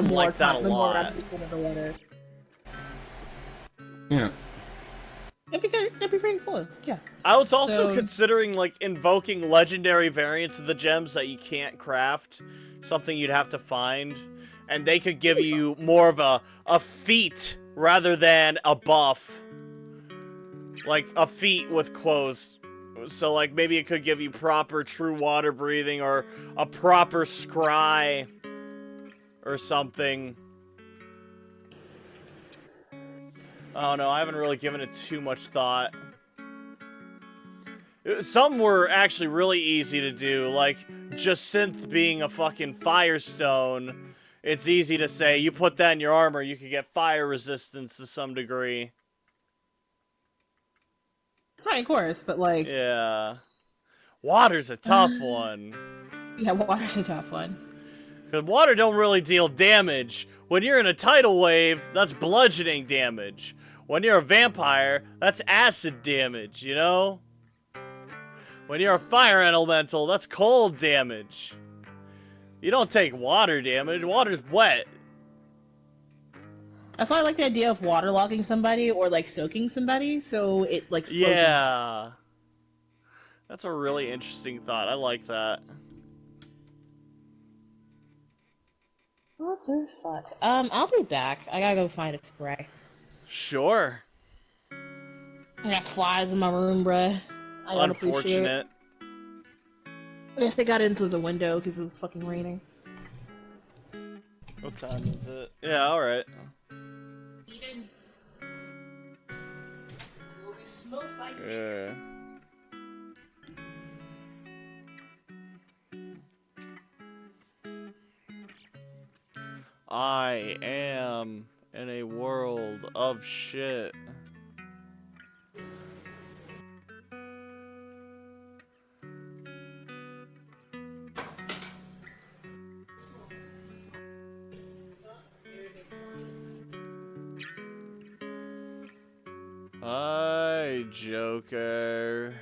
more like that time, a the more lot. rounds you put in the water. Yeah. That'd be pretty cool. Yeah. I was also So- considering, like, invoking legendary variants of the gems that you can't craft. Something you'd have to find. And they could give you more of a feat rather than a buff. Like, a feat with quotes. So, like, maybe it could give you proper true water breathing or a proper scry. Or something. Oh no, I haven't really given it too much thought. Some were actually really easy to do, like Jacinth being a fucking firestone. It's easy to say, you put that in your armor, you could get fire resistance to some degree. Right, of course, but like Yeah. Water's a tough one. yeah, water's a tough one. Because water don't really deal damage. When you're in a tidal wave, that's bludgeoning damage. When you're a vampire, that's acid damage, you know? When you're a fire elemental, that's cold damage. You don't take water damage. Water's wet. That's why I like the idea of waterlogging somebody or like soaking somebody, so it like slows them down. Yeah. That's a really interesting thought. I like that. What the fuck? I'll be back. I gotta go find a spray. Sure. I got flies in my room, bruh. I don't appreciate it. Unfortunate. I guess they got in through the window because it was fucking raining. What time is it? Yeah, alright. Yeah. I am in a world of shit. Hi, Joker.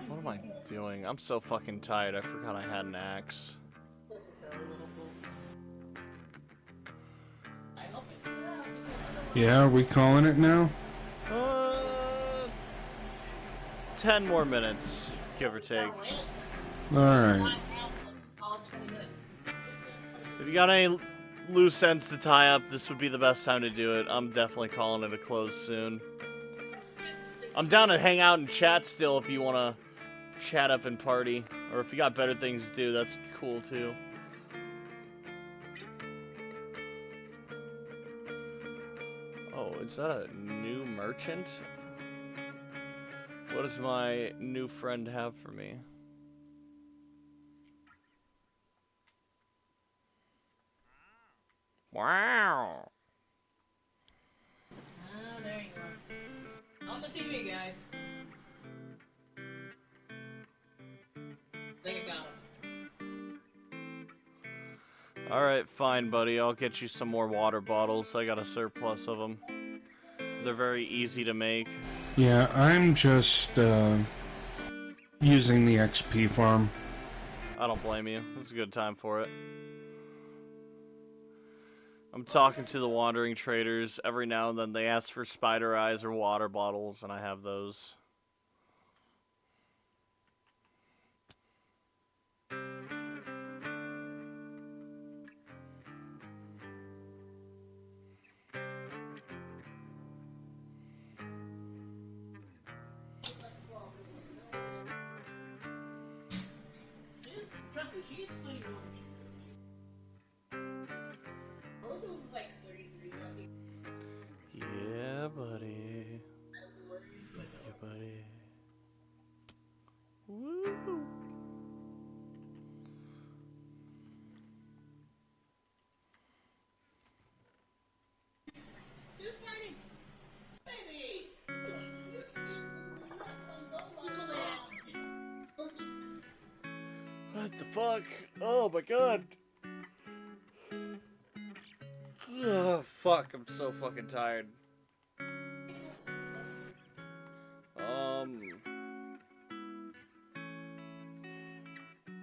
What am I doing? I'm so fucking tired. I forgot I had an axe. Yeah, are we calling it now? 10 more minutes, give or take. Alright. If you got any loose ends to tie up, this would be the best time to do it. I'm definitely calling it a close soon. I'm down to hang out and chat still if you want to chat up and party. Or if you got better things to do, that's cool too. Oh, is that a new merchant? What does my new friend have for me? Wow. Ah, there you are. On the TV, guys. Think I got him. Alright, fine, buddy. I'll get you some more water bottles. I got a surplus of them. They're very easy to make. Yeah, I'm just using the XP farm. I don't blame you. It's a good time for it. I'm talking to the wandering traders. Every now and then they ask for spider eyes or water bottles, and I have those. she gets plenty of water. Also, was like 30 degrees out here. Yeah, buddy. Yeah, buddy. Woo! Just party. Baby! What the fuck? Oh my god! Ugh, fuck, I'm so fucking tired.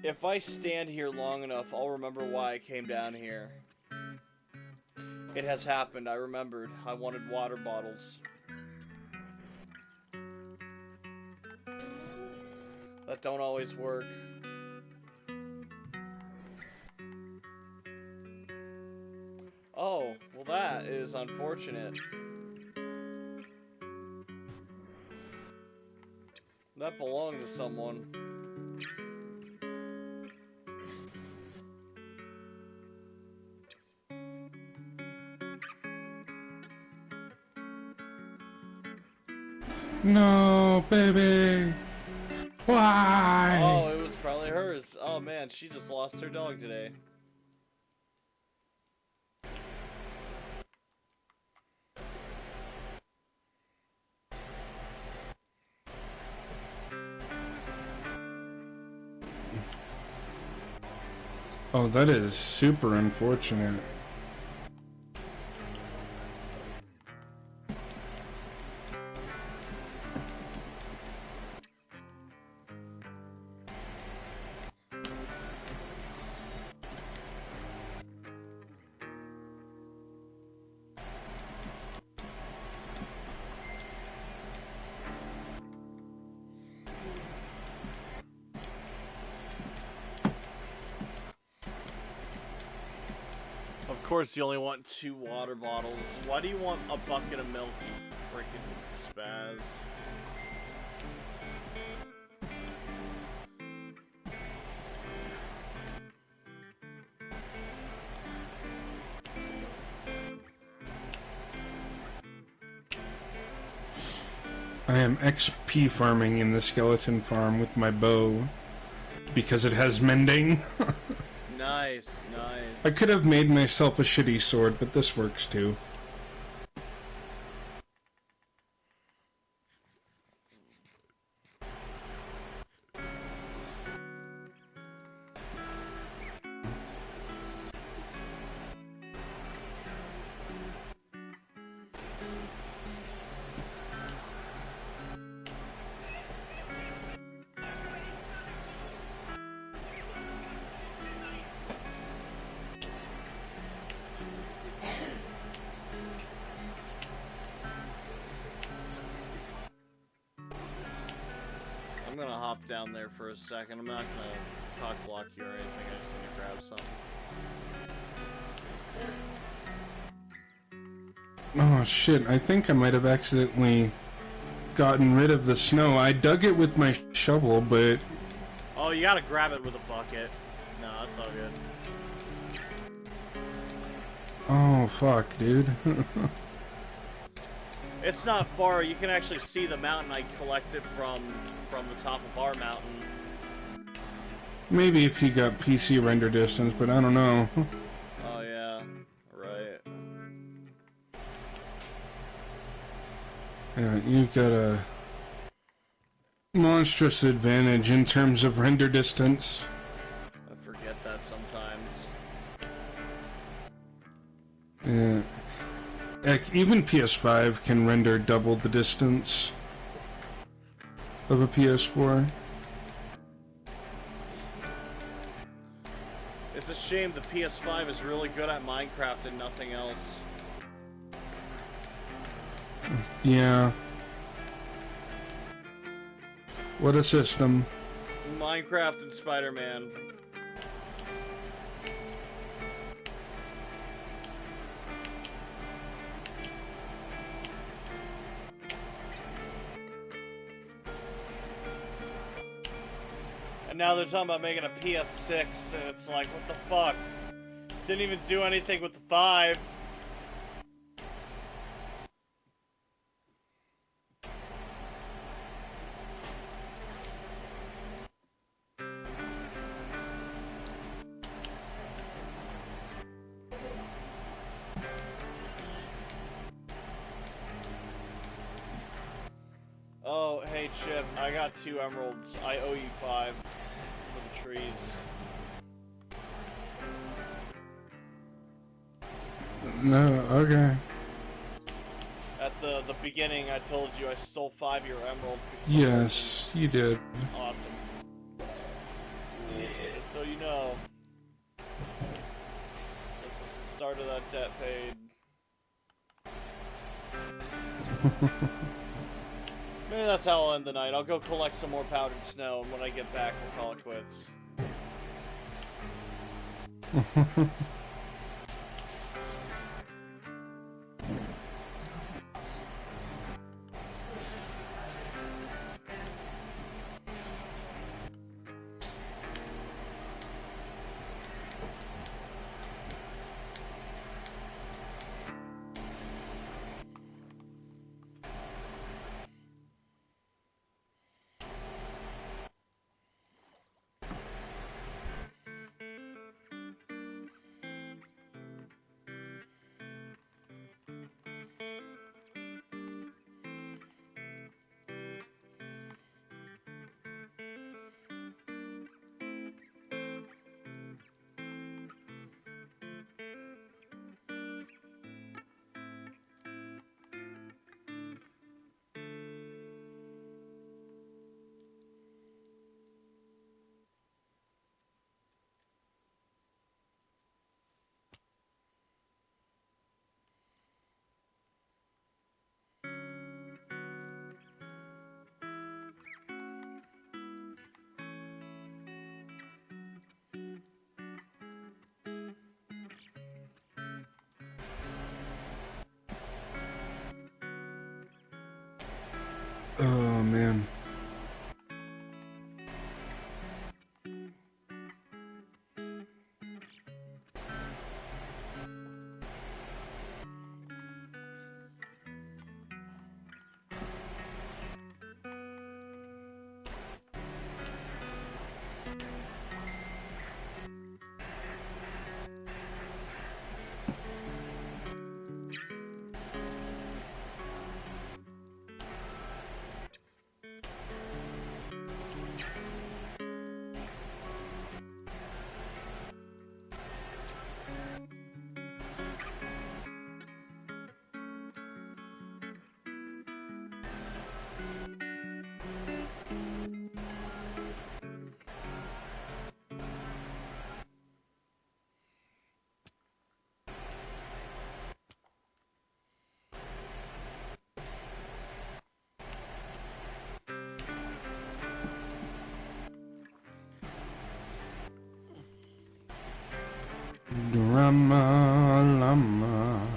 If I stand here long enough, I'll remember why I came down here. It has happened, I remembered. I wanted water bottles. That don't always work. Oh, well that is unfortunate. That belonged to someone. No, baby. Why? Oh, it was probably hers. Oh man, she just lost her dog today. Oh, that is super unfortunate. Of course, you only want 2 water bottles. Why do you want a bucket of milk, you freaking spaz? I am XP farming in the skeleton farm with my bow because it has mending. Nice, nice. I could have made myself a shitty sword, but this works too. I'm gonna hop down there for a second. I'm not gonna cock block you or anything. I just need to grab something. Oh shit, I think I might have accidentally gotten rid of the snow. I dug it with my shovel, but... Oh, you gotta grab it with a bucket. No, that's all good. Oh fuck, dude. It's not far. You can actually see the mountain I collected from the top of our mountain. Maybe if you got PC render distance, but I don't know. Oh yeah, right. Yeah, you've got a monstrous advantage in terms of render distance. I forget that sometimes. Yeah. Heck, even PS5 can render double the distance of a PS4. It's a shame the PS5 is really good at Minecraft and nothing else. Yeah. What a system. Minecraft and Spider-Man. And now they're talking about making a PS6, and it's like, what the fuck? Didn't even do anything with the 5. Oh, hey Chip, I got 2 emeralds. I owe you 5 for the trees. No, okay. At the beginning, I told you I stole 5 of your emeralds. Yes, you did. Awesome. Just so you know. This is the start of that debt paid. Maybe that's how I'll end the night. I'll go collect some more powdered snow, and when I get back, we'll call it quits. Oh, man. Drama Lama.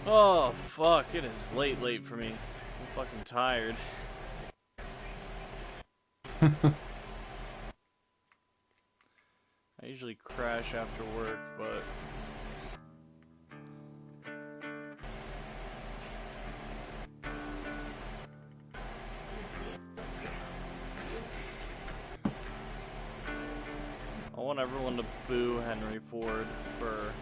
Oh, fuck. It is late for me. I'm fucking tired. I usually crash after work, but... I want everyone to boo Henry Ford for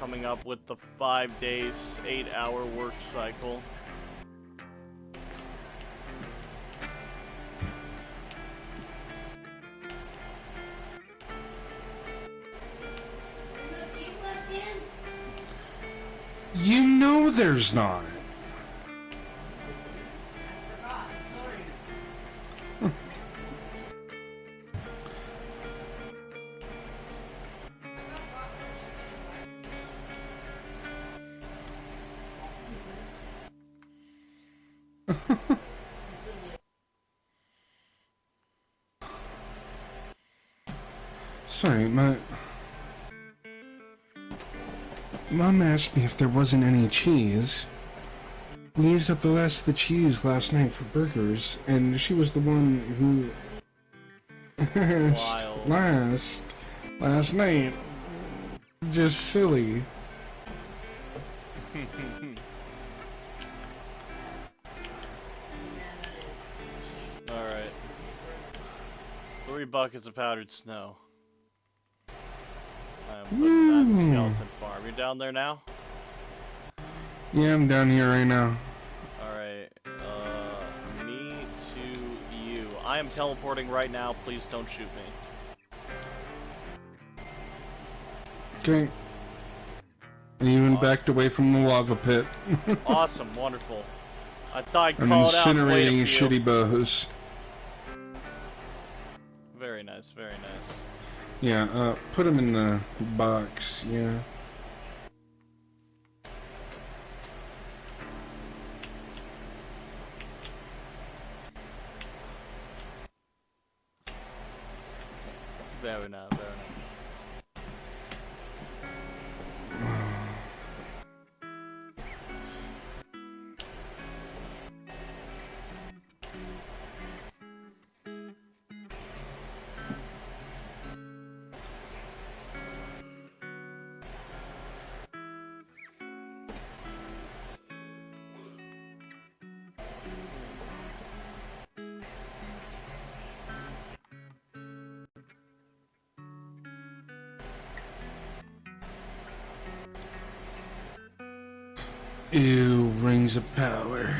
coming up with the 5 days, 8-hour work cycle. You know there's not. Sorry, Mom asked me if there wasn't any cheese. We used up the last of the cheese last night for burgers, and she was the one who Wild. last night. Just silly. Alright. 3 buckets of powdered snow. I'm putting that in the skeleton farm. You're down there now? Yeah, I'm down here right now. Alright. Me to you. I am teleporting right now. Please don't shoot me. Okay. I even backed away from the lava pit. Awesome. Wonderful. I thought I'd I'm call it out. and wait a incinerating few. shitty bows. Very nice. Very nice. Yeah, put them in the box, yeah. Very nice. Very nice. Ew, rings of power.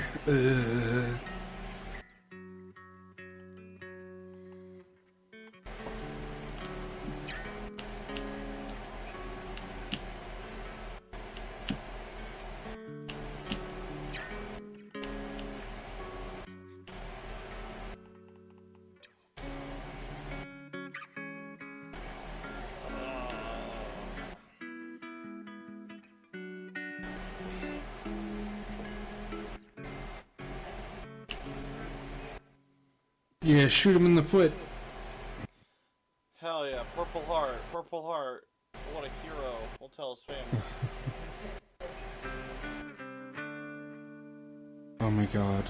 Yeah, shoot him in the foot. Hell yeah. Purple heart. Purple heart. What a hero. We'll tell his family. Oh my god.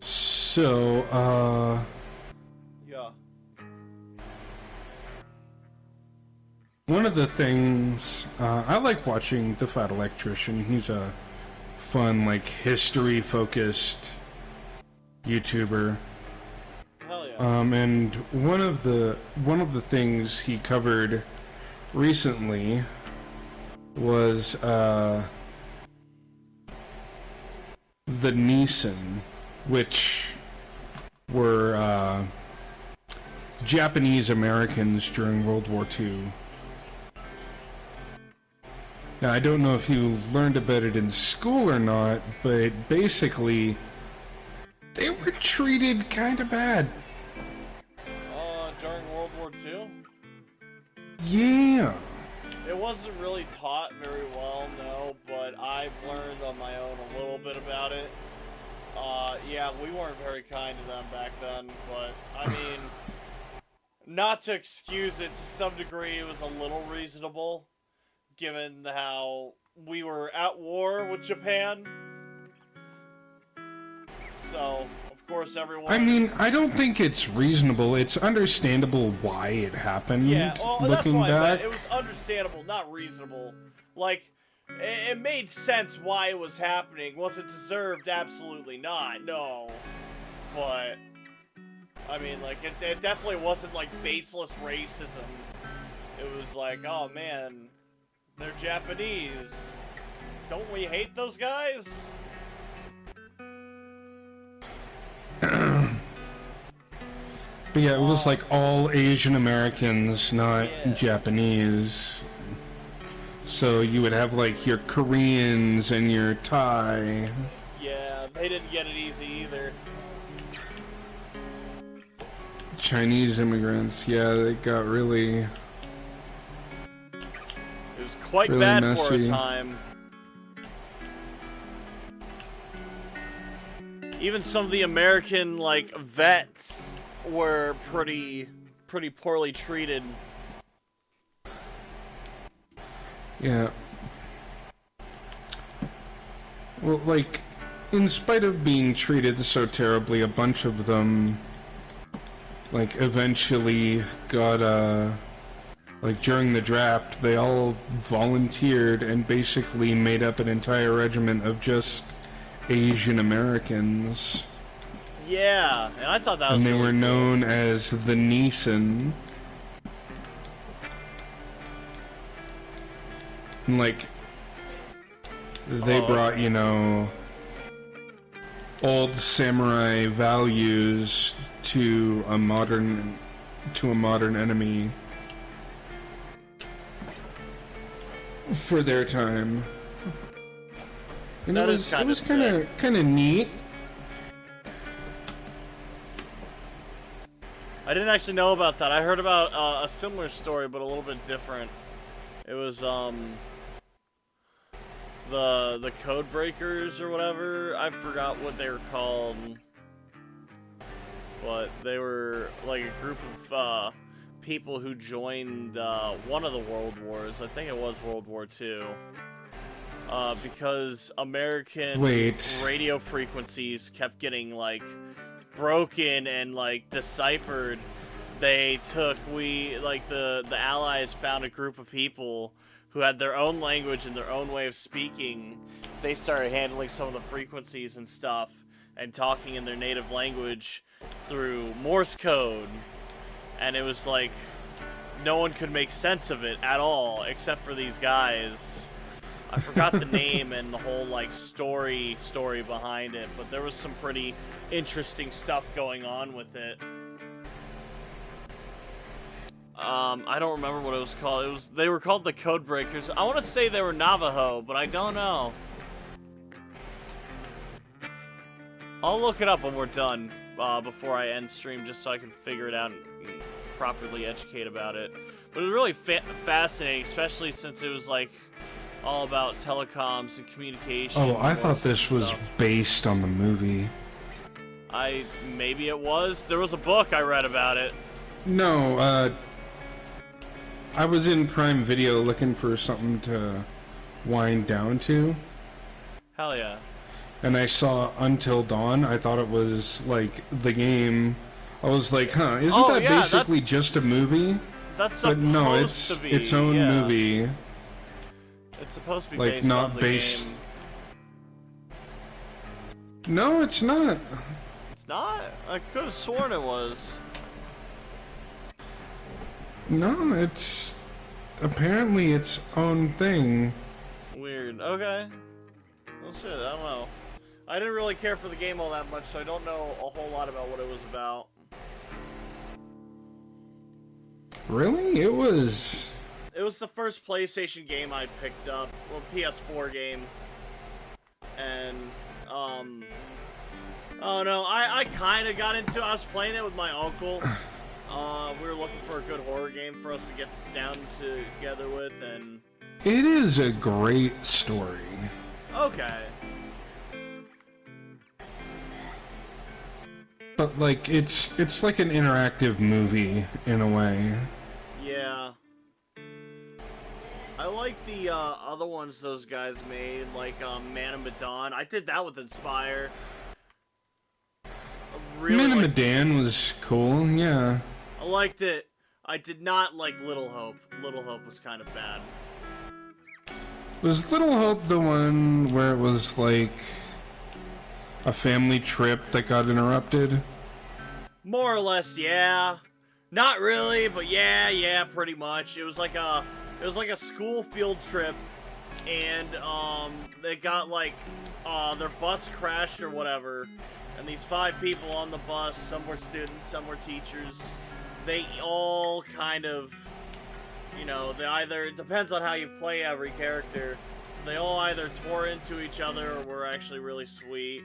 So, Yeah. one of the things, I like watching The Fat Electrician. He's a fun, like, history-focused YouTuber. Hell yeah. And one of the things he covered recently was, the Nissan, which were, Japanese Americans during World War II. Now, I don't know if you learned about it in school or not, but basically, they were treated kind of bad. During World War II? Yeah. It wasn't really taught very well, no, but I've learned on my own a little bit about it. Yeah, we weren't very kind to them back then, but, I mean, not to excuse it, to some degree it was a little reasonable, given how we were at war with Japan. So, of course, everyone... I mean, I don't think it's reasonable. It's understandable why it happened. Yeah, well, that's looking what I meant. back. It was understandable, not reasonable. Like, it made sense why it was happening. Was it deserved? Absolutely not, no. But, I mean, like, it definitely wasn't, like, baseless racism. It was like, oh, man, they're Japanese. Don't we hate those guys? But yeah, it was like all Asian Americans, not Yeah. Japanese. So you would have like your Koreans and your Thai. Yeah, they didn't get it easy either. Chinese immigrants, yeah, they got really... It was quite Really bad for a messy. time. Even some of the American, like, vets were pretty poorly treated. Yeah. Well, like, in spite of being treated so terribly, a bunch of them, like, eventually got, like, during the draft, they all volunteered and basically made up an entire regiment of just Asian Americans. Yeah, and I thought that was And they really were cool. known as the Neeson. And, like, they Oh, brought, okay. you know, old samurai values to a modern enemy for their time. And That it is was kinda kind of neat. I didn't actually know about that. I heard about a similar story, but a little bit different. It was the Code Breakers or whatever. I forgot what they were called, but they were like a group of people who joined one of the World Wars. I think it was World War II. Because American Wait. radio frequencies kept getting like broken and like deciphered. The Allies found a group of people who had their own language and their own way of speaking. They started handling some of the frequencies and stuff and talking in their native language through Morse code. And it was like no one could make sense of it at all except for these guys. I forgot the name and the whole like story behind it, but there was some pretty interesting stuff going on with it. I don't remember what it was called. They were called the Code Breakers. I want to say they were Navajo, but I don't know. I'll look it up when we're done before I end stream, just so I can figure it out and properly educate about it. But it was really fascinating, especially since it was like all about telecoms and communication. Oh, I thought Morse this was stuff. based on the movie. Maybe it was. There was a book I read about it. No, I was in Prime Video looking for something to wind down to, Hell yeah. and I saw Until Dawn. I thought it was like the game. I was like, huh, isn't Oh, that yeah, basically just a movie? That's supposed But no, it's to be its own yeah. movie. It's supposed to be Like, based not on the based- game. No, it's not. It's not? I could have sworn it was. No, it's apparently its own thing. Weird. Okay. Well, shit, I don't know. I didn't really care for the game all that much, so I don't know a whole lot about what it was about. Really? It was. It was the first PlayStation game I picked up, well, PS4 game, and oh no, I kind of got into. I was playing it with my uncle. We were looking for a good horror game for us to get down together with, and It is a great story. okay, But like it's like an interactive movie in a way. yeah. I like the other ones those guys made, like Man of Medan. I did that with Inspire. I really Man of liked- Medan was cool, yeah. I liked it. I did not like Little Hope. Little Hope was kind of bad. Was Little Hope the one where it was like a family trip that got interrupted? More or less, yeah. Not really, but yeah, pretty much. It was like a school field trip, and they got like their bus crashed or whatever, and these 5 people on the bus, some were students, some were teachers. They all kind of, you know, it depends on how you play every character. They all either tore into each other or were actually really sweet,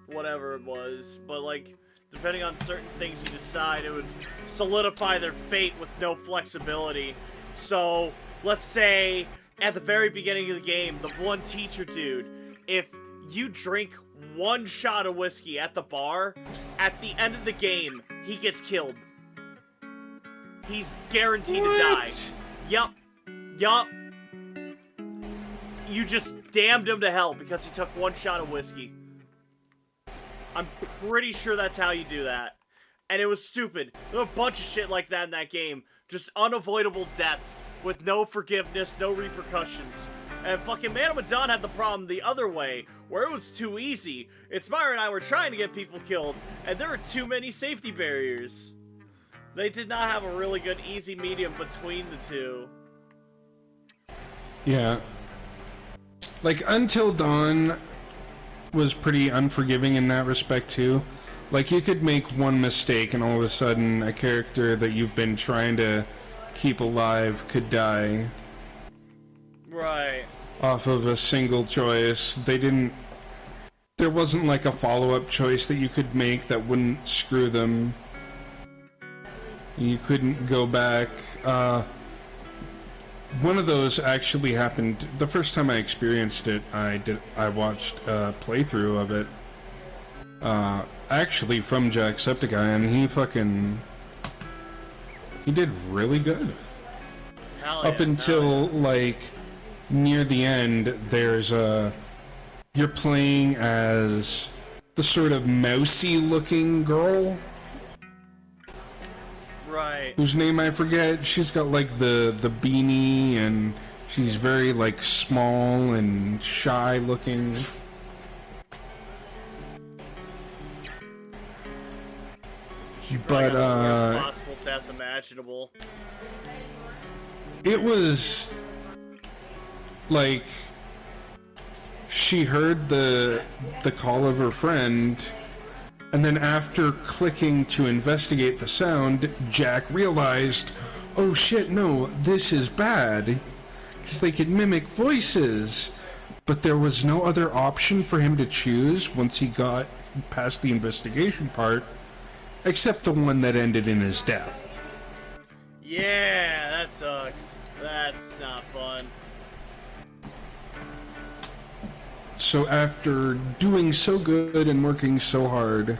whatever it was. But like, depending on certain things you decide, it would solidify their fate with no flexibility. So, let's say, at the very beginning of the game, the one teacher dude, if you drink 1 shot of whiskey at the bar, at the end of the game, he gets killed. He's guaranteed to die. Yup. You just damned him to hell because he took 1 shot of whiskey. I'm pretty sure that's how you do that. And it was stupid. There were a bunch of shit like that in that game. Just unavoidable deaths with no forgiveness, no repercussions. And fucking Man of Medan had the problem the other way, where it was too easy. Inspire and I were trying to get people killed, and there were too many safety barriers. They did not have a really good easy medium between the two. Yeah. Like, Until Dawn was pretty unforgiving in that respect, too. Like, you could make one mistake and all of a sudden a character that you've been trying to keep alive could die. Right. Off of a single choice. There wasn't like a follow-up choice that you could make that wouldn't screw them. You couldn't go back. One of those actually happened the first time I experienced it. I watched a playthrough of it. Actually from Jacksepticeye, and he did really good. Hell Up yeah, until like near the end, you're playing as the sort of mousy looking girl right. whose name I forget. She's got like the beanie, and she's very like small and shy looking. She probably But, got the worst possible death imaginable. It was like she heard the call of her friend, and then after clicking to investigate the sound, Jack realized, oh shit, no, this is bad, because they could mimic voices. But there was no other option for him to choose once he got past the investigation part, except the one that ended in his death. Yeah, that sucks. That's not fun. So after doing so good and working so hard,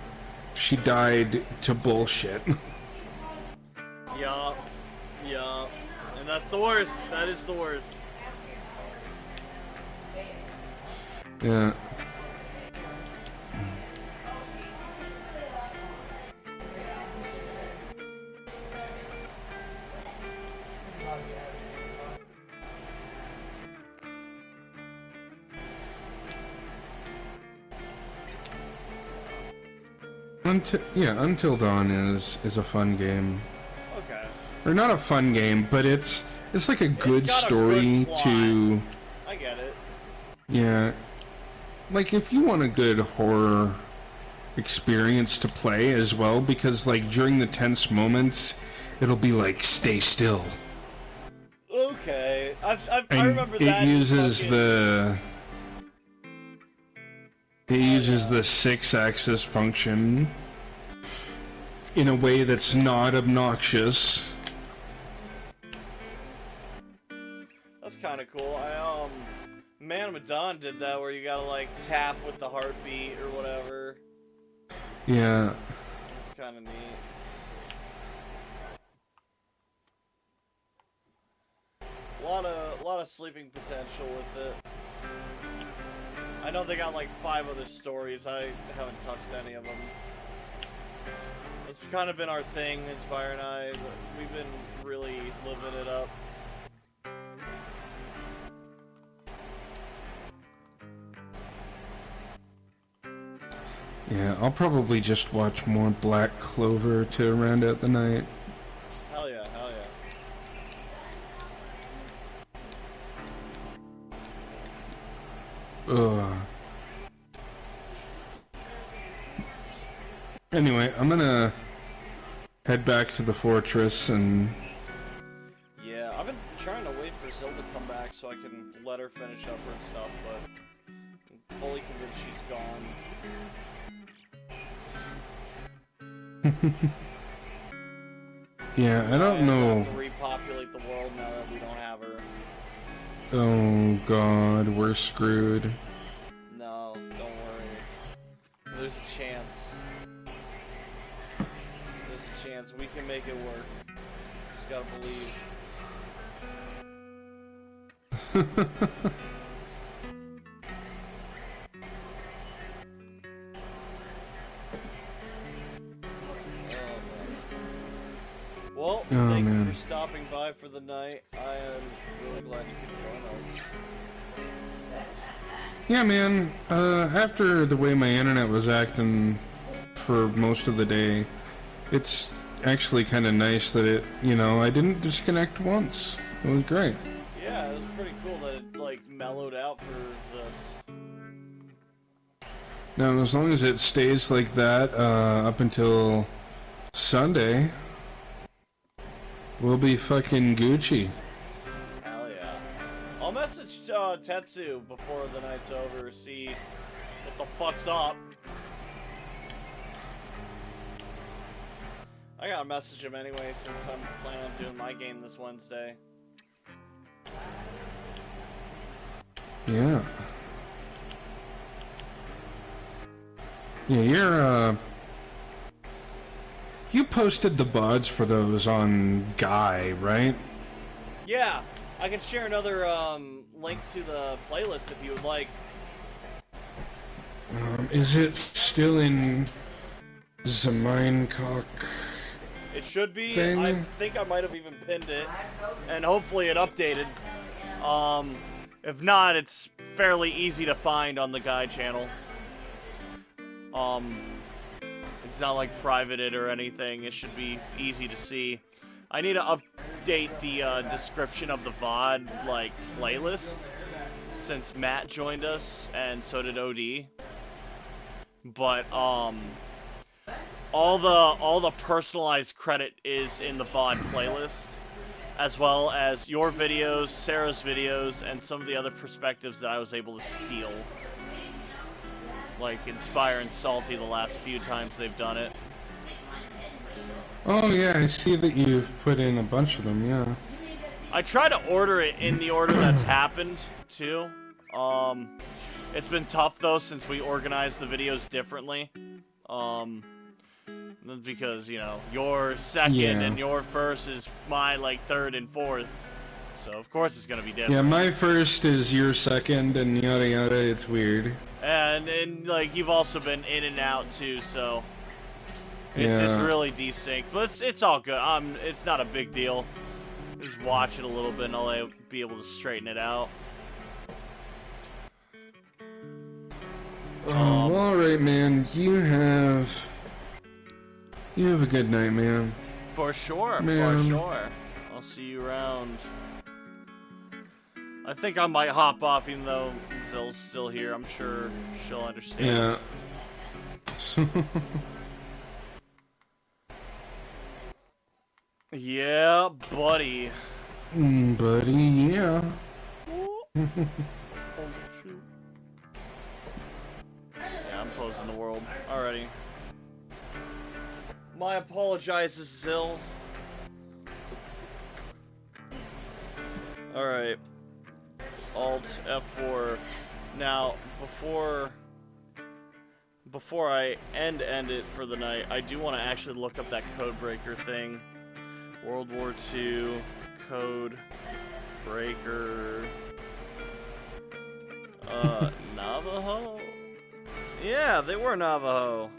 she died to bullshit. Yup. And that's the worst. That is the worst. Yeah. Until Dawn is a fun game. Okay. Or not a fun game, but it's like a good got a story good plot. to... I get it. Yeah. Like, if you want a good horror experience to play as well, because, like, during the tense moments, it'll be like, stay still. Okay. I And remember it that. uses fucking- the... It uses the 6-axis function in a way that's not obnoxious. That's kind of cool. Man of Medan did that where you gotta like tap with the heartbeat or whatever. Yeah. It's kind of neat. A lot of sleeping potential with it. I know they got like 5 other stories. I haven't touched any of them. It's kind of been our thing, Inspire and I. We've been really living it up. Yeah, I'll probably just watch more Black Clover to round out the night. Hell yeah, hell yeah. Ugh. Anyway, I'm gonna head back to the fortress and... Yeah, I've been trying to wait for Zelda to come back so I can let her finish up her stuff, but I'm fully convinced she's gone. Yeah, I don't know. Have to repopulate the world now that we don't have her. Oh god, we're screwed. No, don't worry. There's a chance. There's a chance. We can make it work. Just gotta believe. Well, thank you for stopping by for the night. I am really glad you could join us. Yeah, man. After the way my internet was acting for most of the day, it's actually kind of nice that it, you know, I didn't disconnect once. It was great. Yeah, it was pretty cool that it, like, mellowed out for this. Now, as long as it stays like that up until Sunday, we'll be fucking Gucci. Hell yeah. I'll message Tetsu before the night's over, see what the fuck's up. I gotta message him anyway since I'm planning on doing my game this Wednesday. Yeah. Yeah, you're, you posted the buds for those on Guy, right? Yeah, I can share another link to the playlist if you would like. Is it still in Zaminecock? It should be. Thing? I think I might have even pinned it, and hopefully it updated. If not, it's fairly easy to find on the Guy channel. It's not like privated or anything. It should be easy to see. I need to update the description of the VOD like playlist since Matt joined us and so did OD. But all the personalized credit is in the VOD playlist, as well as your videos, Sarah's videos, and some of the other perspectives that I was able to steal. Like Inspire and Salty the last few times they've done it. Oh yeah, I see that you've put in a bunch of them, yeah. I try to order it in the order that's happened, too. It's been tough, though, since we organized the videos differently. Because, you know, your second and your first is my, like, third and fourth. So, of course it's gonna be different. Yeah, my first is your second, and yada yada, it's weird. And like, you've also been in and out, too, so... It's really desync, but it's all good. It's not a big deal. Just watch it a little bit and I'll be able to straighten it out. Oh, alright, man. You have a good night, man. For sure, Man. for sure. I'll see you around. I think I might hop off even though Zill's still here. I'm sure she'll understand. Yeah. Yeah, buddy. Buddy, yeah. Yeah, I'm closing the world. Alrighty. My apologizes, Zill. Alright. Alt F4. Now, before I end it for the night, I do want to actually look up that Codebreaker thing. World War II code. Breaker. Navajo? Yeah, they were Navajo.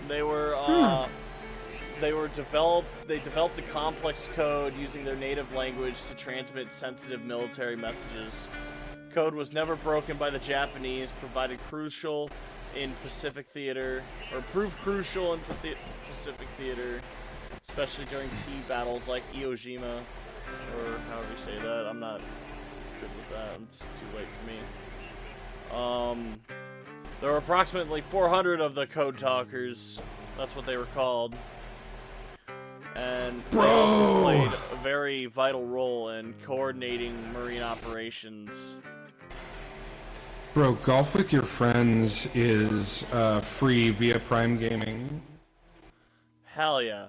They were, they developed a complex code using their native language to transmit sensitive military messages. Code was never broken by the Japanese, proved crucial in Pacific theater, especially during key battles like Iwo Jima, or however you say that. I'm not good with that. It's too late for me. There were approximately 400 of the Code Talkers. That's what they were called. And they also played a very vital role in coordinating Marine operations. Bro, golf with your friends is free via Prime Gaming. Hell yeah.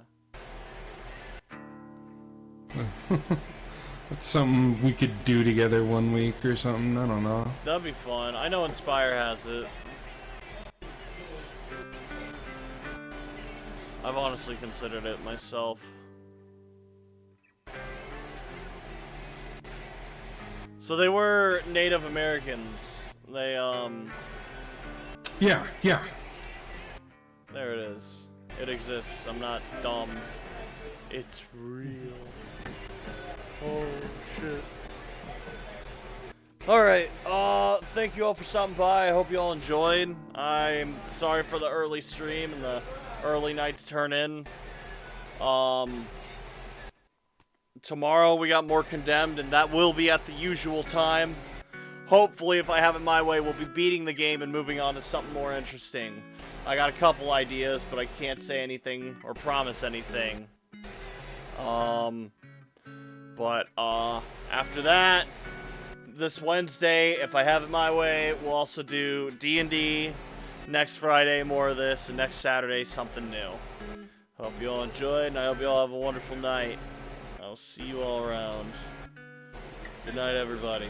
That's something we could do together one week or something. I don't know. That'd be fun. I know Inspire has it. I've honestly considered it myself. So they were Native Americans. They, Yeah. There it is. It exists. I'm not dumb. It's real. Oh, shit. Alright, thank you all for stopping by. I hope you all enjoyed. I'm sorry for the early stream and the early night to turn in. Tomorrow we got more Condemned, and that will be at the usual time. Hopefully, if I have it my way, we'll be beating the game and moving on to something more interesting. I got a couple ideas, but I can't say anything or promise anything. After that, this Wednesday, if I have it my way, we'll also do D&D. Next Friday, more of this, and next Saturday, something new. Hope you all enjoyed, and I hope you all have a wonderful night. I'll see you all around. Good night, everybody.